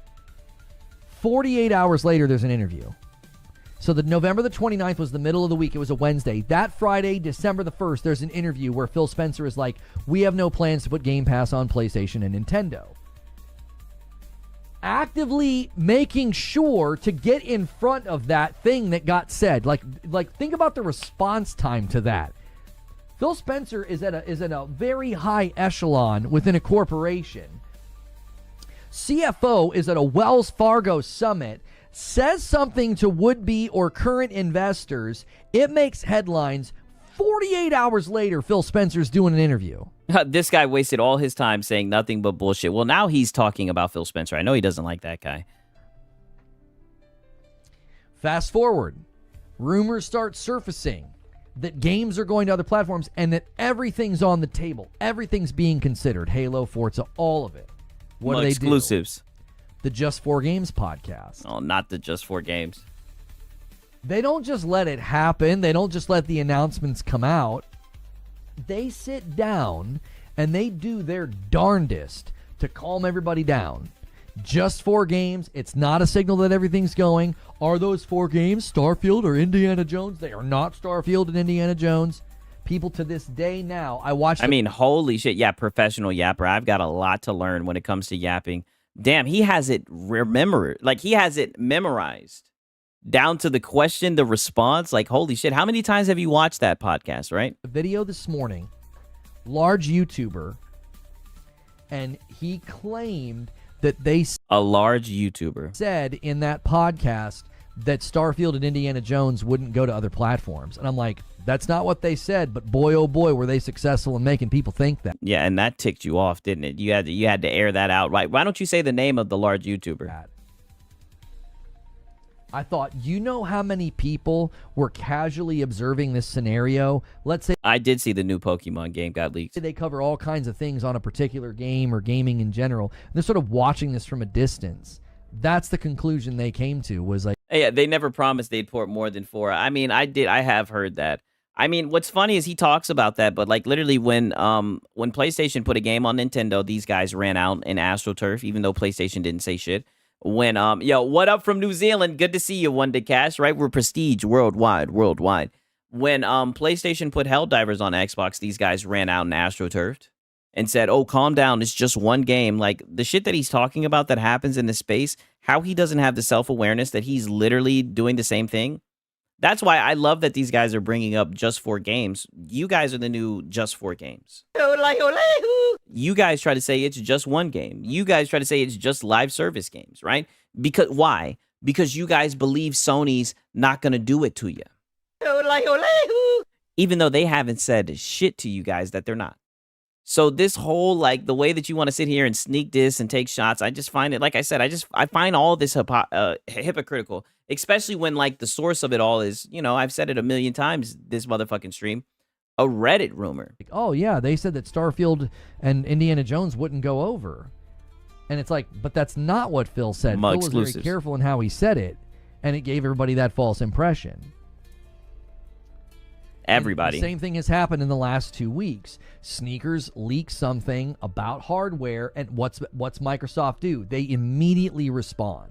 48 hours later, there's an interview. So the November the 29th was the middle of the week. It was a Wednesday. That Friday, December the 1st, there's an interview where Phil Spencer is like, we have no plans to put Game Pass on PlayStation and Nintendo. Actively making sure to get in front of that thing that got said. Like think about the response time to that. Phil Spencer is at a very high echelon within a corporation. CFO is at a Wells Fargo summit, says something to would-be or current investors. It makes headlines. 48 hours later, Phil Spencer's doing an interview. This guy wasted all his time saying nothing but bullshit. Well, now he's talking about Phil Spencer. I know he doesn't like that guy. Fast forward. Rumors start surfacing that games are going to other platforms and that everything's on the table. Everything's being considered. Halo, Forza, all of it. What do they exclusives. Do? The Just 4 Games podcast. Oh, not the Just 4 Games. They don't just let it happen. They don't just let the announcements come out. They sit down and they do their darndest to calm everybody down. Just 4 games. It's not a signal that everything's going. Are those 4 games Starfield or Indiana Jones? They are not Starfield and Indiana Jones. People to this day now, I mean, holy shit. Yeah, professional yapper. I've got a lot to learn when it comes to yapping. Damn, he has it he has it memorized down to the question, the response. Like, holy shit. How many times have you watched that podcast, right? The video this morning, large YouTuber, and he claimed that a large YouTuber said in that podcast that Starfield and Indiana Jones wouldn't go to other platforms. And I'm like, that's not what they said, but boy, oh boy, were they successful in making people think that. Yeah, and that ticked you off, didn't it? You had to air that out, right? Why don't you say the name of the large YouTuber? I thought, you know how many people were casually observing this scenario? Let's say I did see the new Pokemon game got leaked. They cover all kinds of things on a particular game or gaming in general. They're sort of watching this from a distance. That's the conclusion they came to, was like, yeah, they never promised they'd port more than 4. I mean, I have heard that. I mean, what's funny is he talks about that, but like literally when PlayStation put a game on Nintendo, these guys ran out in AstroTurf, even though PlayStation didn't say shit. When what up from New Zealand? Good to see you, One Day Cash, right? We're prestige worldwide. When PlayStation put Helldivers on Xbox, these guys ran out and AstroTurfed and said, "Oh, calm down, it's just one game." Like the shit that he's talking about that happens in the space, how he doesn't have the self-awareness that he's literally doing the same thing. That's why I love that these guys are bringing up Just 4 Games. You guys are the new Just 4 Games. You guys try to say it's just one game. You guys try to say it's just live service games, right? Because why? Because you guys believe Sony's not going to do it to you. Even though they haven't said shit to you guys that they're not. So this whole, like, the way that you want to sit here and sneak this and take shots, I just find it, like I said, I find all this hypocritical, especially when, like, the source of it all is, I've said it a million times this motherfucking stream, a Reddit rumor. Oh, yeah, they said that Starfield and Indiana Jones wouldn't go over. And it's like, but that's not what Phil said. Phil was very careful in how he said it, and it gave everybody that false impression. Everybody. And the same thing has happened in the last 2 weeks. Sneakers leak something about hardware, and what's Microsoft do? They immediately respond.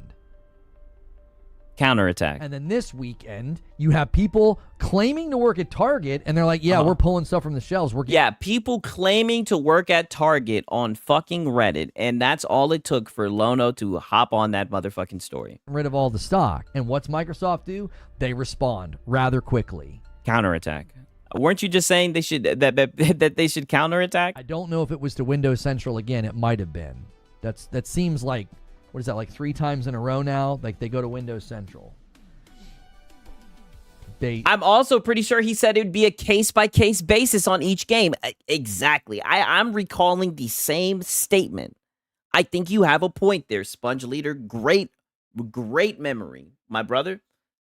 Counterattack. And then this weekend, you have people claiming to work at Target, and they're like, yeah, we're pulling stuff from the shelves. People claiming to work at Target on fucking Reddit, and that's all it took for Lono to hop on that motherfucking story. Rid of all the stock. And what's Microsoft do? They respond rather quickly. Counterattack. Weren't you just saying they should that they should counterattack? I don't know if it was to Windows Central again. It might have been. That seems like, what is that, like 3 times in a row now? Like they go to Windows Central. I'm also pretty sure he said it would be a case-by-case basis on each game. Exactly. I'm recalling the same statement. I think you have a point there, Sponge Leader. Great memory, my brother.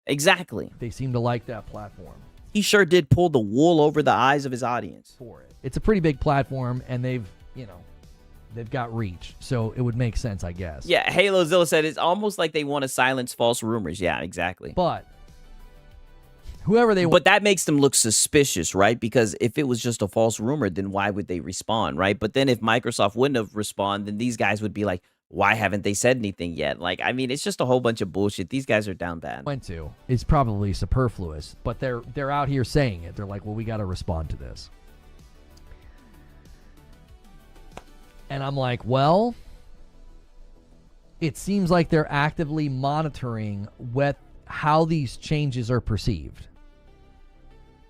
Exactly. They seem to like that platform. He sure did pull the wool over the eyes of his audience. For it. It's a pretty big platform, and they've got reach, so it would make sense, I guess. Yeah, Halo Zilla said it's almost like they want to silence false rumors. Yeah, exactly. But But that makes them look suspicious, right? Because if it was just a false rumor, then why would they respond, right? But then if Microsoft wouldn't have responded, then these guys would be like, why haven't they said anything yet? Like, I mean, it's just a whole bunch of bullshit. These guys are down bad. Went to is probably superfluous, but they're out here saying it. They're like, well, we got to respond to this. And I'm like, well, it seems like they're actively monitoring how these changes are perceived.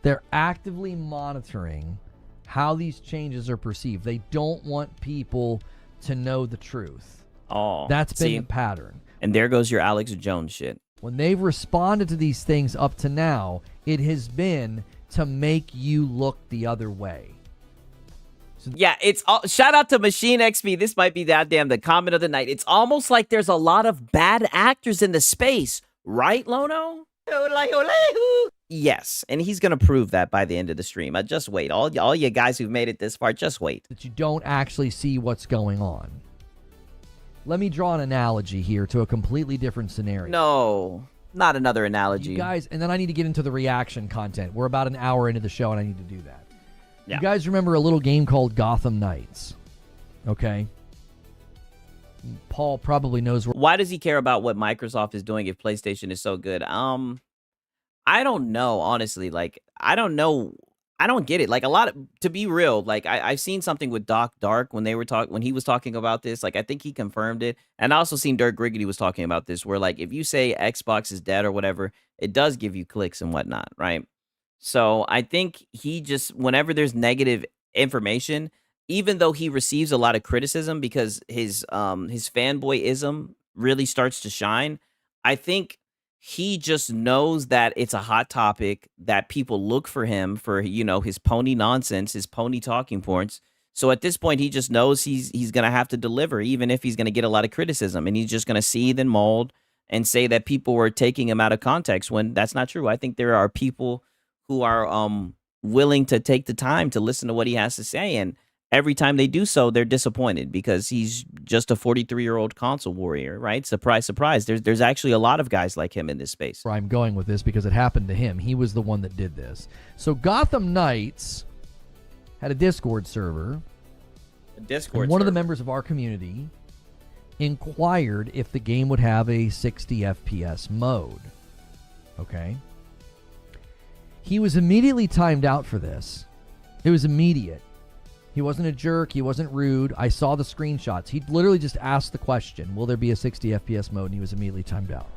They're actively monitoring how these changes are perceived. They don't want people to know the truth. Oh, that's been the pattern. And there goes your Alex Jones shit. When they've responded to these things up to now, it has been to make you look the other way. So yeah, it's shout out to Machine XP. This might be the comment of the night. It's almost like there's a lot of bad actors in the space, right, Lono? Yes, and he's gonna prove that by the end of the stream. Just wait. All you guys who've made it this far, just wait. That you don't actually see what's going on. Let me draw an analogy here to a completely different scenario. No, not another analogy. You guys, and then I need to get into the reaction content. We're about an hour into the show, and I need to do that. Yeah. You guys remember a little game called Gotham Knights? Okay. Paul probably knows. Why does he care about what Microsoft is doing if PlayStation is so good? I don't know, honestly. Like, I don't know. I don't get it. Like, to be real, like, I've seen something with Doc Dark when he was talking about this. Like, I think he confirmed it. And I also seen Dirk Griggity was talking about this, where, like, if you say Xbox is dead or whatever, it does give you clicks and whatnot, right? So I think he just, whenever there's negative information, even though he receives a lot of criticism because his fanboyism really starts to shine, I think he just knows that it's a hot topic, that people look for him for, his pony nonsense, his pony talking points. So at this point, he just knows he's going to have to deliver, even if he's going to get a lot of criticism. And he's just going to seethe and mold and say that people were taking him out of context when that's not true. I think there are people who are willing to take the time to listen to what he has to say. And every time they do so, they're disappointed because he's just a 43-year-old console warrior, right? Surprise, surprise. There's actually a lot of guys like him in this space. Where I'm going with this because it happened to him. He was the one that did this. So Gotham Knights had a Discord server. One of the members of our community inquired if the game would have a 60 FPS mode. Okay. He was immediately timed out for this. It was immediate. He wasn't a jerk. He wasn't rude. I saw the screenshots. He literally just asked the question, will there be a 60 FPS mode? And he was immediately timed out.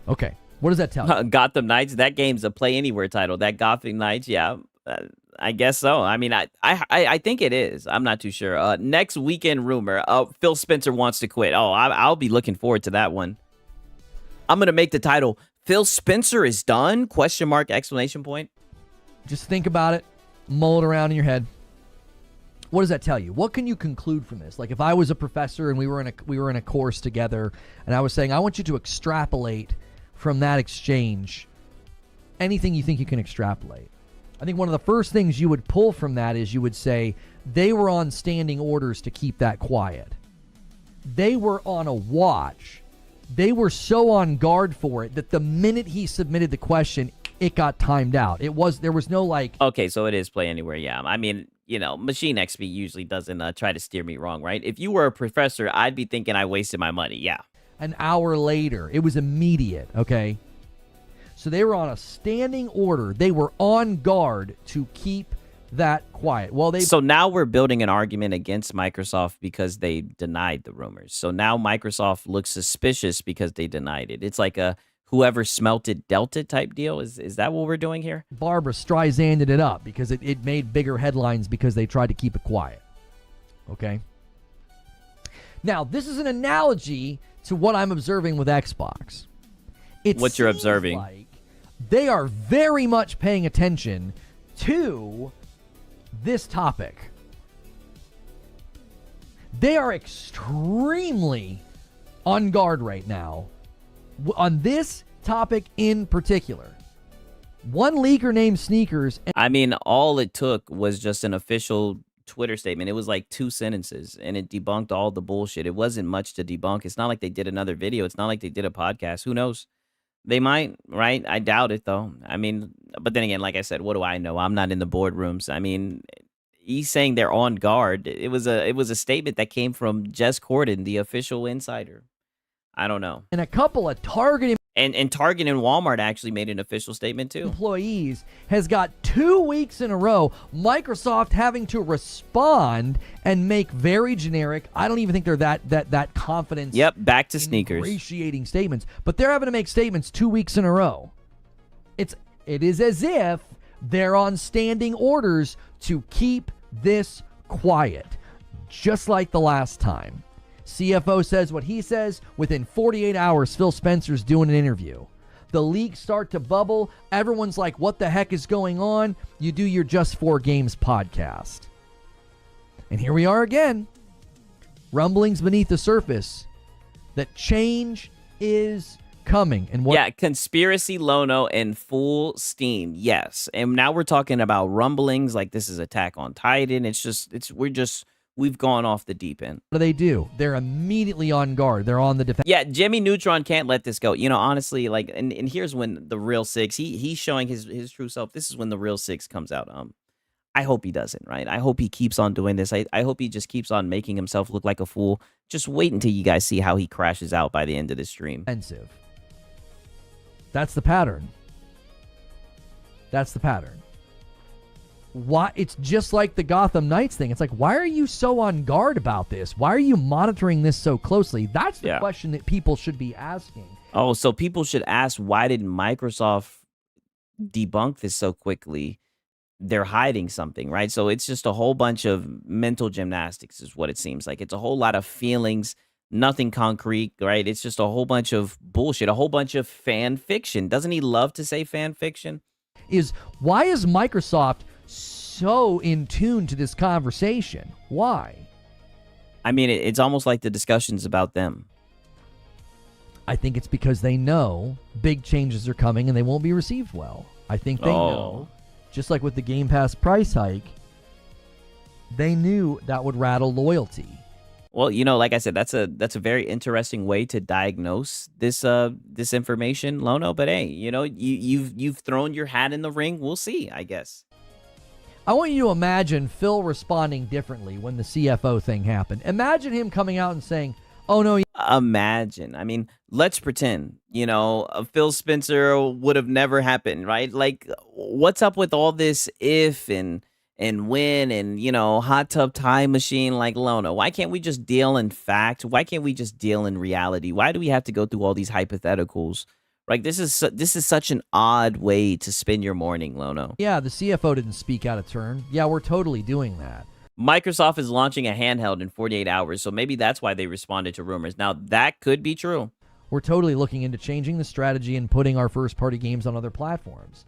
Okay. What does that tell you? Gotham Knights, that game's a Play Anywhere title. That Gotham Knights, yeah, I guess so. I mean, I think it is. I'm not too sure. Next weekend rumor, Phil Spencer wants to quit. Oh, I'll be looking forward to that one. I'm going to make the title, Phil Spencer is done? ? Exclamation point. Just think about it. Mull it around in your head. What does that tell you? What can you conclude from this? Like if I was a professor and we were in a course together and I was saying, I want you to extrapolate from that exchange anything you think you can extrapolate. I think one of the first things you would pull from that is you would say they were on standing orders to keep that quiet. They were on a watch. They were so on guard for it that the minute he submitted the question, it got timed out. There was no like... Okay, so it is Play Anywhere, yeah. I mean, Machine XP usually doesn't try to steer me wrong, right? If you were a professor, I'd be thinking I wasted my money, yeah. An hour later, it was immediate, okay? So they were on a standing order. They were on guard to keep that quiet. So now we're building an argument against Microsoft because they denied the rumors. So now Microsoft looks suspicious because they denied it. It's like a whoever smelt it dealt it type deal. Is that what we're doing here? Barbara Streisanded it up because it made bigger headlines because they tried to keep it quiet. Okay? Now, this is an analogy to what I'm observing with Xbox. What you're observing? Like they are very much paying attention to this topic. They are extremely on guard right now on this topic in particular. One leaker named Sneakers. I mean, all it took was just an official Twitter statement. It was like 2 sentences and it debunked all the bullshit. It wasn't much to debunk. It's not like they did another video. It's not like they did a podcast. Who knows? They might, right? I doubt it though. I mean, but then again, like I said, what do I know? I'm not in the boardrooms. I mean, he's saying they're on guard. It was a statement that came from Jess Corden, the official insider. I don't know. And a couple of Target and Target and Walmart actually made an official statement too. Employees has got 2 weeks in a row Microsoft having to respond and make very generic. I don't even think they're that confident. Yep, back to sneakers. Ingratiating statements, but they're having to make statements 2 weeks in a row. It is as if they're on standing orders to keep this quiet, just like the last time. CFO says what he says. Within 48 hours, Phil Spencer's doing an interview. The leaks start to bubble. Everyone's like, what the heck is going on? You do your Just 4 Games podcast. And here we are again. Rumblings beneath the surface that change is coming. And what? Yeah, conspiracy Lono in full steam. Yes. And now we're talking about rumblings like this is Attack on Titan. We've gone off the deep end. What do? They're immediately on guard. They're on the defense. Yeah, Jimmy Neutron can't let this go. You know, honestly, like, and here's when the real Six, he's showing his true self. This is when the real Six comes out. I hope he doesn't, right? I hope he keeps on doing this. I hope he just keeps on making himself look like a fool. Just wait until you guys see how he crashes out by the end of this stream. Offensive. That's the pattern. Why? It's just like the Gotham Knights thing. It's like, why are you so on guard about this? Why are you monitoring this so closely? That's the question that people should be asking. Oh, so people should ask, why did Microsoft debunk this so quickly? They're hiding something, right? So it's just a whole bunch of mental gymnastics is what it seems like. It's a whole lot of feelings, nothing concrete, right? It's just a whole bunch of bullshit, a whole bunch of fan fiction. Doesn't he love to say fan fiction? Why is Microsoft so in tune to this conversation? Why? I mean, it's almost like the discussion's about them. I think it's because they know big changes are coming and they won't be received well. I think they know. Just like with the Game Pass price hike, they knew that would rattle loyalty. Well, you know, like I said, that's a very interesting way to diagnose this information, Lono. But hey, you know, you've thrown your hat in the ring. We'll see, I guess. I want you to imagine Phil responding differently when the CFO thing happened. Imagine him coming out and saying, "Oh no." Imagine. I mean, let's pretend, you know, Phil Spencer would have never happened, right? Like, what's up with all this if and when and, you know, hot tub time machine like Lono? Why can't we just deal in fact? Why can't we just deal in reality? Why do we have to go through all these hypotheticals? Like, this is such an odd way to spend your morning, Lono. Yeah, the CFO didn't speak out of turn. Yeah, we're totally doing that. Microsoft is launching a handheld in 48 hours, so maybe that's why they responded to rumors. Now, that could be true. We're totally looking into changing the strategy and putting our first-party games on other platforms.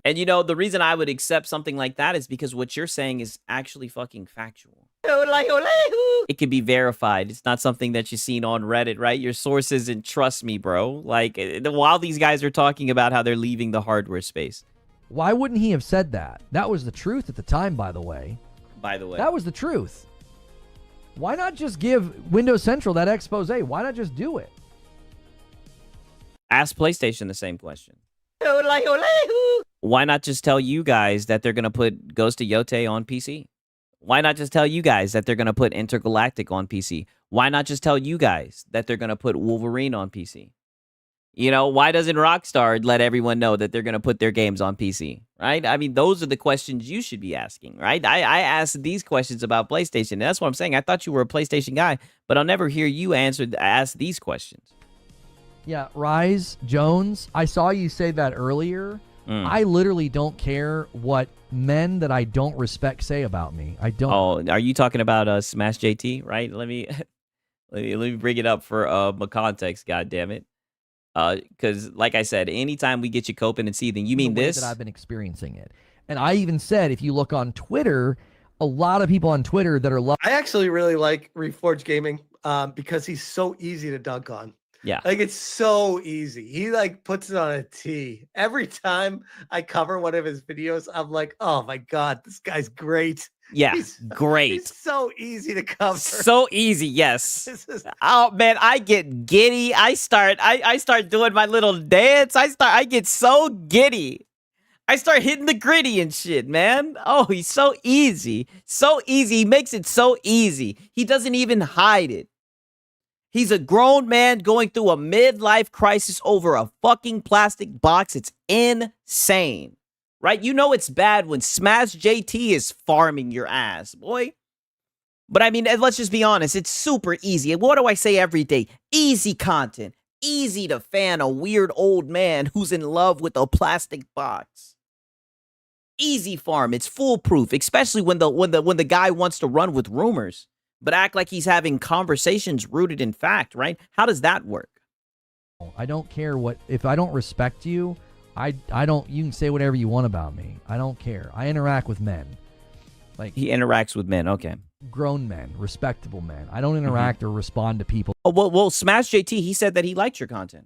And, you know, the reason I would accept something like that is because what you're saying is actually fucking factual. It can be verified. It's not something that you've seen on Reddit, right? Your sources, and trust me, bro. Like, while these guys are talking about how they're leaving the hardware space. Why wouldn't he have said that? That was the truth at the time, by the way. That was the truth. Why not just give Windows Central that expose? Why not just do it? Ask PlayStation the same question. Why not just tell you guys that they're going to put Ghost of Yote on PC? Why not just tell you guys that they're going to put Intergalactic on PC? Why not just tell you guys that they're going to put Wolverine on PC? You know, why doesn't Rockstar let everyone know that they're going to put their games on PC, right? I mean, those are the questions you should be asking, right? I asked these questions about PlayStation, and that's what I'm saying. I thought you were a PlayStation guy, but I'll never hear you ask these questions. Yeah, Rise, Jones, I saw you say that earlier. I literally don't care what men that I don't respect say about me. I don't. Oh, are you talking about Smash JT, right? Let me bring it up for my context, goddammit. Because, like I said, anytime we get you coping and seething, you mean this? That I've been experiencing it. And I even said, if you look on Twitter, a lot of people on Twitter that are... I actually really like Reforged Gaming because he's so easy to dunk on. Yeah. Like, it's so easy. He, like, puts it on a tee. Every time I cover one of his videos, I'm like, oh, my God, this guy's great. Yeah, great. He's so easy to cover. So easy, yes. Oh man, I get giddy. I start doing my little dance. I get so giddy. I start hitting the gritty and shit, man. Oh, he's so easy. So easy. He makes it so easy. He doesn't even hide it. He's a grown man going through a midlife crisis over a fucking plastic box. It's insane, right? You know it's bad when Smash JT is farming your ass, boy. But I mean, let's just be honest. It's super easy. What do I say every day? Easy content. Easy to fan a weird old man who's in love with a plastic box. Easy farm. It's foolproof, especially when the guy wants to run with rumors, but act like he's having conversations rooted in fact, right? How does that work? I don't care if I don't respect you, I don't, you can say whatever you want about me. I don't care. I interact with men. Like, he interacts with men, okay. Grown men, respectable men. I don't interact or respond to people. Oh, well, Smash JT, he said that he liked your content.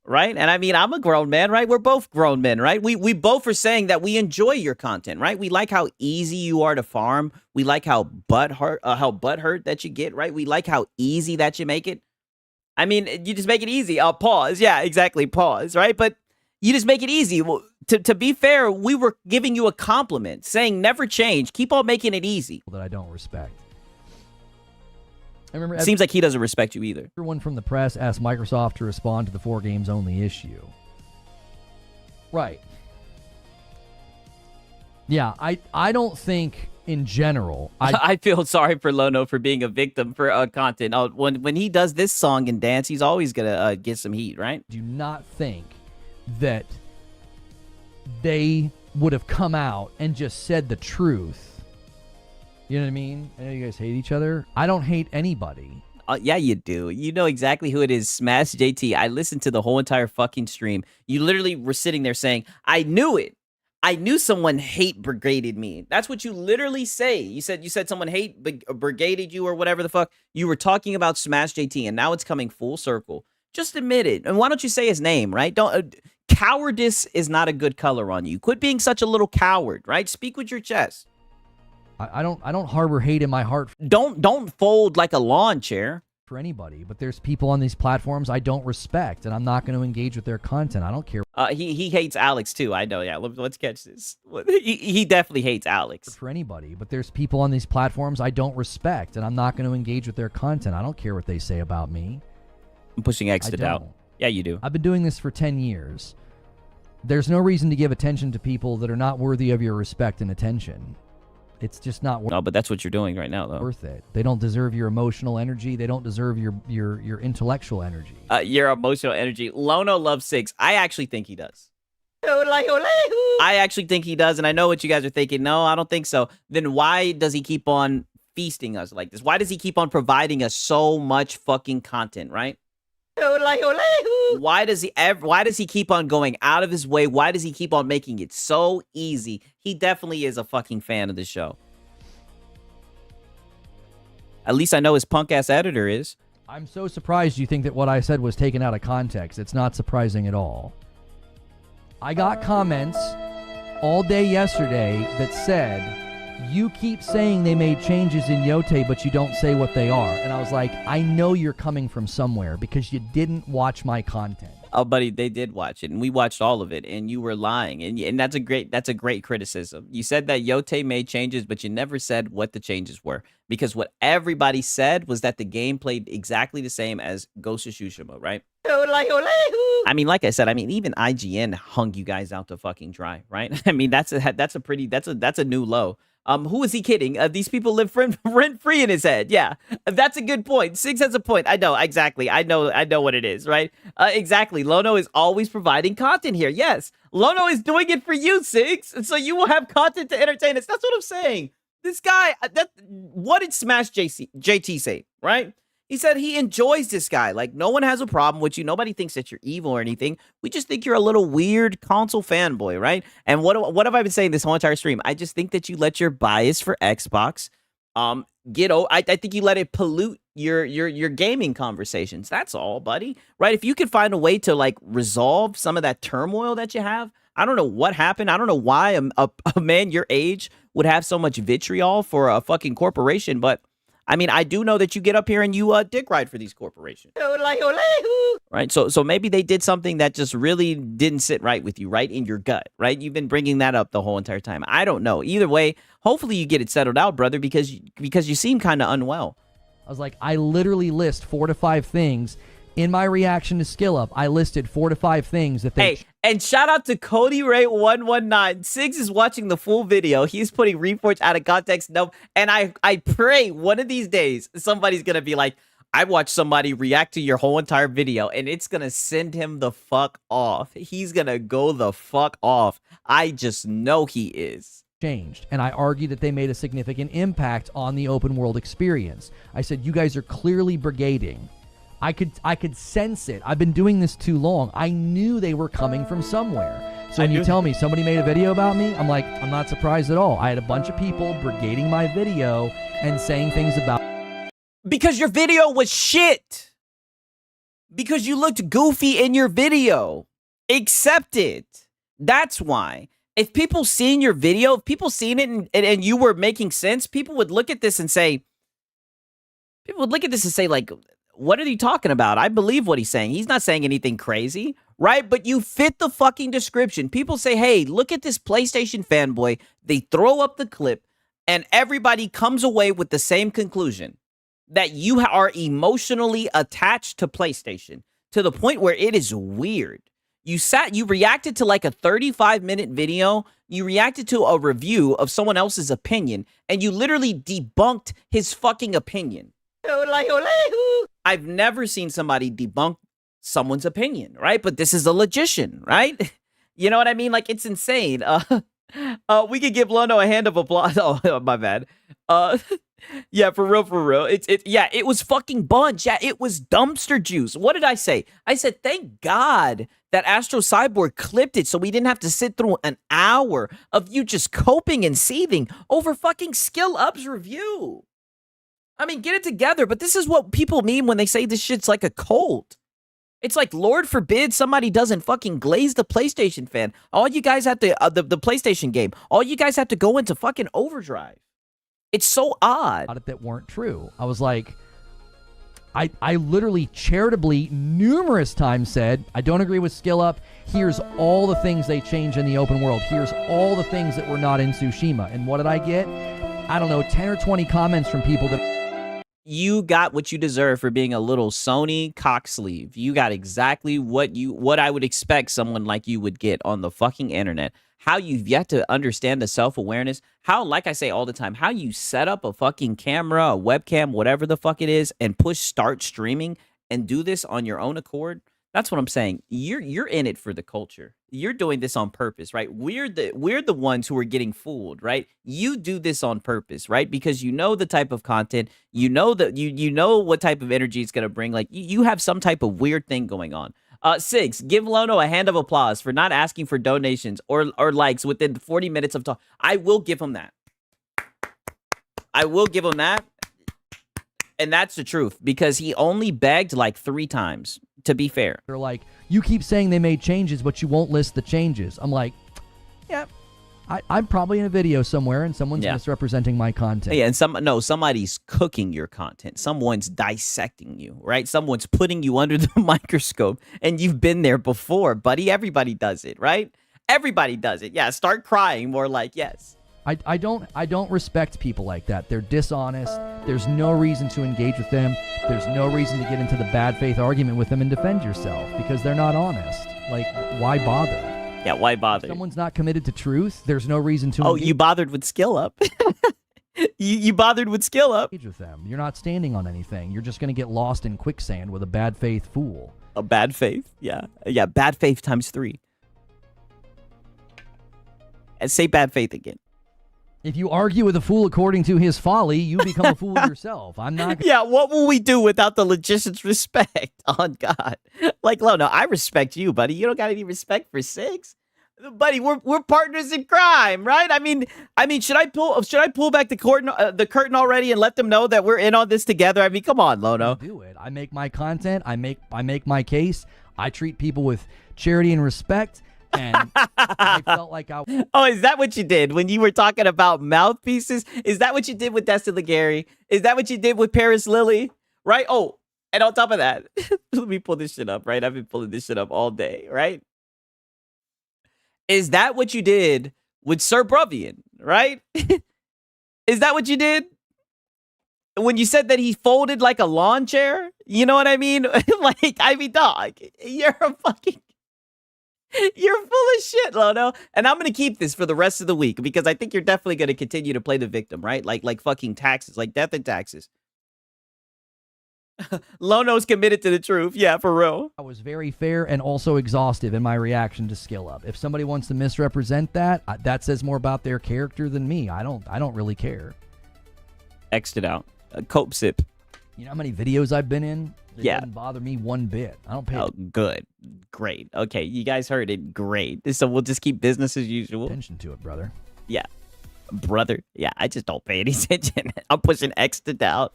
Right? And I mean, I'm a grown man, right? We're both grown men, right? We both are saying that we enjoy your content, right? We like how easy you are to farm. We like how butthurt that you get, right? We like how easy that you make it. I mean, you just make it easy. Pause. Yeah, exactly. Pause, right? But you just make it easy. Well, to be fair, we were giving you a compliment, saying never change. Keep on making it easy. That I don't respect. I remember it seems like he doesn't respect you either. Everyone from the press asked Microsoft to respond to the 4 games only issue. Right. Yeah, I don't think in general. I feel sorry for Lono for being a victim for content. When he does this song and dance, he's always gonna get some heat, right? Do not think that they would have come out and just said the truth. You know what I mean? I know you guys hate each other. I don't hate anybody. Yeah, you do. You know exactly who it is. Smash JT. I listened to the whole entire fucking stream. You literally were sitting there saying, I knew it. I knew someone hate brigaded me. That's what you literally say. You said someone hate brigaded you or whatever the fuck. You were talking about Smash JT, and now it's coming full circle. Just admit it. And why don't you say his name, right? Don't cowardice is not a good color on you. Quit being such a little coward, right? Speak with your chest. I don't harbor hate in my heart. Don't fold like a lawn chair for anybody, but there's people on these platforms I don't respect, and I'm not going to engage with their content. I don't care. He hates Alex too. I know. Yeah, let's catch this. He definitely hates Alex. For anybody, but there's people on these platforms I don't respect, and I'm not going to engage with their content. I don't care what they say about me. I'm pushing X to doubt. Yeah, you do. I've been doing this for 10 years. There's no reason to give attention to people that are not worthy of your respect and attention. It's just not worth it. No, but that's what you're doing right now, though. Worth it. They don't deserve your emotional energy. They don't deserve your intellectual energy. Your emotional energy. Lono loves Six. I actually think he does. I actually think he does, and I know what you guys are thinking. No, I don't think so. Then why does he keep on feasting us like this? Why does he keep on providing us so much fucking content, right? Why does he keep on going out of his way? Why does he keep on making it so easy? He definitely is a fucking fan of the show. At least I know his punk ass editor is. I'm so surprised you think that what I said was taken out of context. It's not surprising at all. I got comments all day yesterday that said, you keep saying they made changes in Yote, but you don't say what they are. And I was like, I know you're coming from somewhere because you didn't watch my content. Oh, buddy, they did watch it, and we watched all of it, and you were lying, and that's a great criticism. You said that Yote made changes, but you never said what the changes were, because what everybody said was that the game played exactly the same as Ghost of Tsushima, right? I mean, like I said, even IGN hung you guys out to fucking dry, right? I mean, that's a new low. Who is he kidding? These people live rent free in his head. Yeah, that's a good point. Six has a point. I know exactly. I know what it is, right? Exactly. Lono is always providing content here. Yes, Lono is doing it for you, Six, so you will have content to entertain us. That's what I'm saying. This guy. What did Smash JT say? Right? He said he enjoys this guy. Like, no one has a problem with you. Nobody thinks that you're evil or anything. We just think you're a little weird console fanboy, right? And what have I been saying this whole entire stream? I just think that you let your bias for Xbox I think you let it pollute your gaming conversations. That's all, buddy. Right? If you could find a way to, like, resolve some of that turmoil that you have, I don't know what happened. I don't know why a man your age would have so much vitriol for a fucking corporation, but I mean, I do know that you get up here and you dick ride for these corporations. Right? So maybe they did something that just really didn't sit right with you, right? In your gut, right? You've been bringing that up the whole entire time. I don't know. Either way, hopefully you get it settled out, brother, because you seem kind of unwell. I was like, I literally list 4 to 5 things. In my reaction to Skill Up, I listed 4 to 5 things that they... Hey, and shout out to Cody Ray 119. Siggs is watching the full video. He's putting Reforge out of context. No, and I pray one of these days somebody's gonna be like, I watched somebody react to your whole entire video, and it's gonna send him the fuck off. He's gonna go the fuck off. I just know he is. Changed, and I argued that they made a significant impact on the open world experience. I said, you guys are clearly brigading. I could sense it. I've been doing this too long. I knew they were coming from somewhere. So when you tell me somebody made a video about me, I'm like, I'm not surprised at all. I had a bunch of people brigading my video and saying things about... Because your video was shit. Because you looked goofy in your video. Accept it. That's why. If people seen your video, if people seen it and you were making sense, people would look at this and say, like, what are you talking about? I believe what he's saying. He's not saying anything crazy, right? But you fit the fucking description. People say, hey, look at this PlayStation fanboy. They throw up the clip, and everybody comes away with the same conclusion, that you are emotionally attached to PlayStation to the point where it is weird. You reacted to like a 35-minute video. You reacted to a review of someone else's opinion, and you literally debunked his fucking opinion. I've never seen somebody debunk someone's opinion, right? But this is a logician, right? You know what I mean? Like, it's insane. We could give Lono a hand of applause. Oh, my bad. Yeah, for real. It was fucking bunch. Yeah, it was dumpster juice. What did I say? I said, thank God that Astro Cyborg clipped it so we didn't have to sit through an hour of you just coping and seething over fucking Skill Up's review. I mean, get it together, but this is what people mean when they say this shit's like a cult. It's like, Lord forbid somebody doesn't fucking glaze the PlayStation fan. All you guys have to, the PlayStation game, all you guys have to go into fucking overdrive. It's so odd. That weren't true. I was like, I literally charitably numerous times said, I don't agree with Skill Up. Here's all the things they changed in the open world. Here's all the things that were not in Tsushima. And what did I get? I don't know, 10 or 20 comments from people that... You got what you deserve for being a little Sony cocksleeve. You got exactly what I would expect someone like you would get on the fucking internet. How you've yet to understand the self-awareness. How, like I say all the time, how you set up a fucking camera, a webcam, whatever the fuck it is, and push start streaming and do this on your own accord. That's what I'm saying. You're in it for the culture. You're doing this on purpose, right? We're the ones who are getting fooled, right? You do this on purpose, right? Because you know the type of content, you know that you know what type of energy it's gonna bring. Like you have some type of weird thing going on. Siggs, give Lono a hand of applause for not asking for donations or likes within 40 minutes of talk. I will give him that. I will give him that. And that's the truth, because he only begged like 3 times, to be fair. They're like, you keep saying they made changes, but you won't list the changes. I'm like, yeah, I'm probably in a video somewhere and someone's misrepresenting my content. Yeah, and somebody's cooking your content. Someone's dissecting you, right? Someone's putting you under the microscope, and you've been there before, buddy. Everybody does it, right? Everybody does it. Yeah, start crying more like, yes. I don't respect people like that. They're dishonest. There's no reason to engage with them. There's no reason to get into the bad faith argument with them and defend yourself because they're not honest. Like, why bother? Yeah, why bother? If someone's not committed to truth, there's no reason to engage. You bothered with Skill Up. you bothered with Skill Up. Engage with them. You're not standing on anything. You're just going to get lost in quicksand with a bad faith fool. A bad faith? Yeah. Yeah, bad faith times 3. And say bad faith again. If you argue with a fool according to his folly, you become a fool yourself. I'm not. Yeah, what will we do without the logician's respect? On God, like Lono, I respect you, buddy. You don't got any respect for Siggs, buddy. We're partners in crime, right? I mean, should I pull back the curtain already and let them know that we're in on this together? I mean, come on, Lono. Do it. I make my content. I make my case. I treat people with charity and respect. And I felt like I Oh, is that what you did when you were talking about mouthpieces? Is that what you did with Destin Legary? Is that what you did with Paris Lilly? Right? Oh, and on top of that, let me pull this shit up, right? I've been pulling this shit up all day, right? Is that what you did with Sir Bruvian, right? Is that what you did? When you said that he folded like a lawn chair? You know what I mean? Like, I mean, dog, you're a fucking... You're full of shit, Lono. And I'm going to keep this for the rest of the week because I think you're definitely going to continue to play the victim, right? Like fucking taxes, like death and taxes. Lono's committed to the truth. Yeah, for real. was very fair and also exhaustive in my reaction to Skill Up. If somebody wants to misrepresent that, that says more about their character than me. I don't really care. X'd it out. Cope sip. You know how many videos I've been in? It Yeah. doesn't bother me one bit. I don't pay Oh, good. Great. Okay, you guys heard it. Great. So we'll just keep business as usual. attention to it, brother. Yeah. Brother. Yeah, I just don't pay any attention. I'm pushing X'd out.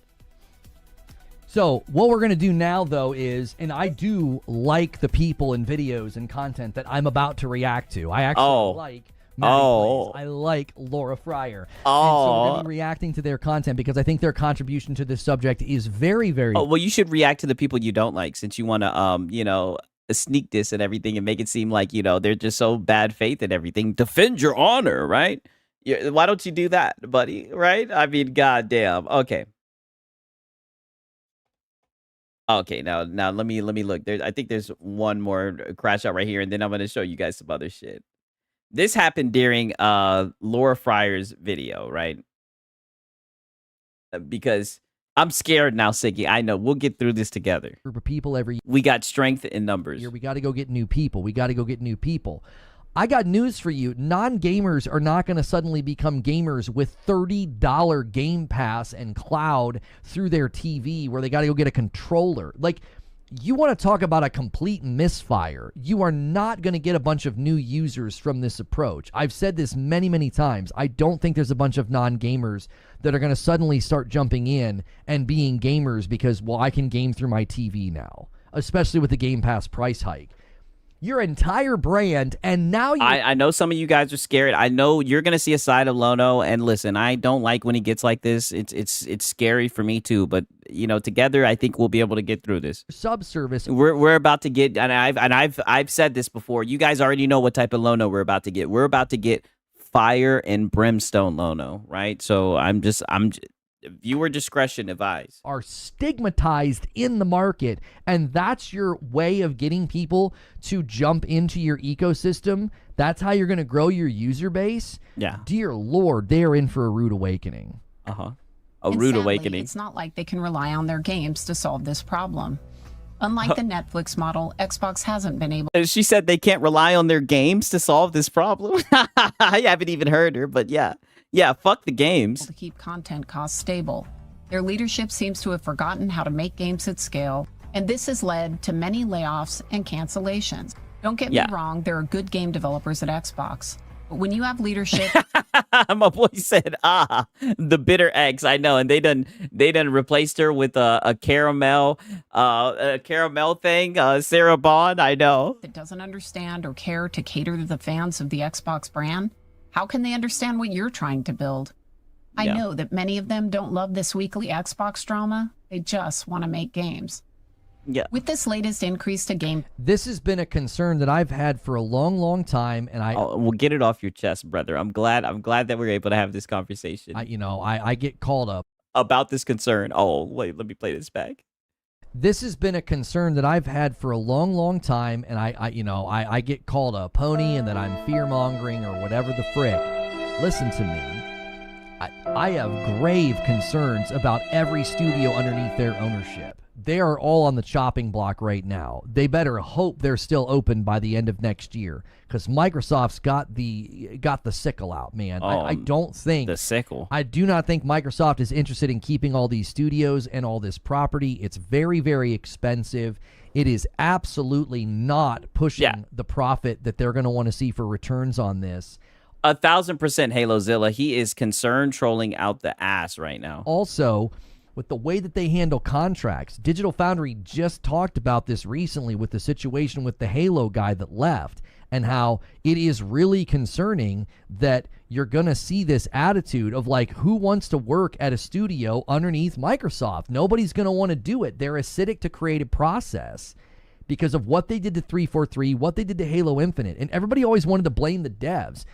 So what we're going to do now, though, is, and I do like the people and videos and content that I'm about to react to. I actually like Maddie Plays. I like Laura Fryer. And so we're going to be reacting to their content because I think their contribution to this subject is very, very... Oh, well, you should react to the people you don't like since you want to, you know, sneak this and everything and make it seem like, you know, they're just so bad faith and everything. Defend your honor, right? Why don't you do that, buddy? Right? I mean, goddamn. Okay. Okay, now let me look. I think there's one more crash out right here, and then I'm gonna show you guys some other shit. This happened during Laura Fryer's video, right? Because I'm scared now, Siggy. I know we'll get through this together. Group of people every We got strength in numbers. year. We got to go get new people. We got to go get new people. I got news for you. Non-gamers are not going to suddenly become gamers with $30 Game Pass and cloud through their TV where they got to go get a controller. Like, you want to talk about a complete misfire. You are not going to get a bunch of new users from this approach. I've said this many, many times. I don't think there's a bunch of non-gamers that are going to suddenly start jumping in and being gamers because, well, I can game through my TV now, especially with the Game Pass price hike. Your entire brand, and now I know some of you guys are scared. I know you're gonna see a side of Lono, and listen, I don't like when he gets like this. It's scary for me too. But you know, together, I think we'll be able to get through this. Subservice. We're about to get, and I've said this before. You guys already know what type of Lono we're about to get. We're about to get fire and brimstone Lono, right? So I'm viewer discretion advised. Are stigmatized in the market, and that's your way of getting people to jump into your ecosystem. That's how you're going to grow your user base. Yeah. Dear Lord, they're in for a rude awakening. A And rude sadly, awakening. It's not like they can rely on their games to solve this problem. Unlike the Netflix model, Xbox hasn't been able She said they can't rely on their games to solve this problem. I haven't even heard her, but yeah. Yeah, fuck the games. to keep content costs stable. Their leadership seems to have forgotten how to make games at scale, and this has led to many layoffs and cancellations. Don't get me wrong, there are good game developers at Xbox, but when you have leadership... My boy said, the bitter X. I know, and they done replaced her with a caramel thing, Sarah Bond. I know. that doesn't understand or care to cater to the fans of the Xbox brand, how can they understand what you're trying to build? I know that many of them don't love this weekly Xbox drama. They just want to make games. Yeah. With this latest increase to game... This has been a concern that I've had for a long, long time, and we'll get it off your chest, brother. I'm glad that we're able to have this conversation. I get called up about this concern. Oh, wait, let me play this back. This has been a concern that I've had for a long, long time, and I get called a pony and that I'm fear-mongering or whatever the frick. Listen to me. I have grave concerns about every studio underneath their ownership. They are all on the chopping block right now. They better hope they're still open by the end of next year, because Microsoft's got the sickle out, man. I don't think the sickle. I do not think Microsoft is interested in keeping all these studios and all this property. It's very, very expensive. It is absolutely not pushing the profit that they're going to want to see for returns on this. 1,000% HaloZilla. He is concerned trolling out the ass right now. Also, with the way that they handle contracts. Digital Foundry just talked about this recently with the situation with the Halo guy that left, and how it is really concerning that you're going to see this attitude of like, who wants to work at a studio underneath Microsoft? Nobody's going to want to do it. They're acidic to creative process because of what they did to 343, what they did to Halo Infinite. And everybody always wanted to blame the devs.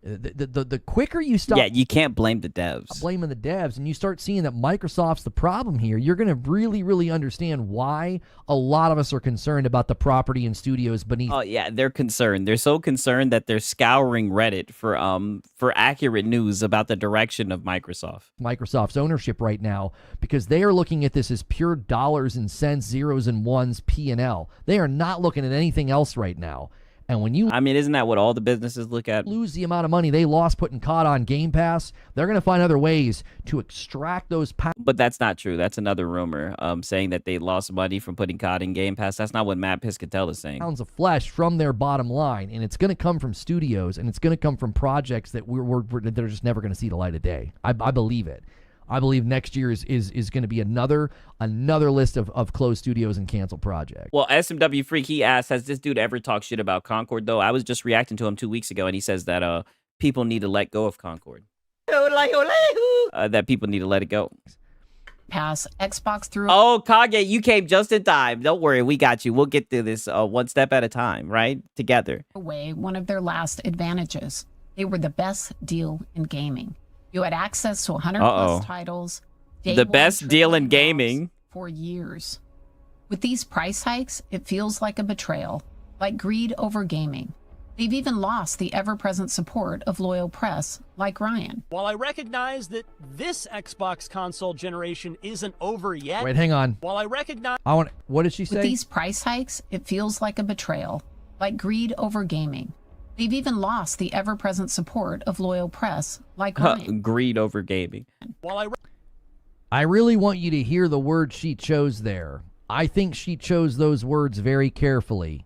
The quicker you stop, yeah, you can't blame the devs. Blaming the devs, and you start seeing that Microsoft's the problem here, you're going to really, really understand why a lot of us are concerned about the property and studios beneath. Oh yeah, they're concerned. They're so concerned that they're scouring Reddit for accurate news about the direction of Microsoft's ownership right now, because they are looking at this as pure dollars and cents, zeros and ones, P&L. They are not looking at anything else right now. And when you, I mean, isn't that what all the businesses look at? Lose the amount of money they lost putting COD on Game Pass, they're going to find other ways to extract those But that's not true. That's another rumor saying that they lost money from putting COD in Game Pass. That's not what Matt Piscatell is saying. Pounds of flesh from their bottom line, and it's going to come from studios, and it's going to come from projects that they're just never going to see the light of day. I believe it. I believe next year is going to be another list of closed studios and canceled projects. Well, SMW Freak, he asked, has this dude ever talked shit about Concord, though? I was just reacting to him 2 weeks ago, and he says that people need to let go of Concord. That people need to let it go. Pass Xbox through. Oh, Kage, you came just in time. Don't worry, we got you. We'll get through this one step at a time, right? Together. Away one of their last advantages. They were the best deal in gaming. You had access to 100 plus titles. The best deal in gaming. For years. With these price hikes, it feels like a betrayal, like greed over gaming. They've even lost the ever-present support of loyal press, like Ryan. While I recognize that this Xbox console generation isn't over yet. Wait, hang on. While I recognize... What did she say? With these price hikes, it feels like a betrayal, like greed over gaming. They've even lost the ever-present support of loyal press, like Ryan. Greed over gaming. While I really want you to hear the word she chose there. I think she chose those words very carefully.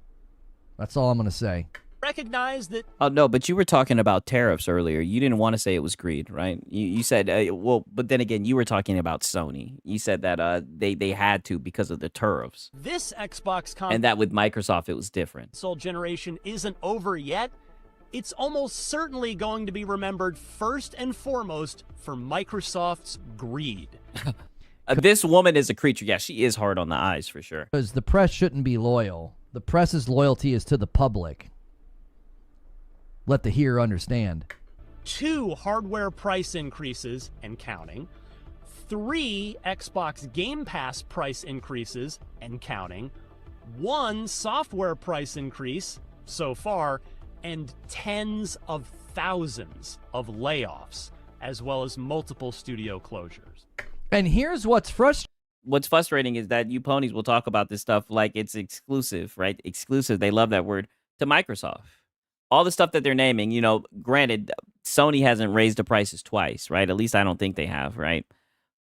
That's all I'm going to say. Recognize that... Oh, no, but you were talking about tariffs earlier. You didn't want to say it was greed, right? You said, well, but then again, you were talking about Sony. You said that they had to because of the tariffs. This Xbox console... And that with Microsoft, it was different. Console generation isn't over yet. It's almost certainly going to be remembered first and foremost for Microsoft's greed. This woman is a creature. Yeah, she is hard on the eyes for sure. Because the press shouldn't be loyal. The press's loyalty is to the public. Let the hearer understand. 2 hardware price increases and counting. 3 Xbox Game Pass price increases and counting. 1 software price increase so far, and tens of thousands of layoffs, as well as multiple studio closures. And here's what's frustrating. What's frustrating is that you ponies will talk about this stuff like it's exclusive, right? Exclusive. They love that word to Microsoft. All the stuff that they're naming, you know, granted, Sony hasn't raised the prices twice, right? At least I don't think they have, right?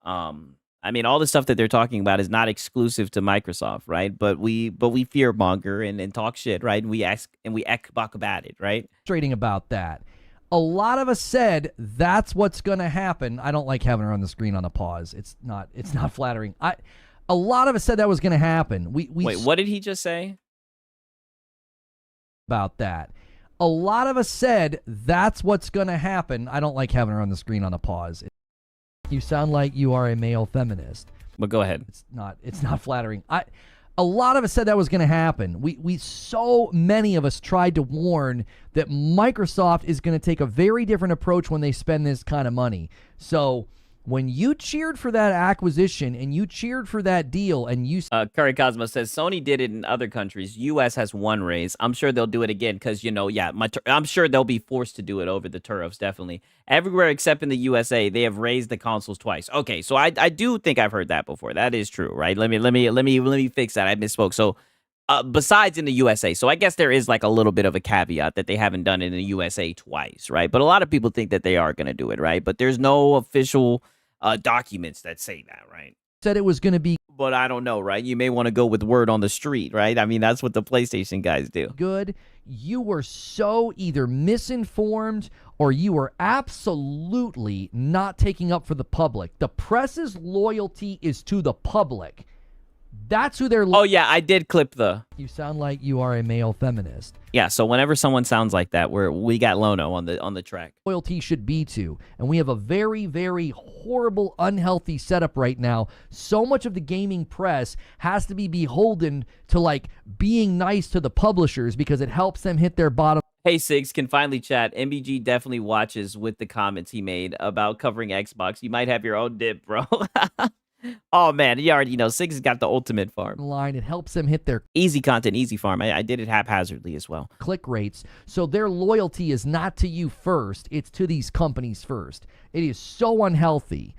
I mean, all the stuff that they're talking about is not exclusive to Microsoft, right? But we fearmonger and talk shit, right? And we ask about it, right? Frustrating about that. A lot of us said that's what's going to happen. I don't like having her on the screen on a pause. It's not flattering. A lot of us said that was going to happen. Wait, what did he just say? About that. A lot of us said that's what's going to happen. I don't like having her on the screen on a pause. You sound like you are a male feminist. But go ahead. It's not flattering. A lot of us said that was going to happen. So many of us tried to warn that Microsoft is going to take a very different approach when they spend this kind of money. So when you cheered for that acquisition and you cheered for that deal and you... Curry Cosmo says, Sony did it in other countries. U.S. has 1 raise. I'm sure they'll do it again because, you know, yeah, I'm sure they'll be forced to do it over the tariffs, definitely. Everywhere except in the USA, they have raised the consoles twice. Okay, so I do think I've heard that before. That is true, right? Let me fix that. I misspoke. So besides in the USA, so I guess there is like a little bit of a caveat that they haven't done it in the USA twice, right? But a lot of people think that they are going to do it, right? But there's no official... documents that say that, right? said it was going to be but I don't know, right? You may want to go with word on the street, right? I mean, that's what the PlayStation guys do. good. You were so either misinformed or you were absolutely not taking up for the public. The press's loyalty is to the public. That's who they're. Oh yeah, I did clip the. You sound like you are a male feminist. Yeah, so whenever someone sounds like that, we got Lono on the track. Loyalty should be to, and we have a very, very horrible, unhealthy setup right now. So much of the gaming press has to be beholden to like being nice to the publishers because it helps them hit their bottom. Hey, Sigs can finally chat. MBG definitely watches with the comments he made about covering Xbox. You might have your own dip, bro. Oh, man, you already know. Sigs has got the ultimate farm. Line. It helps them hit their Easy content, easy farm. I did it haphazardly as well. click rates. So their loyalty is not to you first. It's to these companies first. It is so unhealthy.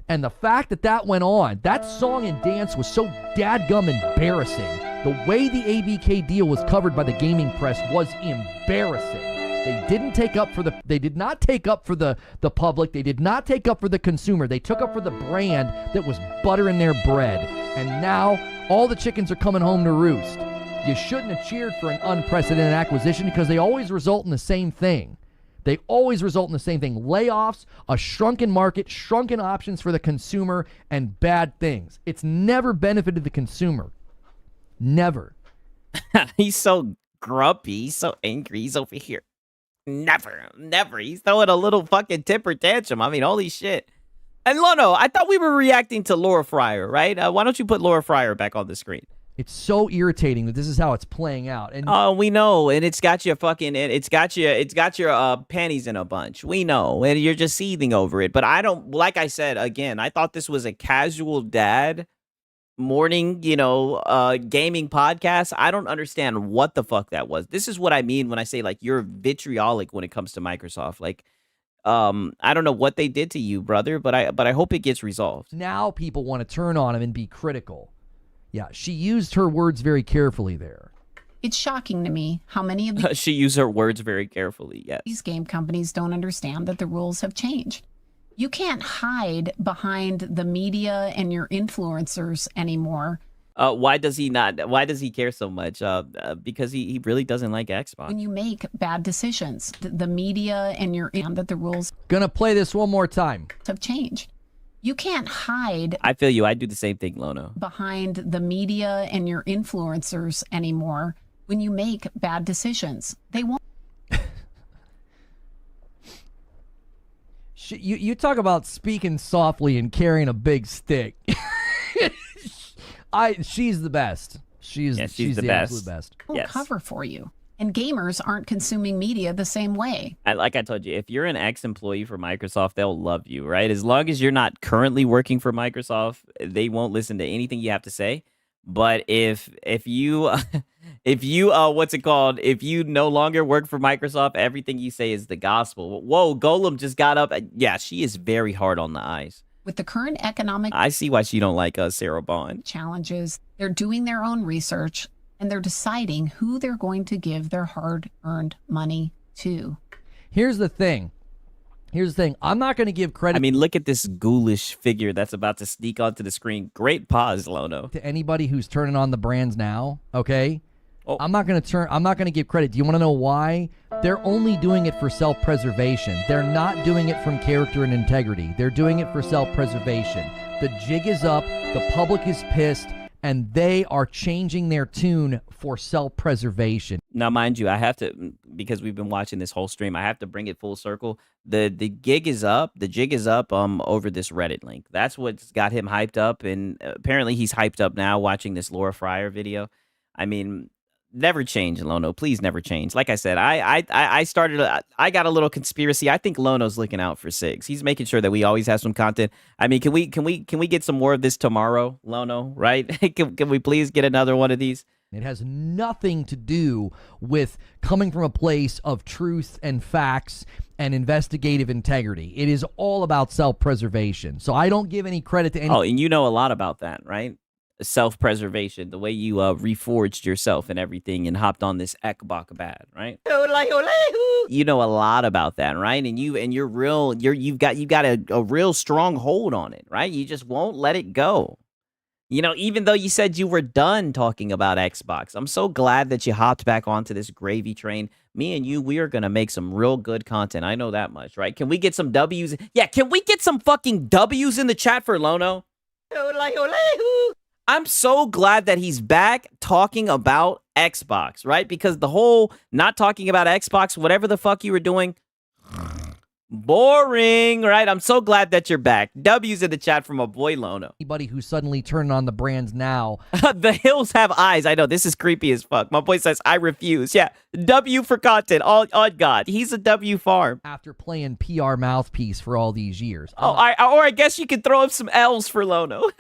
And the fact that that went on, that song and dance was so dadgum embarrassing. The way the ABK deal was covered by the gaming press was embarrassing. They didn't take up for they did not take up for the public. They did not take up for the consumer. They took up for the brand that was buttering their bread. And now all the chickens are coming home to roost. You shouldn't have cheered for an unprecedented acquisition because they always result in the same thing. They always result in the same thing. Layoffs, a shrunken market, shrunken options for the consumer, and bad things. It's never benefited the consumer. Never. He's so grumpy. He's so angry. He's over here. Never. He's throwing a little fucking temper tantrum. I mean, holy shit. And Lono, I thought we were reacting to Laura Fryer, right? Why don't you put Laura Fryer back on the screen? It's so irritating that this is how it's playing out. And we know, and it's got your fucking, it's got your panties in a bunch. We know, and you're just seething over it. But I don't, like I said again, I thought this was a casual dad morning, gaming podcast. I don't understand what the fuck that was. This is what I mean when I say like you're vitriolic when it comes to Microsoft. Like, I don't know what they did to you, brother, but I hope it gets resolved. now people want to turn on him and be critical. Yeah, she used her words very carefully there. It's shocking to me how many of She used her words very carefully. Yes. these game companies don't understand that the rules have changed. You can't hide behind the media and your influencers anymore. Why does he not? Why does he care so much? Because he really doesn't like Xbox. When you make bad decisions, the media and that the rules Gonna play this one more time. have changed. You can't hide I feel you. I do the same thing, Lono. behind the media and your influencers anymore. When you make bad decisions, they won't. You talk about speaking softly and carrying a big stick. She's the best. She's the absolute best. Yes. Cover for you. And gamers aren't consuming media the same way. Like I told you, if you're an ex-employee for Microsoft, they'll love you, right? As long as you're not currently working for Microsoft, they won't listen to anything you have to say. But if you if you what's it called? If you no longer work for Microsoft, everything you say is the gospel. Whoa, Golem just got up. Yeah, she is very hard on the eyes. With the current economic I see why she don't like Sarah Bond. challenges, they're doing their own research and they're deciding who they're going to give their hard-earned money to. Here's the thing. I'm not going to give credit I mean, look at this ghoulish figure that's about to sneak onto the screen. Great pause, Lono. to anybody who's turning on the brands now, okay? Oh. I'm not going to give credit. Do you want to know why? They're only doing it for self-preservation. They're not doing it from character and integrity. They're doing it for self-preservation. The jig is up, the public is pissed, and they are changing their tune for self-preservation. Now, mind you, I have to, because we've been watching this whole stream, I have to bring it full circle. The gig is up. The jig is up over this Reddit link. That's what's got him hyped up, and apparently he's hyped up now watching this Laura Fryer video. I mean, never change, Lono. Please never change. Like I said, I got a little conspiracy. I think Lono's looking out for Sigs. He's making sure that we always have some content. I mean, can we get some more of this tomorrow, Lono? Right? can we please get another one of these? It has nothing to do with coming from a place of truth and facts and investigative integrity. It is all about self-preservation. So I don't give any credit to any. Oh, and you know a lot about that, right? Self-preservation, the way you reforged yourself and everything and hopped on this Ekbok bad, right? You know a lot about that, right? And you've got a real strong hold on it, right? You just won't let it go. You know, even though you said you were done talking about Xbox, I'm so glad that you hopped back onto this gravy train. Me and you, we are going to make some real good content. I know that much, right? Can we get some W's? Yeah, can we get some fucking W's in the chat for Lono? I'm so glad that he's back talking about Xbox, right? Because the whole not talking about Xbox, whatever the fuck you were doing, boring, right? I'm so glad that you're back. W's in the chat from my boy Lono. Anybody who's suddenly turning on the brands now. The hills have eyes. I know, this is creepy as fuck. My boy says, I refuse. Yeah, W for content. All on God. He's a W farm. After playing PR mouthpiece for all these years. Oh, I guess you could throw up some L's for Lono.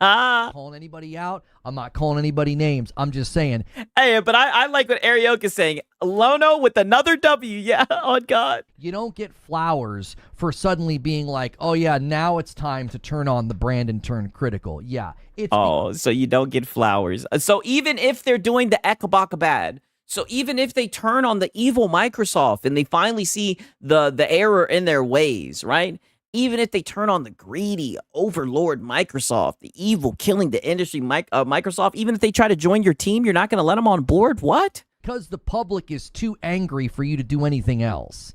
Calling anybody out. I'm not calling anybody names. I'm just saying. Hey, but I like what Arioka is saying. Lono with another W. Yeah, on God. You don't get flowers for suddenly being like, oh, yeah, now it's time to turn on the brand and turn critical. Yeah. So you don't get flowers. So even if they're doing the Ekabaka bad, so even if they turn on the evil Microsoft and they finally see the error in their ways, right? Even if they turn on the greedy overlord Microsoft, the evil killing the industry Microsoft, even if they try to join your team, you're not going to let them on board? What? Because the public is too angry for you to do anything else.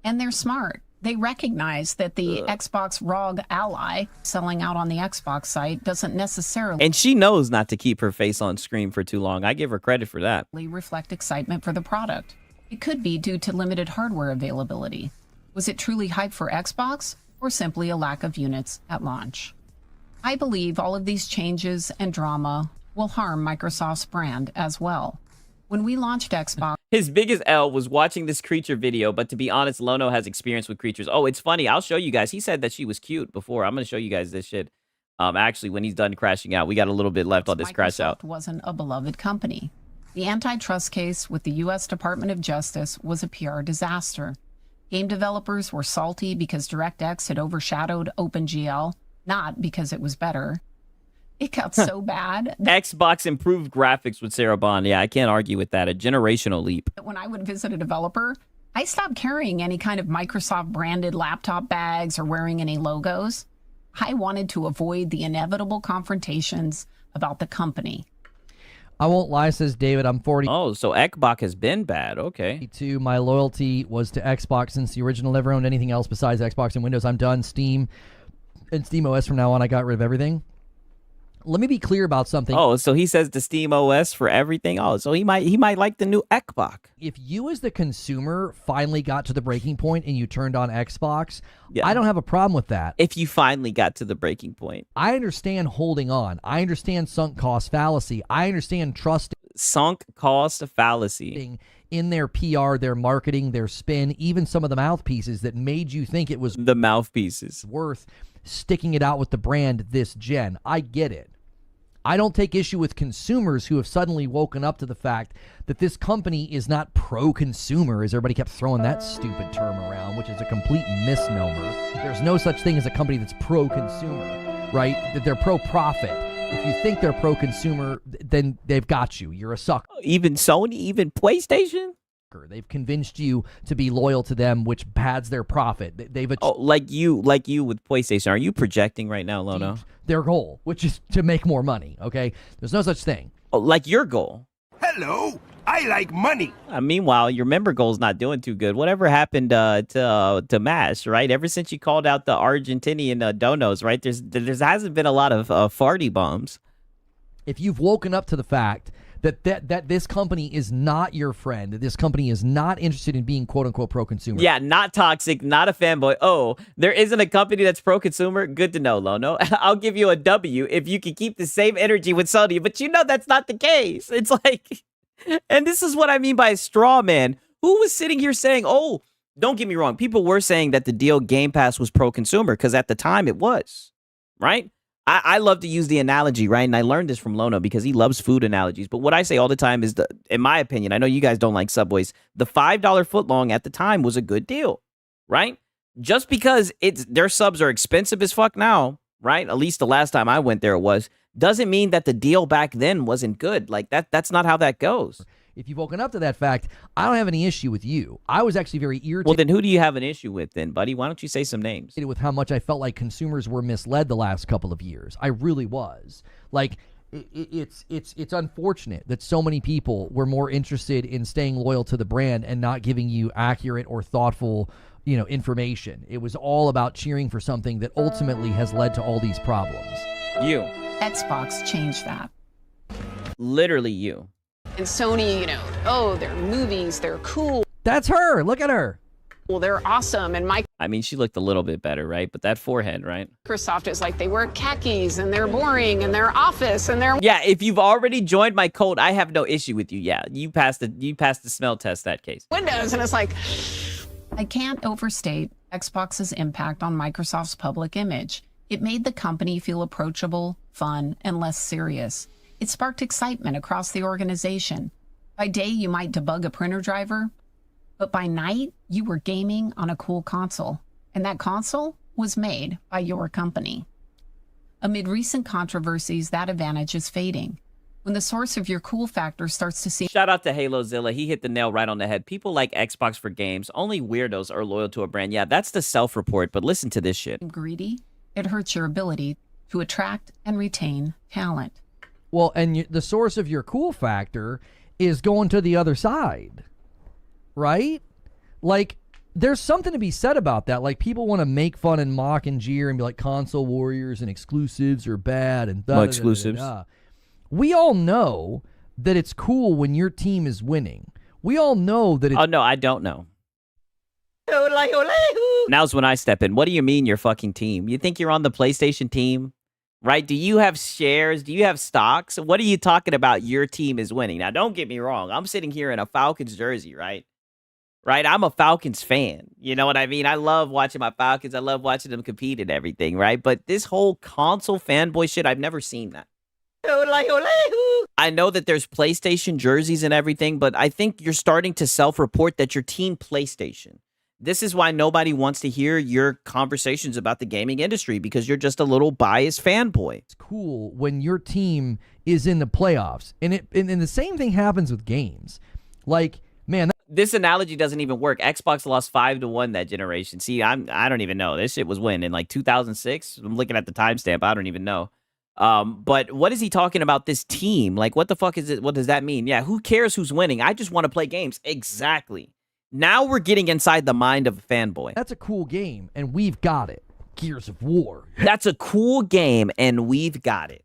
And they're smart. They recognize that the Xbox ROG ally selling out on the Xbox site doesn't necessarily... And she knows not to keep her face on screen for too long. I give her credit for that. ...reflect excitement for the product. It could be due to limited hardware availability. Was it truly hype for Xbox, or simply a lack of units at launch? I believe all of these changes and drama will harm Microsoft's brand as well. When we launched Xbox... His biggest L was watching this creature video, but to be honest, Lono has experience with creatures. Oh, it's funny. I'll show you guys. He said that she was cute before. I'm going to show you guys this shit. Actually, when he's done crashing out, we got a little bit left on this crash out. Microsoft wasn't a beloved company. The antitrust case with the U.S. Department of Justice was a PR disaster. Game developers were salty because DirectX had overshadowed OpenGL, not because it was better. It got so bad. Xbox improved graphics with Sarah Bond. Yeah, I can't argue with that. A generational leap. When I would visit a developer, I stopped carrying any kind of Microsoft branded laptop bags or wearing any logos. I wanted to avoid the inevitable confrontations about the company. I won't lie, says David. I'm 40. Oh, so Xbox has been bad. Okay. My loyalty was to Xbox since the original. Never owned anything else besides Xbox and Windows. I'm done. Steam and SteamOS from now on. I got rid of everything. Let me be clear about something. Oh, so he says the SteamOS for everything. Oh, so he might like the new Xbox. If you as the consumer finally got to the breaking point and you turned on Xbox, I don't have a problem with that. If you finally got to the breaking point. I understand holding on. I understand sunk cost fallacy. I understand trust. Sunk cost fallacy. In their PR, their marketing, their spin, even some of the mouthpieces that made you think it was the mouthpieces worth sticking it out with the brand this gen. I get it. I don't take issue with consumers who have suddenly woken up to the fact that this company is not pro-consumer, as everybody kept throwing that stupid term around, which is a complete misnomer. There's no such thing as a company that's pro-consumer, right? That they're pro-profit. If you think they're pro-consumer, then they've got you. You're a sucker. Even Sony, even PlayStation? They've convinced you to be loyal to them, which pads their profit. They've like you with PlayStation. Are you projecting right now, Lono? Their goal, which is to make more money. Okay, there's no such thing. Oh, like your goal. Hello, I like money. Meanwhile, your member goal's not doing too good. Whatever happened to Mash, right? Ever since you called out the Argentinian donos, right? There hasn't been a lot of farty bombs. If you've woken up to the fact that this company is not your friend, that this company is not interested in being quote-unquote pro-consumer. Yeah, not toxic, not a fanboy. Oh, there isn't a company that's pro-consumer? Good to know, Lono. I'll give you a W if you can keep the same energy with Sony, but you know that's not the case. It's like, and this is what I mean by a straw man. Who was sitting here saying, oh, don't get me wrong, people were saying that the deal Game Pass was pro-consumer, because at the time it was, right? I love to use the analogy, right? And I learned this from Lono because he loves food analogies. But what I say all the time is, in my opinion, I know you guys don't like Subways, the $5 footlong at the time was a good deal, right? Just because their subs are expensive as fuck now, right? At least the last time I went there it was, doesn't mean that the deal back then wasn't good. Like that's not how that goes. If you've woken up to that fact, I don't have any issue with you. I was actually very irritated. Well, then who do you have an issue with then, buddy? Why don't you say some names? With how much I felt like consumers were misled the last couple of years. I really was. Like, it's unfortunate that so many people were more interested in staying loyal to the brand and not giving you accurate or thoughtful, information. It was all about cheering for something that ultimately has led to all these problems. You. Xbox changed that. Literally you. And Sony, their movies, they're cool. That's her. Look at her. Well, they're awesome. And I mean, she looked a little bit better, right? But that forehead, right? Microsoft is like, they wear khakis and they're boring and they're office and they're... Yeah, if you've already joined my cult, I have no issue with you. Yeah, you passed the smell test that case. Windows, and it's like... I can't overstate Xbox's impact on Microsoft's public image. It made the company feel approachable, fun, and less serious. It sparked excitement across the organization. By day, you might debug a printer driver, but by night, you were gaming on a cool console, and that console was made by your company. Amid recent controversies, that advantage is fading. When the source of your cool factor starts to see... Shout out to HaloZilla. He hit the nail right on the head. People like Xbox for games. Only weirdos are loyal to a brand. Yeah, that's the self-report, but listen to this shit. Greedy, it hurts your ability to attract and retain talent. Well, and the source of your cool factor is going to the other side, right? Like, there's something to be said about that. Like, people want to make fun and mock and jeer and be like, console warriors and exclusives are bad and exclusives. We all know that it's cool when your team is winning. We all know that it's... Oh, no, I don't know. Now's when I step in. What do you mean your fucking team? You think you're on the PlayStation team? Right? Do you have shares? Do you have stocks? What are you talking about your team is winning? Now, don't get me wrong. I'm sitting here in a Falcons jersey, right? Right? I'm a Falcons fan. You know what I mean? I love watching my Falcons. I love watching them compete and everything, right? But this whole console fanboy shit, I've never seen that. I know that there's PlayStation jerseys and everything, but I think you're starting to self-report that your team PlayStation. This is why nobody wants to hear your conversations about the gaming industry, because you're just a little biased fanboy. It's cool when your team is in the playoffs, and the same thing happens with games. Like, man, this analogy doesn't even work. Xbox lost 5-1 that generation. See, I don't even know. This shit was when in like 2006. I'm looking at the timestamp. I don't even know. But what is he talking about? This team? Like, what the fuck is it? What does that mean? Yeah, who cares who's winning? I just want to play games. Exactly. Now we're getting inside the mind of a fanboy. That's a cool game, and we've got it. Gears of War. That's a cool game, and we've got it.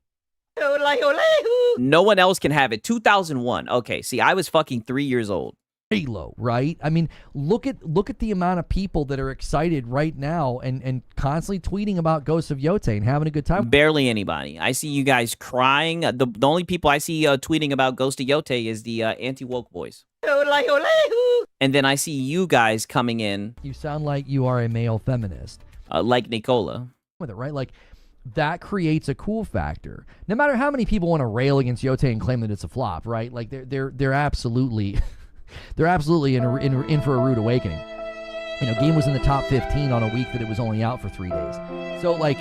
No one else can have it. 2001. Okay, see, I was fucking 3 years old. Halo, right? I mean, look at the amount of people that are excited right now and constantly tweeting about Ghost of Yotei and having a good time. Barely anybody. I see you guys crying. The only people I see tweeting about Ghost of Yotei is the anti-woke boys. And then I see you guys coming in. You sound like you are a male feminist. Like Nicola. With it, right? Like, that creates a cool factor. No matter how many people want to rail against Yotei and claim that it's a flop, right? Like, they're absolutely... They're absolutely in for a rude awakening. Game was in the top 15 on a week that it was only out for 3 days. So, like,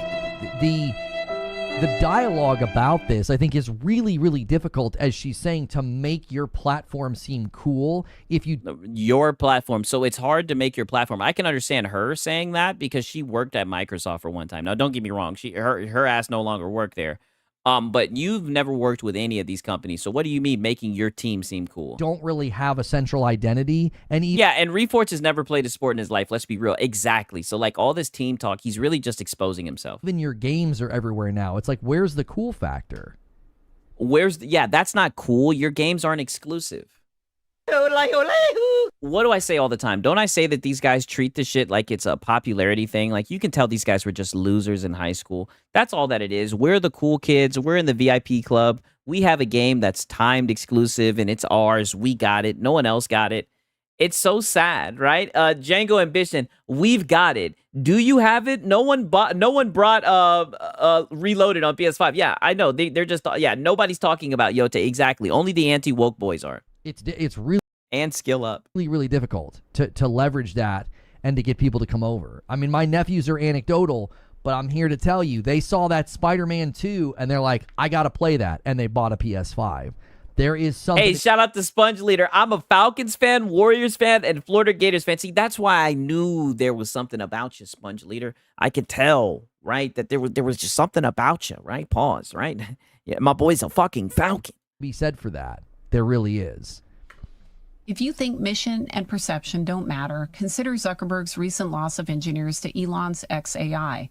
the dialogue about this, I think, is really, really difficult, as she's saying, to make your platform seem cool. Your platform. So it's hard to make your platform. I can understand her saying that because she worked at Microsoft for one time. Now, don't get me wrong. Her ass no longer worked there. But you've never worked with any of these companies. So what do you mean making your team seem cool? Don't really have a central identity. And Reforge has never played a sport in his life. Let's be real. Exactly. So like all this team talk, he's really just exposing himself. Even your games are everywhere now. It's like, where's the cool factor? That's not cool. Your games aren't exclusive. What do I say all the time? Don't I say that these guys treat this shit like it's a popularity thing? Like, you can tell these guys were just losers in high school. That's all that it is. We're the cool kids. We're in the VIP club. We have a game that's timed exclusive, and it's ours. We got it. No one else got it. It's so sad, right? Django Ambition, we've got it. Do you have it? No one brought Reloaded on PS5. Yeah, I know. They're just, nobody's talking about Yotei. Exactly. Only the anti-woke boys are. It's really... And skill up. Really, really difficult to leverage that and to get people to come over. I mean, my nephews are anecdotal, but I'm here to tell you, they saw that Spider-Man 2, and they're like, I got to play that, and they bought a PS5. There is something. Hey, shout out to Sponge Leader. I'm a Falcons fan, Warriors fan, and Florida Gators fan. See, that's why I knew there was something about you, Sponge Leader. I could tell, right, that there was just something about you, right? Pause, right? Yeah, my boy's a fucking Falcon. Be said for that. There really is. If you think mission and perception don't matter, consider Zuckerberg's recent loss of engineers to Elon's XAI.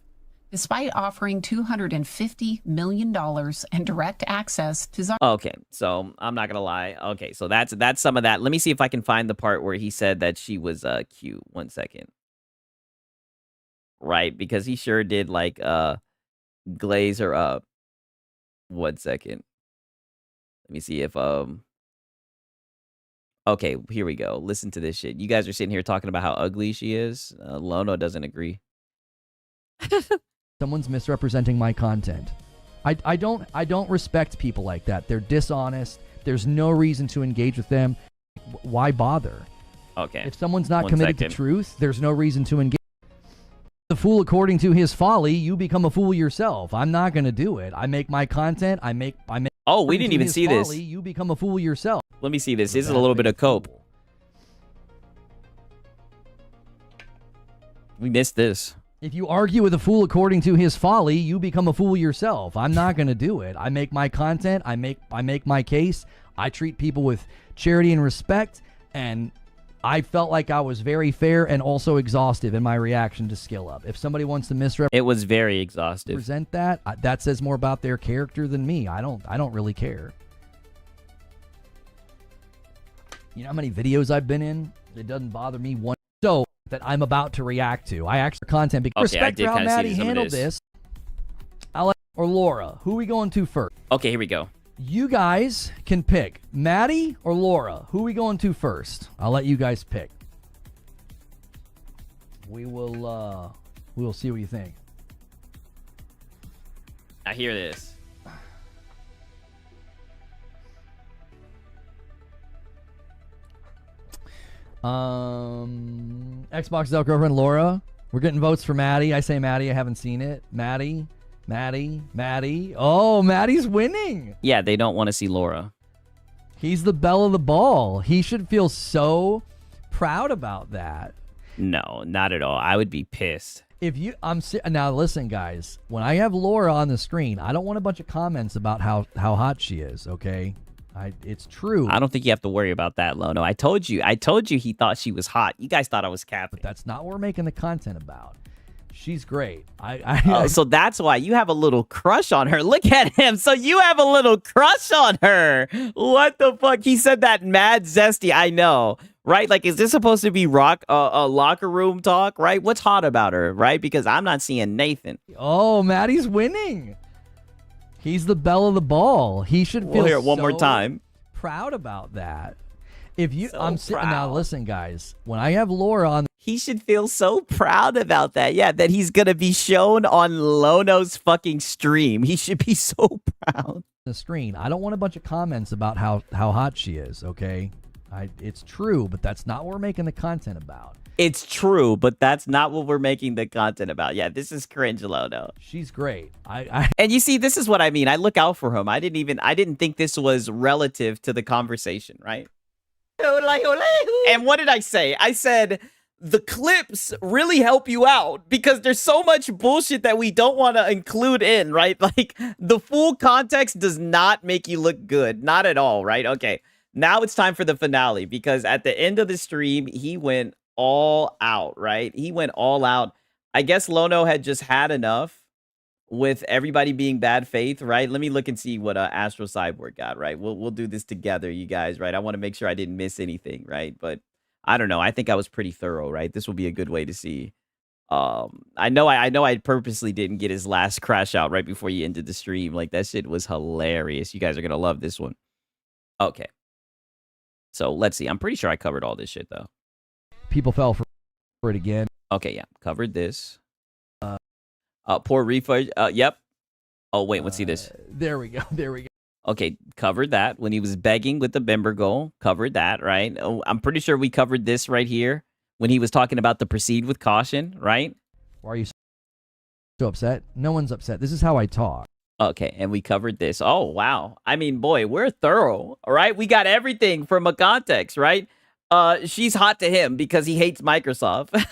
Despite offering $250 million and direct access to Zuckerberg. Okay, so I'm not gonna lie. Okay, so that's some of that. Let me see if I can find the part where he said that she was cute. 1 second. Right, because he sure did like glaze her up. 1 second. Let me see if okay, here we go. Listen to this shit. You guys are sitting here talking about how ugly she is. Lono doesn't agree. Someone's misrepresenting my content. I don't respect people like that. They're dishonest. There's no reason to engage with them. Why bother? Okay. If someone's not committed to truth, there's no reason to engage. The fool according to his folly, you become a fool yourself. I'm not going to do it. I make my content. I make Oh, we didn't even see folly, this. You become a fool yourself. Let me see this. This is a little bit of cope. We missed this. If you argue with a fool according to his folly, you become a fool yourself. I'm not going to do it. I make my content. I make my case. I treat people with charity and respect, and I felt like I was very fair and also exhaustive in my reaction to Skill Up. If somebody wants to misrepresent, it was very exhaustive. That says more about their character than me. I don't really care. You know how many videos I've been in? It doesn't bother me one. So that I'm about to react to. I actually content because respect for how Maddie handled this. Or Laura. Who are we going to first? Okay, here we go. You guys can pick Maddie or Laura. Who are we going to first? I'll let you guys pick. We will see what you think. I hear this. Xbox Out girlfriend Laura. We're getting votes for Maddie. I say Maddie. I haven't seen it. Maddie. Oh, Maddie's winning. Yeah, they don't want to see Laura. He's the belle of the ball. He should feel so proud about that. No, not at all. I would be pissed. Now listen, guys. When I have Laura on the screen, I don't want a bunch of comments about how hot she is. Okay. It's true. I don't think you have to worry about that, Lono. I told you he thought she was hot. You guys thought I was capping. But that's not what we're making the content about. She's great. So that's why you have a little crush on her. Look at him. So you have a little crush on her. What the fuck? He said that mad zesty. I know, right? Like, is this supposed to be locker room talk, right? What's hot about her, right? Because I'm not seeing Nathan. Oh, Maddie's winning. He's the belle of the ball. He should feel hear it one more time. Proud about that. Now listen, guys. When I have Laura on, he should feel so proud about that. Yeah, that he's gonna be shown on Lono's fucking stream. He should be so proud. The screen. I don't want a bunch of comments about how hot she is. Okay, it's true, but that's not what we're making the content about. It's true, but that's not what we're making the content about. Yeah, this is cringe, Lono. She's great. And you see, this is what I mean. I look out for him. I didn't think this was relative to the conversation, right? And what did I say? I said the clips really help you out because there's so much bullshit that we don't want to include in, right? Like, the full context does not make you look good. Not at all, right? Okay, now it's time for the finale because at the end of the stream, he went all out, right? He went all out. I guess Lono had just had enough with everybody being bad faith, right? Let me look and see what Astro Cyborg got, right? We'll do this together, you guys, right? I want to make sure I didn't miss anything, right? But I don't know. I think I was pretty thorough, right? This will be a good way to see. I know I purposely didn't get his last crash out right before you ended the stream. Like, that shit was hilarious. You guys are gonna love this one. Okay. So let's see. I'm pretty sure I covered all this shit though. People fell for it again. Okay, yeah, covered this. Poor refund. Yep. Oh wait, let's see this. There we go. Okay, covered that when he was begging with the Bimber goal. Covered that, right? Oh, I'm pretty sure we covered this right here when he was talking about the proceed with caution, right? Why are you so upset? No one's upset. This is how I talk. Okay, and we covered this. Oh, wow. I mean, boy, we're thorough, all right? We got everything from a context, right? She's hot to him because he hates Microsoft.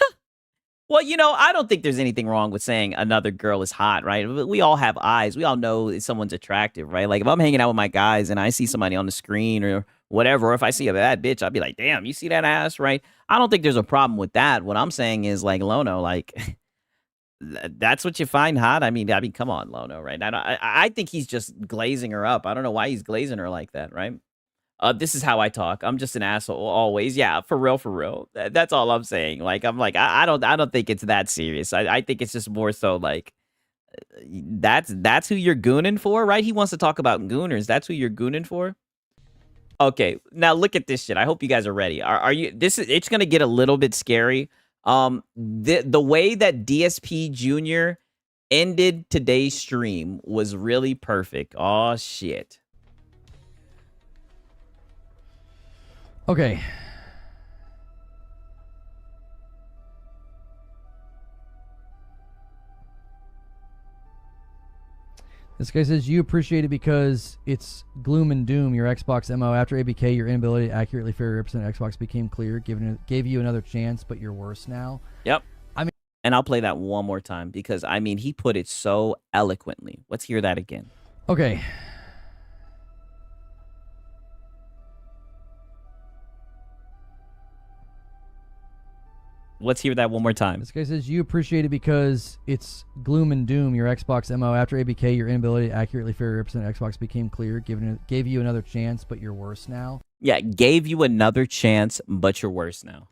Well, you know, I don't think there's anything wrong with saying another girl is hot, right? We all have eyes. We all know if someone's attractive, right? Like if I'm hanging out with my guys and I see somebody on the screen or whatever, or if I see a bad bitch, I'll be like, damn, you see that ass, right? I don't think there's a problem with that. What I'm saying is like, Lono, like that's what you find hot. I mean, come on, Lono, right? I think he's just glazing her up. I don't know why he's glazing her like that, right? This is how I talk. I'm just an asshole always. Yeah, for real, for real. That's all I'm saying. Like, I'm like, I don't think it's that serious. I think it's just more so like, that's who you're gooning for, right? He wants to talk about gooners. That's who you're gooning for. Okay, now look at this shit. I hope you guys are ready. Are you? It's gonna get a little bit scary. The way that DSP Jr. ended today's stream was really perfect. Oh shit. Okay. This guy says, you appreciate it because it's gloom and doom. Your Xbox MO after ABK, your inability to accurately fairly represent Xbox became clear, gave you another chance, but you're worse now. Yep. I mean, and I'll play that one more time because, I mean, he put it so eloquently. Let's hear that again. Okay. Let's hear that one more time. This guy says, you appreciate it because it's gloom and doom. Your Xbox MO after ABK, your inability to accurately fairly represent Xbox became clear, gave you another chance, but you're worse now. Yeah, gave you another chance, but you're worse now.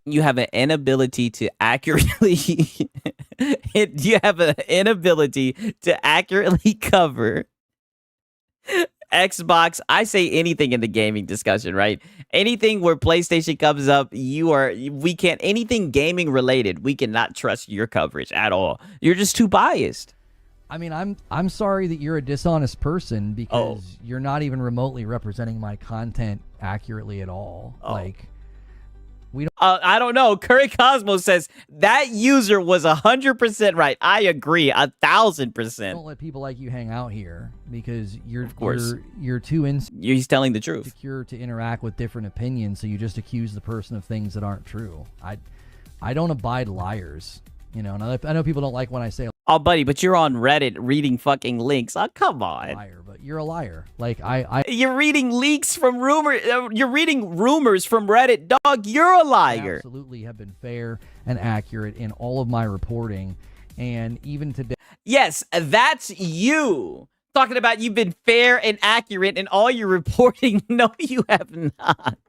You have an inability to accurately you have an inability to accurately cover Xbox. I say anything in the gaming discussion, right? Anything where PlayStation comes up, we can't, anything gaming related, we cannot trust your coverage at all. You're just too biased. I mean, I'm sorry that you're a dishonest person because you're not even remotely representing my content accurately at all. Like, we don't. I don't know. Curry Cosmos says that user was 100% right. I agree, 1,000%. Don't let people like you hang out here because you're, of course, you're too he's telling the truth. Insecure to interact with different opinions, so you just accuse the person of things that aren't true. I don't abide liars. You know, and I know people don't like when I say, oh, buddy, but you're on Reddit reading fucking links. Oh, come on. Liar, but you're a liar. Like, you're reading leaks from you're reading rumors from Reddit. Dog, you're a liar. I absolutely have been fair and accurate in all of my reporting. And even today. Yes, that's you. Talking about you've been fair and accurate in all your reporting. No, you have not.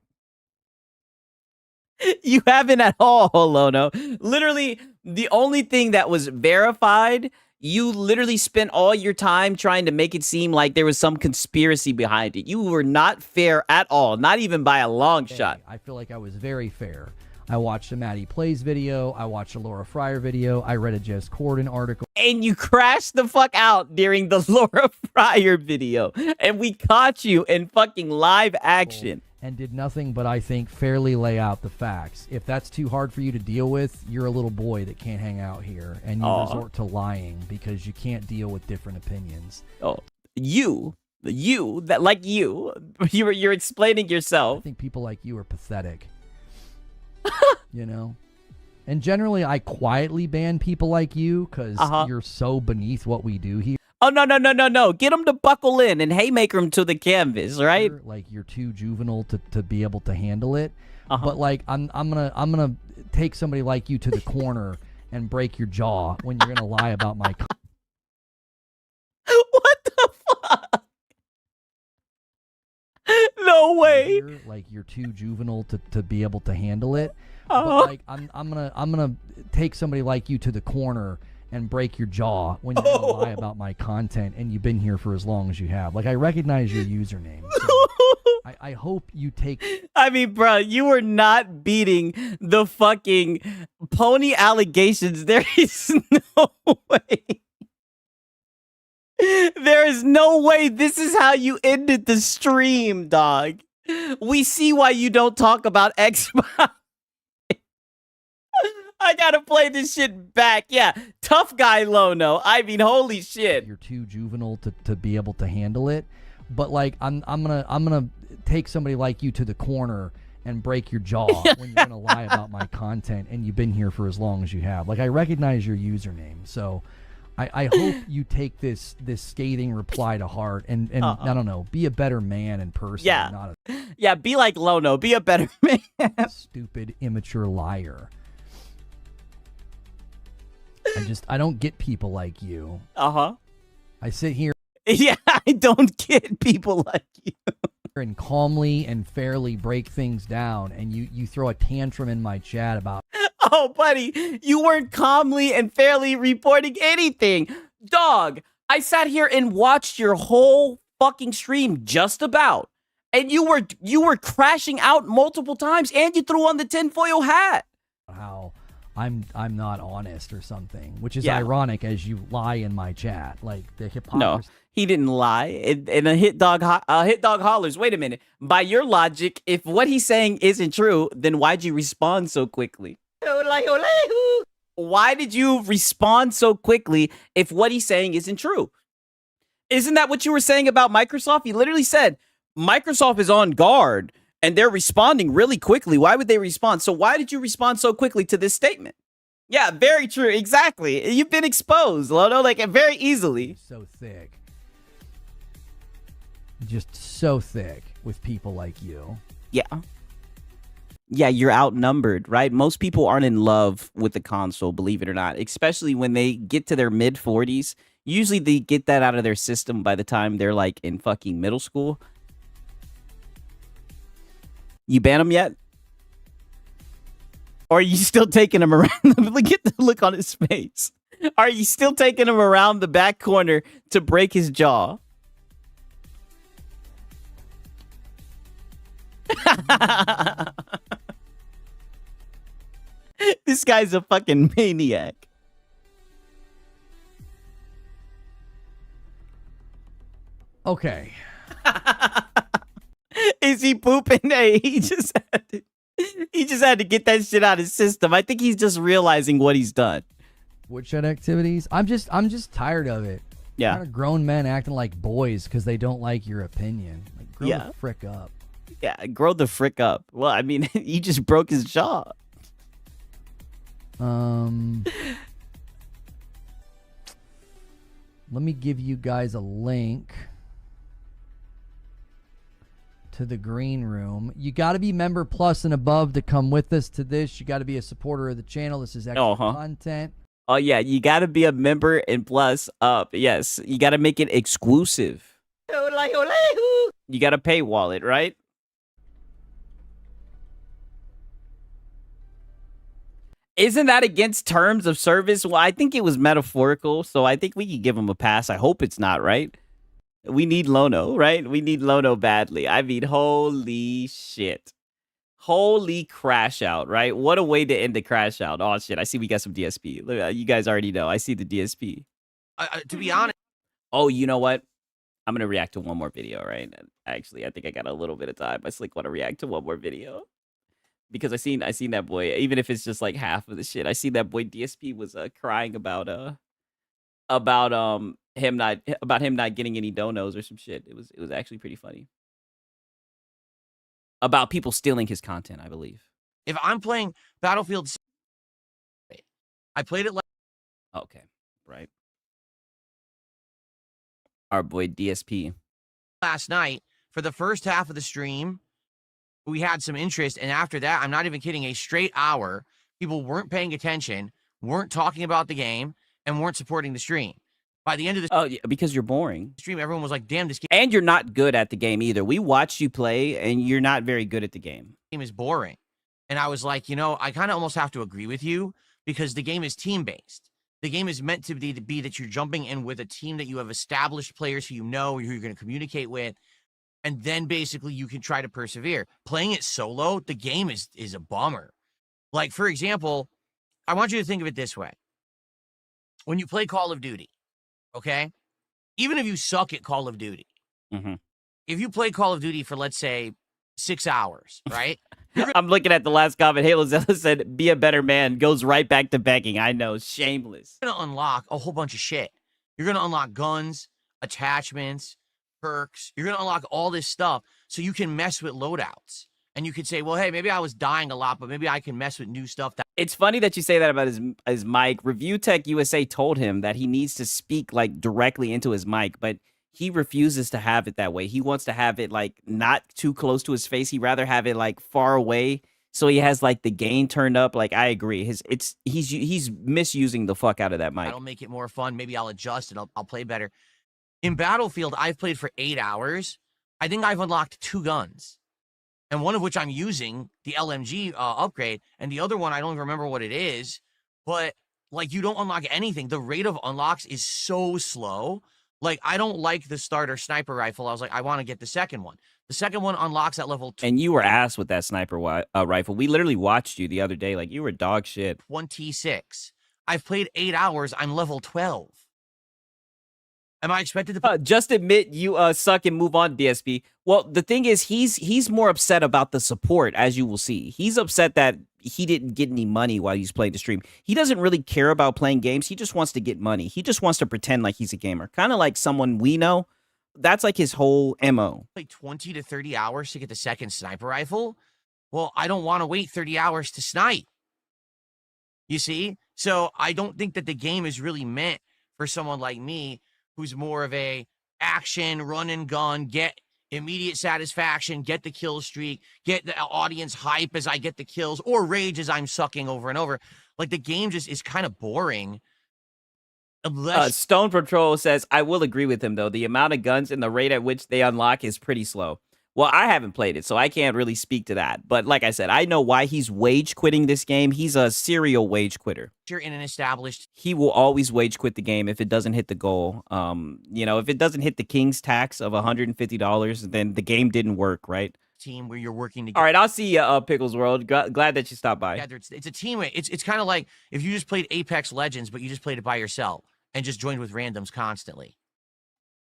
You haven't at all, Lono. Literally, the only thing that was verified, you literally spent all your time trying to make it seem like there was some conspiracy behind it. You were not fair at all, not even by a long shot. I feel like I was very fair. I watched a Maddie Plays video. I watched a Laura Fryer video. I read a Jez Corden article. And you crashed the fuck out during the Laura Fryer video. And we caught you in fucking live action. And did nothing but, I think, fairly lay out the facts. If that's too hard for you to deal with, you're a little boy that can't hang out here. And you resort to lying because you can't deal with different opinions. Oh, you're explaining yourself. I think people like you are pathetic. You know? And generally, I quietly ban people like you because you're so beneath what we do here. Oh, no. Get them to buckle in and haymaker them to the canvas, right? Like, you're too juvenile to be able to handle it. But, like, I'm gonna take somebody like you to the corner and break your jaw when you're gonna lie about my... What the fuck? No way. Like, you're too juvenile to be able to handle it. But, like, I'm gonna take somebody like you to the corner and break your jaw when you're gonna lie about my content and you've been here for as long as you have. Like, I recognize your username. So I hope you take... I mean, bro, you were not beating the fucking pony allegations. There is no way. There is no way this is how you ended the stream, dog. We see why you don't talk about Xbox. I gotta play this shit back. Yeah, tough guy Lono. I mean, holy shit. You're too juvenile to be able to handle it. But like, I'm gonna take somebody like you to the corner and break your jaw when you're gonna lie about my content, and you've been here for as long as you have. Like, I recognize your username, so I hope you take this scathing reply to heart and I don't know, be a better man in person. Yeah, not yeah, be like Lono. Be a better man. Stupid, immature liar. I don't get people like you. I sit here. Yeah, I don't get people like you. And calmly and fairly break things down, and you throw a tantrum in my chat about. Oh, buddy, you weren't calmly and fairly reporting anything. Dog, I sat here and watched your whole fucking stream just about. And you were crashing out multiple times, and you threw on the tinfoil hat. How I'm not honest or something, which is ironic as you lie in my chat. Like, the hypocrisy. No, he didn't lie. And a hit dog hollers. Wait a minute. By your logic, if what he's saying isn't true, then why'd you respond so quickly? Why did you respond so quickly if what he's saying isn't true? Isn't that what you were saying about Microsoft? You literally said Microsoft is on guard and they're responding really quickly. Why would they respond? So why did you respond so quickly to this statement? Yeah, very true. Exactly. You've been exposed, Lono, like, very easily. So thick. Just so thick with people like you. Yeah. Yeah, you're outnumbered, right? Most people aren't in love with the console, believe it or not, especially when they get to their mid-40s. Usually they get that out of their system by the time they're like in fucking middle school. You ban them yet? Or are you still taking him around? Look at the look on his face. Are you still taking him around the back corner to break his jaw? This guy's a fucking maniac. Okay. Is he pooping? Hey, he just had to get that shit out of his system. I think he's just realizing what he's done. Woodshed activities. I'm just tired of it. Yeah. Kind of grown men acting like boys because they don't like your opinion. Like, grow the frick up. Yeah, grow the frick up. Well, I mean, he just broke his jaw. Let me give you guys a link to the green room. You got to be member plus and above to come with us to this. You got to be a supporter of the channel. This is extra content. Oh, yeah, you got to be a member and plus up. Yes, you got to make it exclusive. You got to paywall it, right? Isn't that against terms of service? Well, I think it was metaphorical, so I think we can give him a pass. I hope it's not, right? We need Lono, right? We need Lono badly. I mean, holy shit. Holy crash out, right? What a way to end the crash out. Oh, shit. I see we got some DSP. Look, you guys already know. I see the DSP. To be honest. Oh, you know what? I'm going to react to one more video, right? Actually, I think I got a little bit of time. I slick want to react to one more video. Because I seen that boy, even if it's just like half of the shit. I seen that boy DSP was crying about him not getting any donos or some shit. It was actually pretty funny. About people stealing his content, I believe. If I'm playing Battlefield, I played it. Okay, right. Our boy DSP last night for the first half of the stream. We had some interest, and after that, I'm not even kidding, a straight hour, people weren't paying attention, weren't talking about the game, and weren't supporting the stream. By the end of the yeah, because you're boring. Stream, everyone was like, damn, this game. And you're not good at the game either. We watched you play, and you're not very good at the game. Game is boring. And I was like, you know, I kind of almost have to agree with you, because the game is team-based. The game is meant to be that you're jumping in with a team that you have established players who you know, who you're going to communicate with. And then basically you can try to persevere. Playing it solo, the game is a bummer. Like, for example, I want you to think of it this way. When you play Call of Duty, okay? Even if you suck at Call of Duty, if you play Call of Duty for, let's say, 6 hours, right? I'm looking at the last comment. Halo Zella said, be a better man. Goes right back to begging. I know. Shameless. You're going to unlock a whole bunch of shit. You're going to unlock guns, attachments, perks. You're going to unlock all this stuff so you can mess with loadouts. And you could say, well, hey, maybe I was dying a lot, but maybe I can mess with new stuff. It's funny that you say that about his mic. Review Tech USA told him that he needs to speak like directly into his mic, but he refuses to have it that way. He wants to have it like not too close to his face. He'd rather have it like far away, so he has like the gain turned up. Like I agree, he's misusing the fuck out of that mic. That'll make it more fun. Maybe I'll adjust and I'll play better. In Battlefield, I've played for 8 hours. I think I've unlocked 2 guns. And one of which I'm using, the LMG upgrade, and the other one, I don't even remember what it is, but, like, you don't unlock anything. The rate of unlocks is so slow. Like, I don't like the starter sniper rifle. I was like, I want to get the second one. The second one unlocks at level 2. And you were ass with that sniper rifle. We literally watched you the other day. Like, you were dog shit. 26. I've played 8 hours. I'm level 12. Am I expected to just admit you suck and move on, DSP? Well, the thing is, he's more upset about the support, as you will see. He's upset that he didn't get any money while he's playing the stream. He doesn't really care about playing games. He just wants to get money. He just wants to pretend like he's a gamer. Kind of like someone we know. That's like his whole MO. Like 20 to 30 hours to get the second sniper rifle? Well, I don't want to wait 30 hours to snipe. You see? So I don't think that the game is really meant for someone like me, who's more of a action, run and gun, get immediate satisfaction, get the kill streak, get the audience hype as I get the kills, or rage as I'm sucking over and over. Like, the game just is kind of boring. Unless Stone Patrol says, I will agree with him, though. The amount of guns and the rate at which they unlock is pretty slow. Well, I haven't played it, so I can't really speak to that. But like I said, I know why he's wage quitting this game. He's a serial wage quitter. You're in an established... He will always wage quit the game if it doesn't hit the goal. You know, if it doesn't hit the king's tax of $150, then the game didn't work, right? Team where you're working together. All right, I'll see you, Pickles World. Glad that you stopped by. Yeah, it's a team. It's kind of like if you just played Apex Legends, but you just played it by yourself and just joined with randoms constantly.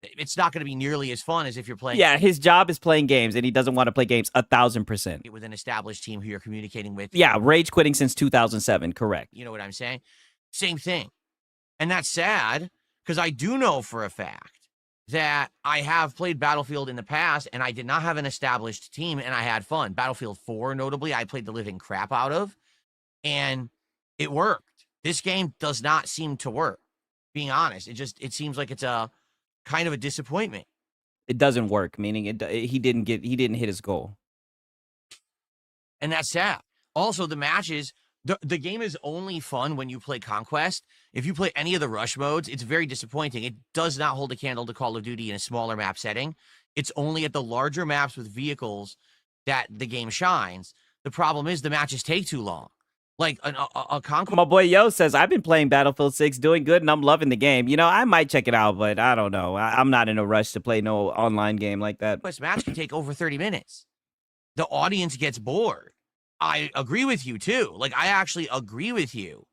It's not going to be nearly as fun as if you're playing. Yeah, his job is playing games, and he doesn't want to play games 1,000%. With an established team who you're communicating with. Yeah, rage quitting since 2007, correct. You know what I'm saying? Same thing. And that's sad, because I do know for a fact that I have played Battlefield in the past, and I did not have an established team, and I had fun. Battlefield 4, notably, I played the living crap out of, and it worked. This game does not seem to work, being honest. It seems like it's a kind of a disappointment. It doesn't work, meaning he didn't hit his goal. And that's sad. Also, the matches, the game is only fun when you play Conquest. If you play any of the rush modes, it's very disappointing. It does not hold a candle to Call of Duty in a smaller map setting. It's only at the larger maps with vehicles that the game shines. The problem is the matches take too long. Like a Conquest. My boy Yo says, I've been playing Battlefield 6, doing good, and I'm loving the game. You know, I might check it out, but I don't know. I'm not in a rush to play no online game like that. This match can take over 30 minutes. The audience gets bored. I agree with you, too. Like, I actually agree with you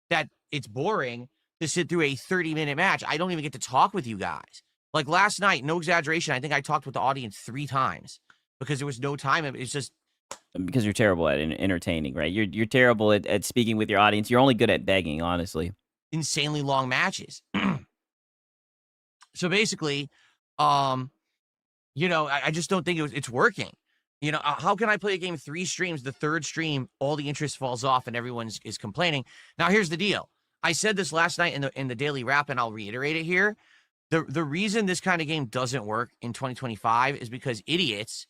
that it's boring to sit through a 30-minute match. I don't even get to talk with you guys. Like, last night, no exaggeration, I think I talked with the audience 3 times because there was no time. It's just... Because you're terrible at entertaining, right? You're terrible at speaking with your audience. You're only good at begging, honestly. Insanely long matches. So basically, you know, I just don't think it's working. You know, how can I play a game 3 streams, the 3rd stream, all the interest falls off and everyone is complaining? Now, here's the deal. I said this last night in the daily wrap, and I'll reiterate it here. The reason this kind of game doesn't work in 2025 is because idiots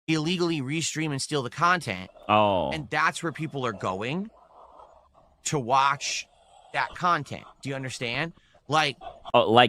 illegally restream and steal the content. Oh. And that's where people are going to watch that content. Do you understand? Like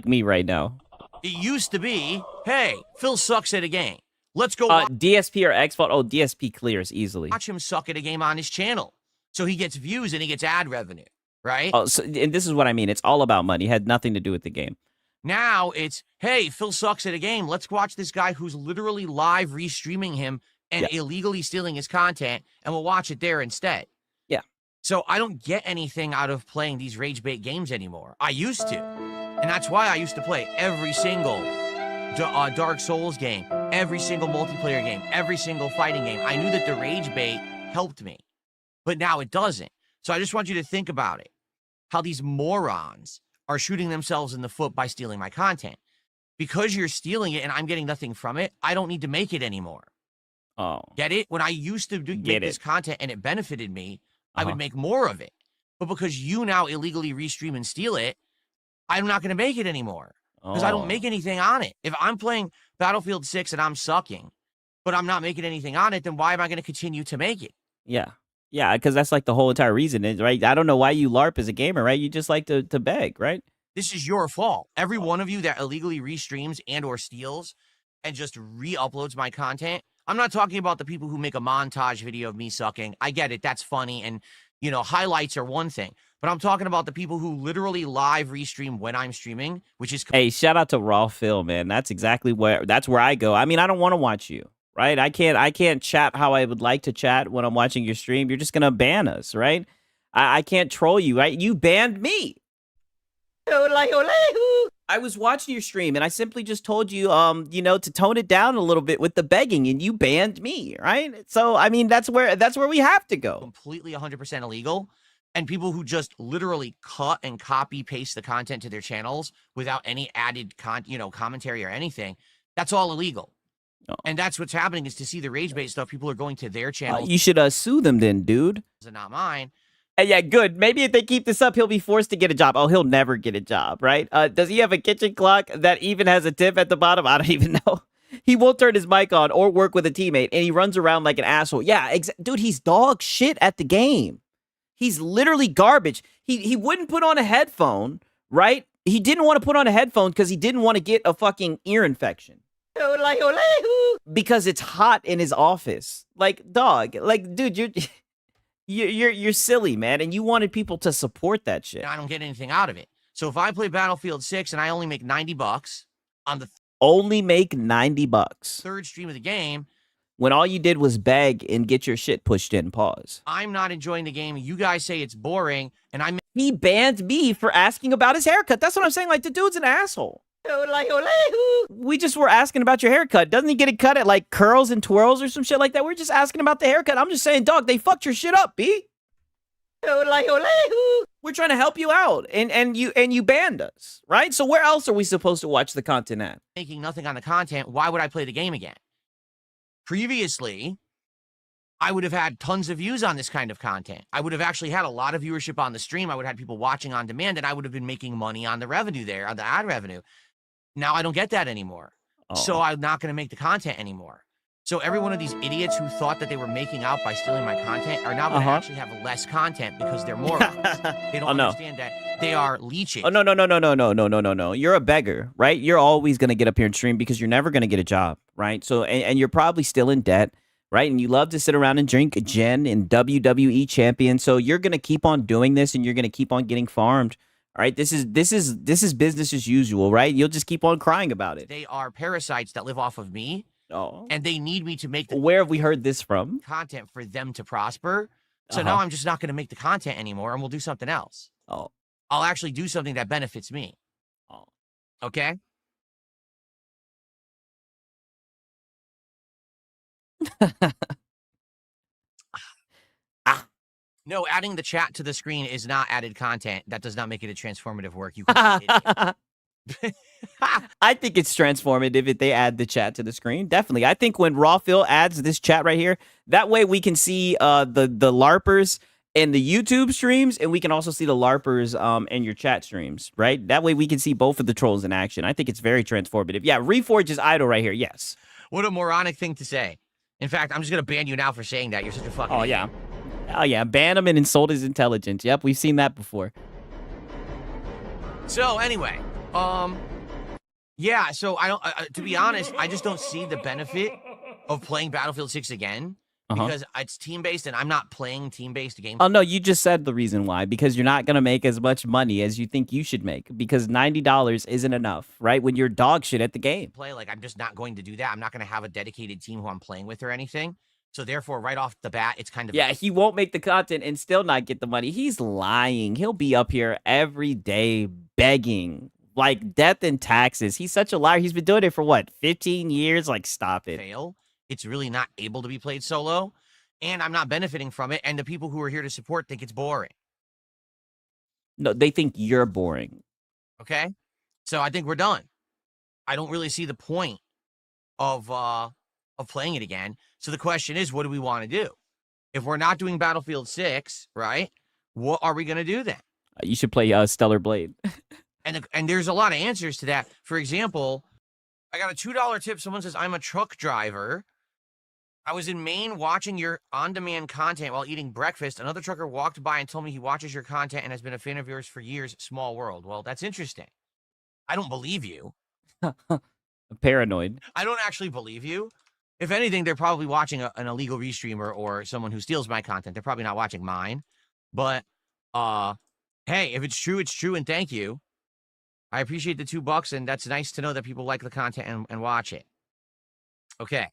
me right now. It used to be, hey, Phil sucks at a game. Let's go DSP or X-Fault. Oh, DSP clears easily. Watch him suck at a game on his channel. So he gets views and he gets ad revenue, right? Oh, so, and this is what I mean. It's all about money. It had nothing to do with the game. Now it's, hey, Phil sucks at a game. Let's watch this guy who's literally live restreaming him and illegally stealing his content, and we'll watch it there instead. Yeah. So I don't get anything out of playing these rage bait games anymore. I used to. And that's why I used to play every single Dark Souls game, every single multiplayer game, every single fighting game. I knew that the rage bait helped me, but now it doesn't. So I just want you to think about it. How these morons are shooting themselves in the foot by stealing my content. Because you're stealing it and I'm getting nothing from it, I don't need to make it anymore. Oh. Get it? When I used to make this content and it benefited me, I would make more of it. But because you now illegally restream and steal it, I'm not going to make it anymore. Because I don't make anything on it. If I'm playing Battlefield 6 and I'm sucking, but I'm not making anything on it, then why am I going to continue to make it? Yeah. Yeah, because that's like the whole entire reason, right? I don't know why you LARP as a gamer, right? You just like to beg, right? This is your fault. Every one of you that illegally restreams and or steals and just re-uploads my content. I'm not talking about the people who make a montage video of me sucking. I get it. That's funny. And, you know, highlights are one thing. But I'm talking about the people who literally live restream when I'm streaming, which is... Hey, shout out to Raw Phil, man. That's exactly where I go. I mean, I don't want to watch you, right? I can't chat how I would like to chat when I'm watching your stream. You're just going to ban us, right? I can't troll you, right? You banned me. I was watching your stream and I simply just told you, you know, to tone it down a little bit with the begging, and you banned me, right? So, I mean, that's where we have to go. Completely 100% illegal. And people who just literally cut and copy paste the content to their channels without any added commentary or anything, that's all illegal. Oh. And that's what's happening is to see the rage bait stuff, people are going to their channels. You should sue them then, dude. Not mine. Yeah, good. Maybe if they keep this up, he'll be forced to get a job. Oh, he'll never get a job, right? Does he have a kitchen clock that even has a tip at the bottom? I don't even know. He won't turn his mic on or work with a teammate, and he runs around like an asshole. Yeah, dude, he's dog shit at the game. He's literally garbage. He wouldn't put on a headphone, right? He didn't want to put on a headphone because he didn't want to get a fucking ear infection. Because it's hot in his office. Like, dog. Like, dude, you're silly, man, and you wanted people to support that shit. I don't get anything out of it. So if I play Battlefield 6 and I only make $90 on the only make $90 third stream of the game, when all you did was beg and get your shit pushed in, pause. I'm not enjoying the game. You guys say it's boring, and he banned me for asking about his haircut. That's what I'm saying. Like, the dude's an asshole. We just were asking about your haircut. Doesn't he get it cut at like curls and twirls or some shit like that? We're just asking about the haircut. I'm just saying, dog, they fucked your shit up, B. We're trying to help you out, and you banned us, right? So where else are we supposed to watch the content at? Making nothing on the content. Why would I play the game again? Previously, I would have had tons of views on this kind of content. I would have actually had a lot of viewership on the stream. I would have had people watching on demand, and I would have been making money on the revenue there, on the ad revenue. Now I don't get that anymore. Oh. So I'm not going to make the content anymore. So every one of these idiots who thought that they were making out by stealing my content are now going to actually have less content because they're morons. They don't understand that they are leeching. Oh, no. You're a beggar, right? You're always going to get up here and stream because you're never going to get a job, right? So, and you're probably still in debt, right? And you love to sit around and drink gin and WWE champion. So you're going to keep on doing this and you're going to keep on getting farmed. All right, this is business as usual, right? You'll just keep on crying about it. They are parasites that live off of me. Oh. And they need me to make the where have we heard this from? Content for them to prosper. So now I'm just not going to make the content anymore, and we'll do something else. Oh. I'll actually do something that benefits me. Oh. Okay? No, adding the chat to the screen is not added content. That does not make it a transformative work. You I think it's transformative if they add the chat to the screen. Definitely. I think when Raw Phil adds this chat right here, that way we can see the LARPers in the YouTube streams, and we can also see the LARPers in your chat streams, right? That way we can see both of the trolls in action. I think it's very transformative. Yeah, Reforge is idle right here. Yes. What a moronic thing to say. In fact, I'm just going to ban you now for saying that. You're such a fucking idiot. Yeah. Oh, yeah. Ban him and insult his intelligence. Yep, we've seen that before. So, anyway, yeah, so I don't, to be honest, I just don't see the benefit of playing Battlefield 6 again because it's team-based and I'm not playing team-based games. Oh, no, you just said the reason why, because you're not going to make as much money as you think you should make because $90 isn't enough, right? When you're dog shit at the game. I'm just not going to do that. I'm not going to have a dedicated team who I'm playing with or anything. So therefore, right off the bat, it's kind of... Yeah, he won't make the content and still not get the money. He's lying. He'll be up here every day begging Like death and taxes. He's such a liar. He's been doing it for what, 15 years? Like, stop it. Fail. It's really not able to be played solo, and I'm not benefiting from it. And the people who are here to support think it's boring. No, they think you're boring. Okay, so I think we're done. I don't really see the point of playing it again. So the question is, what do we want to do? If we're not doing Battlefield 6, right? What are we going to do then? You should play Stellar Blade. And there's a lot of answers to that. For example, I got a $2 tip. Someone says, I'm a truck driver. I was in Maine watching your on-demand content while eating breakfast. Another trucker walked by and told me he watches your content and has been a fan of yours for years. Small world. Well, that's interesting. I don't believe you. Paranoid. I don't actually believe you. If anything, they're probably watching an illegal restreamer or someone who steals my content. They're probably not watching mine. But, hey, if it's true, it's true, and thank you. I appreciate the $2, and that's nice to know that people like the content and watch it. Okay.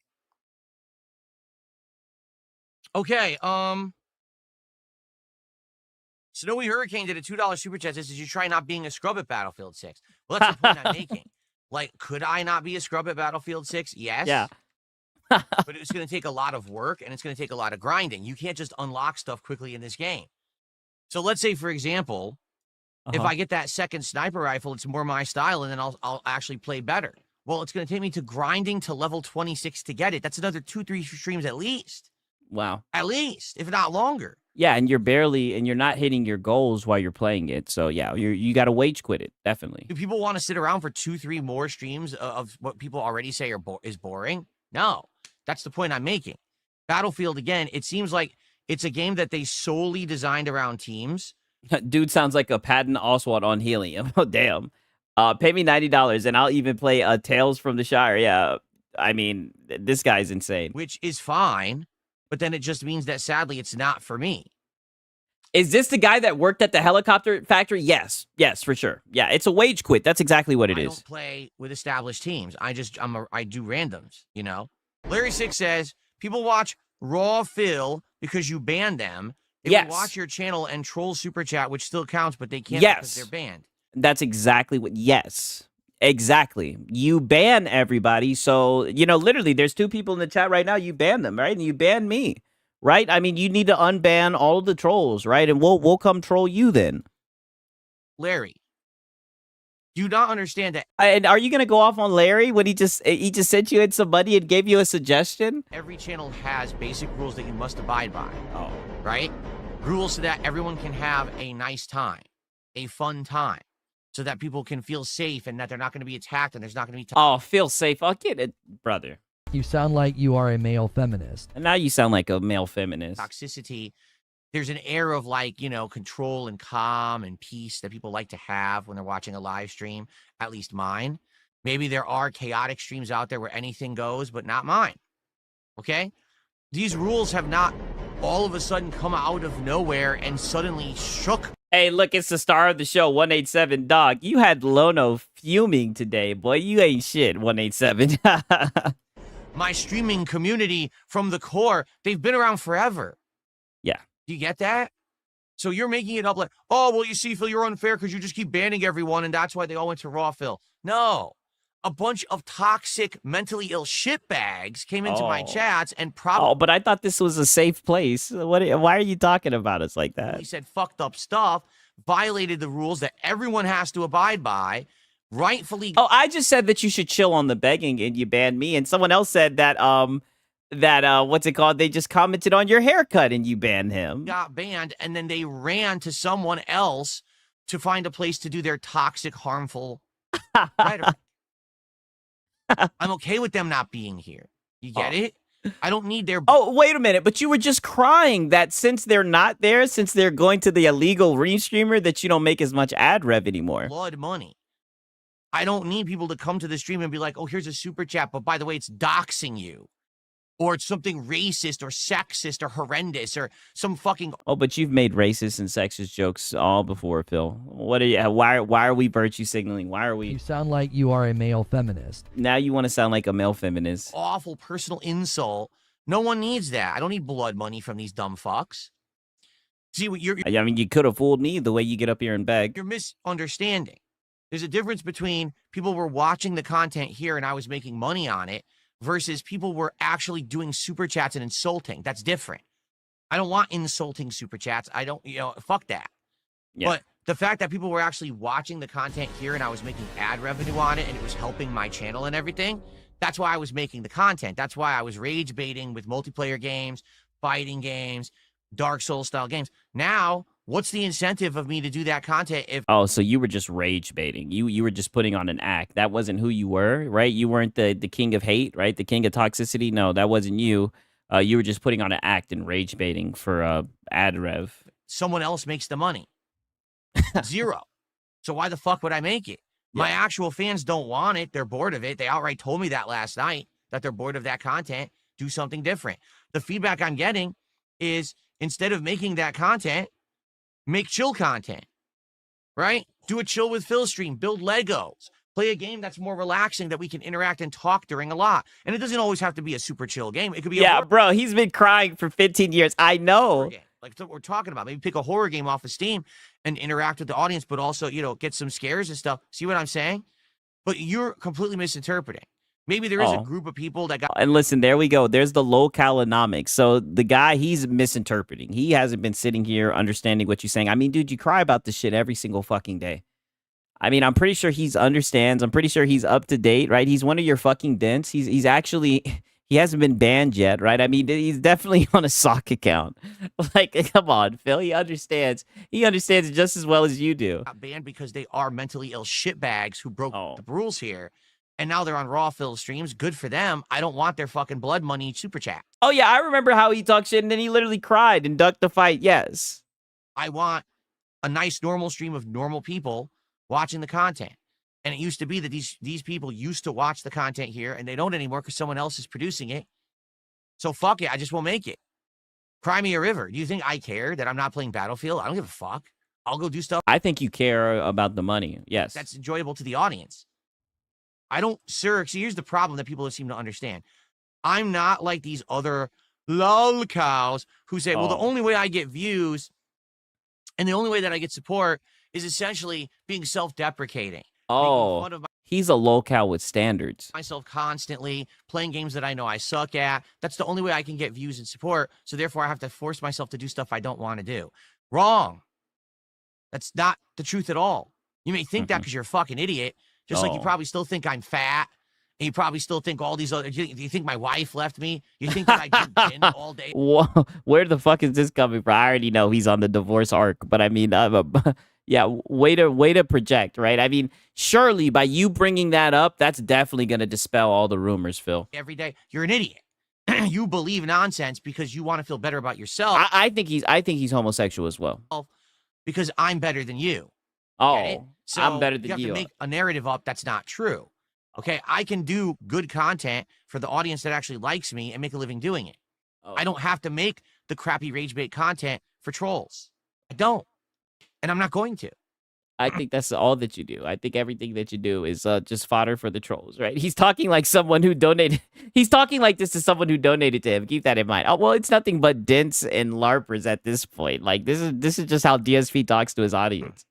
Okay, Snowy Hurricane did a $2 super chat. This is you try not being a scrub at Battlefield 6. Well, that's the point I'm making. Like, could I not be a scrub at Battlefield 6? Yes. Yeah. But it's going to take a lot of work, and it's going to take a lot of grinding. You can't just unlock stuff quickly in this game. So let's say, for example, if I get that second sniper rifle, it's more my style, and then I'll actually play better. Well, it's going to take me to grinding to level 26 to get it. That's another 2-3 streams at least. Wow. At least, if not longer. Yeah, and you're not hitting your goals while you're playing it. So yeah, you got to wage quit it, definitely. Do people want to sit around for 2-3 more streams of what people already say is boring? No, that's the point I'm making. Battlefield, again, it seems like it's a game that they solely designed around teams. Dude sounds like a Patton Oswalt on helium. Oh, damn. Pay me $90 and I'll even play Tales from the Shire. Yeah, I mean, this guy's insane. Which is fine, but then it just means that, sadly, it's not for me. Is this the guy that worked at the helicopter factory? Yes. Yes, for sure. Yeah, it's a wage quit. That's exactly what it is. I don't play with established teams. I do randoms, you know? Larry Six says, people watch Raw Phil because you banned them. They will watch your channel and troll Super Chat, which still counts, but they can't because they're banned. That's exactly what, yes. Exactly. You ban everybody. So, literally, there's 2 people in the chat right now. You ban them, right? And you ban me, right? I mean, you need to unban all of the trolls, right? And we'll come troll you then. Larry, do you not understand that? And are you going to go off on Larry when he just sent you in some money and gave you a suggestion? Every channel has basic rules that you must abide by. Oh. Right? Rules so that everyone can have a nice time, a fun time, so that people can feel safe and that they're not going to be attacked and there's not going to be... Oh, feel safe. I'll get it, brother. You sound like you are a male feminist. And now you sound like a male feminist. Toxicity. There's an air of control and calm and peace that people like to have when they're watching a live stream, at least mine. Maybe there are chaotic streams out there where anything goes, but not mine. Okay? These rules have not all of a sudden come out of nowhere and suddenly shook. Hey, look, it's the star of the show, 187 Dog. You had Lono fuming today, boy. You ain't shit, 187. My streaming community from the core, they've been around forever. Yeah. Do you get that? So you're making it up like, oh, well, you see, Phil, you're unfair because you just keep banning everyone, and that's why they all went to Raw, Phil. No. A bunch of toxic, mentally ill shitbags came into my chats and probably... Oh, but I thought this was a safe place. Why are you talking about us like that? He said fucked up stuff, violated the rules that everyone has to abide by, rightfully... Oh, I just said that you should chill on the begging and you banned me, and someone else said that, what's it called? They just commented on your haircut and you banned him. Got banned, and then they ran to someone else to find a place to do their toxic, harmful rhetoric. I'm okay with them not being here. You get it? I don't need their... Oh, wait a minute. But you were just crying that since they're not there, since they're going to the illegal restreamer, that you don't make as much ad rev anymore. Blood money. I don't need people to come to the stream and be like, oh, here's a super chat, but by the way, it's doxing you. Or it's something racist or sexist or horrendous or some fucking... Oh, but you've made racist and sexist jokes all before, Phil. What are you? Why are we virtue signaling? Why are we... You sound like you are a male feminist. Now you want to sound like a male feminist. Awful personal insult. No one needs that. I don't need blood money from these dumb fucks. See, what you're... I mean, you could have fooled me the way you get up here and beg. You're misunderstanding. There's a difference between people were watching the content here and I was making money on it versus people were actually doing super chats and insulting. That's different. I don't want insulting super chats. I don't, fuck that. Yeah. But the fact that people were actually watching the content here and I was making ad revenue on it and it was helping my channel and everything, that's why I was making the content. That's why I was rage baiting with multiplayer games, fighting games, Dark Souls style games. Now, what's the incentive of me to do that content if— Oh, so you were just rage baiting. You were just putting on an act. That wasn't who you were, right? You weren't the king of hate, right? The king of toxicity. No, that wasn't you. You were just putting on an act and rage baiting for ad rev. Someone else makes the money. Zero. So why the fuck would I make it? Yeah. My actual fans don't want it. They're bored of it. They outright told me that last night, that they're bored of that content. Do something different. The feedback I'm getting is, instead of making that content, make chill content, right? Do a chill with Phil stream, build Legos, play a game that's more relaxing that we can interact and talk during a lot. And it doesn't always have to be a super chill game. It could be bro, he's been crying for 15 years. I know. Like what we're talking about. Maybe pick a horror game off of Steam and interact with the audience, but also, get some scares and stuff. See what I'm saying? But you're completely misinterpreting. Maybe there is a group of people that got— And listen, there we go. There's the localonomics. So the guy, he's misinterpreting. He hasn't been sitting here understanding what you're saying. I mean, dude, you cry about this shit every single fucking day. I mean, I'm pretty sure he understands. I'm pretty sure he's up to date, right? He's one of your fucking dents. He's actually, he hasn't been banned yet, right? I mean, he's definitely on a sock account. Like, come on, Phil. He understands. He understands just as well as you do. Got banned because they are mentally ill shitbags who broke the rules here. And now they're on Raw Phil streams. Good for them. I don't want their fucking blood money super chat. Oh, yeah. I remember how he talked shit and then he literally cried and ducked the fight. Yes. I want a nice normal stream of normal people watching the content. And it used to be that these people used to watch the content here and they don't anymore because someone else is producing it. So fuck it. I just won't make it. Cry me a river. Do you think I care that I'm not playing Battlefield? I don't give a fuck. I'll go do stuff. I think you care about the money. Yes. That's enjoyable to the audience. I don't, sir. See, here's the problem that people seem to understand. I'm not like these other lol cows who say, well, the only way I get views and the only way that I get support is essentially being self-deprecating. Oh, he's a lolcow with standards. Myself constantly playing games that I know I suck at. That's the only way I can get views and support. So therefore, I have to force myself to do stuff I don't want to do. Wrong. That's not the truth at all. You may think that because you're a fucking idiot. Just like you probably still think I'm fat, and you probably still think all these other— do you think my wife left me? You think that I drink gin all day? Whoa, where the fuck is this coming from? I already know he's on the divorce arc, but I mean, yeah, way to project, right? I mean, surely by you bringing that up, that's definitely going to dispel all the rumors, Phil. Every day, you're an idiot. You believe nonsense because you want to feel better about yourself. I think he's homosexual as well. Because I'm better than you. Oh, so I'm better than you. You have to make a narrative up that's not true. Okay, I can do good content for the audience that actually likes me and make a living doing it. I don't have to make the crappy rage bait content for trolls. I don't. And I'm not going to. I think that's all that you do. I think everything that you do is just fodder for the trolls, right? He's talking like someone who donated. He's talking like this to someone who donated to him. Keep that in mind. Oh, well, it's nothing but dents and LARPers at this point. Like, this is just how DSP talks to his audience.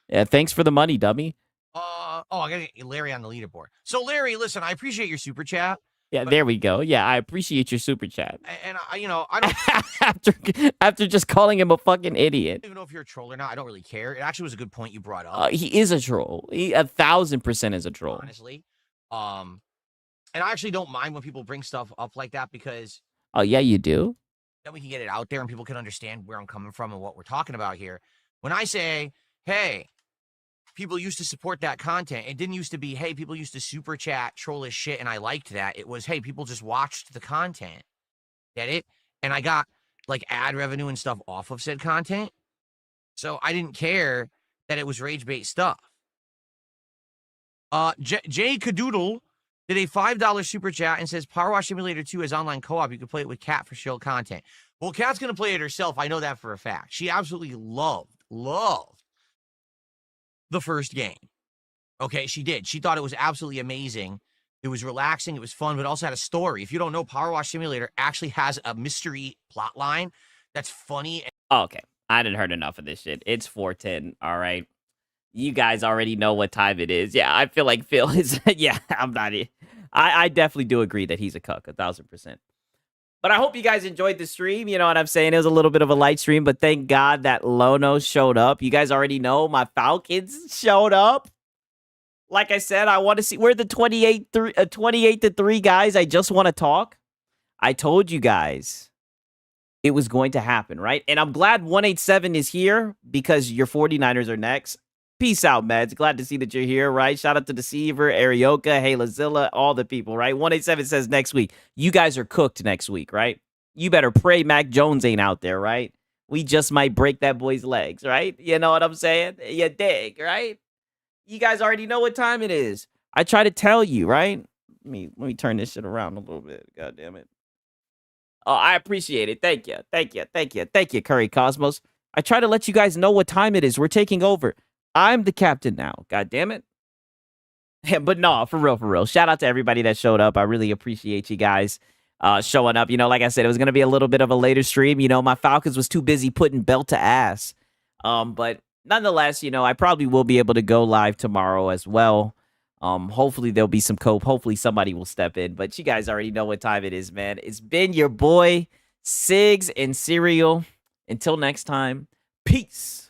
Yeah, thanks for the money, dummy. I gotta get Larry on the leaderboard. So, Larry, listen, I appreciate your super chat. Yeah, there we go. Yeah, I appreciate your super chat. And I don't after just calling him a fucking idiot. I don't even know if you're a troll or not. I don't really care. It actually was a good point you brought up. He is a troll. He 1,000% is a troll. Honestly, and I actually don't mind when people bring stuff up like that because— oh yeah, you do. Then we can get it out there and people can understand where I'm coming from and what we're talking about here. When I say, hey, people used to support that content, it didn't used to be, hey, people used to super chat, troll as shit, and I liked that. It was, hey, people just watched the content. Get it? And I got like ad revenue and stuff off of said content. So I didn't care that it was rage bait stuff. Jay Cadoodle did a $5 super chat and says, Power Wash Simulator 2 is online co-op. You can play it with Kat for chill content. Well, Kat's going to play it herself. I know that for a fact. She absolutely loved the first game. Okay, she did. She thought it was absolutely amazing. It was relaxing. It was fun, but also had a story. If you don't know, Power Wash Simulator actually has a mystery plot line that's funny. Oh, okay. I didn't heard enough of this shit. It's 410. All right. You guys already know what time it is. Yeah, I feel like Phil is. Yeah, I'm not. I definitely do agree that he's a cuck, 1,000%. But I hope you guys enjoyed the stream. You know what I'm saying? It was a little bit of a light stream, but thank God that Lono showed up. You guys already know my Falcons showed up. Like I said, I want to see. We're the 28-3 guys. I just want to talk. I told you guys it was going to happen, right? And I'm glad 187 is here because your 49ers are next. Peace out, Meds. Glad to see that you're here, right? Shout out to Deceiver, Arioka, Halazilla, all the people, right? 187 says next week. You guys are cooked next week, right? You better pray Mac Jones ain't out there, right? We just might break that boy's legs, right? You know what I'm saying? You dig, right? You guys already know what time it is. I try to tell you, right? Let me turn this shit around a little bit. God damn it. Oh, I appreciate it. Thank you. Thank you. Thank you. Thank you, Curry Cosmos. I try to let you guys know what time it is. We're taking over. I'm the captain now. God damn it. But no, for real. Shout out to everybody that showed up. I really appreciate you guys showing up. You know, like I said, it was going to be a little bit of a later stream. You know, my Falcons was too busy putting belt to ass. But nonetheless, you know, I probably will be able to go live tomorrow as well. Hopefully there'll be some cope. Hopefully somebody will step in. But you guys already know what time it is, man. It's been your boy, Sigs and Cereal. Until next time, peace.